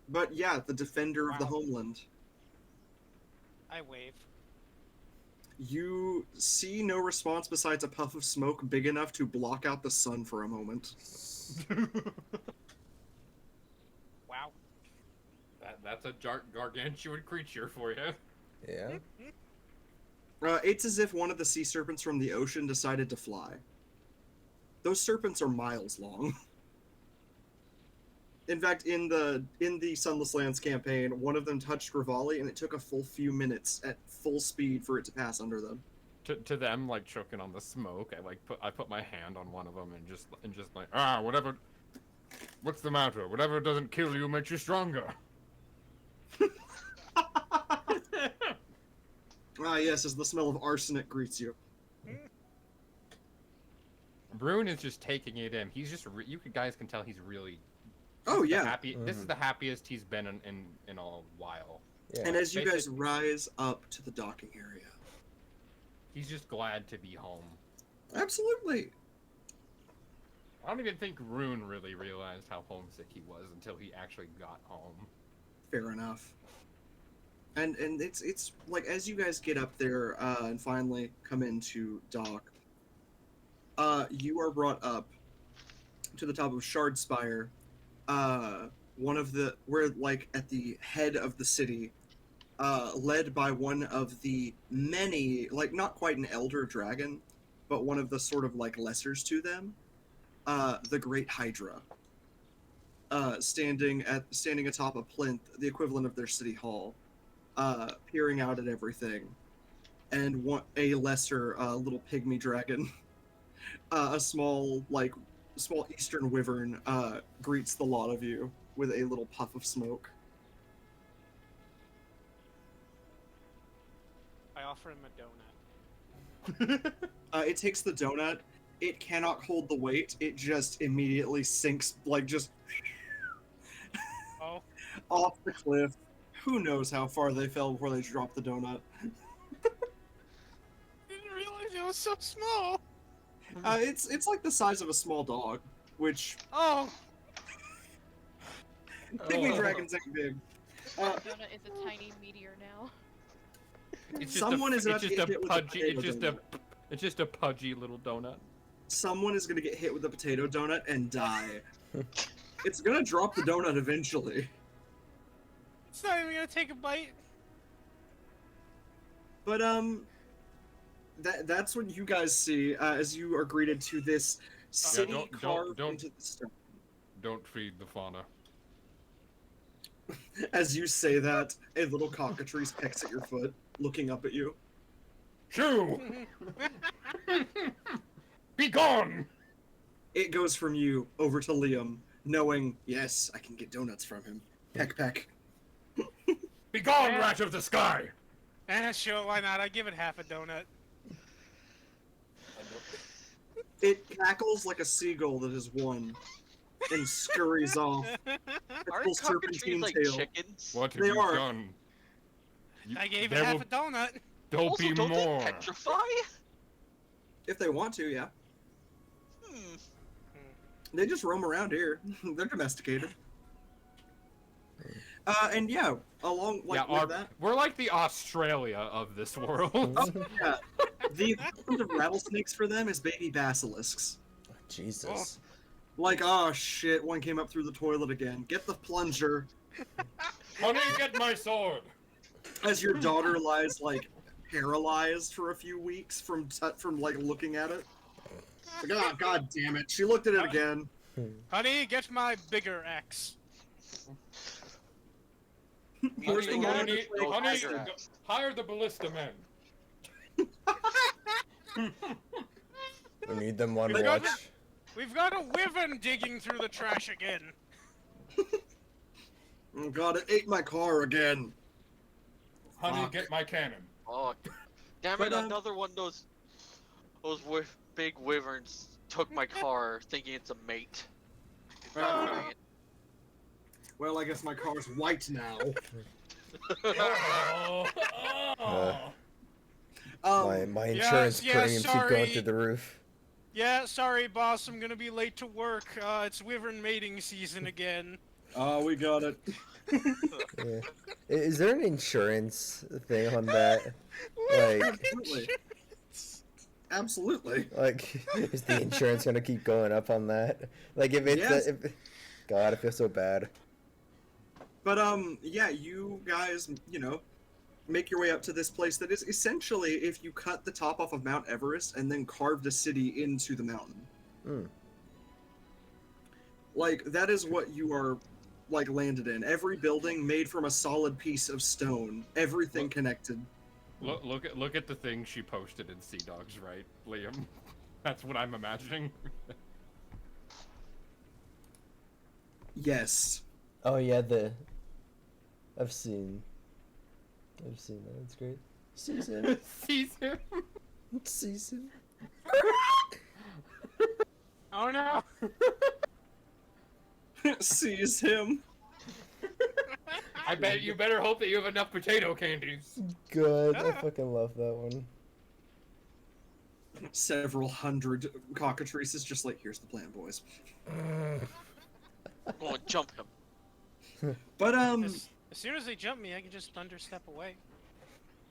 But yeah, the defender of the Wow. homeland. I wave. You see no response besides a puff of smoke big enough to block out the sun for a moment. Wow. That's a gargantuan creature for you. Yeah. It's as if one of the sea serpents from the ocean decided to fly. Those serpents are miles long. In fact, in the Sunless Lands campaign, one of them touched Rivali, and it took a full few minutes at full speed for it to pass under them. To them, like choking on the smoke, I put my hand on one of them and just like whatever. What's the matter? Whatever doesn't kill you makes you stronger. Ah, yes, as the smell of arsenic greets you. Rune is just taking it in. He's just, guys can tell he's really. Oh, yeah. This is the happiest he's been in a while. Yeah. And as you guys rise up to the docking area. He's just glad to be home. Absolutely. I don't even think Rune really realized how homesick he was until he actually got home. Fair enough. And it's like, as you guys get up there and finally come into dock, you are brought up to the top of ShadowSpire, we're like at the head of the city, led by one of the many, like not quite an elder dragon, but one of the sort of like lessers to them, the Great Hydra, standing atop a plinth, the equivalent of their city hall, peering out at everything, and a lesser little pygmy dragon, a small eastern wyvern, greets the lot of you with a little puff of smoke. I offer him a donut. It takes the donut. It cannot hold the weight. It just immediately sinks, like just off the cliff. Who knows how far they fell before they dropped the donut. Didn't realize it was so small. It's like the size of a small dog, which pygmy dragons ain't big. Donut is a tiny meteor now. It's just a pudgy little donut. Someone is gonna get hit with a potato donut and die. It's gonna drop the donut eventually. It's not even gonna take a bite. But that's what you guys see as you are greeted to this city carved into the stone. Don't feed the fauna. As you say that, a little cockatrice pecks at your foot, looking up at you. Shoo! Be gone! It goes from you over to Liam, knowing, yes, I can get donuts from him. Peck, peck. Be gone, rat of the sky! Sure, why not? I give it half a donut. It cackles like a seagull that has won, and scurries off. Aren't cockatrices like chickens? What have you done? I gave it half a donut. Don't be don't more. They petrify? If they want to, yeah. They just roam around here. They're domesticated. And yeah, along with that, we're like the Australia of this world. Oh, yeah. The equivalent of rattlesnakes for them is baby basilisks. Oh, Jesus. Like, oh shit, one came up through the toilet again. Get the plunger. Honey, get my sword. As your daughter lies like paralyzed for a few weeks from like looking at it. Like, oh, god damn it! She looked at it again. Honey, get my bigger axe. Honey, hire the ballista men. We need them one watch. We've got a wyvern digging through the trash again. Oh god, it ate my car again. Honey, get my cannon. Oh, damn it! Another one of those big wyverns took my car, thinking it's a mate. Well, I guess my car's white now. My insurance premiums keep going through the roof. Yeah, sorry, boss. I'm gonna be late to work. It's wyvern mating season again. Oh, we got it. Yeah. Is there an insurance thing on that? Like, absolutely. Like, is the insurance gonna keep going up on that? Like, if it's God, I feel so bad. But yeah, you guys, make your way up to this place that is essentially if you cut the top off of Mount Everest and then carved a city into the mountain. Like, that is what you are, like, landed in. Every building made from a solid piece of stone. Everything connected. Look at the thing she posted in Sea Dogs, right, Liam? That's what I'm imagining. Yes. Oh yeah, I've seen that. It's great. Season. Season. Season. Oh no! Sees him. I bet you better hope that you have enough potato candies. Good. I fucking love that one. Several hundred cockatrices, just like, here's the plan, boys. Oh, jump him. But As soon as they jump me, I can just thunder step away.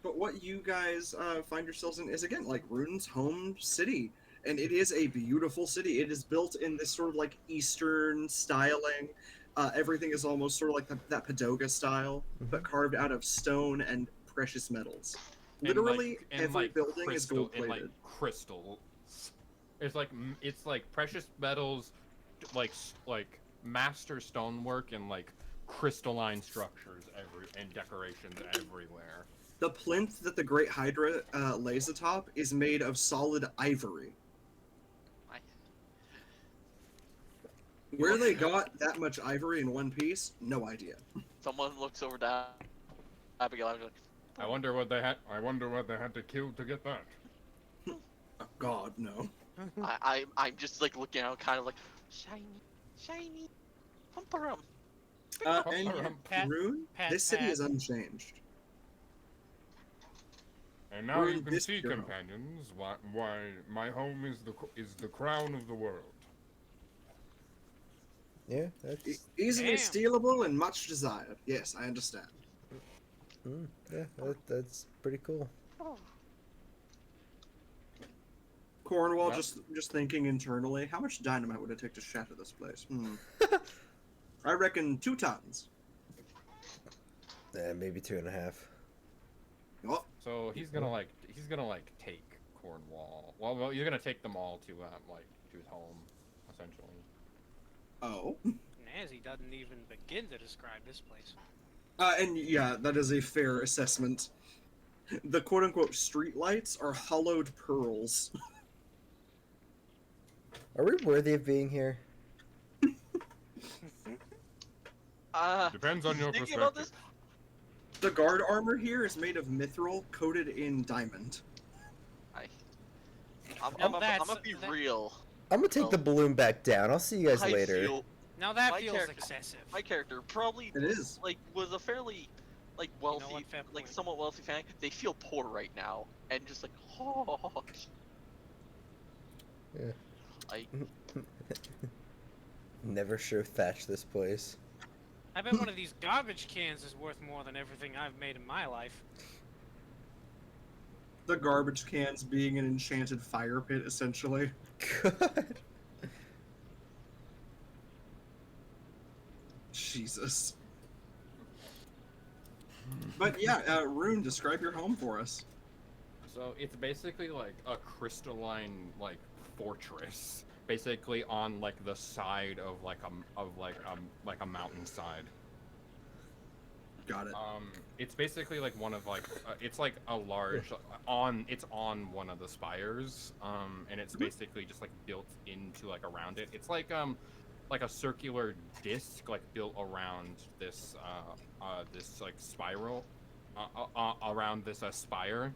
But what you guys find yourselves in is, again, like, Rune's home city. And it is a beautiful city. It is built in this sort of, like, Eastern styling. Everything is almost sort of like that Padoga style, but carved out of stone and precious metals. Literally, every building is gold-plated. And, like, crystal. It's like precious metals, like master stonework and, like, crystalline structures and decorations everywhere. The plinth that the Great Hydra lays atop is made of solid ivory. Where they got that much ivory in one piece, no idea. Someone looks over to Abigail. I'm like, I wonder what they had to kill to get that. Oh, God, no. I'm just like looking out, kind of like shiny, pumperum. And Rune, this city is unchanged. And now Rune, you can this see, girl. companions, why my home is the crown of the world. Yeah, that's Easily Damn. stealable and much desired. Yes, I understand. yeah, that's pretty cool. Cornwall, Yep. just thinking internally, how much dynamite would it take to shatter this place? I reckon 2 tons. Maybe 2.5. Oh, So he's gonna take Cornwall. Well, you're gonna take them all to his home, essentially. oh. Nazi doesn't even begin to describe this place. And yeah, that is a fair assessment. The quote-unquote streetlights are hollowed pearls. Are we worthy of being here? Depends on your Thinking about perspective. this, The guard armor here is made of mithril coated in diamond. I'm Now gonna be real. I'm gonna take the balloon back down. I'll see you guys I later. feel Now that My feels character- excessive. my character probably It is. was a fairly wealthy, what, fair point. somewhat wealthy family. They feel poor right now, and just like, oh. Yeah. I Never show Thatch this place. I bet one of these garbage cans is worth more than everything I've made in my life. The garbage cans being an enchanted fire pit, essentially. God. Jesus. But yeah, Rune, describe your home for us. So it's basically like a crystalline fortress, basically on the side of a mountainside. Got it. It's basically one of it's like a large it's on one of the spires, and it's basically just built into around it. It's like a circular disc built around this this spiral around this spire,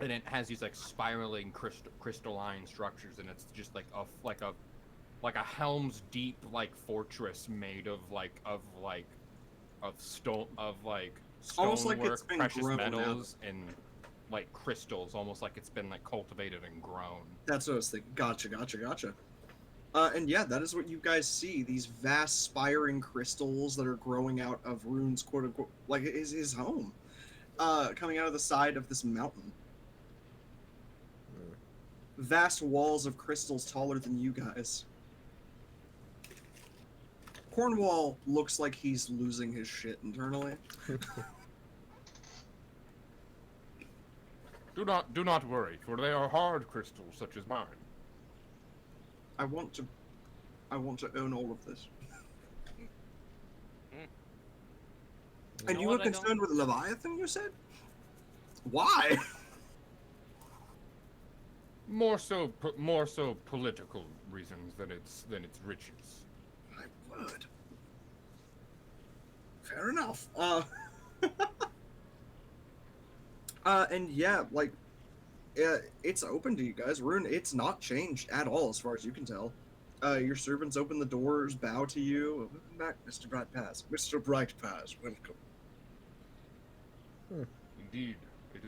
and it has these spiraling crystalline structures, and it's just a Helm's Deep fortress made of Almost like stonework, it's been precious grown metals, and crystals, almost like it's been cultivated and grown. That's what I was thinking. Gotcha. And yeah, that is what you guys see. These vast spiring crystals that are growing out of Rune's quote-unquote, his home. Coming out of the side of this mountain. Vast walls of crystals taller than you guys. Cornwall looks like he's losing his shit internally. Do not worry, for they are hard crystals such as mine. I want to own all of this. And know you were what I don't- concerned with Leviathan, you said? Why? More so political reasons than its riches. I would. Fair enough. And yeah, like, it's open to you guys. Rune, it's not changed at all as far as you can tell. Your servants open the doors, bow to you. Welcome back, Mr. Brightpaz. Mr. Brightpaz, welcome. Indeed, it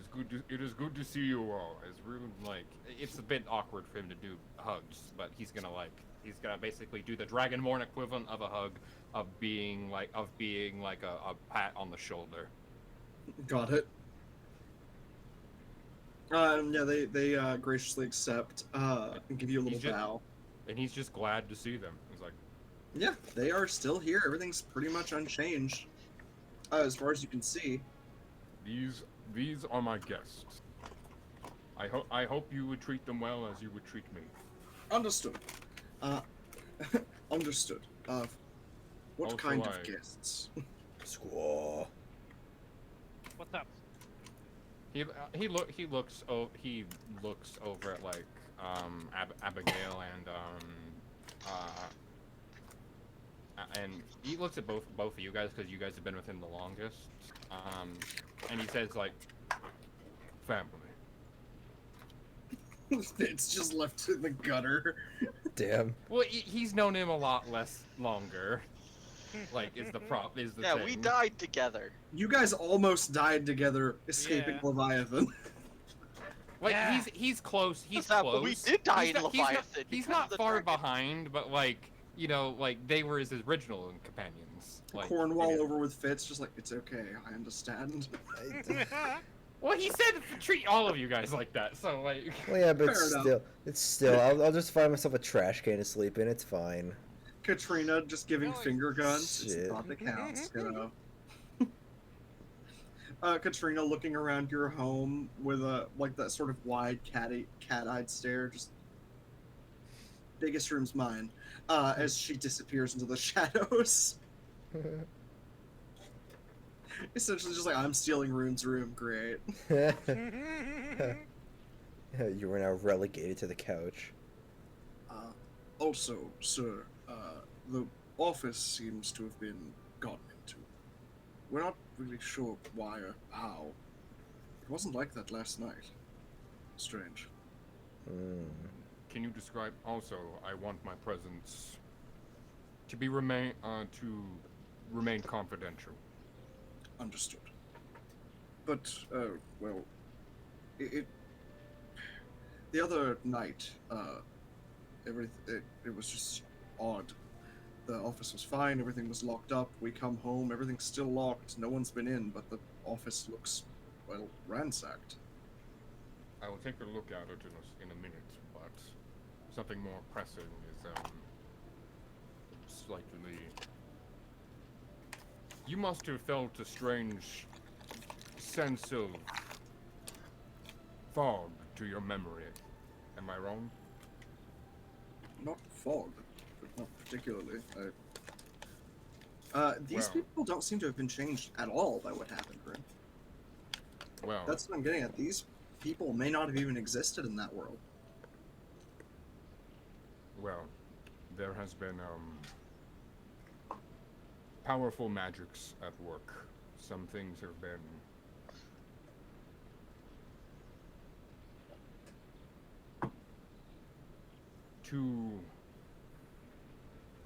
is good to see you all. As Rune, like, it's a bit awkward for him to do hugs, but he's gonna basically do the Dragonborn equivalent of a hug, of being like a pat on the shoulder. Got it. Yeah, they graciously accept and give you a little bow. And he's just glad to see them. He's like, yeah, they are still here. Everything's pretty much unchanged, as far as you can see. These are my guests. I hope you would treat them well as you would treat me. Understood. Understood. What Also, kind of guests? Squaw. What's up? he looks over at like Abigail and he looks at both of you guys because you guys have been with him the longest. And he says like, family. It's just left in the gutter. Damn. Well, he's known him a lot less longer. Like, is the yeah, thing. we died together. You guys almost died together escaping Yeah. Leviathan. Like, Yeah. he's close. He's But close. we did die He's in not- Leviathan. He's because of not the far dragon. behind, but like, you know, like they were his original companions. Like, Cornwall it is- over with Fitz, just like, it's okay, I understand. Well, he said treat all of you guys like that. So like. Well, yeah, but Fair enough. it's still. I'll just find myself a trash can to sleep in. It's fine. Katrina just giving Really? finger guns. It's Shit. not that counts, you know. Katrina looking around your home with like that sort of wide cat-eyed stare, just biggest room's mine, as she disappears into the shadows. Essentially just like, I'm stealing Rune's room, great. You were now relegated to the couch. Also, sir, the office seems to have been gotten into. We're not really sure why or how. It wasn't like that last night. Strange. Can you describe? Also, I want my presence to remain confidential. Understood. But, well, the other night, it was just odd. The office was fine, everything was locked up, we come home, everything's still locked, no one's been in, but the office looks, well, ransacked. I will take a look at it in a minute, but something more pressing is slightly. You must have felt a strange sense of fog to your memory. Am I wrong? Not fog, but not particularly. These Well. people don't seem to have been changed at all by what happened, Rune. Well, That's what I'm getting at. These people may not have even existed in that world. well, there has been powerful magics at work. Some things have been too.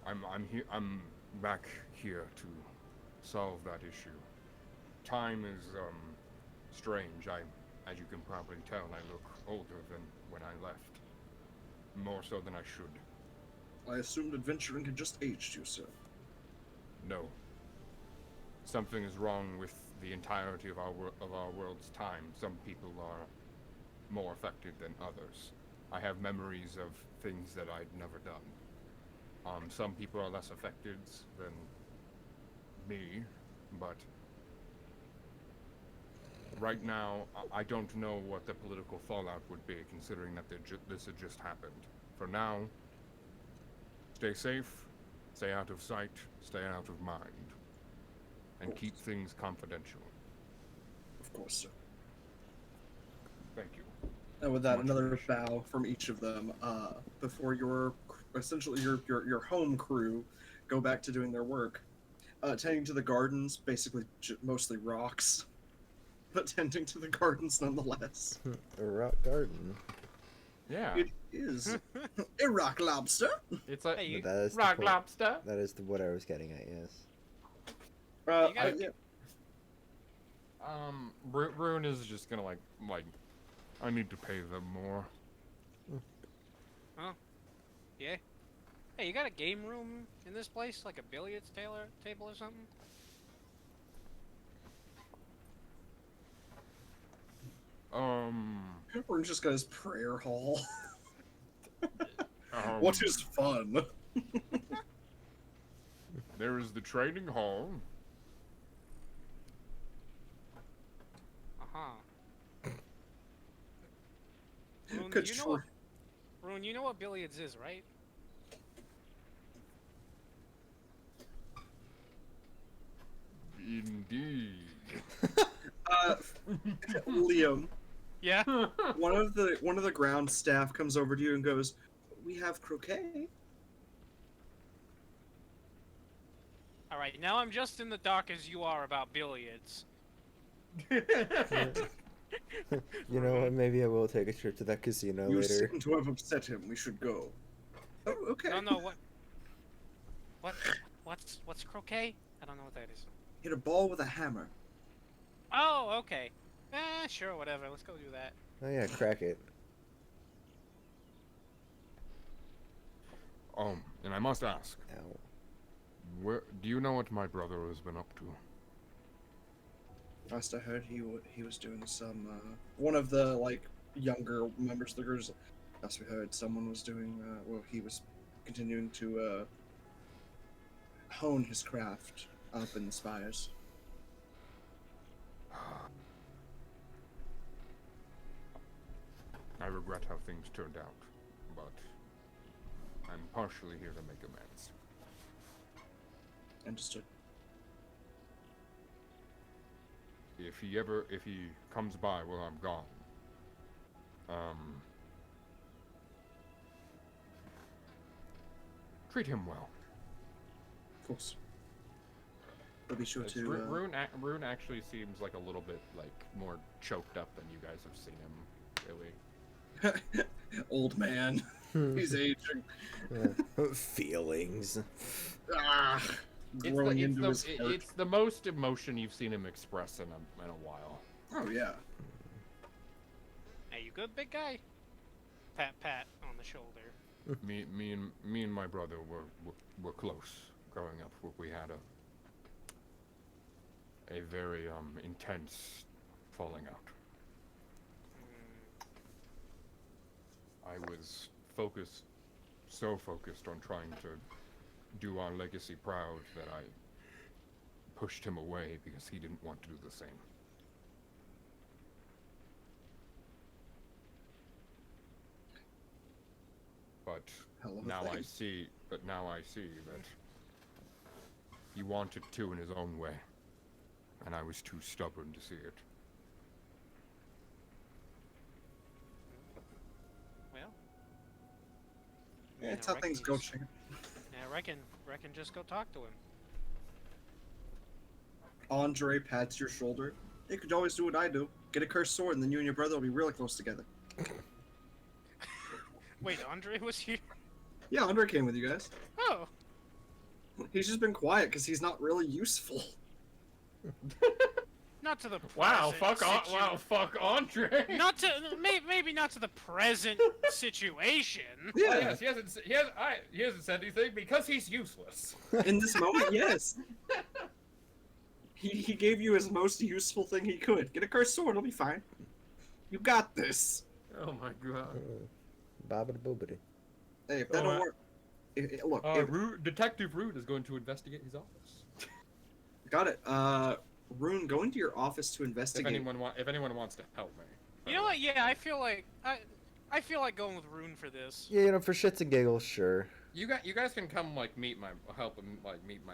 I'm here. I'm back here to solve that issue. Time is strange. As you can probably tell, I look older than when I left. More so than I should. I assumed adventuring had just aged you, sir. No. Something is wrong with the entirety of our world's time. Some people are more affected than others. I have memories of things that I'd never done. Some people are less affected than me, but right now I don't know what the political fallout would be, considering that this had just happened. For now, stay safe, stay out of sight, stay out of mind, and keep things confidential. Of course, sir. Thank you. And with that, Much another appreciated. bow from each of them. Before your essentially your home crew go back to doing their work. Tending to the gardens, basically mostly rocks, but tending to the gardens nonetheless. A rock garden. Yeah. It is a rock lobster. It's a Hey, you- That is the rock point. lobster. That is what I was getting at. Yes. You gotta- Yeah. Rune is just gonna like, I need to pay them more. Yeah. Hey, you got a game room in this place, like a billiards table or something? We're just got his prayer hall. Um, What is fun? There is the training hall. Rune, Good you know try. what, Rune, you know what billiards is, right? Indeed. Liam, Yeah. one of the ground staff comes over to you and goes, "We have croquet." All right, now I'm just in the dark as you are about billiards. You know what? Maybe I will take a trip to that casino You later. seem to have upset him. We should go. Oh, okay. No, what's croquet? I don't know what that is. Hit a ball with a hammer. Oh, okay. Sure, whatever. Let's go do that. Oh yeah, crack it. And I must ask, Ow. do you know what my brother has been up to? Last I heard, he was doing some one of the younger members of the group. Last we heard, someone was doing he was continuing to hone his craft up in the spires. I regret how things turned out, but I'm partially here to make amends. Understood. If he comes by while I'm gone, treat him well. Of course. But be sure Yes, to. Rune actually seems like a little bit more choked up than you guys have seen him. Really. Old man. He's aging. Feelings. Growing into his heart. It's the most emotion you've seen him express in a while. Oh yeah. Hey, you good, big guy? Pat on the shoulder. Me and my brother were close growing up. We had a very intense falling out. I was so focused on trying to do our legacy proud that I pushed him away because he didn't want to do the same. But Hell of a now I thing. see that he wanted to in his own way, and I was too stubborn to see it. Well. Yeah, I it's how reckon things you go, just- chicken. Yeah, reckon just go talk to him. Andre pats your shoulder. You could always do what I do. Get a cursed sword, and then you and your brother will be really close together. Wait, Andre was here? Yeah, Andre came with you guys. Oh. He's just been quiet because he's not really useful. Not to the Wow, present fuck Andre. Not to maybe not to the present situation. Yeah, Oh, yes, he hasn't said anything because he's useless. in this moment, yes. He gave you his most useful thing he could. Get a cursed sword, it'll be fine. You got this. Oh my god. Bobbity boobity. Hey, if that don't work, look. Detective Rune is going to investigate his office. Got it. Rune, go into your office to If investigate. anyone wants to help me. You know what? Yeah, I feel like going with Rune for this. Yeah, you know, for shits and giggles, sure. You guys can come meet my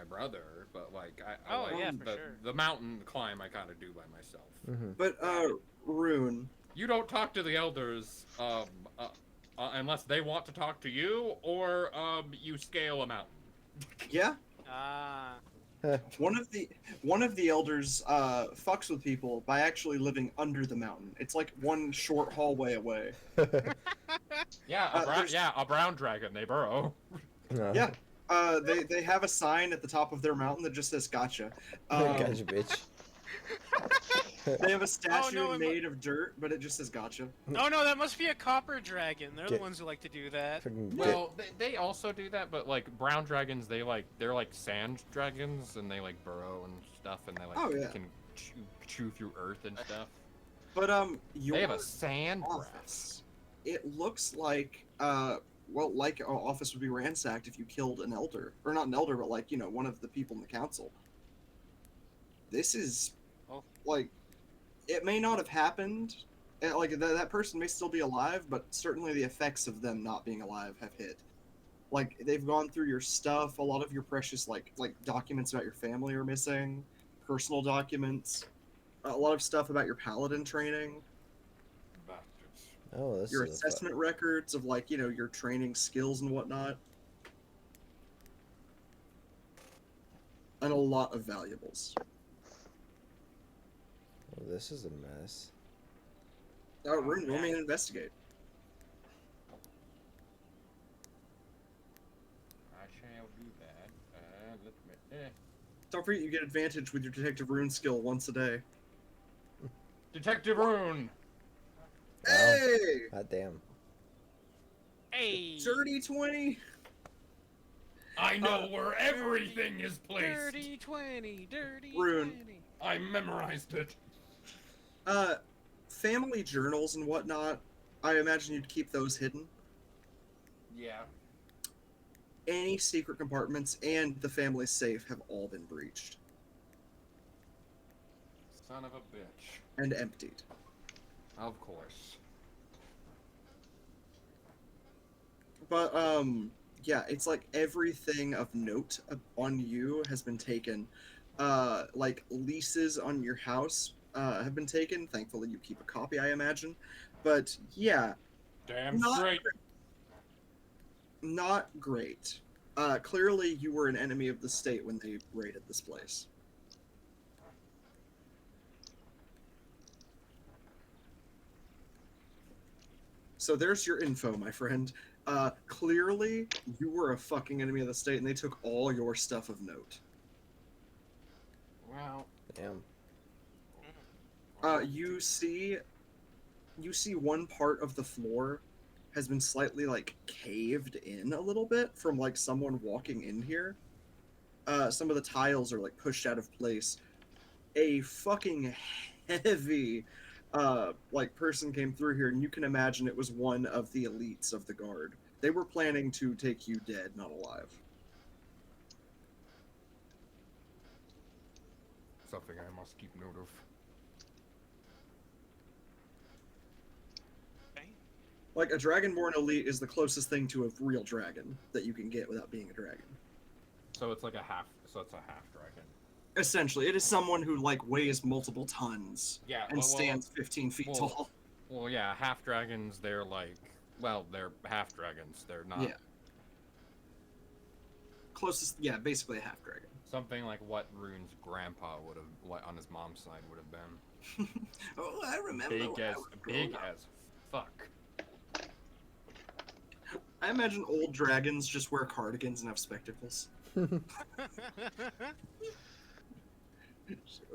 brother, but the mountain climb I kind of do by myself. Mm-hmm. But Rune, You don't talk to the elders unless they want to talk to you, or you scale a mountain. Yeah. Ah. One of the elders fucks with people by actually living under the mountain. It's like one short hallway away. Yeah, a brown dragon. They burrow. Yeah. They have a sign at the top of their mountain that just says "Gotcha." Gotcha, bitch. They have a statue no, made of dirt, but it just says "Gotcha." Oh no, that must be a copper dragon. They're Get- the ones who like to do that. Well, they also do that, but like brown dragons, they're like sand dragons, and they like burrow and stuff, and they like can chew through earth and stuff. But They have a sand breath. office. It looks like like an office would be ransacked if you killed an elder, or not an elder, but like one of the people in the council. This is like, it may not have happened. Like that person may still be alive, but certainly the effects of them not being alive have hit. Like they've gone through your stuff. A lot of your precious like documents about your family are missing, personal documents, a lot of stuff about your paladin training. Bastards. Oh, this Your is assessment records of like your training skills and whatnot, and a lot of valuables. Oh, this is a mess. Rune, roll me an investigate. I shall do that. Let me. Don't forget you get advantage with your detective rune skill once a day. Detective Rune. Hey! God damn. Hey. Dirty 20. I know where everything is placed. Dirty 20. Dirty Rune. 20. I memorized it. Family journals and whatnot, I imagine you'd keep those hidden. Yeah. Any secret compartments and the family safe have all been breached Son of a bitch. and emptied. Of course. But, yeah, it's like everything of note on you has been taken. Like leases on your house have been taken. Thankfully, you keep a copy, I imagine. But yeah, Damn Not straight. not great. Clearly, you were an enemy of the state when they raided this place. So there's your info, my friend. Clearly, you were a fucking enemy of the state, and they took all your stuff of note. Wow. Damn. You see one part of the floor has been slightly like caved in a little bit from like someone walking in here. Some of the tiles are like pushed out of place. A fucking heavy like person came through here, and you can imagine it was one of the elites of the guard. They were planning to take you dead, not alive. Something I must keep note of. Like a dragonborn elite is the closest thing to a real dragon that you can get without being a dragon. So it's like a half. So it's a half dragon. Essentially, it is someone who like weighs multiple tons Yeah. and stands 15 feet tall. Well, yeah. Half dragons. They're like. Well, they're half dragons. They're not. Yeah. Closest, yeah, basically a half dragon. Something like what Rune's grandpa would have, what on his mom's side would have been. Oh, I remember. Big as fuck. I imagine old dragons just wear cardigans and have spectacles.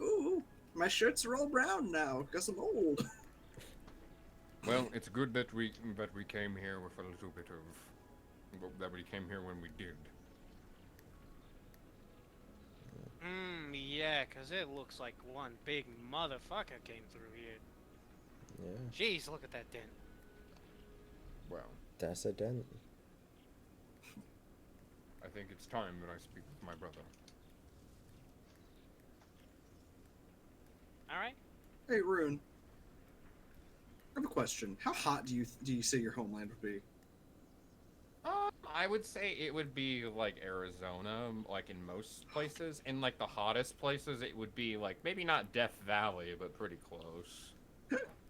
Ooh, my shirts are all brown now because I'm old. Well, it's good that we came here with a little bit of that we came here when we did. Yeah, 'cause it looks like one big motherfucker came through here. Yeah. Jeez, look at that dent. Well, That's a dent. I think it's time that I speak with my brother. Alright. Hey, Rune. I have a question. How hot do you say your homeland would be? I would say it would be like Arizona, like in most places. In like the hottest places, it would be like maybe not Death Valley, but pretty close.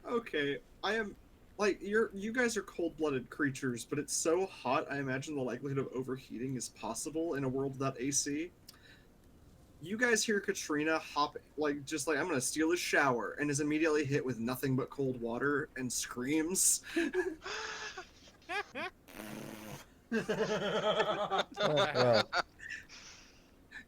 Okay, I am like you guys are cold-blooded creatures, but it's so hot. I imagine the likelihood of overheating is possible in a world without AC. You guys hear Katrina hop, just like, I'm gonna steal his shower, and is immediately hit with nothing but cold water and screams. Well,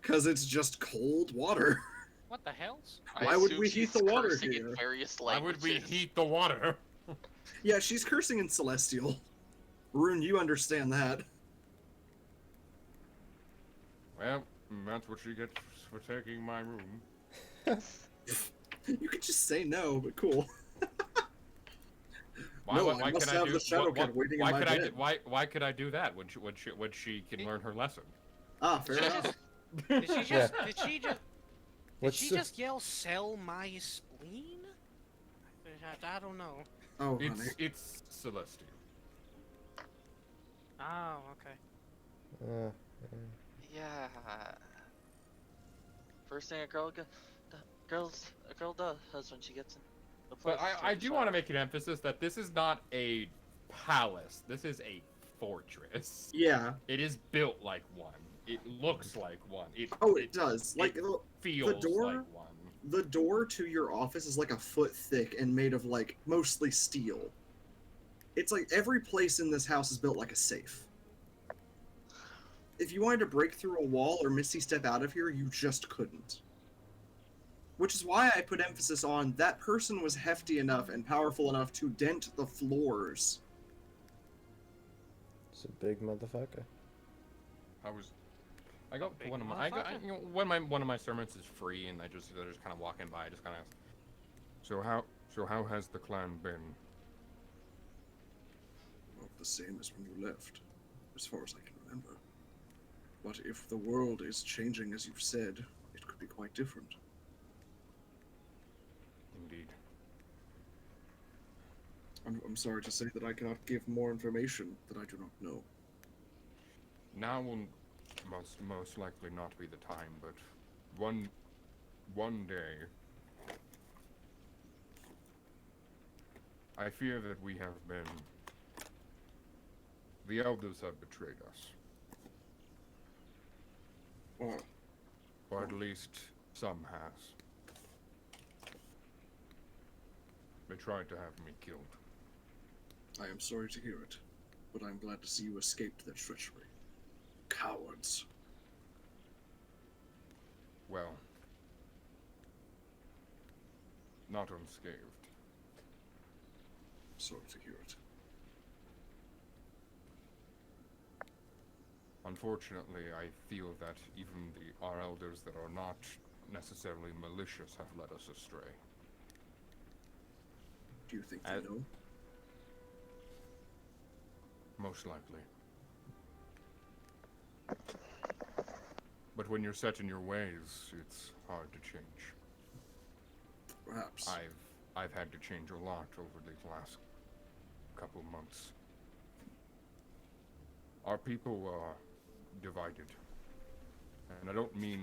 Because it's just cold water. What the hell's? Why would we heat the water here? In various Why would we languages. heat the water? Yeah, she's cursing in Celestial. Rune, you understand that. Well, that's what she gets for taking my room. You could just say no, but cool. Why, No, why I must can I have do the shadow cat waiting why in my could I bed. why could I do that when she can learn her lesson? Ah, fair enough. Did she just? Did she just? Did What's she the- just yell "Sell my spleen"? I don't know. Oh, honey. It's Celestial. Oh, okay. Yeah. First thing a girl does when she gets in the place. But I do want to make an emphasis that this is not a palace. This is a fortress. Yeah. It is built like one. It looks like one. It does. Like, feels door- like one. the door to your office is like a foot thick and made of, like, mostly steel. It's like every place in this house is built like a safe. If you wanted to break through a wall or misty step out of here, you just couldn't. Which is why I put emphasis on that person was hefty enough and powerful enough to dent the floors. It's a big motherfucker. I got Big one of motherfucker. one of my sermons is free, and they're just kind of walking by, just kind of. So how has the clan been? Well, the same as when you left, as far as I can remember. But if the world is changing as you've said, it could be quite different. Indeed. I'm sorry to say that I cannot give more information that I do not know. Now will most likely not be the time, but one day, I fear that we have been. The elders have betrayed us, Well, or at least some has. They tried to have me killed. I am sorry to hear it, but I'm glad to see you escaped their treachery. Cowards. Well, not unscathed. Sorry to hear it. Unfortunately, I feel that even our elders that are not necessarily malicious have led us astray. Do you think they know? Most likely. But when you're set in your ways, it's hard to change. Perhaps. I've had to change a lot over these last couple months. Our people are divided. And I don't mean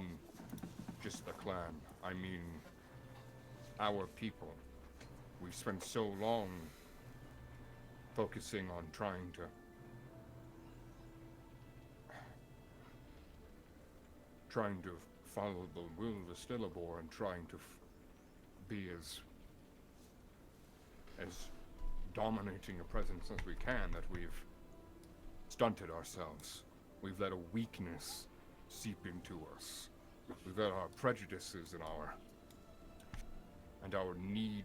just the clan. I mean our people. We've spent so long focusing on trying to follow the will of the Stillabor and trying to be as dominating a presence as we can, that we've stunted ourselves. We've let a weakness seep into us. We've let our prejudices and our need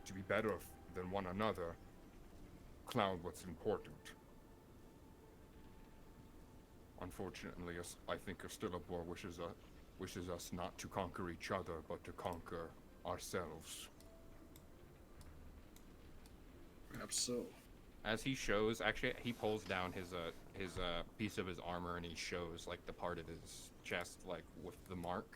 to be better than one another cloud what's important. Unfortunately, I think Stillabor wishes us not to conquer each other, but to conquer ourselves. Perhaps so. As he shows, actually, he pulls down his piece of his armor and he shows like the part of his chest, like with the mark.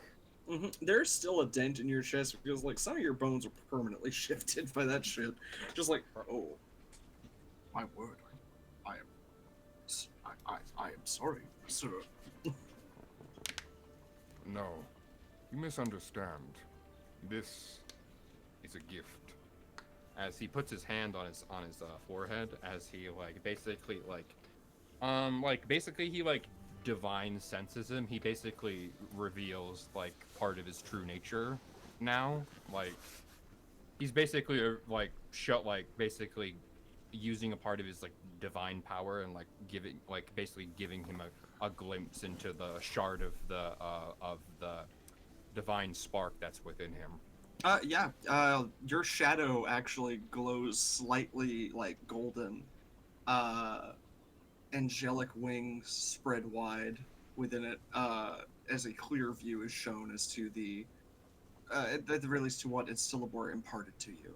Mm-hmm. There's still a dent in your chest because, like, some of your bones are permanently shifted by that shit. Just like, oh, my word, I am sorry, sir. No, you misunderstand. This is a gift. as he puts his hand on his forehead, as he basically he divine senses him. He basically reveals part of his true nature now. He's basically basically using a part of his divine power and basically giving him a glimpse into the shard of the divine spark that's within him. Yeah. Your shadow actually glows slightly golden. Angelic wings spread wide within it, as a clear view is shown as to at the very least to what Instillabor imparted to you.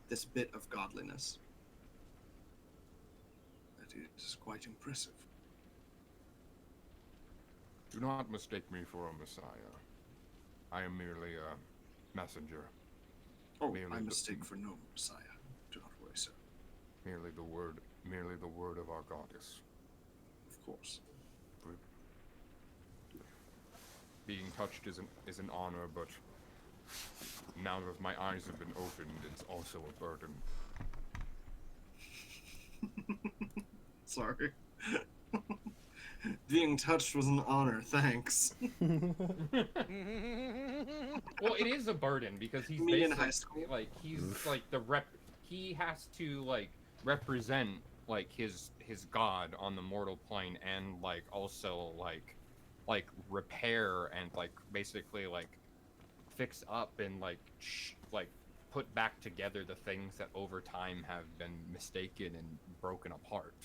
This bit of godliness. That is quite impressive. Do not mistake me for a messiah. I am merely a messenger. Oh, I mistake for no messiah. Do not worry, sir. Merely the word of our goddess. Of course. Being touched is an honor, but now that my eyes have been opened, it's also a burden. Sorry. Being touched was an honor, thanks. Well, it is a burden because he's Me in basically high school. He has to represent his god on the mortal plane and also repair and basically fix up and put back together the things that over time have been mistaken and broken apart.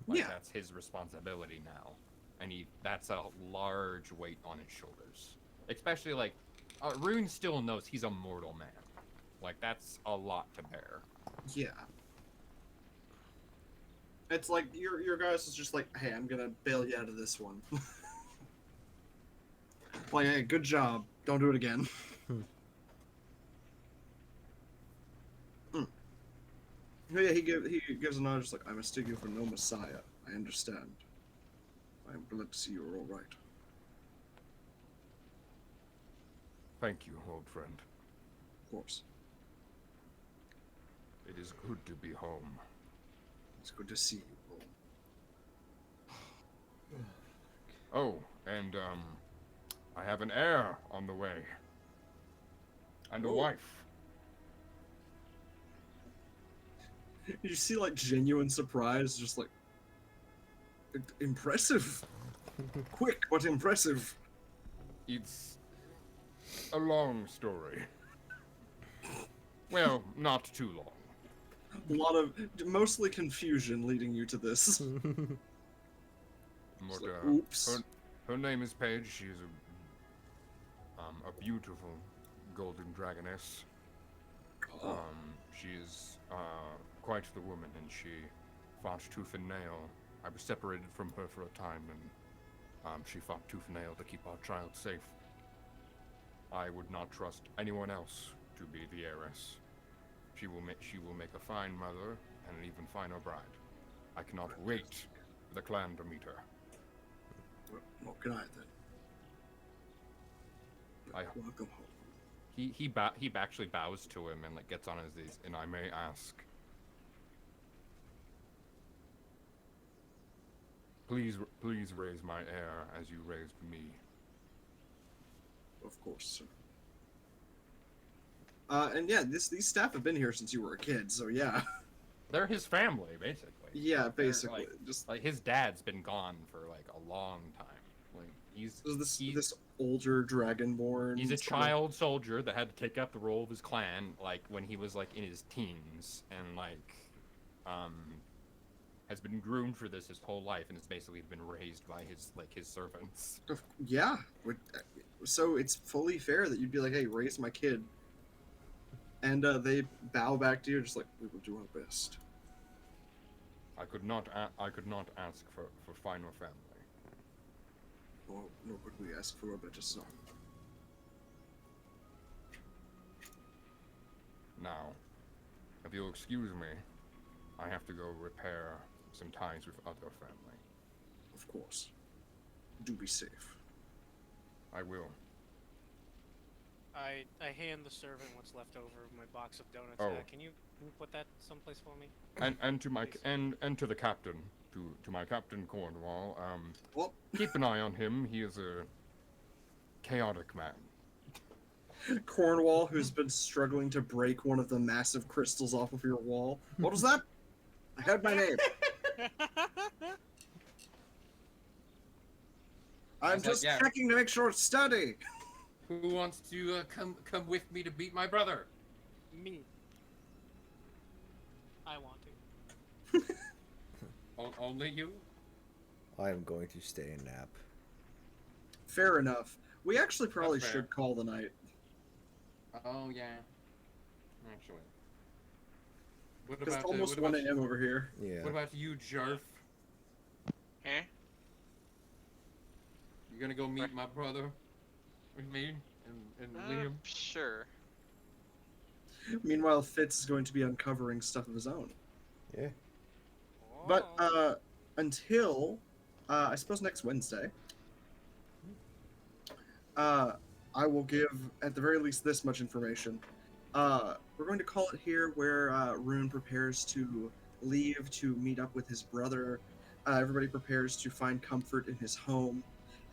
Yeah. That's his responsibility now, and that's a large weight on his shoulders. Especially Rune still knows he's a mortal man. That's a lot to bear. Yeah. It's your guys is just hey, I'm gonna bail you out of this one. Hey, good job. Don't do it again. Yeah, he gives a nod, just I mistake you for no messiah. I understand. I am glad to see you're all right. Thank you, old friend. Of course. It is good to be home. It's good to see you all. Oh, and I have an heir on the way. And a wife. You see genuine surprise, just impressive. Quick but impressive. It's a long story. Well, not too long. A lot of mostly confusion leading you to this. But, oops. Her name is Paige. She's a beautiful golden dragoness. Oh. She's quite the woman, and she fought tooth and nail. I was separated from her for a time, and she fought tooth and nail to keep our child safe. I would not trust anyone else to be the heiress. She will make a fine mother and an even finer bride. I cannot wait for the clan to meet her. Well, what can I then? Welcome home. He actually bows to him and gets on his knees. And I may ask, please raise my heir as you raised me. Of course, sir. And yeah, these staff have been here since you were a kid, so yeah. They're his family, basically. Yeah, basically. Just his dad's been gone for a long time. He's this older dragonborn. He's a child soldier that had to take up the role of his clan when he was in his teens, and has been groomed for this his whole life, and has basically been raised by his servants. Yeah, so it's fully fair that you'd be hey, raise my kid, and they bow back to you, just we will do our best. I could not ask for finer family. Nor could we ask for a better son. Now, if you'll excuse me, I have to go repair some ties with other family. Of course. Do be safe. I will. I hand the servant what's left over of my box of donuts. Oh. Can you Can you put that someplace for me? And to my and to the captain, to my Captain Cornwall. Well, Keep an eye on him. He is a chaotic man. Cornwall, who's been struggling to break one of the massive crystals off of your wall. What was that? I had my name. I'm just checking to make sure it's steady. Who wants to come with me to beat my brother? Me. I want to. Only you? I am going to stay and nap. Fair enough. We actually probably That's fair. should call the night. Oh yeah. Actually. What It's about almost what 1 about, a.m. over here. Yeah. what about you, Jarf? Eh? You gonna go meet my brother with me and Liam? Sure. Meanwhile, Fitz is going to be uncovering stuff of his own. Yeah. But until I suppose next Wednesday, I will give at the very least this much information. We're going to call it here where Rune prepares to leave to meet up with his brother. Everybody prepares to find comfort in his home.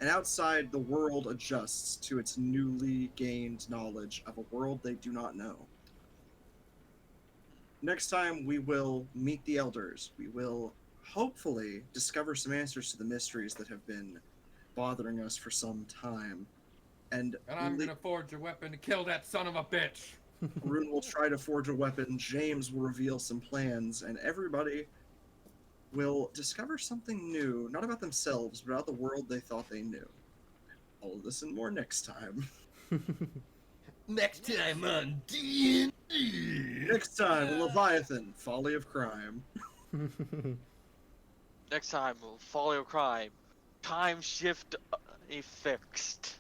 And outside, the world adjusts to its newly gained knowledge of a world they do not know. Next time, we will meet the elders. We will hopefully discover some answers to the mysteries that have been bothering us for some time. And I'm gonna forge a weapon to kill that son of a bitch! Rune will try to forge a weapon, James will reveal some plans, and everybody will discover something new, not about themselves, but about the world they thought they knew. All of this and more next time. Next time on D&D! Next time, Leviathan, Folly of Crime. Next time, Folly of Crime. Time shift fixed.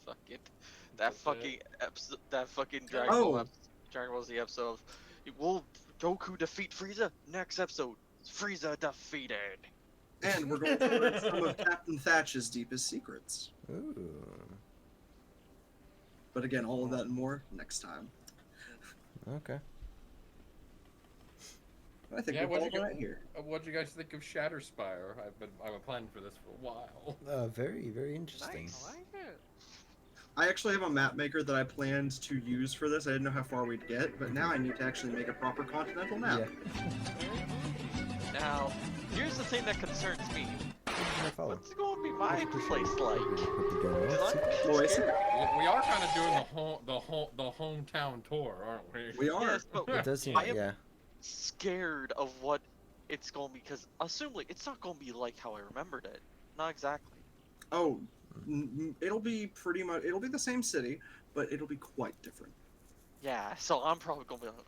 Fuck it. That fucking episode, that fucking Dragon Ball Dragon Ball Z episode of will Goku defeat Frieza? Next episode, Frieza defeated. And we're going to learn some of Captain Thatch's deepest secrets. Ooh. But again, all of that and more next time. Okay. I think we're all right here. What'd you guys think of ShadowSpire? I've been planning for this for a while. Very, very interesting. Nice. I like it. I actually have a map maker that I planned to use for this. I didn't know how far we'd get, but now I need to actually make a proper continental map. Yeah. Now, here's the thing that concerns me. Follow. What's going to be my place like? Boys, We are kind of doing the hometown tour, aren't we? we are. Yes, but It does seem, I am yeah. scared of what it's going to be, because assuming it's not going to be like how I remembered it. Not exactly. Oh, it'll be pretty much. It'll be the same city, but it'll be quite different. Yeah, so I'm probably going to be like,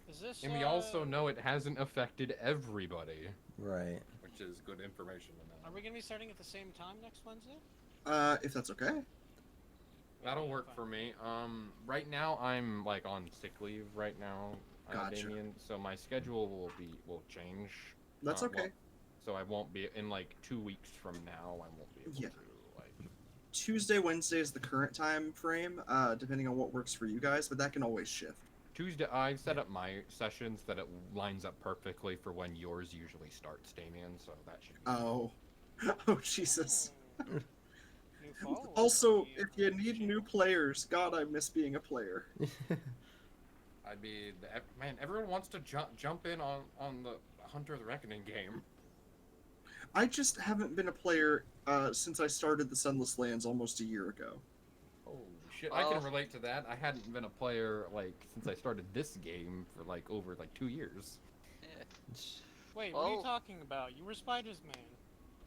Is this? And we also know it hasn't affected everybody, Right. which is good information to know. Are we gonna be starting at the same time next Wednesday? If that's okay. That'll work for me. Right now I'm like on sick leave right now, Gotcha. Damien, so my schedule will change. That's okay. well, so I won't be in like 2 weeks from now. I won't be able Yeah. to like. Tuesday, Wednesday is the current time frame, depending on what works for you guys, but that can always shift. Tuesday, I set up my sessions that it lines up perfectly for when yours usually starts, Damien. So that should. Be Oh, oh Jesus. New followers Also, on the, if you need new players, God, I miss being a player. I mean, man, everyone wants to jump in on the Hunter of the Reckoning game. I just haven't been a player since I started the Sunless Lands almost a year ago. Oh shit! I can relate to that. I hadn't been a player like since I started this game for like over like 2 years. Wait, what are you talking about? You were Spider's Man.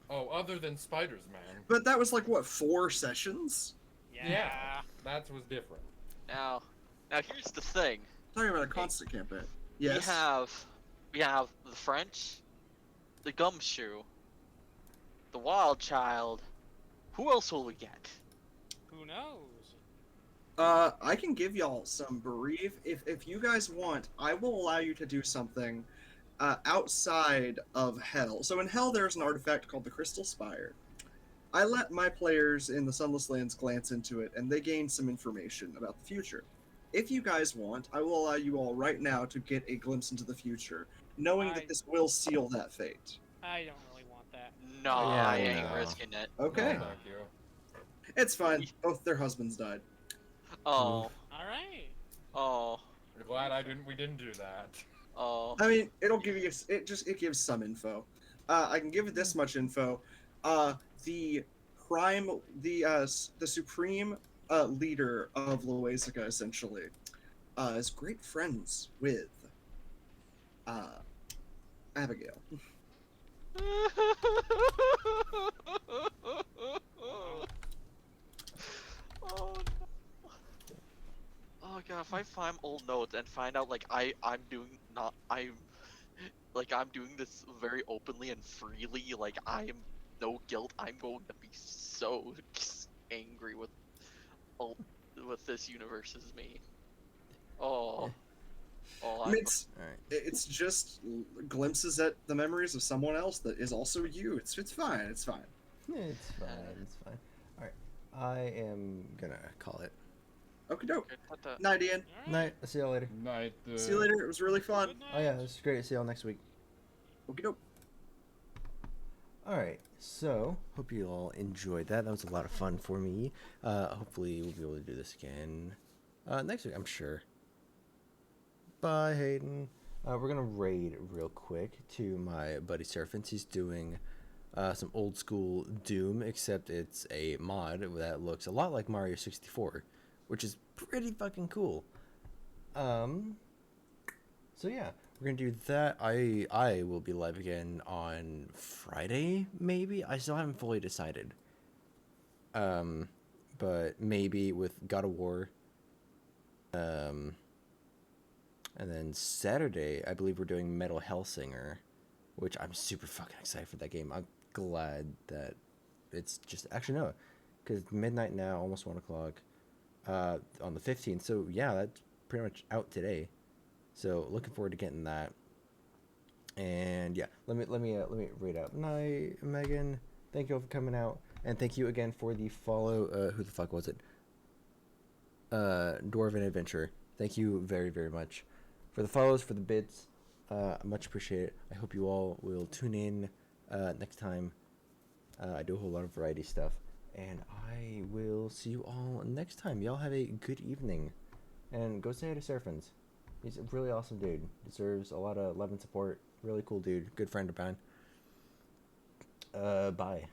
Oh, other than Spiders, man. But that was like, what, 4 sessions? Yeah. That was different. now here's the thing. Talking about a constant campaign. Yes. We have the French, the Gumshoe, the Wild Child. Who else will we get? Who knows? I can give y'all some brief. If you guys want, I will allow you to do something outside of Hell. So in Hell, there's an artifact called the Crystal Spire. I let my players in the Sunless Lands glance into it, and they gain some information about the future. if you guys want, I will allow you all right now to get a glimpse into the future, knowing that this will seal that fate. I don't really want that. No, Yeah, I ain't no. risking it. Okay. No, thank you. It's fine. Both their husbands died. Oh. Alright. Oh. I'm glad we didn't do that. Oh. I mean, it'll give you, it gives some info. I can give it this much info. The supreme leader of Loasica, essentially, is great friends with Abigail. Oh no. Oh god, if I find old notes and find out like I'm doing this very openly and freely, like I am no guilt, I'm going to be so angry with this universe as me. Oh. Oh, It's just glimpses at the memories of someone else that is also you. It's fine. It's fine. It's fine. It's fine. All right, I am gonna call it. Okie doke. Night, Ian. Night. I'll see y'all later. Night. See you later. It was really fun. Oh yeah, this is great. See y'all next week. Okie doke. All right, so hope you all enjoyed that. That was a lot of fun for me. Hopefully we'll be able to do this again next week, I'm sure. Bye, Hayden. We're gonna raid real quick to my buddy Seraphin's. He's doing some old school Doom, except it's a mod that looks a lot like Mario 64, which is pretty fucking cool. So yeah, we're gonna do that. I will be live again on Friday, maybe. I still haven't fully decided. But maybe with God of War. And then Saturday, I believe we're doing Metal Hellsinger, which I'm super fucking excited for that game. I'm glad that it's just actually no, because midnight now, almost 1 o'clock, on the 15th. So yeah, that's pretty much out today. So looking forward to getting that. And yeah, let me read out. Night, Megan. Thank you all for coming out, and thank you again for the follow. Who the fuck was it? Dwarven Adventure. Thank you very, very much for the follows, for the bits. Much appreciated. I hope you all will tune in next time. I do a whole lot of variety stuff, and I will see you all next time. Y'all have a good evening, and go say hi to Seraphin's. He's a really awesome dude. Deserves a lot of love and support. Really cool dude. Good friend of mine. Bye.